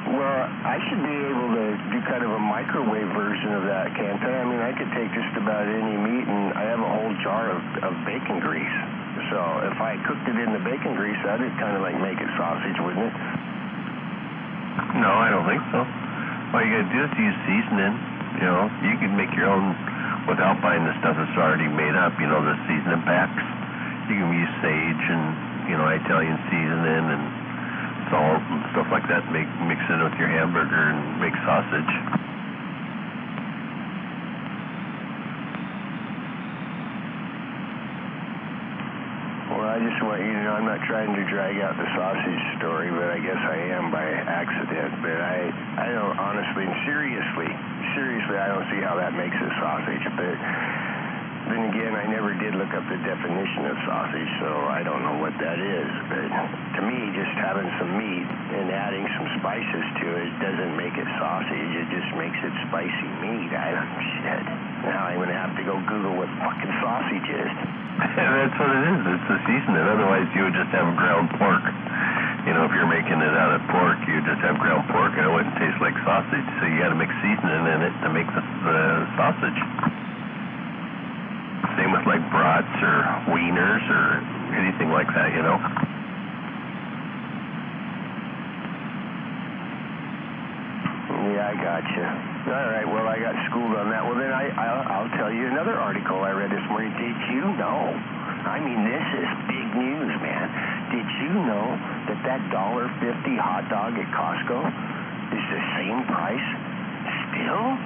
Well, I should be able to do kind of a microwave version of that, can't I? I mean, I could take just about any meat, and I have a whole jar of bacon grease. So if I cooked it in the bacon grease, that'd kind of like make it sausage, wouldn't it? No, I don't think so. All you gotta do is use seasoning. You know, you can make your own without buying the stuff that's already made up. You know, the seasoning packs. You can use sage and, you know, Italian seasoning and salt and stuff like that. Mix it with your hamburger and make sausage. Well, I just want you to know I'm not trying to drag out the sausage story, but I guess I am by accident. But I don't honestly and seriously, I don't see how that makes it sausage. But then again, I never did look up the definition of sausage, so I don't know what that is. But to me, just having some meat and adding some spices to it doesn't make it sausage. It just makes it spicy meat. Shit. Now I'm going to have to go Google what fucking sausage is. That's what it is. It's the seasoning. Otherwise, you would just have ground pork. You know, if you're making it out of pork, you would just have ground pork, and it wouldn't taste like sausage. So you got to mix seasoning in it to make the sausage. Same with like brats or wieners or anything like that, you know. Yeah, I gotcha. All right, well, I got schooled on that. Well, then I'll tell you another article I read this morning. Did you know? I mean, this is big news, man. Did you know that $1.50 hot dog at Costco is the same price still?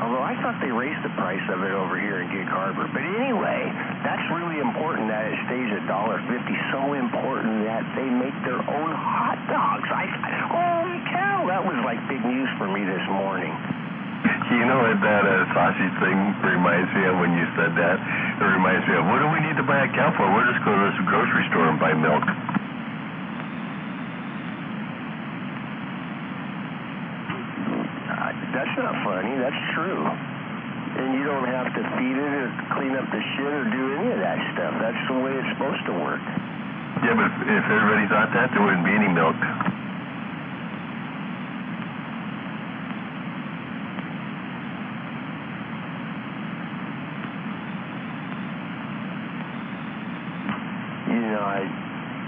Although I thought they raised the price of it over here in Gig Harbor. But anyway, that's really important that it stays at $1.50. So important that they make their own hot dogs. Holy cow, that was like big news for me this morning. You know what that sausage thing reminds me of when you said that? It reminds me of, what do we need to buy a cow for? We'll just go to this grocery store and buy milk. That's not funny. That's true. And you don't have to feed it or clean up the shit or do any of that stuff. That's the way it's supposed to work. Yeah, but if everybody thought that, there wouldn't be any milk. You know,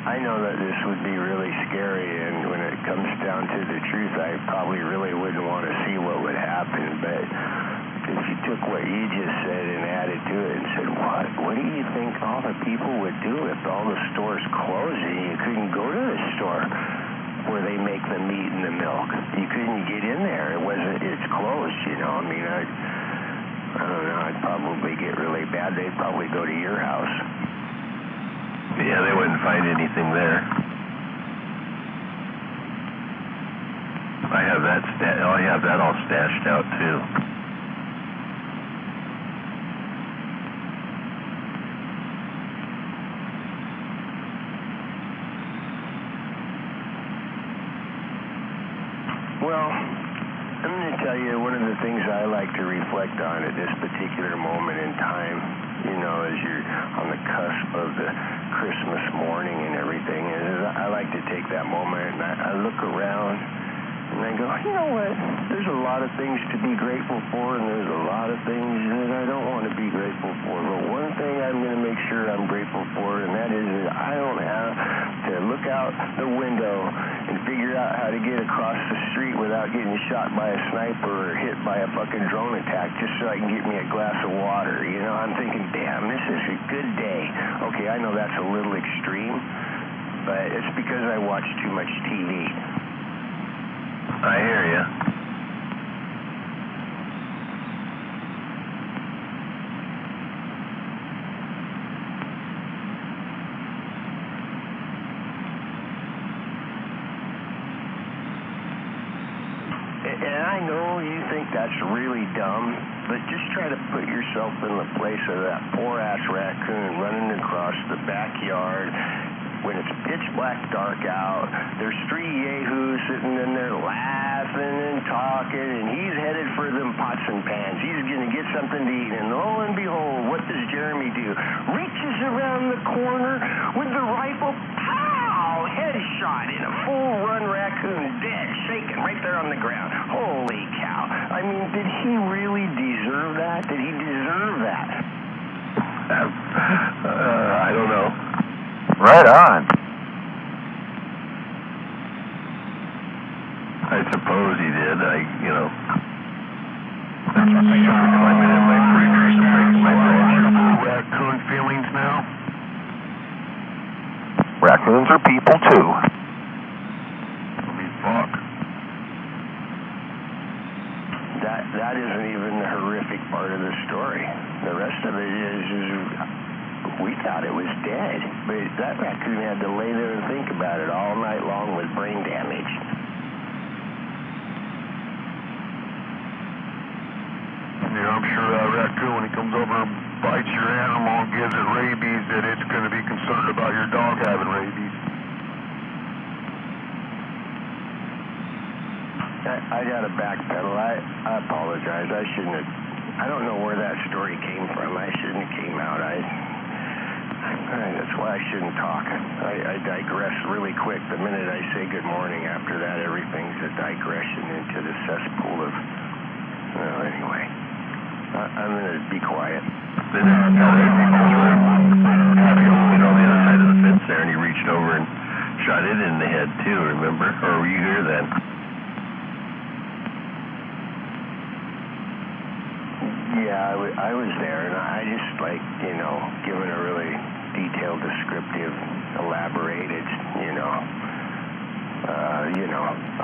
I know that this would be really scary, and when it comes down to the truth, I probably really wouldn't want to see what would happen, but if you took what you just said and added to it and said, what do you think all the people would do if all the stores closed and you couldn't go to the store where they make the meat and the milk? You couldn't get in there. It's closed, you know. I mean, I don't know, I'd probably get really bad. They'd probably go to your house. Yeah, they wouldn't find anything there. I have that all stashed out too. Well, I'm going to tell you one of the things I like to reflect on at this particular moment in time, you know, as you're on the cusp of the Christmas morning and everything, is I like to take that moment and I look around and I go, you know what, there's a lot of things to be grateful for and there's a lot of things that I don't want to be grateful for, but one thing I'm going to make sure I'm grateful for, and that is that I don't have to look out the window and figure out how to get across the street without getting shot by a sniper or hit by a fucking drone attack just so I can get me a glass of water. You know, I'm thinking, damn, this is a good day. Okay, I know that's a little extreme, but it's because I watch too much TV. I hear ya. And I know you think that's really dumb, but just try to put yourself in the place of that poor-ass raccoon running across the backyard when it's pitch black dark out. There's three yahoos sitting in there laughing and talking, and he's headed for them pots and pans. He's going to get something to eat, and lo and behold, what does Jeremy do? Reaches around the corner with the rifle, pow! Headshot in a full-run raccoon, dead, shaking right there on the ground. Holy cow. I mean, did he really deserve that? Did he deserve that? I don't know. Right on. I suppose he did. That's what I got climbing in my freakers and breaking my branch. Raccoon feelings now? Raccoons are people too. Fuck. That isn't even the horrific part of the story. The rest of it is we thought it was dead, but that raccoon had to lay there and think about it all night long with brain damage. Yeah, I'm sure that raccoon, when he comes over and bites your animal and gives it rabies, that it's going to be concerned about your dog having rabies. I got to backpedal. I apologize. I don't know where that story came from. I shouldn't have came out. That's why I shouldn't talk. I digress really quick. The minute I say good morning, after that, everything's a digression into the cesspool of... Well, anyway. I'm going to be quiet. Then the other side of the fence there, and he reached over and shot it in the head too, remember? Or were you here then? Yeah, I was there, and I just given a really detailed, descriptive, elaborated,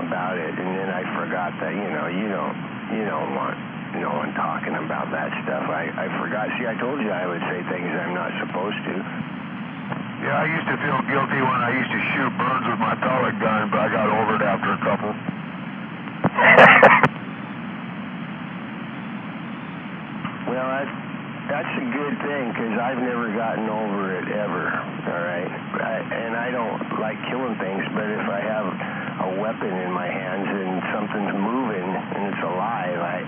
about it, and then I forgot that, you don't want no one talking about that stuff. I forgot. See, I told you I would say things I'm not supposed to. Yeah, I used to feel guilty when I used to shoot birds with my pellet gun, but I got over it after a couple. Well, that's a good thing, because I've never gotten over it ever, all right? And I don't like killing things, but if I have a weapon in my hands and something's moving and it's alive, I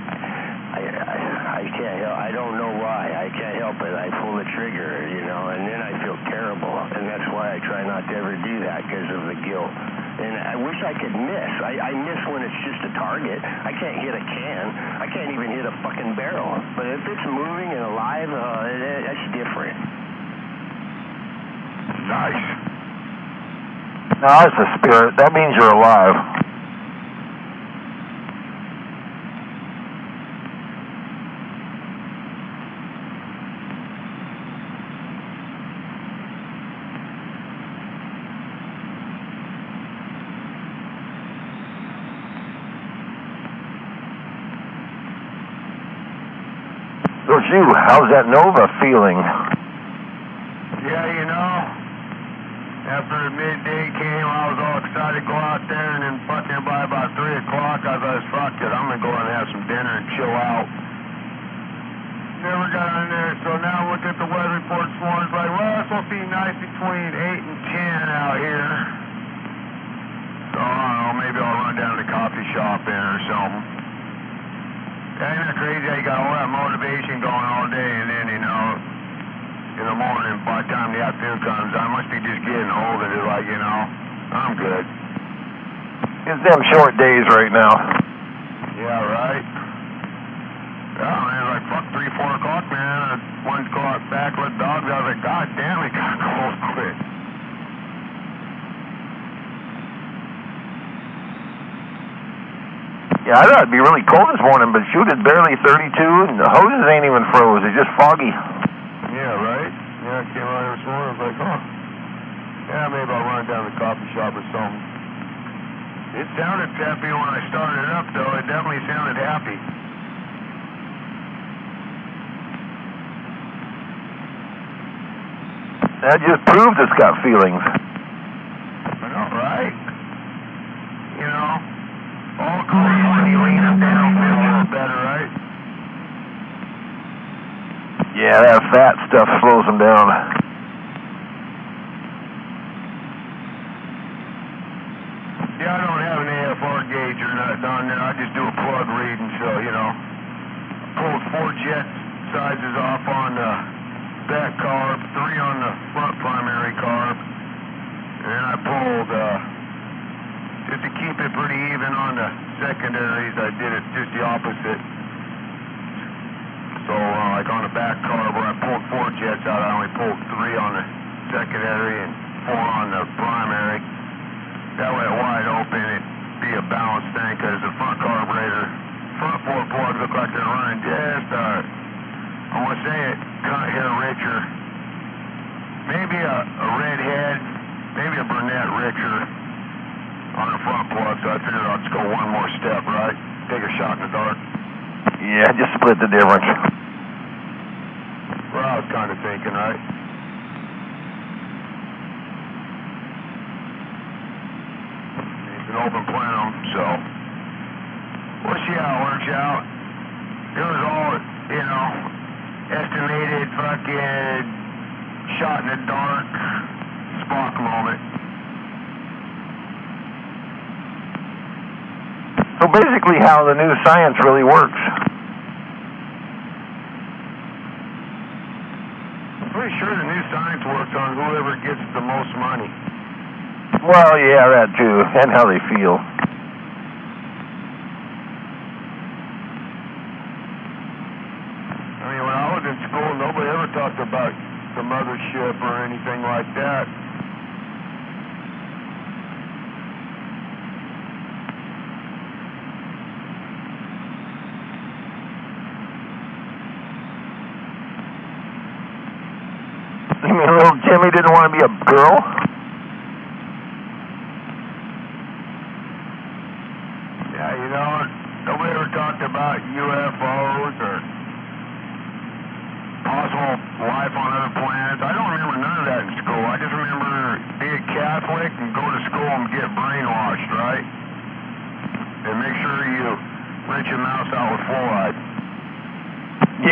can't help. I don't know why. I can't help it. I pull the trigger, and then I feel terrible. And that's why I try not to ever do that, because of the guilt. And I wish I could miss. I miss when it's just a target. I can't hit a can. I can't even hit a fucking barrel. But if it's moving and alive, that's different. Nice. No, it's a spirit. That means you're alive. So you, how's that Nova feeling? Yeah, after the midday came, I was all excited to go out there, and then fucking by about 3 o'clock, I was like, fuck it, I'm going to go and have some dinner and chill out. Never got on there, so now I look at the weather report this morning, it's like, well, it's supposed to be nice between 8 and 10 out here. So, I don't know, maybe I'll run down to the coffee shop in or something. Ain't that crazy how you got all that motivation going all day, and then, in the morning, by the time the afternoon comes, I must be just getting old, and it's like, I'm good. It's them short days right now. Yeah, right. Yeah, man, like, fuck 3, 4 o'clock, man. I wanted to go out back, let dogs out. I was like, God damn, it got cold quick. Yeah, I thought it'd be really cold this morning, but shoot, it's barely 32, and the hoses ain't even froze. It's just foggy. Yeah, right? Yeah, I came out here this morning, I was like, yeah, maybe I'll run down to the coffee shop or something. It sounded peppy when I started it up, though. It definitely sounded happy. That just proves it's got feelings. I know, right? All cool when you lean them down, feel a little better, right? Yeah, that fat stuff slows them down. Yeah, I don't have an AFR gauge or nothing on there. I just do a plug reading, so, pulled 4 jet sizes off on the back carb, 3 on the front primary carb, and then I pulled, just to keep it pretty even on the secondaries, I did it just the opposite. So, like on the back carb where I pulled 4 jets out, I only pulled 3 on the secondary, and on the primary. That way it wide open, it'd be a balanced thing, because the front carburetor, front four plugs look like they're running just, I want to say it, cut hair richer. Maybe a redhead, maybe a brunette richer on the front plug, so I figured I'll just go one more step, right? Take a shot in the dark. Yeah, just split the difference. Well, I was kind of thinking, right? It's an open plenum, so we'll see how it works out. It was all, you know, estimated fucking shot in the dark Spock moment. So basically how the new science really works. I'm pretty sure the new science works on whoever gets the most money. Well, yeah, that too, and how they feel. I mean, when I was in school, nobody ever talked about the mothership or anything like that. You mean little Jimmy didn't want to be a girl? Yeah, you know, nobody ever talked about UFOs or possible life on other planets. I don't remember none of that in school. I just remember being Catholic and go to school and get brainwashed, right? And make sure you rinse your mouth out with fluoride.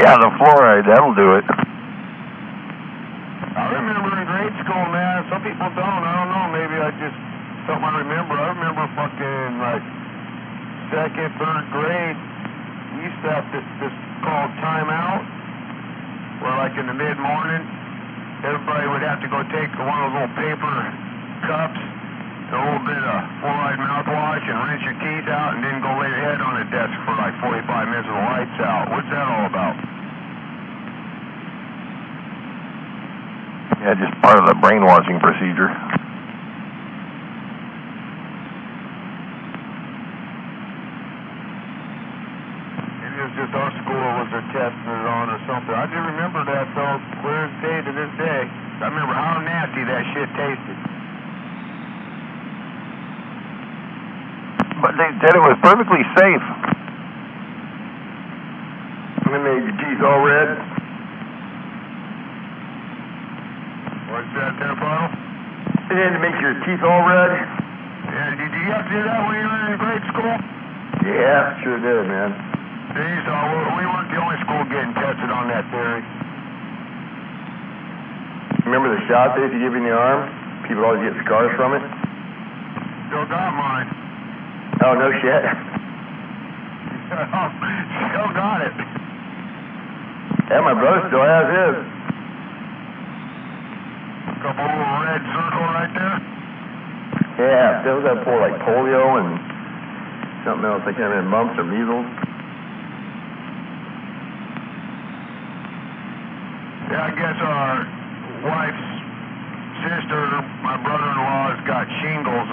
Yeah, the fluoride, that'll do it. I remember in grade school, man. Some people don't. I don't know. Maybe I just something I remember. I remember fucking like second, third grade. We used to have this called timeout, where like in the mid-morning, everybody would have to go take one of those little paper cups, a little bit of fluoride mouthwash, and rinse your teeth out, and then go lay your head on the desk for like 45 minutes with the lights out. What's that all about? Yeah, just part of the brainwashing procedure. It was just our school was testing it on or something. I just remember that though, clear as day to this day. I remember how nasty that shit tasted. But they said it was perfectly safe. It made your teeth all red. What's that there, Paul? It had to make your teeth all red. Yeah, did you have to do that when you were in grade school? Yeah, sure did, man. See, so we weren't the only school getting tested on that theory. Remember the shot they used to give you in the arm? People always get scars from it. Still got mine. Oh, no shit. Still got it. Yeah, my brother still has his. Couple little red circle right there. Yeah, that was that for like polio and something else. I can't remember, mumps or measles. Yeah, I guess our wife's sister, my brother-in-law's got shingles.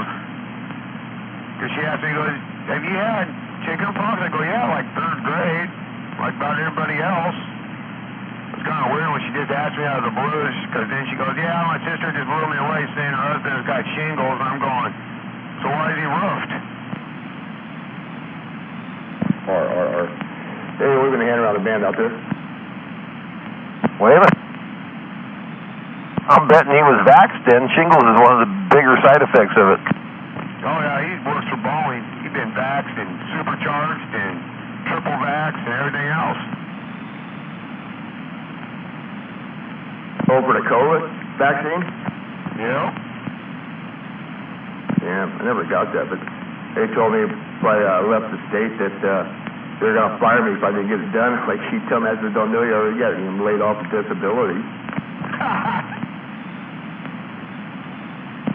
Because she asked me, goes, have you had chicken pox? I go, yeah, like third grade, like about everybody else. It's kind of weird when she just asked me out of the blues, because then she goes, yeah, my sister just blew me away saying her husband's got shingles. And I'm going, so why is he roofed? Hey, we're going to hand around the band out there. Wait a minute. I'm betting he was vaxxed then. Shingles is one of the bigger side effects of it. Oh, yeah, he works for Boeing. He's been vaxxed and supercharged and triple vaxxed and everything else. Oh, for the COVID vaccine? Yeah. Yeah, I never got that, but they told me if I left the state that they're going to fire me if I didn't get it done. Like she told me, I said, don't know you already got it. I'm laid off with disability.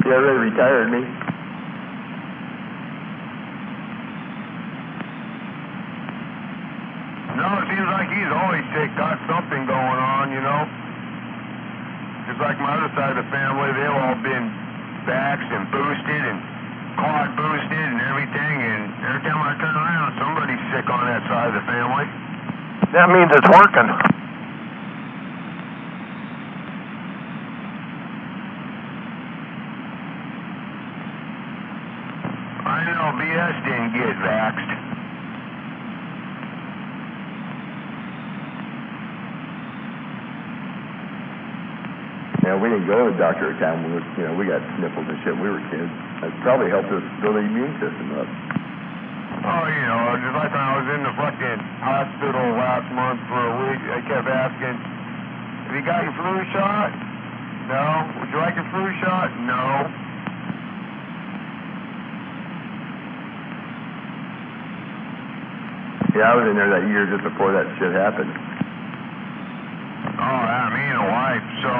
Yeah, they retired me. No, it seems like he's always sick, got something going on, you know. It's like my other side of the family, they've all been vaxxed and boosted and quad boosted and everything, and every time I turn around, somebody's sick on that side of the family. That means it's working. I know BS didn't get vaxxed. Yeah, we didn't go to the doctor at time when we got sniffles and shit when we were kids. That probably helped us build the immune system up. Oh, just like when I was in the fucking hospital last month for a week, I kept asking, have you got your flu shot? No. Would you like your flu shot? No. Yeah, I was in there that year just before that shit happened. Oh, yeah, me and the wife, so...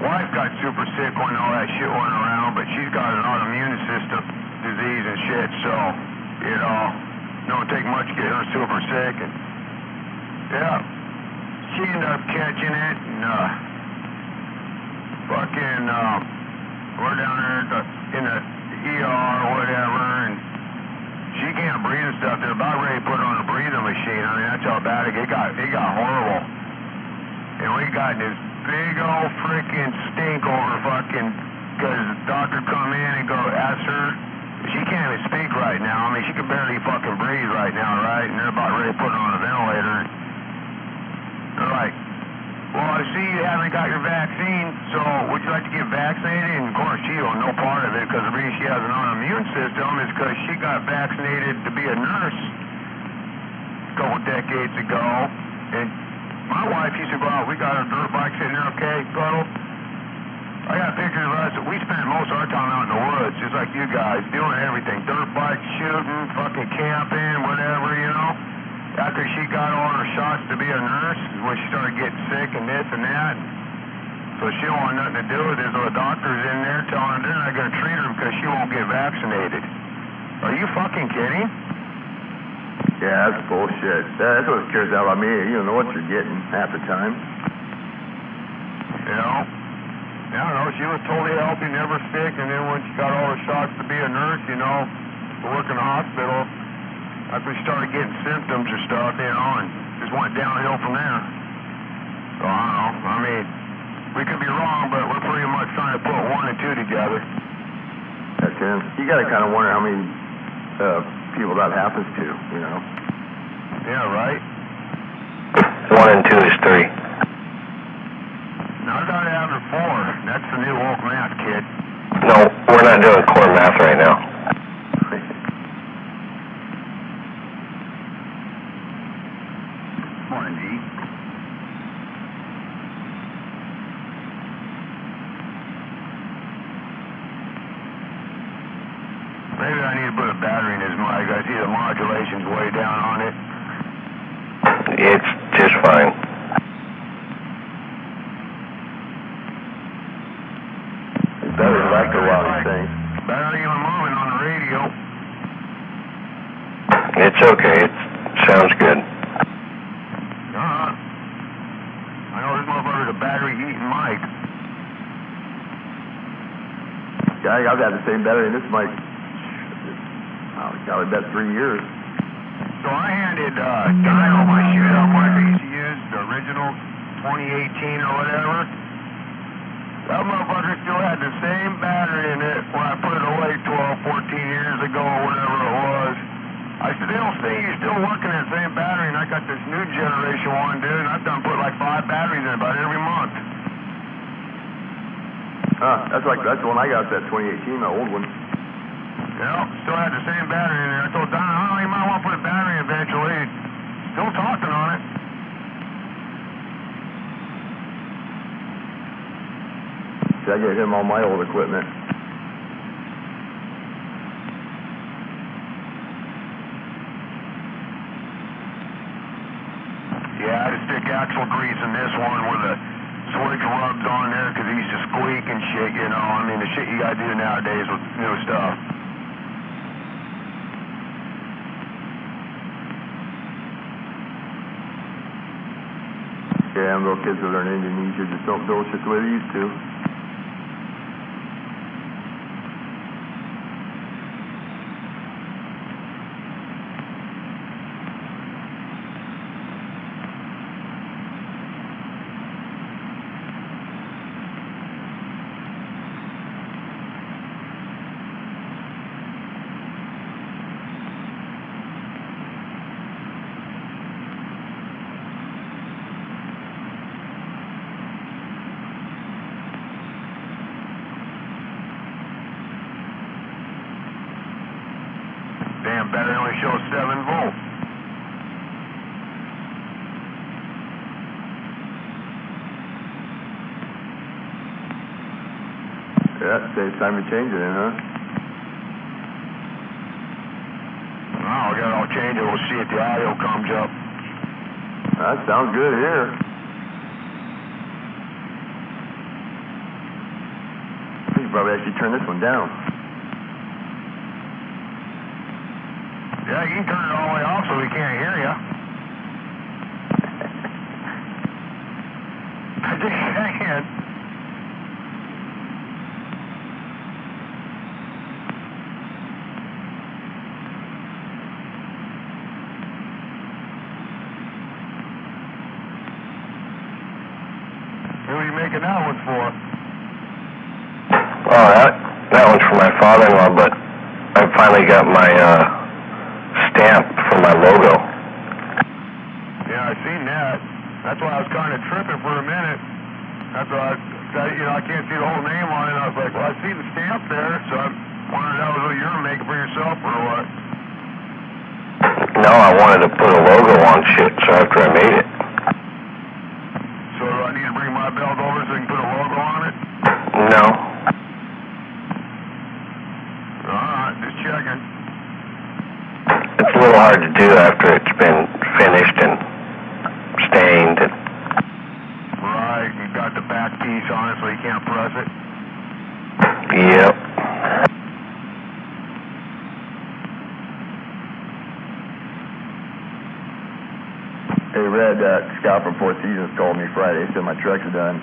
Wife got super sick when all that shit went around, but she's got an autoimmune system disease and shit, so, don't take much to get her super sick, and, yeah, she ended up catching it, and, we're down there in the ER or whatever, and she can't breathe and stuff. They're about ready to put her on a breathing machine. I mean, that's how bad it got horrible. And we got this big old freaking stink over fucking, because the doctor come in and go ask her, she can't even speak right now. I mean, she can barely fucking breathe right now, right? And they're about ready to put her on a ventilator. They're like, well, I see you haven't got your vaccine, so would you like to get vaccinated? And of course, she don't know part of it, because the reason she has an autoimmune system is because she got vaccinated to be a nurse a couple decades ago. And my wife used to go out, we got our dirt bike sitting there, okay, Puddle? I got pictures of us. We spent most of our time out in the woods, just like you guys, doing everything. Dirt bike, shooting, fucking camping, whatever, After she got all her shots to be a nurse, when she started getting sick and this and that. So she don't want nothing to do with it. So the doctor's in there telling her they're not going to treat her because she won't get vaccinated. Are you fucking kidding? Yeah, that's bullshit. That's what scares out about me. You don't know what you're getting half the time. I don't know, she was totally healthy, never sick, and then when she got all the shots to be a nurse, to work in the hospital, after she started getting symptoms or stuff, and just went downhill from there. So, I don't know. I mean, we could be wrong, but we're pretty much trying to put one and two together. That's it. You got to kind of wonder how many people that happens to, Yeah, right? 1 and 2 is 3. Now I got it after 4. That's the new woke math, kid. No, we're not doing core math right now. Morning, G. Maybe I need to put a battery in this mic. I see the modulation's way down on it. It's just fine. It's better than after a while, these things. Better even moving on the radio. It's okay. It sounds good. I know this motherfucker's a battery-eating mic. Yeah, I've had the same battery in this mic. Got it about 3 years. So I handed Dino my shootout mic I used to use, the original 2018 or whatever. That motherfucker still had the same battery in it when I put it away 12, 14 years ago or whatever it was. I said, they don't say you're still working that same battery, and I got this new generation one, dude, and I've done put like 5 batteries in about every month. That's the one I got, that 2018, the old one. Yeah, still had the same battery in there. I told Don, you might want to put a battery eventually. Still talking on it. See, I gave him all my old equipment. Yeah, I had to stick axle grease in this one where the switch rubs on there because it used to squeak and shit, I mean, the shit you gotta do nowadays with new stuff. Yeah, them little kids that learn Indonesia just don't bullshit the way they used to. Damn, battery only shows 7 volts. Yeah, saves time to change it in, huh? Oh, we got it all changed. We'll see if the audio comes up. That sounds good here. You should probably actually turn this one down. Yeah, you can turn it all the way off so we can't hear you. I just saying. Who are you making that one for? Oh, that one's for my father-in-law, but I finally got my stamp for my logo. Yeah, I seen that. That's why I was kind of tripping for a minute. That's why I can't see the whole name on it. I was like, well, I see the stamp there, so I wondered that was what you were making for yourself or what. No, I wanted to put a logo on shit, so after I made it. So do I need to bring my belt over so I can put a logo on it? No. Alright, just checking. It's a little hard to do after it's been finished and stained. And Right, you got the back piece on it so you can't press it. yep. Hey, Red, Scott from Four Seasons called me Friday. Said my trucks are done.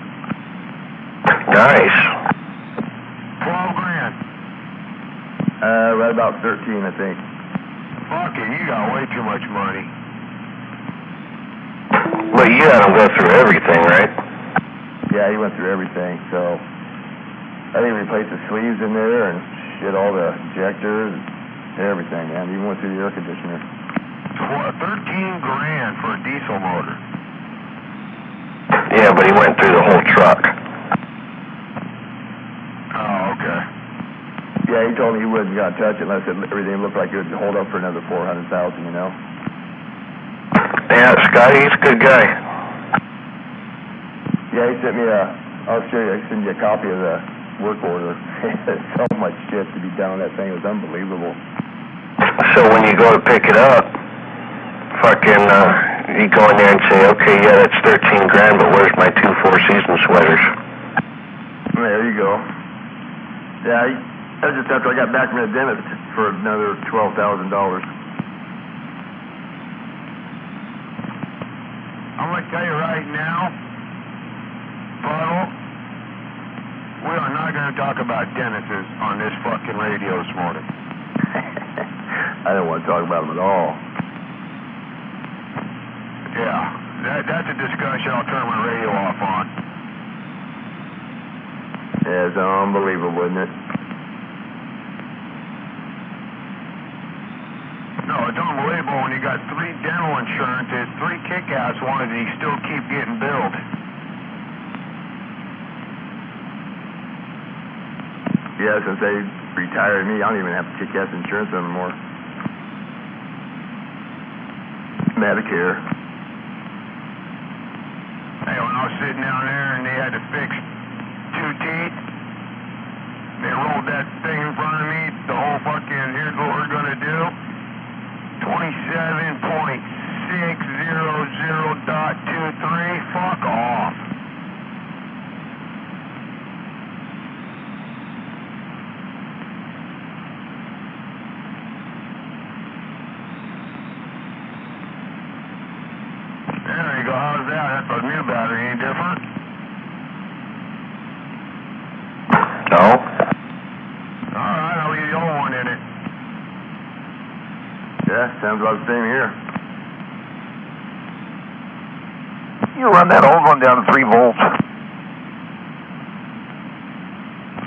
Nice. 12 grand. Right about 13, I think. Fucking, you got way too much money. But you had him go through everything, right? Yeah, he went through everything, so I think he replaced the sleeves in there and shit, all the injectors and everything, man. Even went through the air conditioner. 13 grand for a diesel motor. Yeah, but he went through the whole truck. Oh, okay. Yeah, he told me he wasn't going to touch it unless everything looked like it would hold up for another 400,000, you know? Yeah, Scotty, he's a good guy. Yeah, he sent me I'll show you, I sent you a copy of the work order. So much shit to be done on that thing. It was unbelievable. So when you go to pick it up, fucking, you go in there and say, okay, yeah, that's 13 grand, but where's my 2 Four Seasons sweaters? There you go. Yeah, that was just after I got back from the dentist for another $12,000. I'm going to tell you right now, Puddle, we are not going to talk about dentists on this fucking radio this morning. I don't want to talk about them at all. Yeah, that's a discussion I'll turn my radio off on. Yeah, it's unbelievable, isn't it? No, it's unbelievable when you got 3 dental insurances, 3 kick-ass ones, and you still keep getting billed. Yeah, since they retired me, I don't even have kick-ass insurance anymore. Medicare. Hey, when I was sitting down there and they had to fix 2 teeth, they rolled that thing in front of me, the whole fucking, here's what we're gonna do, 27.600.23, fuck off. There you go, how's that? That's A new battery, any different? No? Alright, I'll leave the old one in it. Yeah, sounds about the same here. You run that old one down to 3 volts.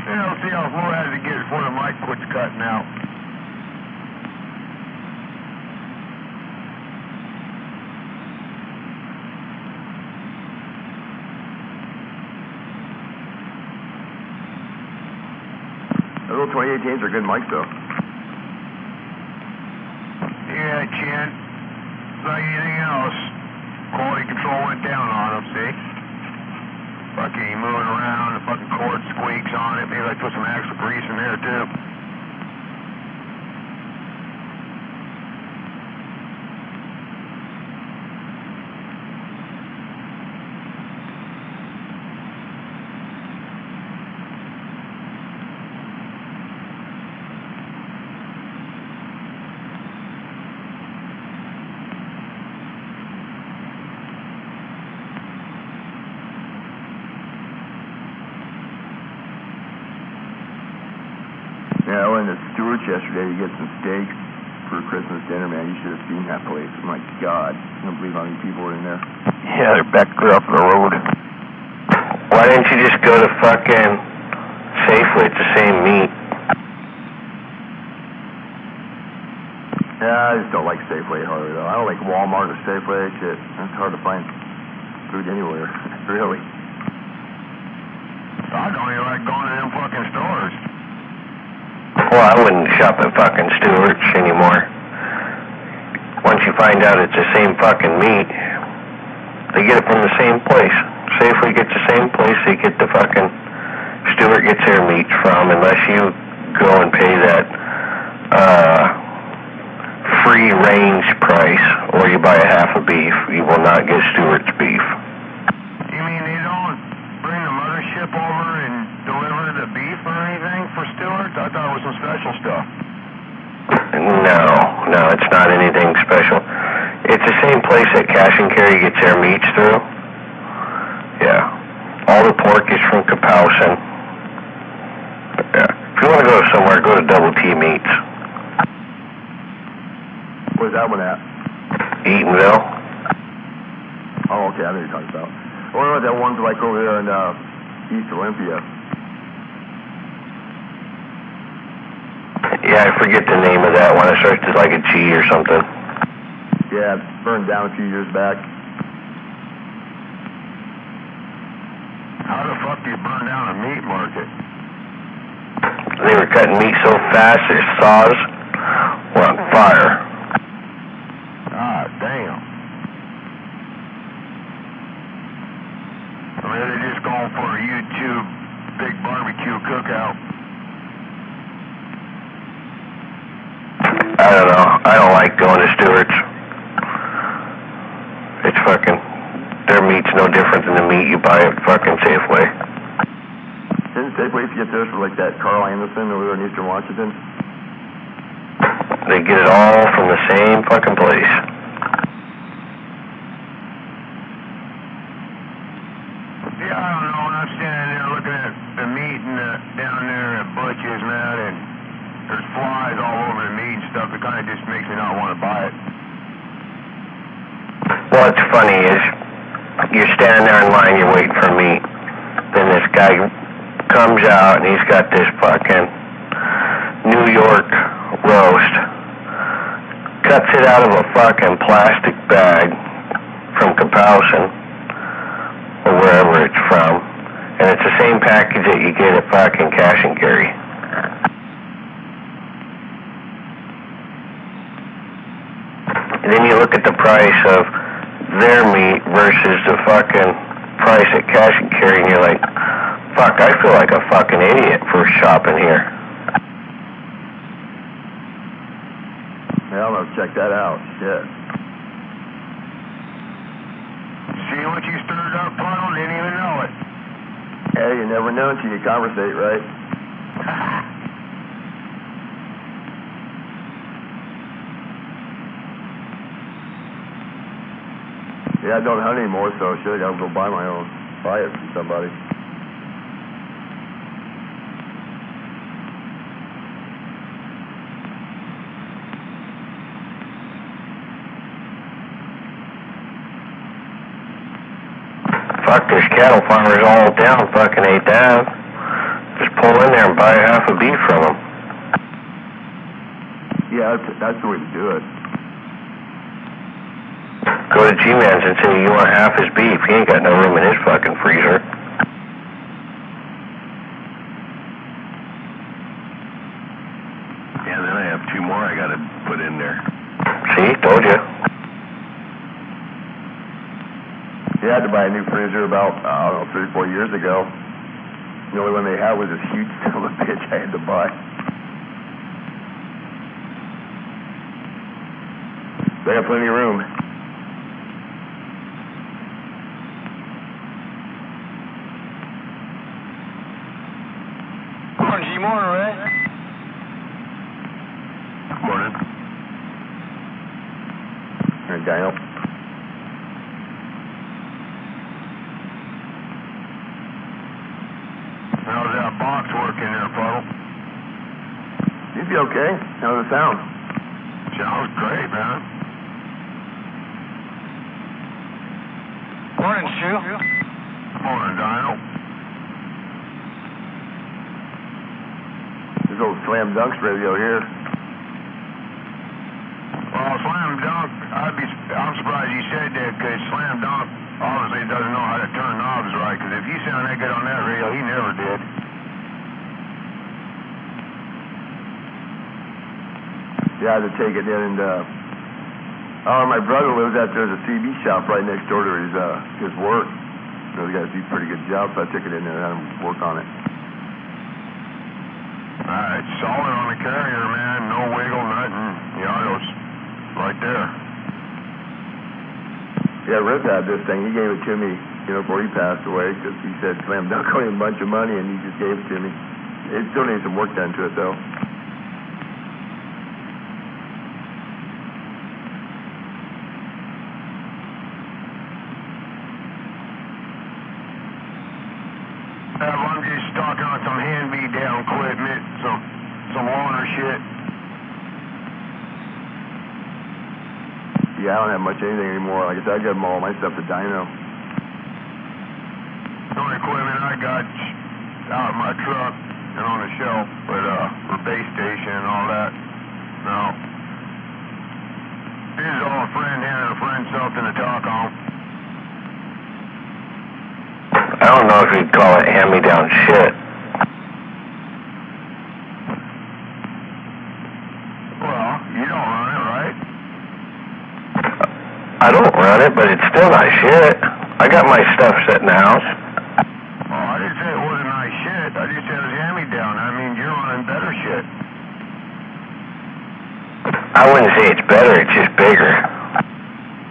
Yeah, I'll see how low as it gets before the mic quits cutting out. Those little 2018s are good mics, though. Yeah, Chin. Like anything else, quality control went down on them, see? Fucking moving around, the fucking cord squeaks on it. Maybe I put some axle grease in there, too. Yeah, I went to Stewart's yesterday to get some steaks for Christmas dinner, man. You should have seen that place. My God. I don't believe how many people were in there. Yeah, they're back clear off the road. Why didn't you just go to fucking Safeway? It's the same meat. Yeah, I just don't like Safeway hardly, though. I don't like Walmart or Safeway. Shit, it's hard to find food anywhere, really. I don't even like going to them fucking stores. Well, I wouldn't shop at fucking Stewart's anymore. Once you find out it's the same fucking meat, they get it from the same place. Safeway gets the same place they get the fucking Stewart gets their meat from, unless you go and pay that free range price, or you buy a half a beef. You will not get Stewart's beef. You mean they don't bring the mothership over and deliver the beef or anything for Stewart's? I thought it was some special stuff. No, it's not anything special. It's the same place that Cash and Carry gets their meats through. Yeah. All the pork is from Kapowson. Yeah. If you want to go somewhere, go to Double T Meats. Where's that one at? Eatonville. Oh, okay, I know what you're talking about. What about that one's like over there in East Olympia? Yeah, I forget the name of that one. It starts with like a G or something. Yeah, it burned down a few years back. How the fuck do you burn down a meat market? They were cutting meat so fast, their saws were on fire. Ah, damn. I mean, they're just going for a YouTube big barbecue cookout. I don't know. I don't like going to Stewart's. It's fucking... Their meat's no different than the meat you buy at fucking Safeway. Didn't Safeway used to get theirs for like that Carl Anderson over there in Eastern Washington? They get it all from the same fucking place. Yeah, I don't know. When I'm standing there looking at the meat and down there at Butch's and that, and there's flies all over the meat and stuff, it kind of just makes me not want to buy it. What's funny is, you're standing there in line, you're waiting for meat. Then this guy comes out and he's got this fucking New York roast. Cuts it out of a fucking plastic bag from Kapowson, or wherever it's from. And it's the same package that you get at fucking Cash and Carry. And then you look at the price of their meat versus the fucking price at Cash and Carry, and you're like, fuck, I feel like a fucking idiot for shopping here. Yeah, I'm gonna check that out. Shit. See what you stirred up, Puddle? Didn't even know it. Hey, you never know until you conversate, right? Yeah, I don't hunt anymore, so shit, I gotta go buy my own. Buy it from somebody. Fuck, there's cattle farmers all down fucking 8th Ave. Just pull in there and buy half a beef from them. Yeah, that's the way to do it. Go to G-Man's and say you want half his beef. He ain't got no room in his fucking freezer. Yeah, then I have 2 more I gotta put in there. See, told you. Yeah, I had to buy a new freezer about, I don't know, 3 or 4 years ago. The only one they had was this huge son of a bitch I had to buy. They got plenty of room. Morning, G. Morning, Ray. Morning. Here, Daniel. How's that box working there, Puddle? You'd be okay. How's it sound? Sounds great, man. Morning, Stu. Morning, Dino. This old Slam Dunks radio here. Well, Slam Dunk, I'm surprised you said that, because Slam Dunk obviously doesn't know how to turn knobs right, because if you sound that good on that radio, he never did. Yeah, I had to take it in and, my brother lives out there. There's a CB shop right next door to his work. So the guys do pretty good job, so I took it in there and had him work on it. Alright, solid on the carrier, man. No wiggle, nothing. The auto's right there. Yeah, Rick had this thing. He gave it to me, before he passed away, because he said Slam Dunk owed him a bunch of money, and he just gave it to me. It still needs some work done to it, though. I'm just stocking on some hand-me-down equipment, some loaner shit. Yeah, I don't have much anything anymore. Like I said, I give them all my stuff to Dino. The only equipment I got out of my truck and on the shelf, but for base station and all that. No. This is all a friend handing a friend something to talk on. I don't know if you'd call it hand-me-down shit. Well, you don't run it, right? I don't run it, but it's still nice shit. I got my stuff set in the house. Well, I didn't say it wasn't nice shit. I just said it was hand-me-down. I mean, you're running better shit. I wouldn't say it's better, it's just bigger.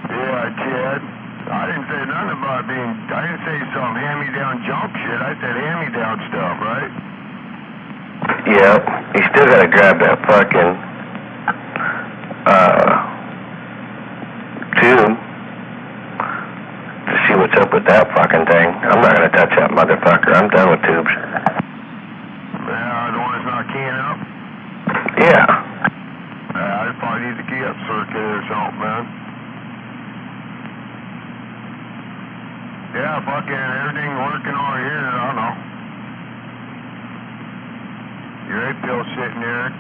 Yeah, kid. I didn't say nothing about I didn't say some hand-me-down junk shit. I said hand-me-down stuff, right? Yep. You still gotta grab that fucking, tube to see what's up with that fucking thing. I'm not gonna touch that motherfucker. I'm done with tubes. Yeah, the one that's not keying up? Yeah. I probably need the key up circuit or something, man. Yeah, fucking everything working over here, I don't know. Your A-pill sitting there,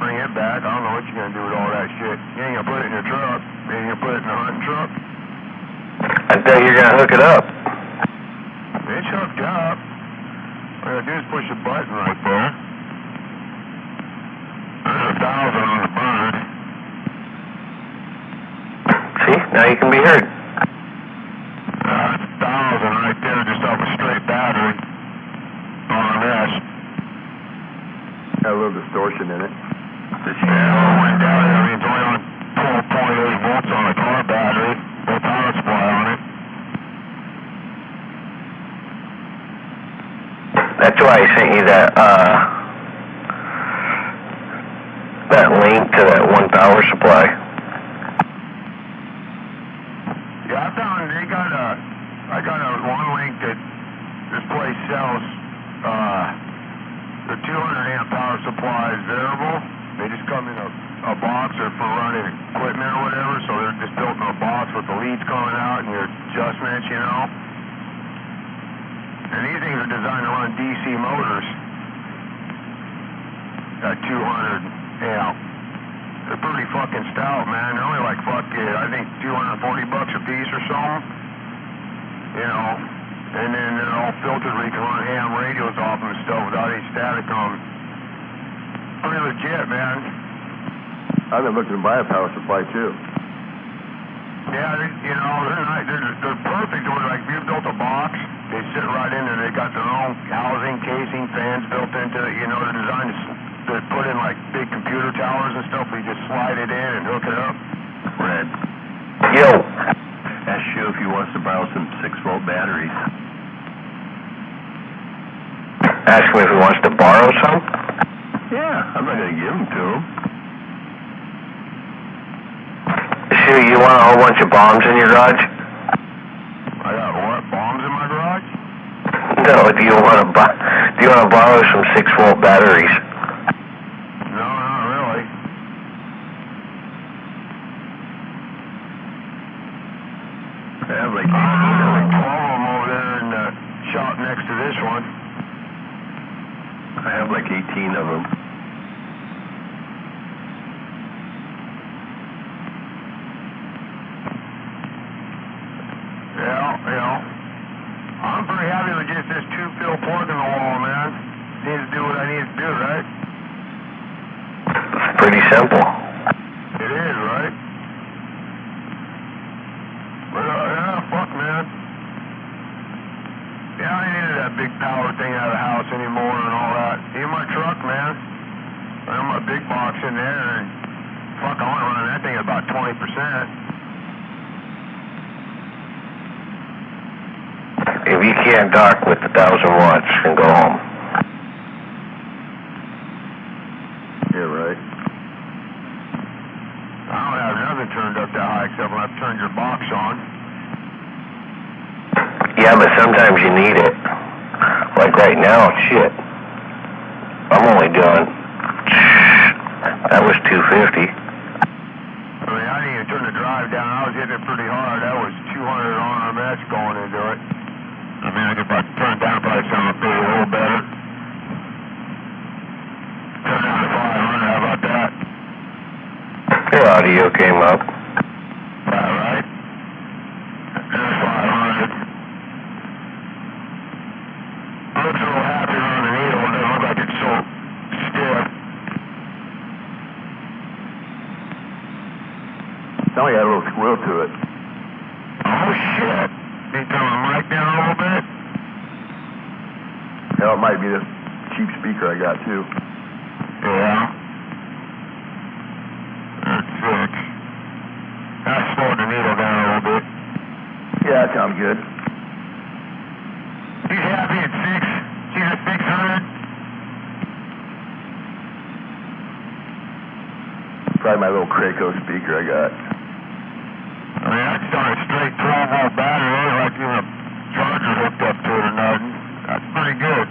bring it back. I don't know what you're gonna do with all that shit. You ain't gonna put it in your truck. You ain't gonna put it in the hunting truck. I thought you were gonna hook it up. It's hooked up. All you gotta do is push a button right there. There's 1,000 on the bird. See? Now you can be heard. That's 1,000 right there, just off a straight battery. On this. Got a little distortion in it. Yeah, went down. I mean, it's only on 12.8 volts on a car battery. No power supply on it. That's why I sent you that link to that one power supply. Yeah, I found Yeah, 200 amp. They're pretty fucking stout, man. They're only like, I think $240 a piece or something. You know, and then they're all filtered where you can run ham radios off them and stuff without any static on them. Pretty legit, man. I've been looking to buy a power supply too. Yeah, you know, they're nice. They're perfect. Like, if you built a box, they sit right in there. They got their own housing, casing, fans built into it. You know, they're designed to put in like big computer towers and stuff where you just slide it in and hook it up. Red. Yo. Ask Shu if he wants to borrow some 6-volt batteries. Ask him if he wants to borrow some? Yeah, I'm not going to give them to him. Sure, you want a whole bunch of bombs in your garage? I got what? Bombs in my garage? No, do you want to borrow some 6-volt batteries? No, not really. I have like 18 of 12 of them over there in the shop next to this one. I have like 18 of them. Yeah. I'm pretty happy with just this 2-fill plug in the wall, man. Needs to do what I need to do, right? It's pretty simple. It is, right? But, yeah, fuck, man. Yeah, I ain't into that big power thing out of the house anymore and all that. Even my truck, man. I have my big box in there, and fuck, I want to run that thing at about 20%. If you can't dock with 1,000 watts, then go home. Yeah, right. I don't have nothing turned up that high except when I've turned your box on. Yeah, but sometimes you need it. Like right now, shit. I'm only doing... That was 250. I mean, I didn't even turn the drive down. I was hitting it pretty hard. That was 200 RMS going into it. I mean, I could probably turn it down, probably sound a little better. Turn down to 500, how about that? Your audio came up. All right. There's 500. Looks a little happier on the needle. It doesn't look like it's so stiff. Now I got a little squeal to it. Oh, shit. Need to turn my mic down a little bit? Hell, it might be this cheap speaker I got too. Yeah. That's 6. That slowed the needle down a little bit. Yeah, that sounds good. She's happy at 6. She's at 600. Probably my little Kraco speaker I got. I mean, that's on a straight 12-volt battery, like you have a charger hooked up to it or nothing. That's pretty good.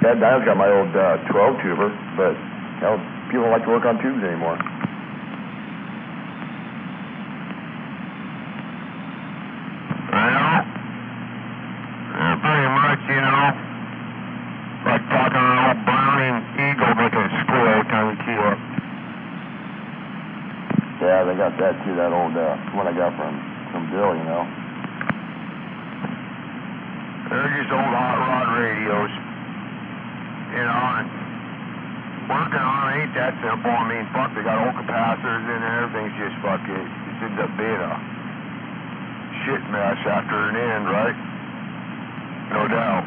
That dial's got my old 12 tuber, but hell, people don't like to work on tubes anymore. Well, pretty much, you know, like talking to an old Browning eagle making a squirrel every time we key up. Yeah, they got that too, that old one I got from Bill, you know. They're just old hot rod radios. You know, and working on it ain't that simple. I mean, fuck, they got old capacitors in there. Everything's just fucking, it ends up being a shit mess after an end, right? No doubt.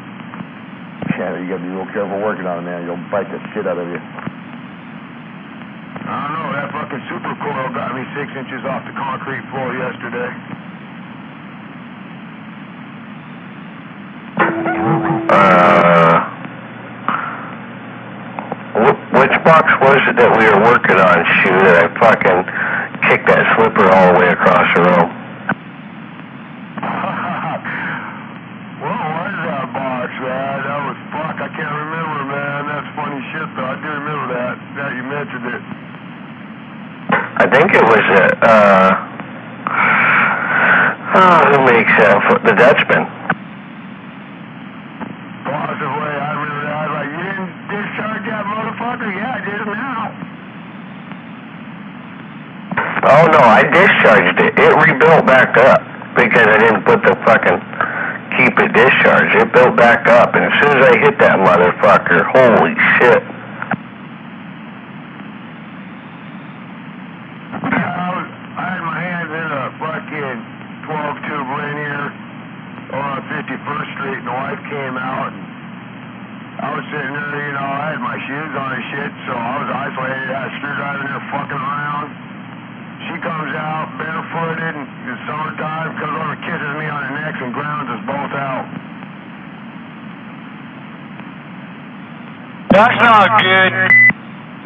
Yeah, you gotta be real careful working on it, man. You'll bite the shit out of you. I don't know, that fucking super coil got me 6 inches off the concrete floor yesterday. Which box was it that we were working on, Shu, that I fucking kicked that slipper all the way across the room? What was that box, man? That was, fuck, I can't remember, man. That's funny shit, though. I do remember that. Now you mentioned it. I think it was Who makes the Dutchman? Possibly, I remember that. Like, you didn't discharge that motherfucker? Yeah, I did now. Oh no, I discharged it. It rebuilt back up because I didn't put the fucking keep it discharged. It built back up, and as soon as I hit that motherfucker, holy shit. I had my hands in a fucking 12-tube linear on 51st Street, and the wife came out, and I was sitting there, you know, I had my shoes on and shit, so I was isolated, I had a screwdriver in there fucking around. She comes out barefooted in the summertime, comes over, kisses me on the neck, and grounds us both out. That's not good.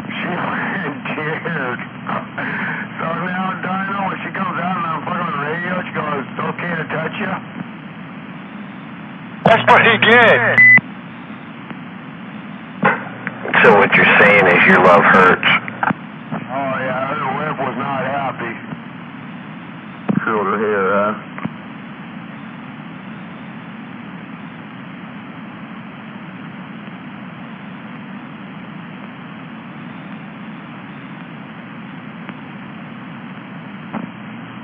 She went tears. So now, Dino, when she comes out and I'm fucking on the radio, she goes, "It's okay to touch you?" That's pretty good. So what you're saying is your love hurts. Oh yeah, her whip was not happy. Curled her hair, huh?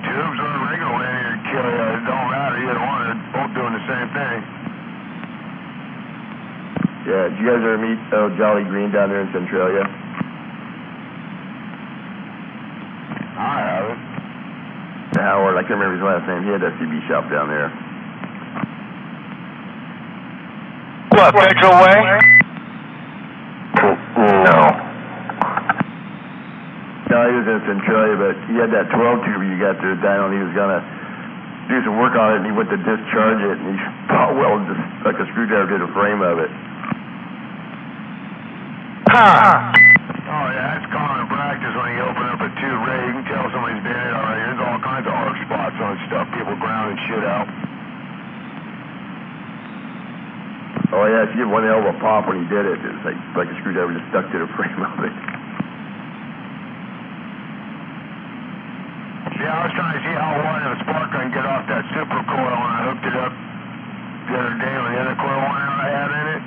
Tubes or a regular linear kill you. It don't matter either one. They're both doing the same thing. Yeah, did you guys ever meet Jolly Green down there in Centralia? I haven't. Howard, I can't remember his last name. He had that CB shop down there. What, Federal Way? No. No, he was in Centralia, but he had that 12-tube you got there, Dino, and he was going to do some work on it, and he went to discharge it, and he welded like a screwdriver to the frame of it. Huh. Oh yeah, that's common practice when you open up a tube ray. You can tell somebody's been in it already. There's all kinds of arc spots on stuff. People grounding shit out. Oh yeah, she gave one hell of a pop when he did it. It was like a screwdriver just stuck to the frame of it. Yeah, I was trying to see how wide of a spark I can get off that super coil when I hooked it up the other day with the other coil wire I had in it.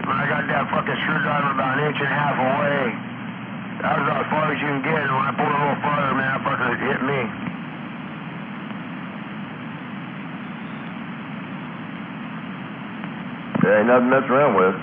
When I got that fucking screwdriver about 1.5 inches away, that was about as far as you can get, and when I pulled a little farther, man, that fucker hit me. There ain't nothing to mess around with.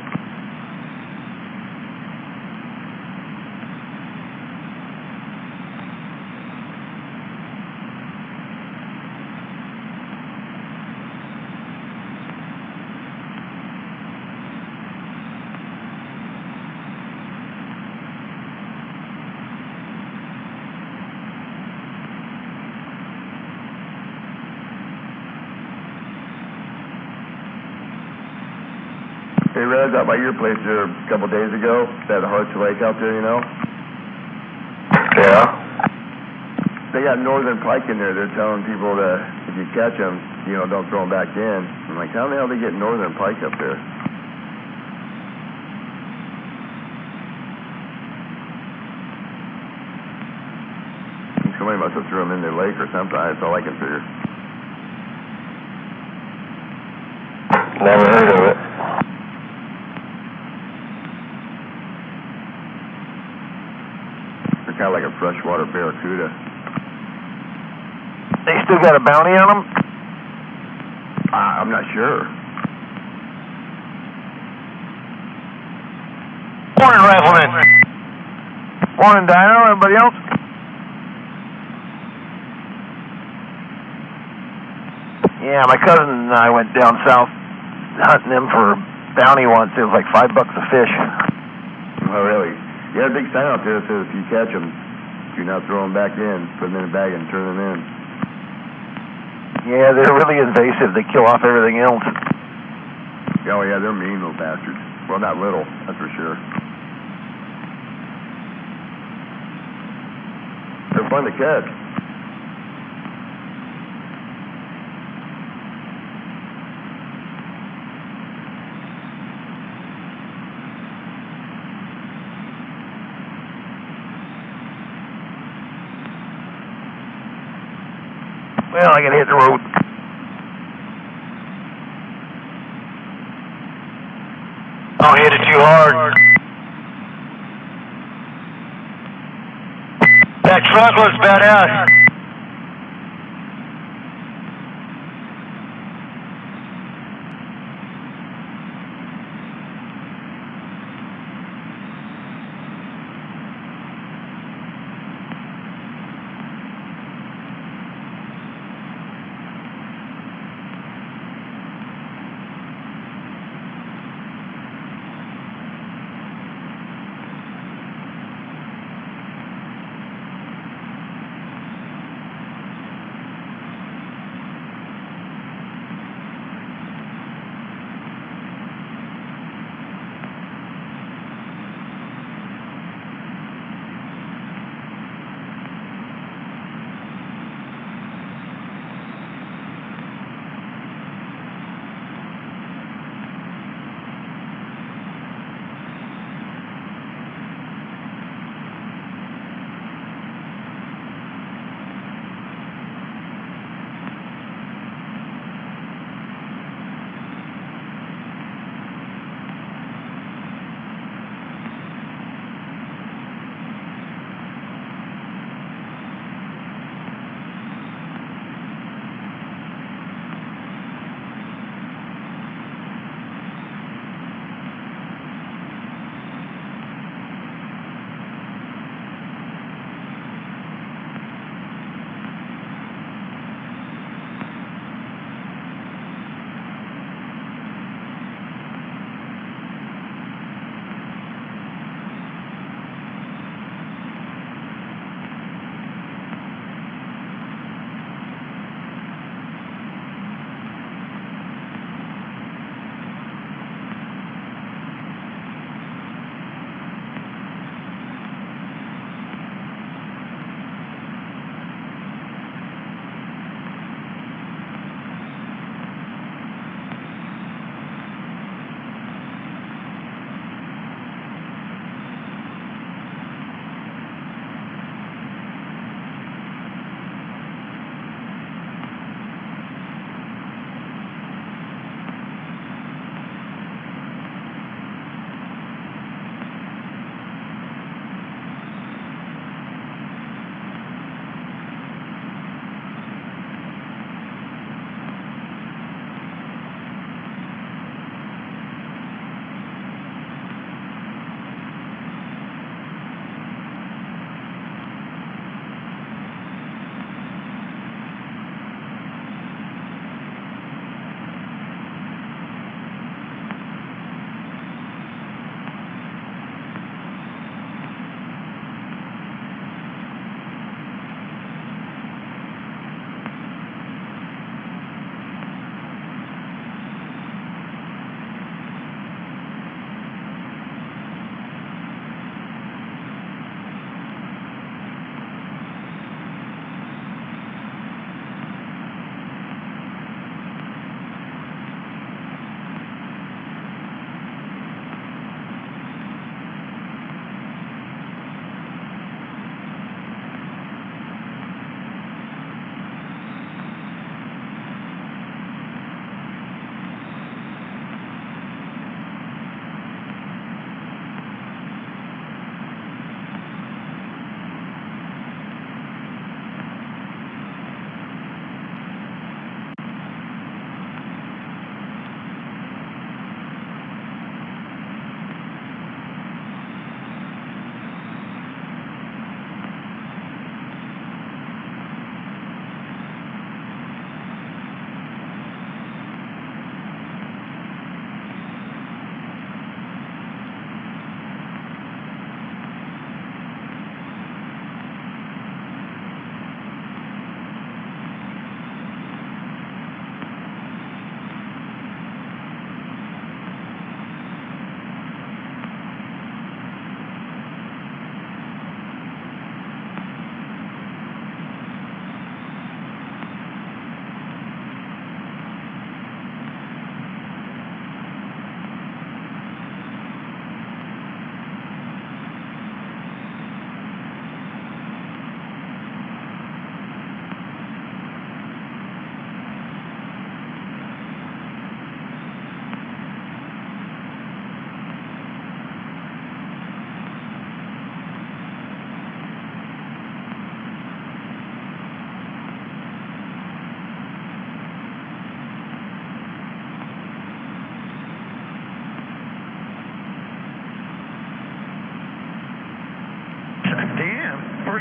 Hey, Red, out by your place there a couple days ago, that Hearts Lake out there, you know? Yeah? They got northern pike in there. They're telling people that if you catch them, you know, don't throw them back in. I'm like, how the hell they get northern pike up there? Somebody must have threw them in their lake or something. That's all I can figure. Never heard of it. They're kind of like a freshwater barracuda. They still got a bounty on them? I'm not sure. Morning, Rifleman. Morning, Dino. Everybody else? Yeah, my cousin and I went down south hunting them for bounty once. It was like $5 a fish. Oh, really? Yeah, a big sign out there that says if you catch them, do not throw them back in. Put them in a bag and turn them in. Yeah, they're really invasive. They kill off everything else. Oh, yeah, they're mean little bastards. Well, not little, that's for sure. They're fun to catch. Well, I gotta hit the road. Don't hit it too hard. That truck looks badass.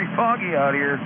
pretty foggy out here.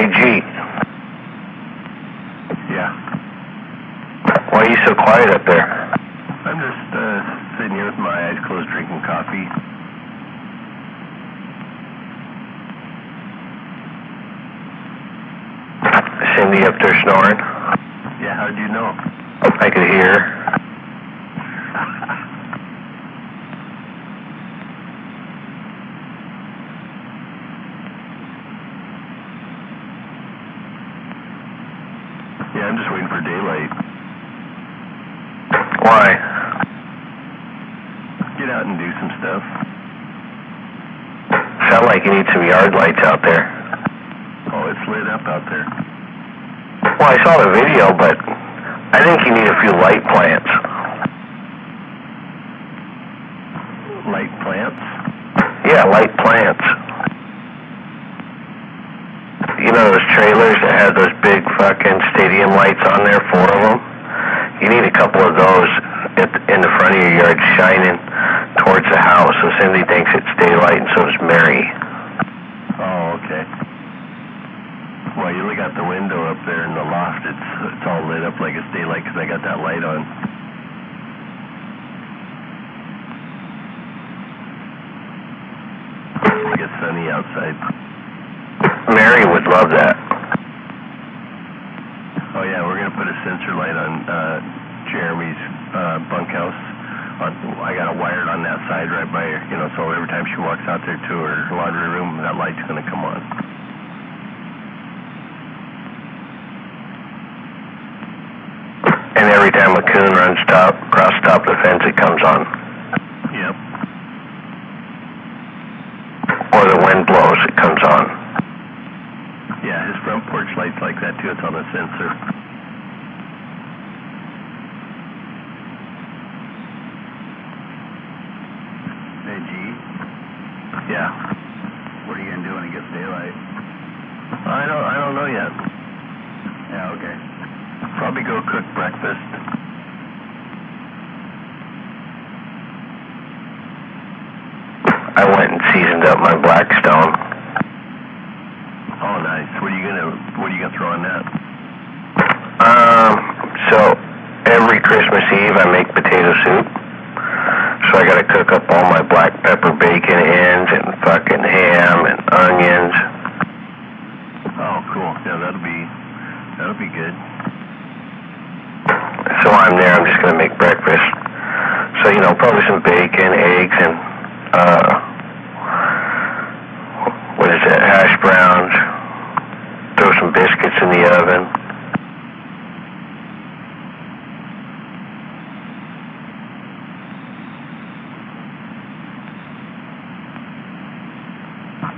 Hey, G. Yeah. Why are you so quiet up there? I'm just sitting here with my eyes closed drinking coffee. Cindy up there snoring? Yeah, how'd you know? I could hear her. Yeah, I'm just waiting for daylight. Why? Get out and do some stuff. Sound like you need some yard lights out there. Oh, it's lit up out there. Well, I saw the video, but I think you need a few light plants. Light plants? Yeah, light plants. You know those trailers that have those big fucking stadium lights on there, 4 of them? You need a couple of those in the front of your yard shining towards the house, so Cindy thinks it's daylight and so is Mary. Oh, okay. Well, you look out the window up there in the loft, it's all lit up like it's daylight because I got that light on. Like it's sunny outside. Mary would love that. Oh yeah, we're gonna put a sensor light on Jeremy's bunkhouse. I got it wired on that side right by her, so every time she walks out there to her laundry room, that light's gonna come on. And every time a coon runs across the top of the fence, it comes on. Yep. Or the wind blows, it comes on. Yeah, his front porch light's like that too. It's on a sensor. Hey, G. Yeah. What are you gonna do when it gets daylight? I don't know yet. Yeah, okay. Probably go cook breakfast. I went and seasoned up my Blackstone. Oh, nice. What are you gonna throw on that? So every Christmas Eve I make potato soup. So I gotta cook up all my black pepper bacon ends and fucking ham and onions. Oh, cool. Yeah, that'll be good. So I'm there, I'm just gonna make breakfast. So, probably some bacon, eggs, and what is that, hash browns. Throw some biscuits in the oven.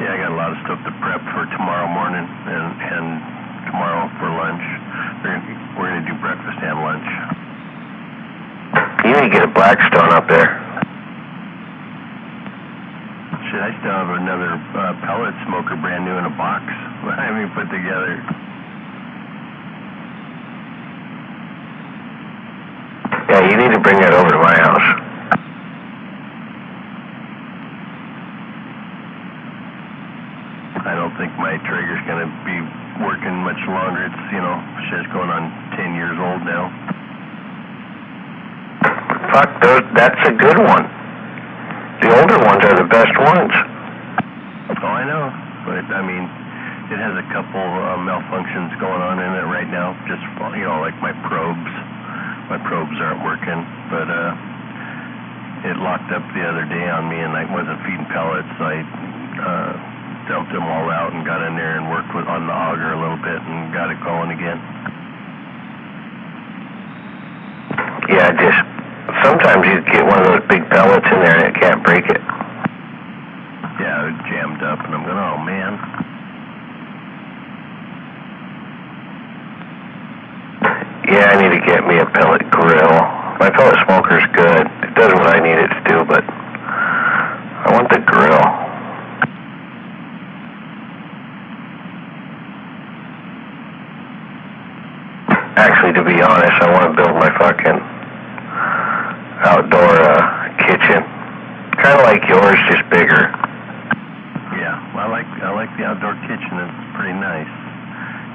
Yeah, I got a lot of stuff to prep for tomorrow morning and tomorrow for lunch. We're gonna do breakfast and lunch. You need to get a Blackstone up there. Shit, I still have another pellet smoker brand new in a box that I haven't even put together. Yeah, you need to bring that over to my house. I don't think my Traeger's gonna be working much longer. It's, shit's going on 10 years old now. Fuck, that's a good one. The older ones are the best ones. Oh, I know. But, it has a couple malfunctions going on in it right now. Just, like my probes. My probes aren't working. But, it locked up the other day on me and I wasn't feeding pellets. I, dumped them all out and got in there and worked on the auger a little bit and got it going again. Yeah, sometimes you get one of those big pellets in there and it can't break it. Yeah, it jammed up and I'm going, oh man. Yeah, I need to get me a pellet grill. My pellet smoker's good. It does what I need it to do, but I want the grill. Actually, to be honest, I want to build my fucking outdoor kitchen. Kind of like yours, just bigger. Yeah, I like the outdoor kitchen. It's pretty nice.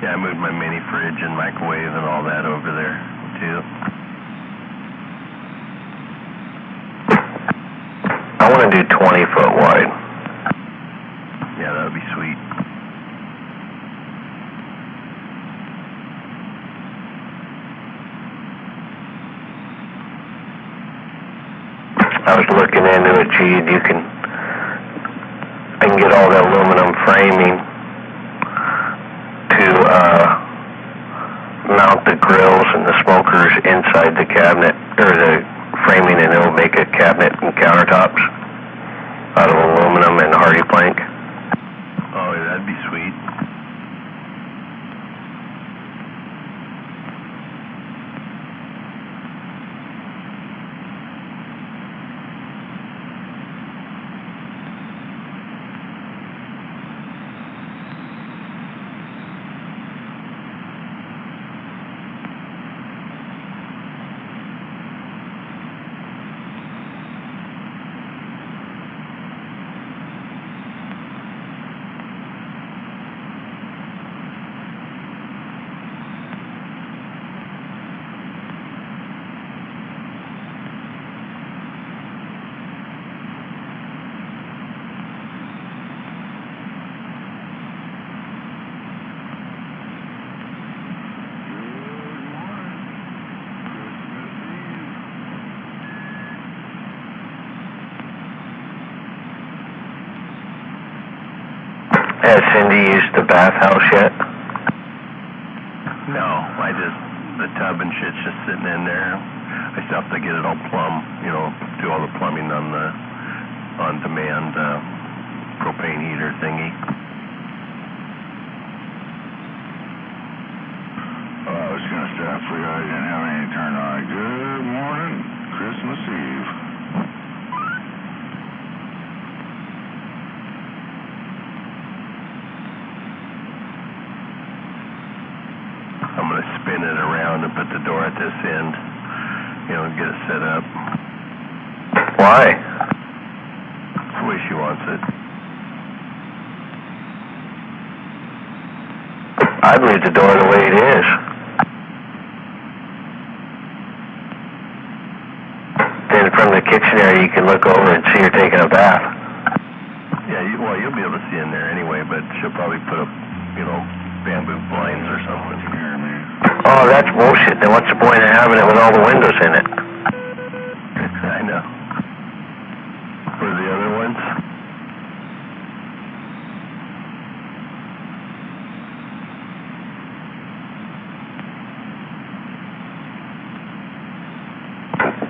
Yeah, I moved my mini fridge and microwave and all that over there, too. I want to do 20 foot wide. Yeah, that would be sweet. I was looking into it, Gene. I can get all the aluminum framing to mount the grills and the smokers inside the cabinet, or the framing, and it'll make a cabinet and countertops out of aluminum and hardy plank. Oh, that'd be sweet. Has Cindy used the bathhouse yet? No, the tub and shit's just sitting in there. I still have to get it all plumb, do all the plumbing on the on-demand propane heater thingy. Oh, I was going to stop for you. I didn't have any turned on. Good morning, Christmas Eve. I'm going to spin it around and put the door at this end, get it set up. Why? It's the way she wants it. I'd leave the door the way it is. Then from the kitchen area, you can look over and see her taking a bath. Yeah, you'll be able to see in there anyway, but she'll probably put up, bamboo blinds or something. Oh, that's bullshit. Then what's the point of having it with all the windows in it? I know. For the other ones?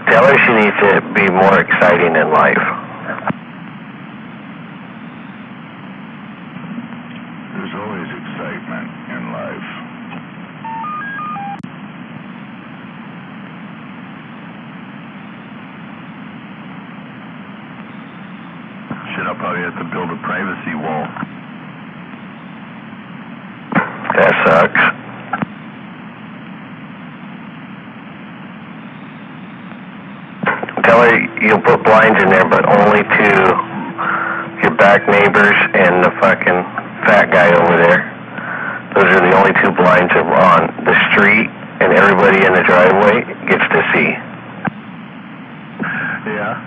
Tell her she needs to be more exciting in life. There's always excitement in life. Shit, I'll probably have to build a privacy wall. That sucks. Tell her you'll put blinds in there, but only to your back neighbors and the fucking fat guy over there. Those are the only two blinds that are on the street, and everybody in the driveway gets to see. Yeah.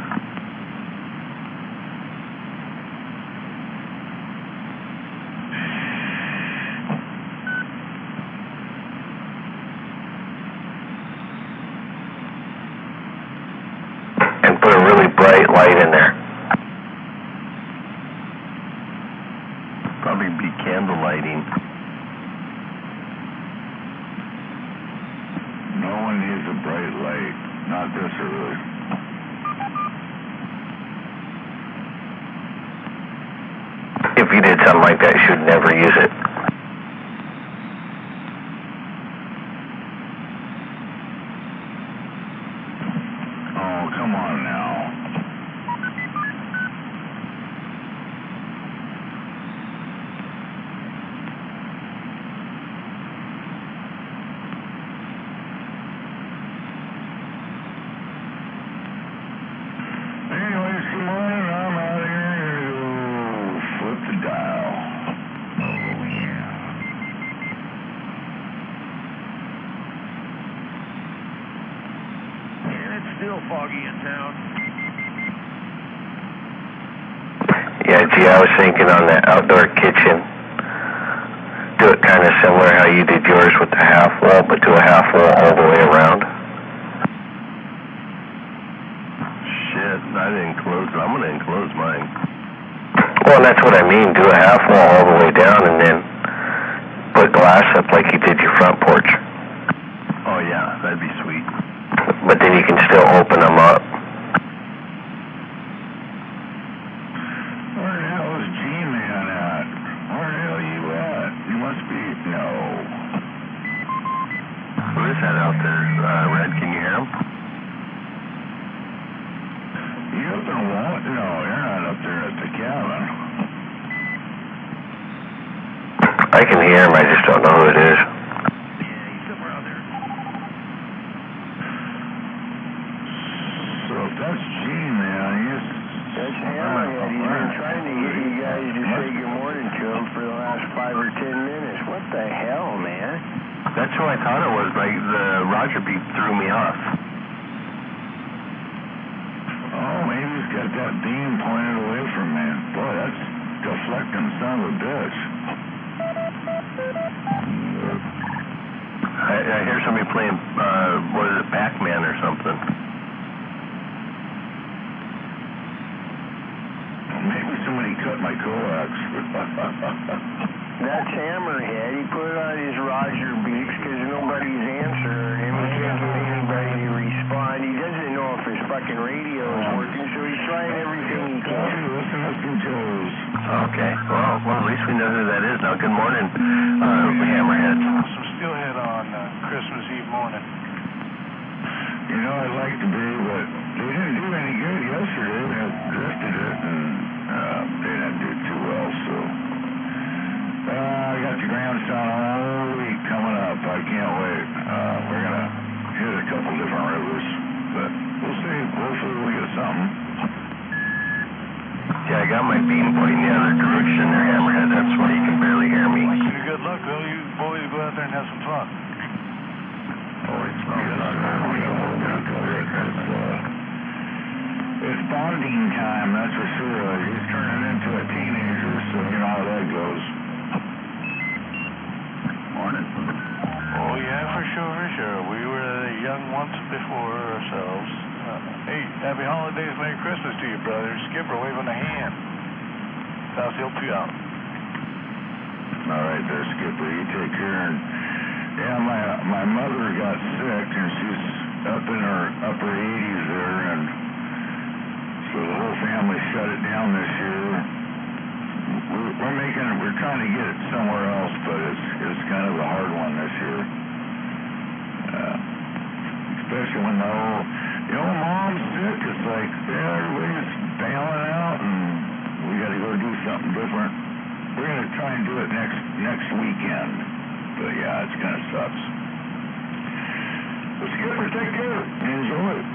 And put a really bright light in there. Probably be candle lighting. No one needs a bright light. Not this early. If you did something like that, you should never use it. Oh, come on now. Anyways, good morning. I'm out here to flip the dial. Oh, yeah. little foggy in town. Yeah, gee, I was thinking on that outdoor kitchen, do it kind of similar how you did yours with the half wall, but do a half wall all the way around. Shit, I didn't enclose it. I'm going to enclose mine. Well, that's what I mean. Do a half wall all the way down and then put glass up like you did your front porch. Oh, yeah, that'd be sweet. But then you can still open them up. Where the hell is G-Man at? Where the hell you at? You must be... No. Who is that out there? Red, can you hear him? You up in Walnut? No, you're not up there at the cabin. I can hear him, I just don't know who it is. So if that's G-Man, That's Hammerhead. He's been trying to get you guys to say good morning to him for the last 5 or 10 minutes. What the hell, man? That's who I thought it was, but the Roger beep threw me off. Oh, maybe he's got that beam pointed away from me. Boy, that's deflecting son of a bitch. I hear somebody playing, what is it, Pac-Man or something. Maybe somebody cut my coax. That's Hammerhead. He put it on his Roger beeps because nobody's answering him. He can't get anybody to respond. He doesn't know if his fucking radio is working, so he's trying everything he can. Listen to some toes. Okay, well, at least we know who that is now. Good morning, Hammerhead. Some steelhead on Christmas Eve morning. You know, I'd like to be, but they didn't do any good yesterday. They drifted it, and they didn't do too well, so... I got the grandson all week coming up. I can't wait. We're going to hit a couple different rivers, but we'll see. Hopefully we'll get something. Yeah, I got my beam pointing the other direction there, Hammerhead. That's why you can barely hear me. Good luck, though. You boys go out there and have some fun. It's bonding time, that's for sure. He's turning into a teenager, so you know how that goes. Morning. Oh, yeah, for sure. We were young once before ourselves. Hey, happy holidays, Merry Christmas to you, brother. Skipper waving a hand. South Hill 2 out. All right there, Skipper. You take care. And yeah, my mother got sick, and she's up in her upper 80s there, and so the whole family shut it down this year. We're trying to get it somewhere else, but it's kind of a hard one this year. Especially when mom's sick. It's like, yeah, everybody's bailing out, and we got to go do something different. We're going to try and do it next weekend, but yeah, it's kind of sucks. Well, Skipper, take care. Enjoy it.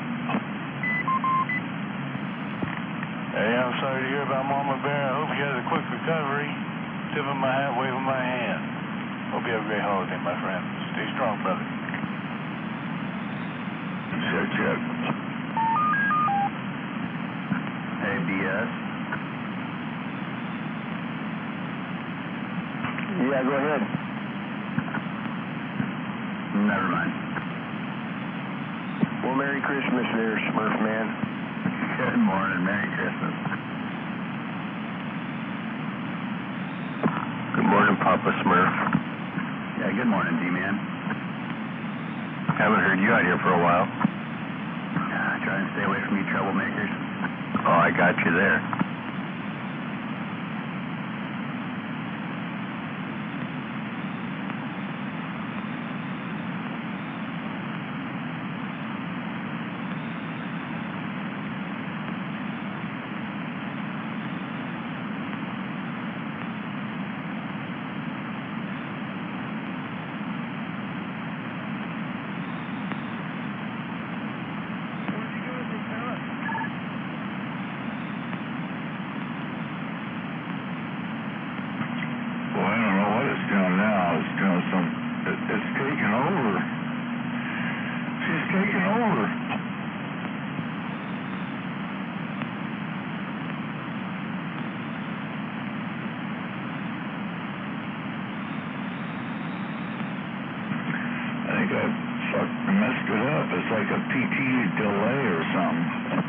Hey, I'm sorry to hear about Mama Bear. I hope she has a quick recovery. Tipping my hat, waving my hand. Hope you have a great holiday, my friend. Stay strong, brother. Check. Hey, BS. Yeah, go ahead. Never mind. Well, Merry Christmas there, Smurf man. Good morning. Merry Christmas. Good morning, Papa Smurf. Yeah, good morning, D-Man. Haven't heard you out here for a while. Trying to stay away from you troublemakers. Oh, I got you there. think I messed it up. It's like a PT delay or something.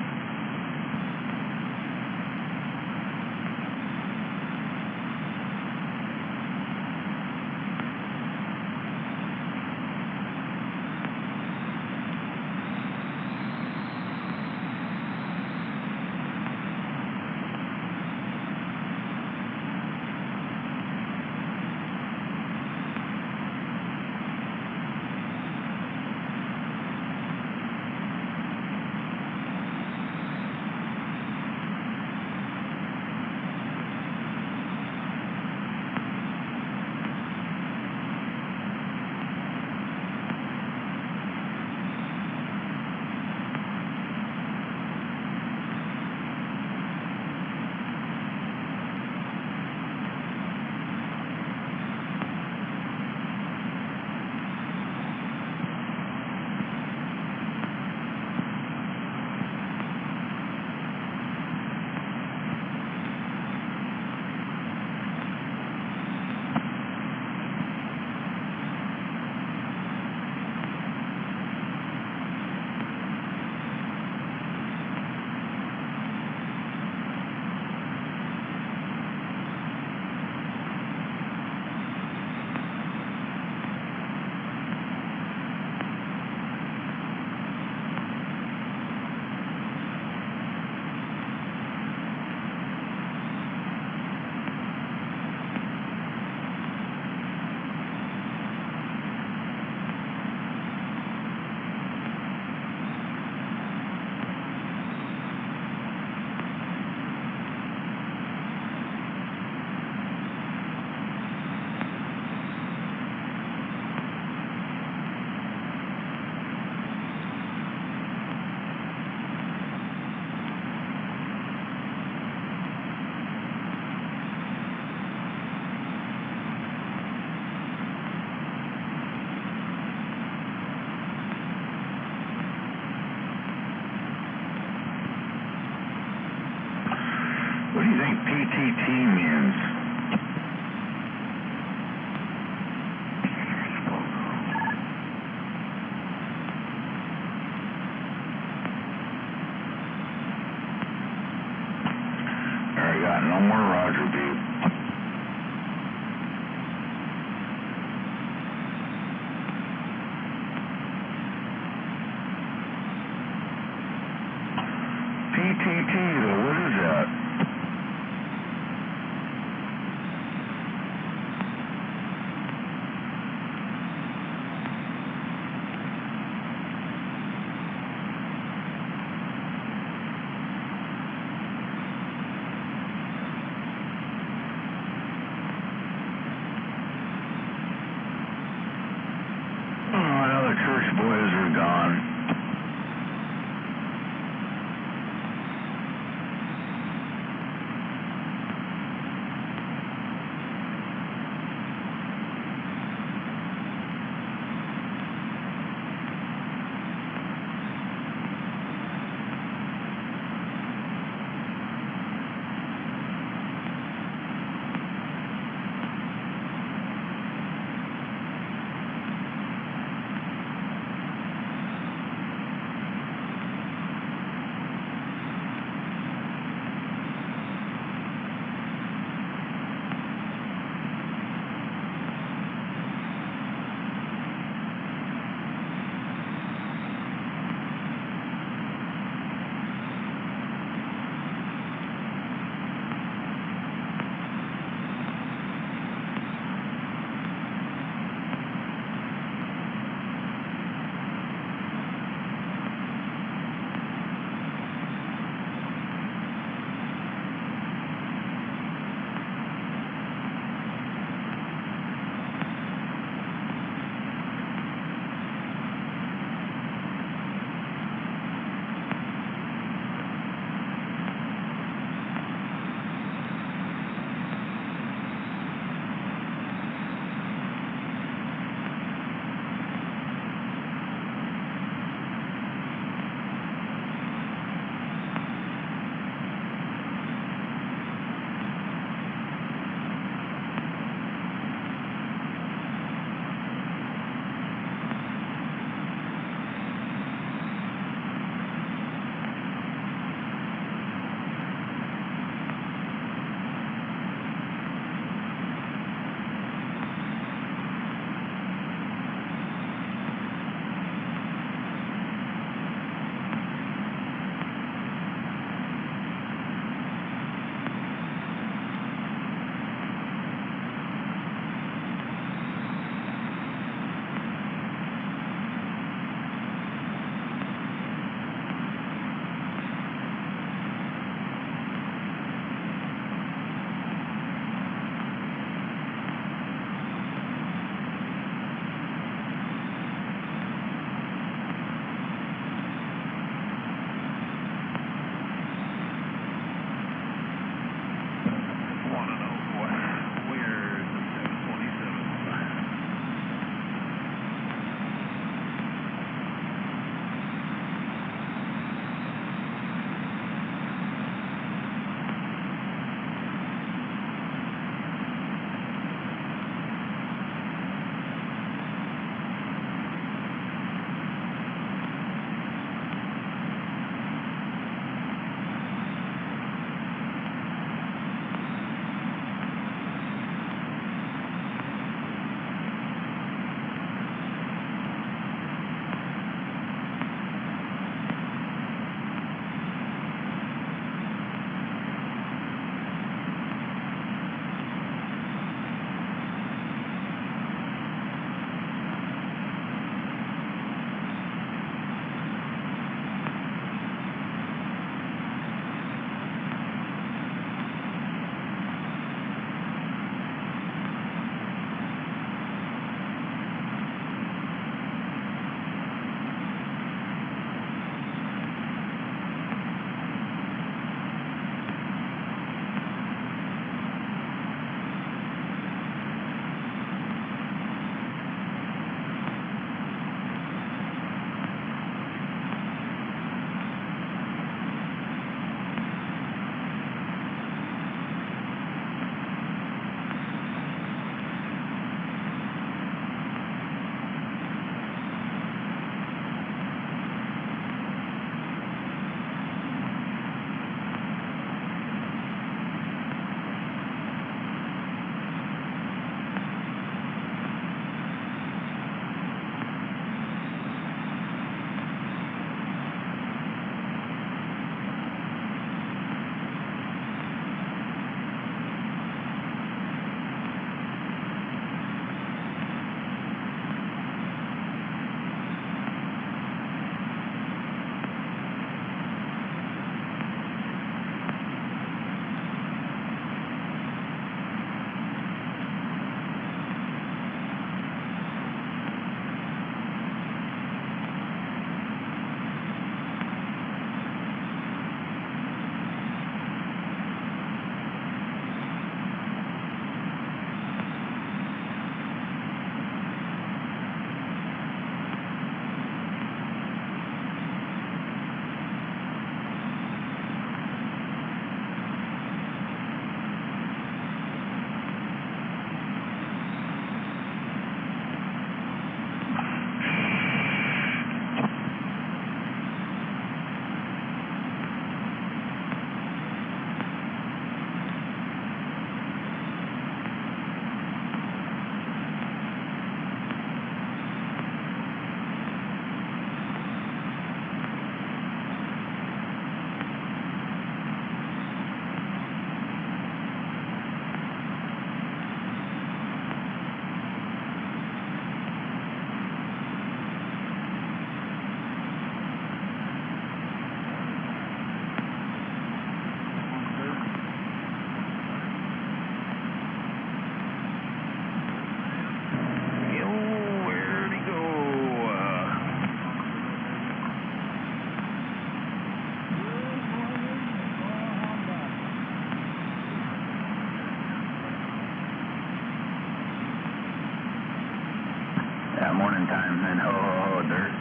that morning time, and ho, ho, ho, dirt.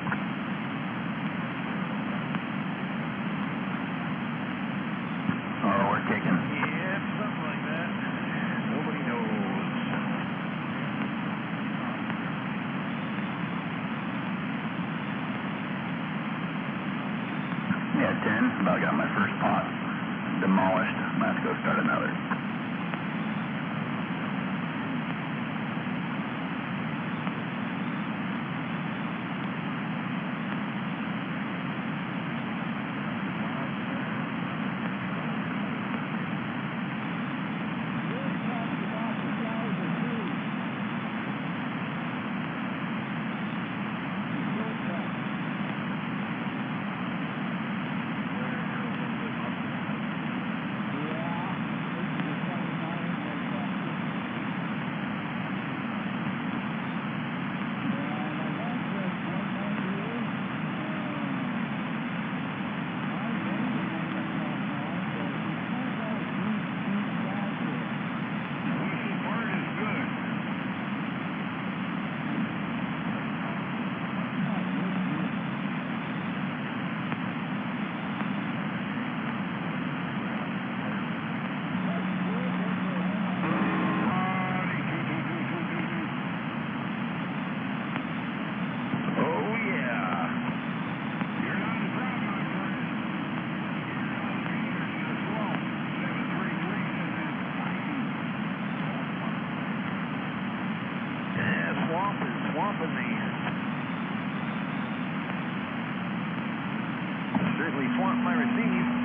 Oh, we're kicking. Yeah, something like that. Nobody knows. Yeah, 10. About got my first pot demolished. Might have to go start another. Swamping me. Certainly swamped my receive.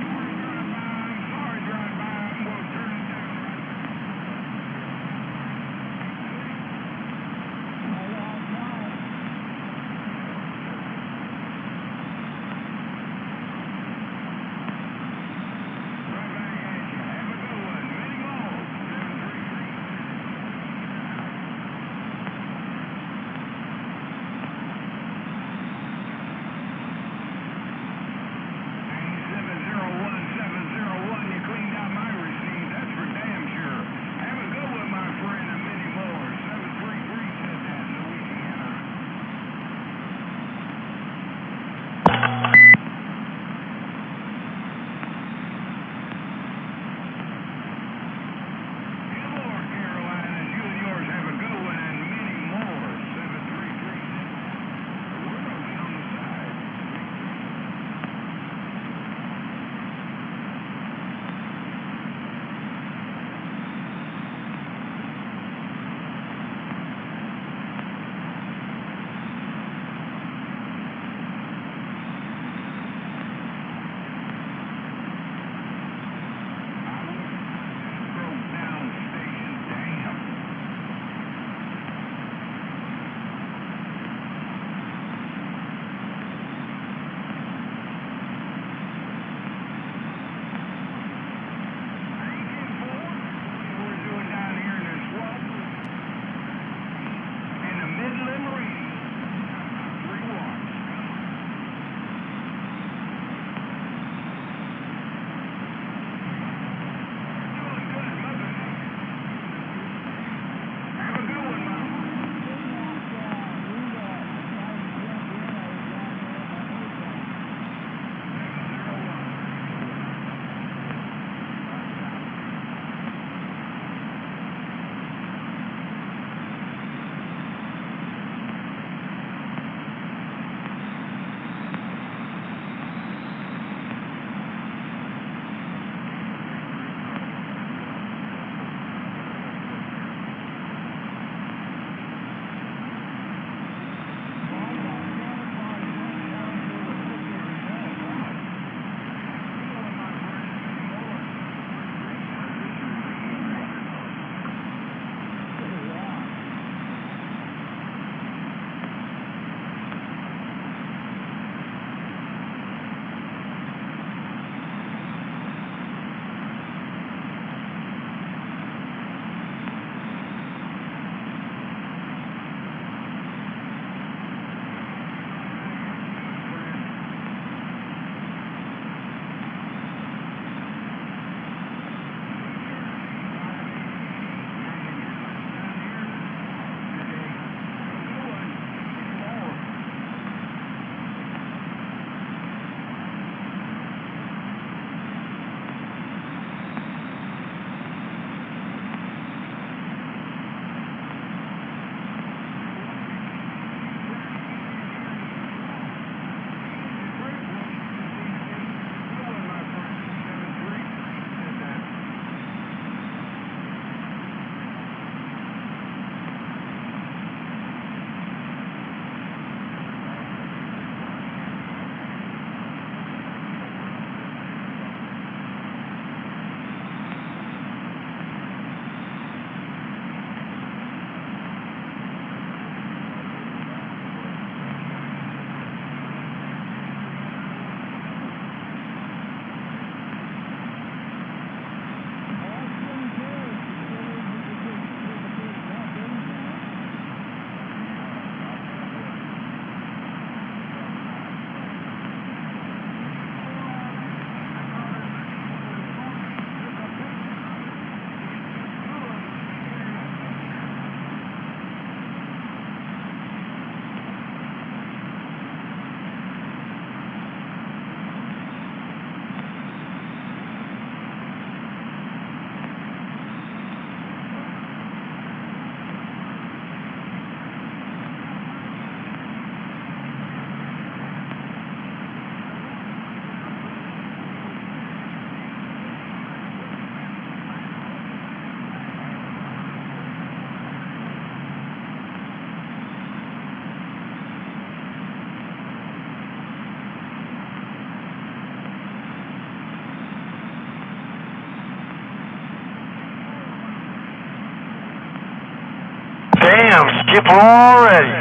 Damn, skip already.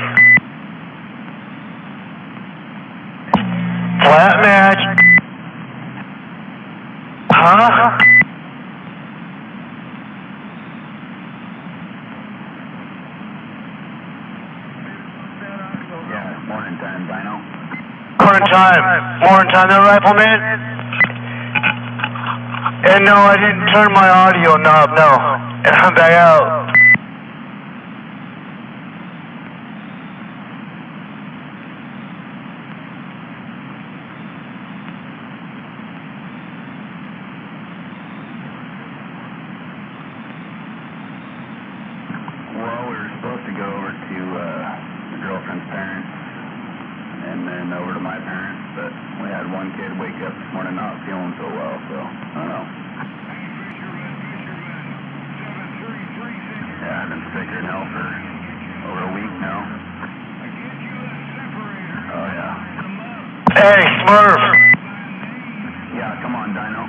Flat match. Huh? Yeah, morning time, Dino. Morning time there, Rifleman? And no, I didn't turn my audio knob, no. And I'm back out. Well, we were supposed to go over to the girlfriend's parents and then over to my parents, but we had one kid wake up this morning not feeling so well, so I don't know. Yeah, I've been sicker than hell for over a week now. Oh, yeah. Hey, Smurf. Yeah, come on, Dino.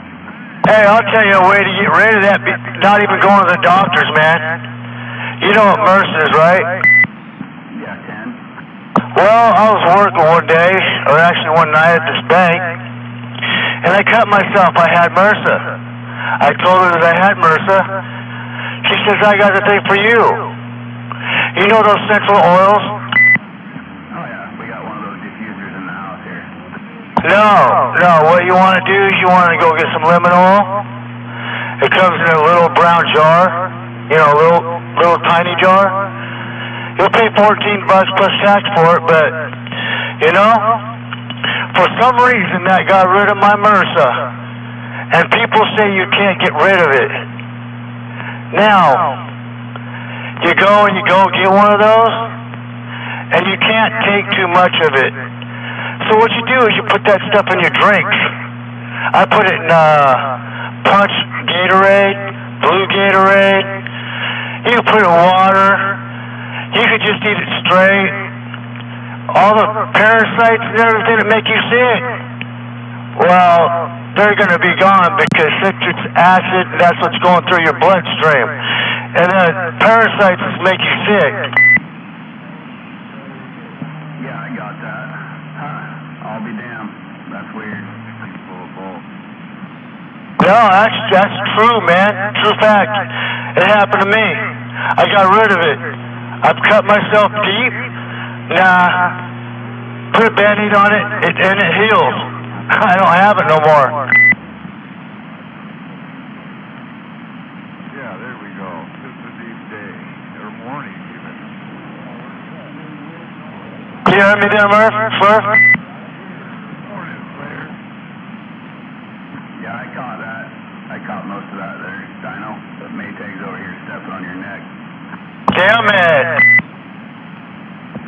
Hey, I'll tell you a way to get rid of that, not even going to the doctors, man. You know what MRSA is, right? Yeah, 10. Well, I was working one day, or actually one night at this bank, and I cut myself. I had MRSA. I told her that I had MRSA. She says, I got the thing for you. You know those essential oils? Oh, yeah, we got one of those diffusers in the house here. No. What you want to do is you want to go get some lemon oil. It comes in a little brown jar. You know, a little tiny jar. You'll pay $14 plus tax for it, but, you know, for some reason that got rid of my MRSA. And people say you can't get rid of it. Now, you go get one of those, and you can't take too much of it. So what you do is you put that stuff in your drinks. I put it in Punch Gatorade, Blue Gatorade. You can put it in water. You could just eat it straight. All the parasites and everything that make you sick, well, they're going to be gone because citric acid, that's what's going through your bloodstream. And then parasites make you sick. Yeah, I got that. Huh. I'll be damned. That's weird. No, that's true, man. True fact. It happened to me. I got rid of it. I've cut myself deep. Nah. Put a Band-Aid on it, and it heals. I don't have it no more. Yeah, there we go. Christmas Eve day, or morning even. Can you hear me there, Murph? Smurf? Morning, Slayer. Yeah, I caught that. I caught most of that there, Dino. But Maytag's over here stepping on your neck. Damn it!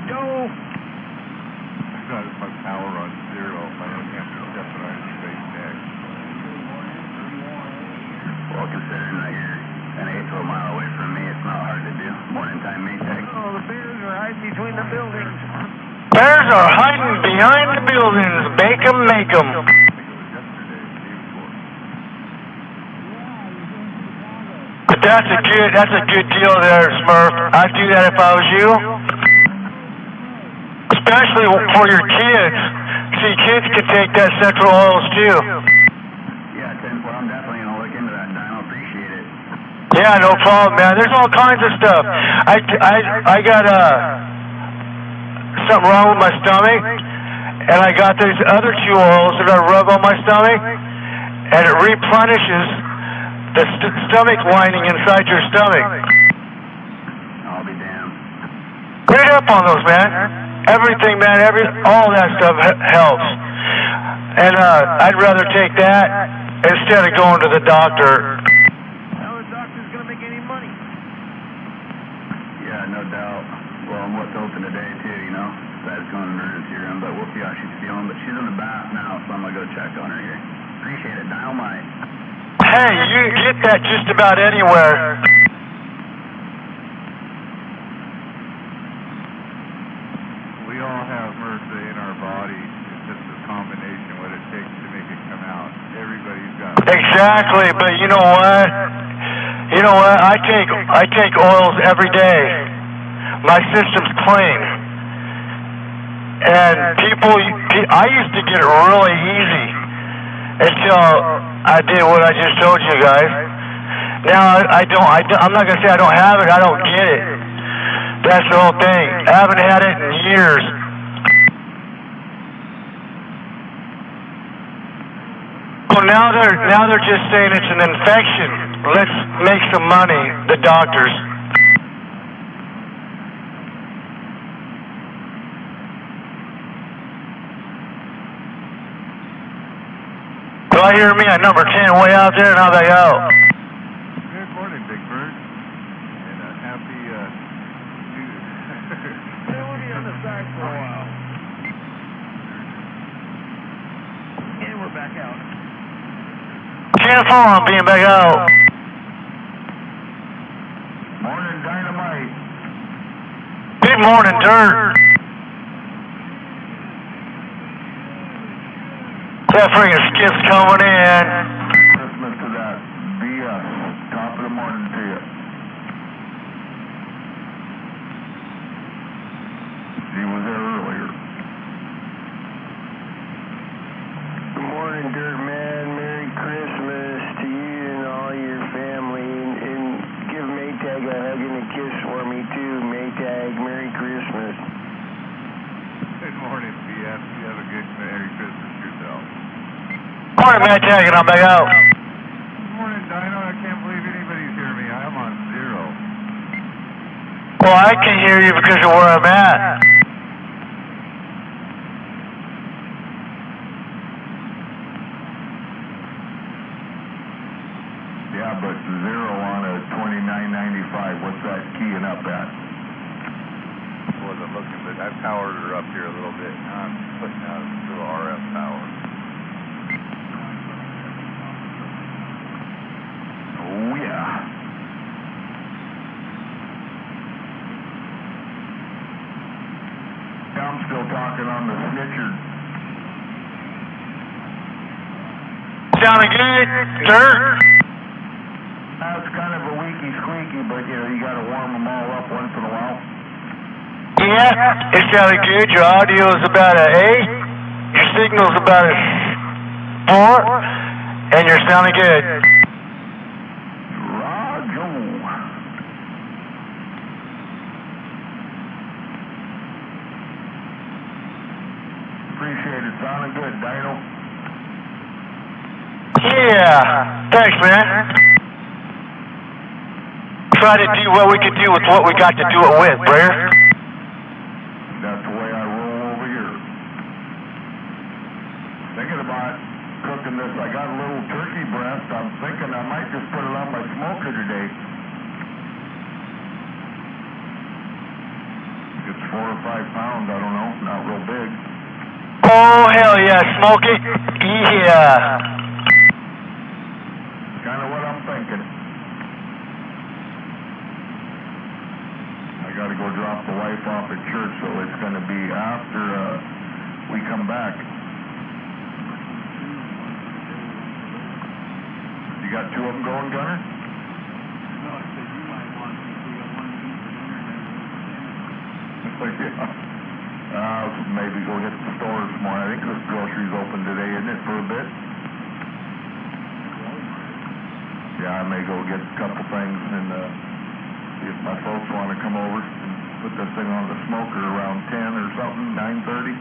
Go! I got my power on zero. My own hamster stepping on his face neck. Well, considering that you're an eighth of a mile away from me, it's not hard to do. Morning time, Maytag. Oh, the bears are hiding between the buildings. Bears are hiding behind the buildings. Bake 'em, make 'em. I think it was yesterday, the day before. But that's a good deal there, Smurf. I'd do that if I was you. Especially for your kids. See, kids can take that central oils too. Yeah, 10. Well, I'm definitely going to look into that, Dino. Appreciate it. Yeah, no problem, man. There's all kinds of stuff. I got something wrong with my stomach, and I got these other two oils that I rub on my stomach, and it replenishes the stomach lining inside your stomach. I'll be damned. Read up on those, man. Everything, man. All that stuff helps. And I'd rather take that instead of going to the doctor. How the doctor's going to make any money? Yeah, no doubt. Well, and what's open today, too, you know? Decided to go in the emergency room, but we'll see how she's feeling. But she's in the bath now, so I'm going to go check on her here. Appreciate it, Dynamite. Hey, you can get that just about anywhere. We all have MRSA in our body. It's just a combination what it takes to make it come out. Everybody's got it. Exactly, but you know what? I take oils every day. My system's clean. And I used to get it really easy until I did what I just told you guys. Now I'm not gonna say I don't have it. I don't get it. That's the whole thing. I haven't had it in years. So now they're just saying it's an infection. Let's make some money, the doctors. Do I hear me at number 10 way out there, and how'd they go? Good morning, Big Bird. And happy New Hey, we'll be on the side for a while. And we're back out. 10-4, I'm being back out. Morning, Dynamite. Good morning, Dirt. That friggin' skip's coming in. Christmas to that BS. Top of the morning to you. She was there earlier. Good morning, Dirt Man. Merry Christmas to you and all your family. And give Maytag a hug and a kiss for me, too. Maytag, Merry Christmas. Good morning, BS. You have a good Merry Christmas yourself. Morning, Maytag, and I'm back out. Good morning, Dino. I can't believe anybody's hearing me. I'm on 0. Well, I can hear you because of where I'm at. Yeah, but 0 on a 2995. What's that keying up at? Wasn't looking, but I powered her up here a little bit. Now I'm putting out a little RF power. Oh, yeah. I'm still talking on the snitcher. Sounding good, Dirt? It's kind of a weaky squeaky, but you gotta warm them all up once in a while. Yeah, it sounded good. Your audio is about an 8. Your signal's about a 4. And you're sounding good. Roger. Appreciate it. Sounding good, Dino. Yeah, thanks, man. Try to do what we could do with what we got to do it with, Blair. That's the way I roll over here. Thinking about cooking this. I got a little turkey breast. I'm thinking I might just put it on my smoker today. It's 4 or 5 pounds. I don't know. Not real big. Oh, hell yeah, smoke it. Yeah. Kind of what I'm thinking. I got to go drop the wife off at church, so it's going to be after we come back. You got 2 of them going, Gunner? No, I said you might want to. We got one to eat for dinner and then. Maybe go hit the store this morning. I think this grocery's open today, isn't it, for a bit? Yeah, I may go get a couple things and see if my folks want to come over and put this thing on the smoker around 10 or something, 9:30.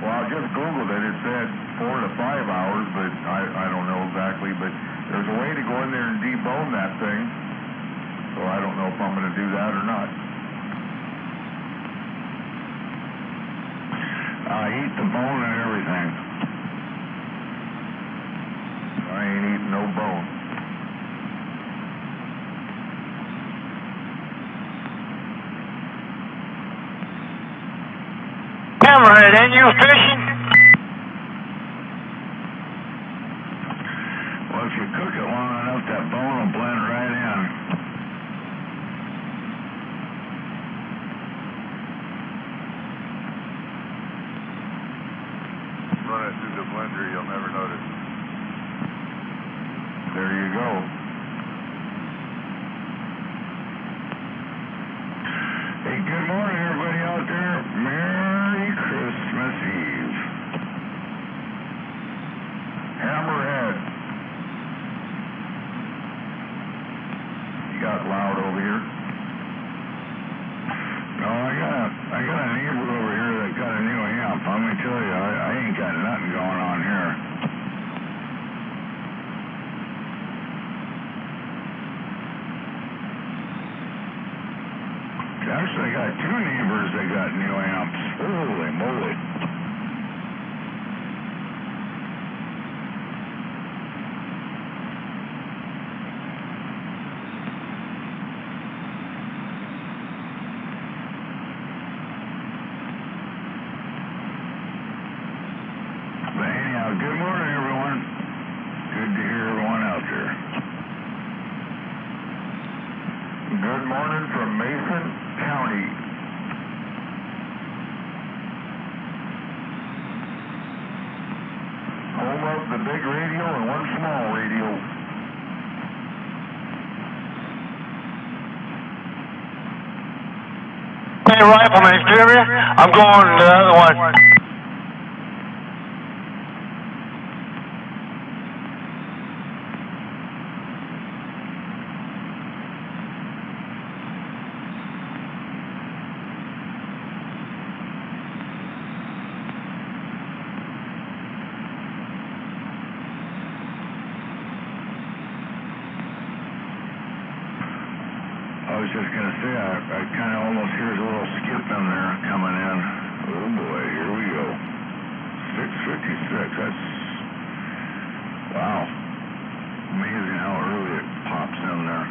Well, I just Googled it. It said 4 to 5 hours, but I don't know exactly. But there's a way to go in there and debone that thing. So I don't know if I'm going to do that or not. Eat the bone and everything. I ain't eating no bone. Hammerhead, ain't you fishing? Well, if you cook it long enough, that bone will blend right in. Run it through the blender, you'll never notice. There you go. got loud over here. No, I got a neighbor over here that got a new amp. I'm gonna tell you, I ain't got nothing going on here. Actually, I got two neighbors that got new amps. Holy moly. But anyhow, good morning, everyone. Good to hear everyone out there. Good morning from Mason County. Home of the big radio and one small radio. Hey, Rifleman, you hear me? I'm going to the other one. I was just gonna say, I kind of almost hear a little skip in there coming in. Oh boy, here we go. 6:56. That's wow. Amazing how early it pops in there.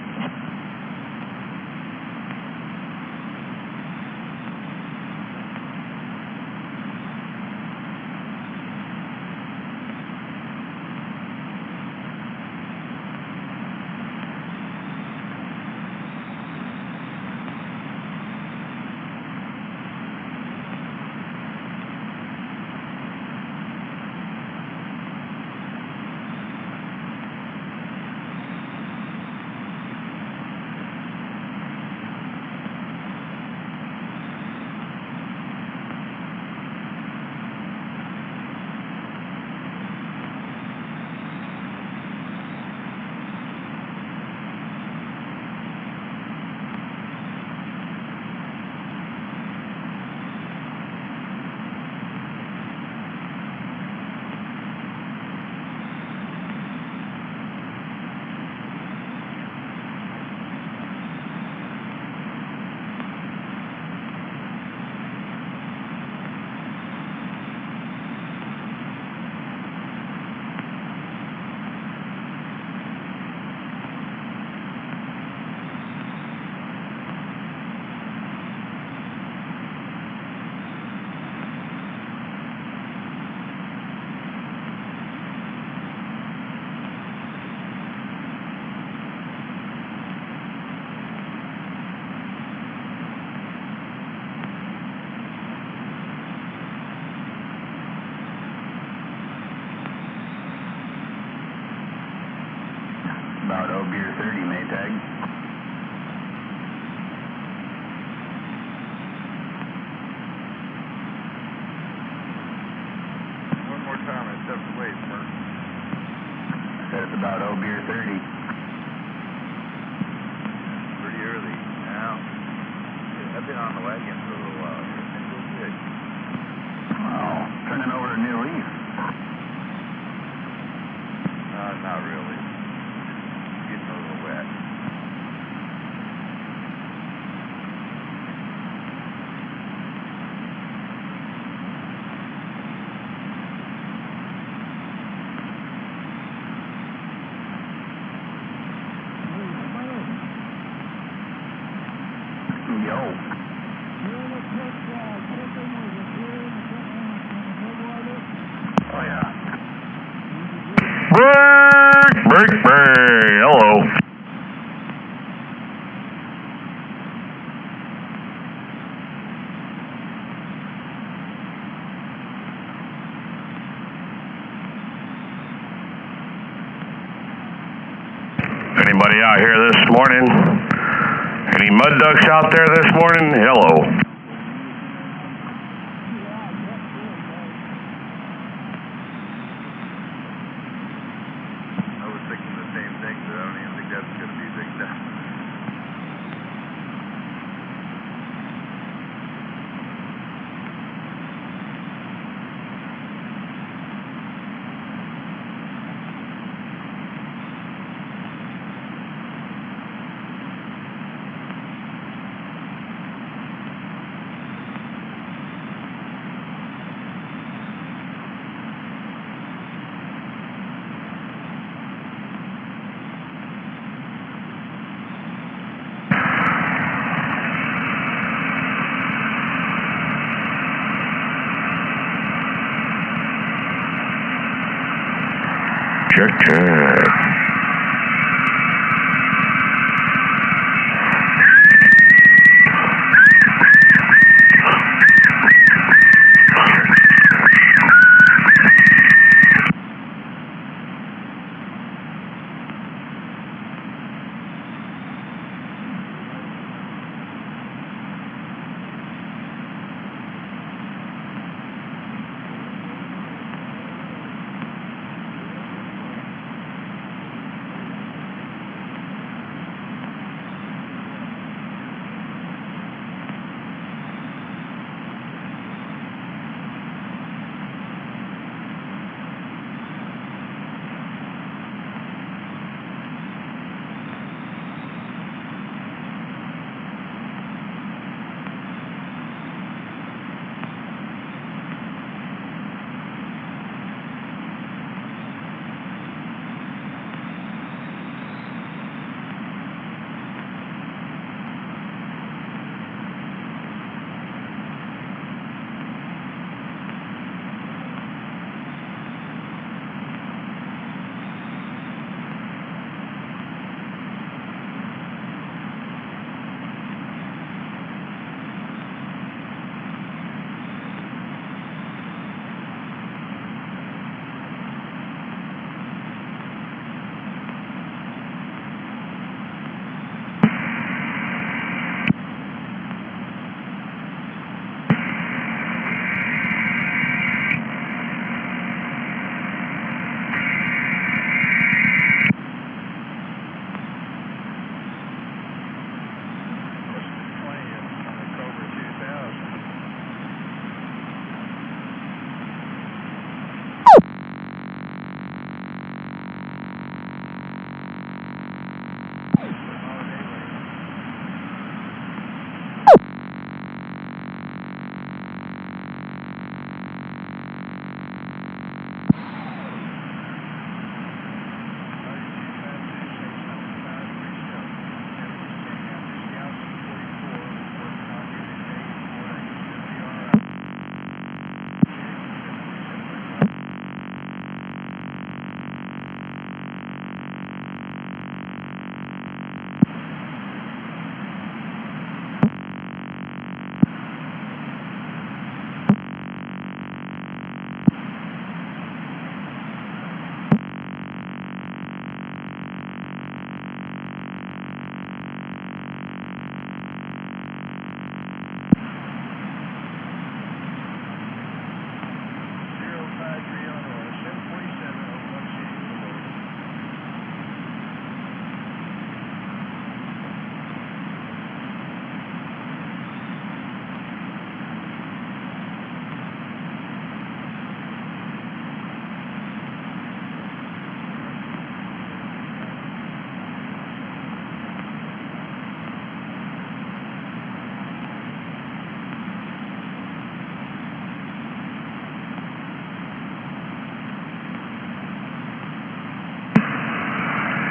About O Beer 30, Maytag. One more time, I stepped away, sir. Said it's about O Beer 30. Pretty early. Now, I've been on the wagon for a little while. Everything goes good. Wow, turning over a new leaf. Not really. Getting a little wet. Yo. Oh yeah. Break, hello. Anybody out here this morning? Any mud ducks out there this morning? Hello. I was thinking the same thing, but I don't even think that's going to be big enough. check.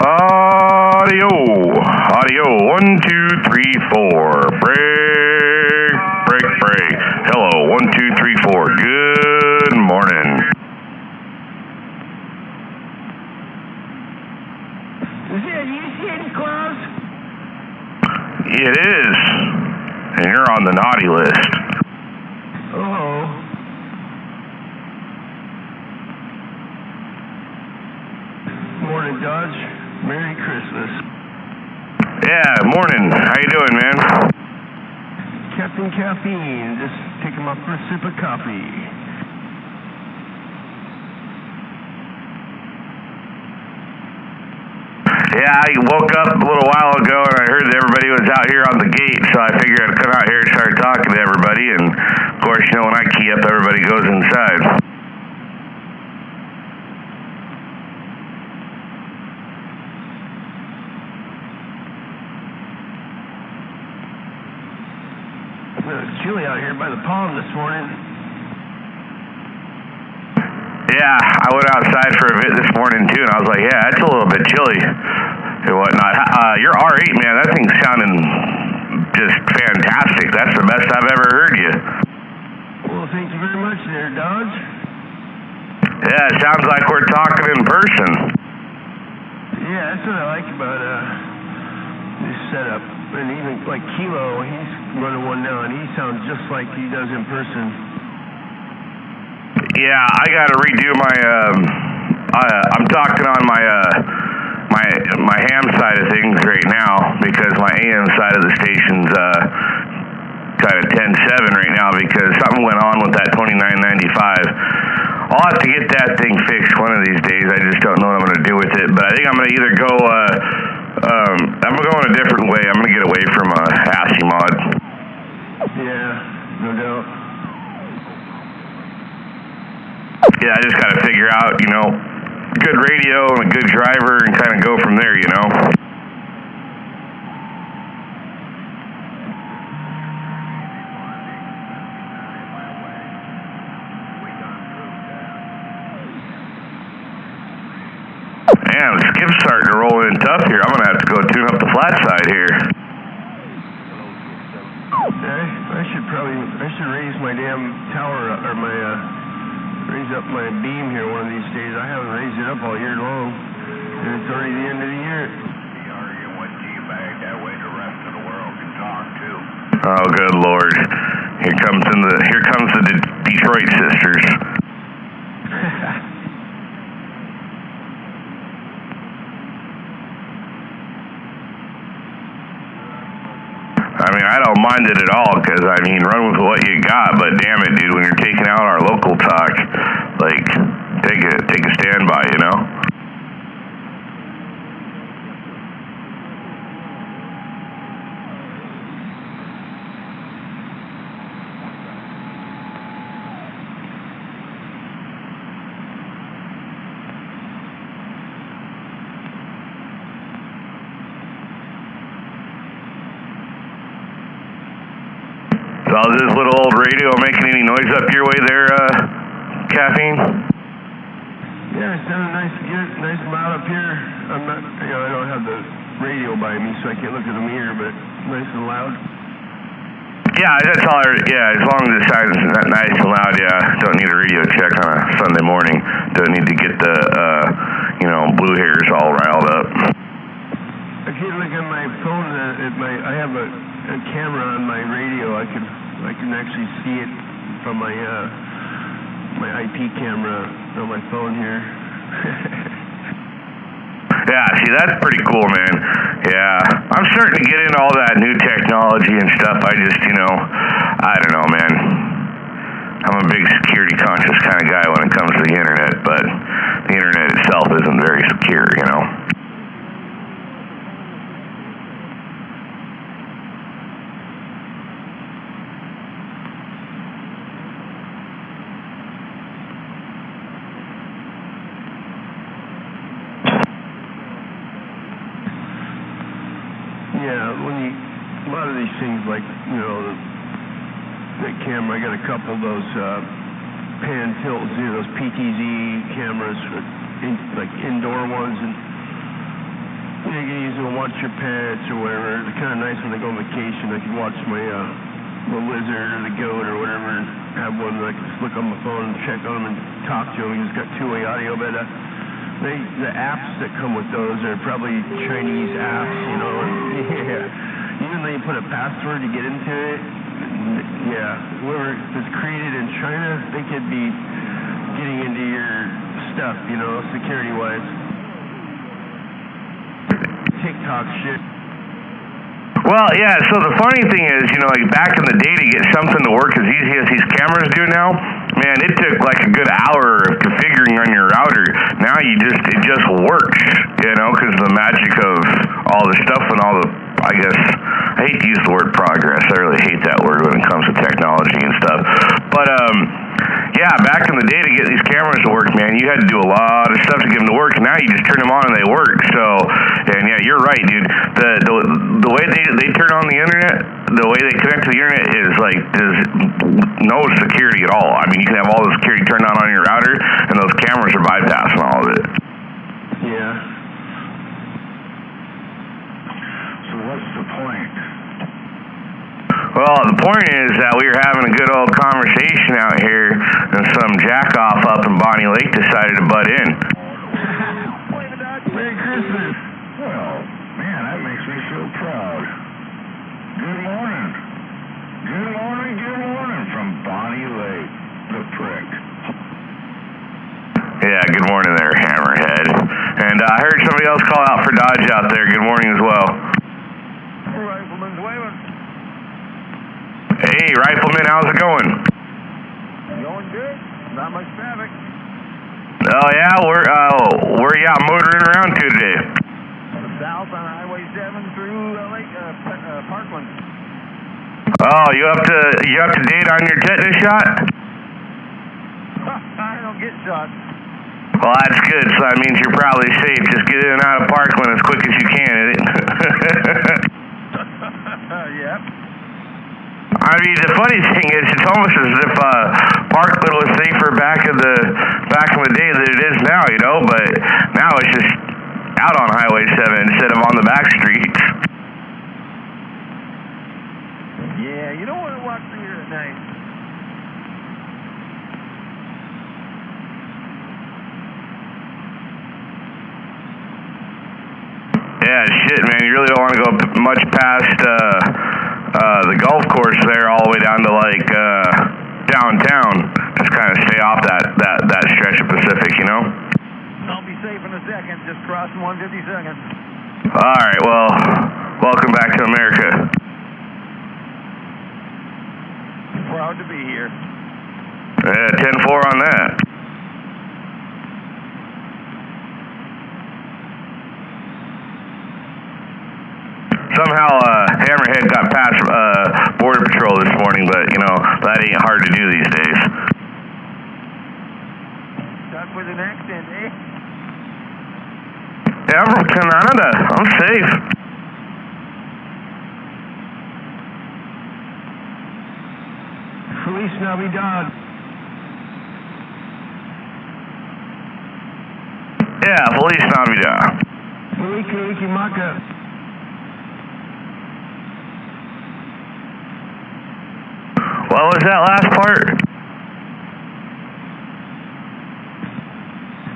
Audio. 1, 2, 3, 4. Break. Hello, 1, 2, 3, 4. Good morning. It is. And you're on the naughty list. Oh. Morning, Dodge. Merry Christmas. Yeah, morning. How you doing, man? Captain Caffeine. Just taking my first sip of coffee. Yeah, I woke up a little while ago and I heard that everybody was out here on the gate, so I figured I'd come out here and start talking to everybody, and of course, you know, when I key up, everybody goes inside. It's chilly out here by the pond this morning. Yeah, I went outside for a bit this morning too, and I was like, yeah, it's a little bit chilly and whatnot. Your R8, man, that thing's sounding just fantastic. That's the best I've ever heard you. Well, thank you very much there, Dodge. Yeah, it sounds like we're talking in person. Yeah, that's what I like about this setup. And even like Kilo, he's running one now, and he sounds just like he does in person. Yeah, I got to redo my. I'm talking on my ham side of things right now because my AM side of the station's kind of 10.7 right now because something went on with that 2995. I'll have to get that thing fixed one of these days. I just don't know what I'm going to do with it. But I think I'm going to either go. I'm going to go in a different way. I'm going to get away from ASCII mod. Yeah, no doubt. Yeah, I just got to figure out, you know, good radio and a good driver and kind of go from there, you know. Man, the skip's starting to roll in tough here. I'm going to have to go tune up the flat side here. I should raise my damn tower up, or raise up my beam here one of these days. I haven't raised it up all year long, and it's already the end of the year. Be arguing with G-Bag, that way the rest of the world can talk too. Oh, good Lord. Here comes the Detroit sisters. I mean, I don't mind it at all, because, I mean, run with what you got, but damn it, dude, when you're taking out our local talk, like, take a standby, you know? So is this little old radio making any noise up your way there, Caffeine? Yeah, it sounded nice and loud up here. I'm not, I don't have the radio by me, so I can't look at the mirror, but nice and loud. Yeah, that's all. Yeah, as long as it sounds nice and loud, yeah. Don't need a radio check on a Sunday morning. Don't need to get the, blue hairs all riled up. I can't look at my phone. I have a camera on my radio. I can actually see it from my IP camera on my phone here. Yeah, see, that's pretty cool, man. Yeah, I'm starting to get into all that new technology and stuff. I just, I don't know, man. I'm a big security conscious kind of guy when it comes to the internet, but the internet itself isn't very secure, you know. Yeah, a lot of these things, like, the camera, I got a couple of those pan tilts, those PTZ cameras, like indoor ones, and you can use them to watch your pets or whatever. They're kind of nice when I go on vacation. I can watch my the lizard or the goat or whatever, and have one that I can just look on my phone and check on them and talk to them. It's got two-way audio, but the apps that come with those are probably Chinese apps, yeah. Even though you put a password to get into it, yeah, whoever is created in China, they could be getting into your stuff, security-wise. TikTok shit. Well, yeah, so the funny thing is, like back in the day to get something to work as easy as these cameras do now, man, it took like a good hour of configuring on your router. Now it just works, because of the magic of all the stuff and all the, I guess, I hate to use the word progress. I really hate that word when it comes to technology and stuff. But, yeah, back in the day to get these cameras to work, man, you had to do a lot of stuff to get them to work. Now you just turn them on and they work. So, and yeah, you're right, dude. The way they turn on the internet, the way they connect to the internet is like, there's no security at all. I mean, you can have all the security turned on your router, and those cameras are bypassing all of it. Yeah. So what's the point? Well, the point is that we were having a good old conversation out here, and some jack-off up in Bonnie Lake decided to butt in. Merry Christmas. I heard somebody else call out for Dodge out there. Good morning as well. Rifleman's waving. Hey, Rifleman, how's it going? Going good. Not much traffic. Oh yeah, where you out motoring around to today? South on Highway 7 through Parkland. Oh, you up to date on your tetanus shot? I don't get shot. Well, that's good. So that means you're probably safe. Just get in and out of Parkland as quick as you can. Yep. I mean, the funny thing is, it's almost as if Parkland was safer back in the day than it is now, you know. But now it's just out on Highway 7 instead of on the back streets. Yeah, you don't want to walk through here at night. Yeah, shit, man. You really don't want to go much past the golf course there, all the way down to like downtown. Just kind of stay off that stretch of Pacific, you know. I'll be safe in a second. Just crossing 152nd. All right. Well, welcome back to America. Proud to be here. Yeah, 10-4 on that. Somehow, Hammerhead got past Border Patrol this morning, but, you know, that ain't hard to do these days. Stuck with an accent, eh? Yeah, I'm from Canada. I'm safe. Feliz Navidad. Yeah, Feliz Navidad. Feliz Kalikimaka. What was that last part?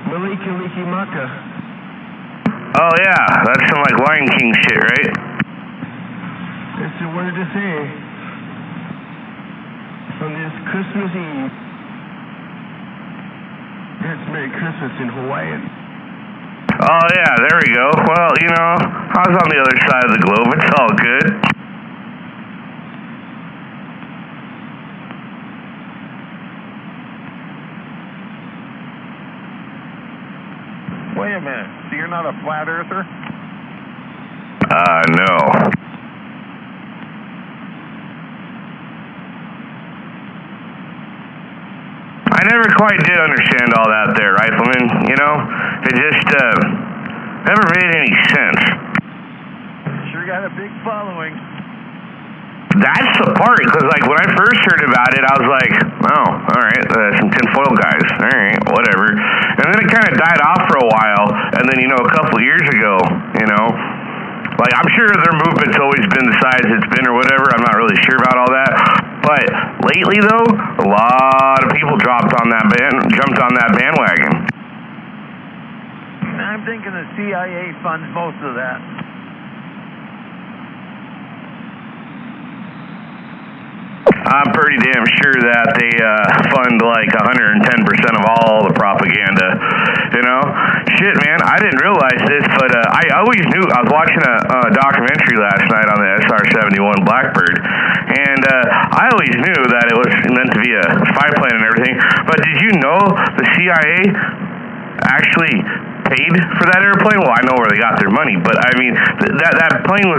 Malika Likimaka. Oh yeah, that's some like Lion King shit, right? That's a word to say. On this Christmas Eve. That's Merry Christmas in Hawaiian. Oh yeah, there we go. Well, you know, I was on the other side of the globe. It's all good. Wait a minute. So you're not a flat earther? No. I never quite did understand all that there, Rifleman. You know, it just never made any sense. Sure got a big following. That's the part, because like when I first heard about it, I was like, oh, all right, some tinfoil guys, all right, whatever. And then it kind of died off for a while, and then, you know, a couple years ago, you know, like I'm sure their movement's always been the size it's been or whatever. I'm not really sure about all that. But lately, though, a lot of people jumped on that bandwagon. I'm thinking the CIA funds most of that. I'm pretty damn sure that they fund like 110% of all the propaganda, you know? Shit, man, I didn't realize this, but I always knew. I was watching a documentary last night on the SR-71 Blackbird, and I always knew that it was meant to be a spy plane and everything, but did you know the CIA actually paid for that airplane? Well, I know where they got their money, but I mean, that plane was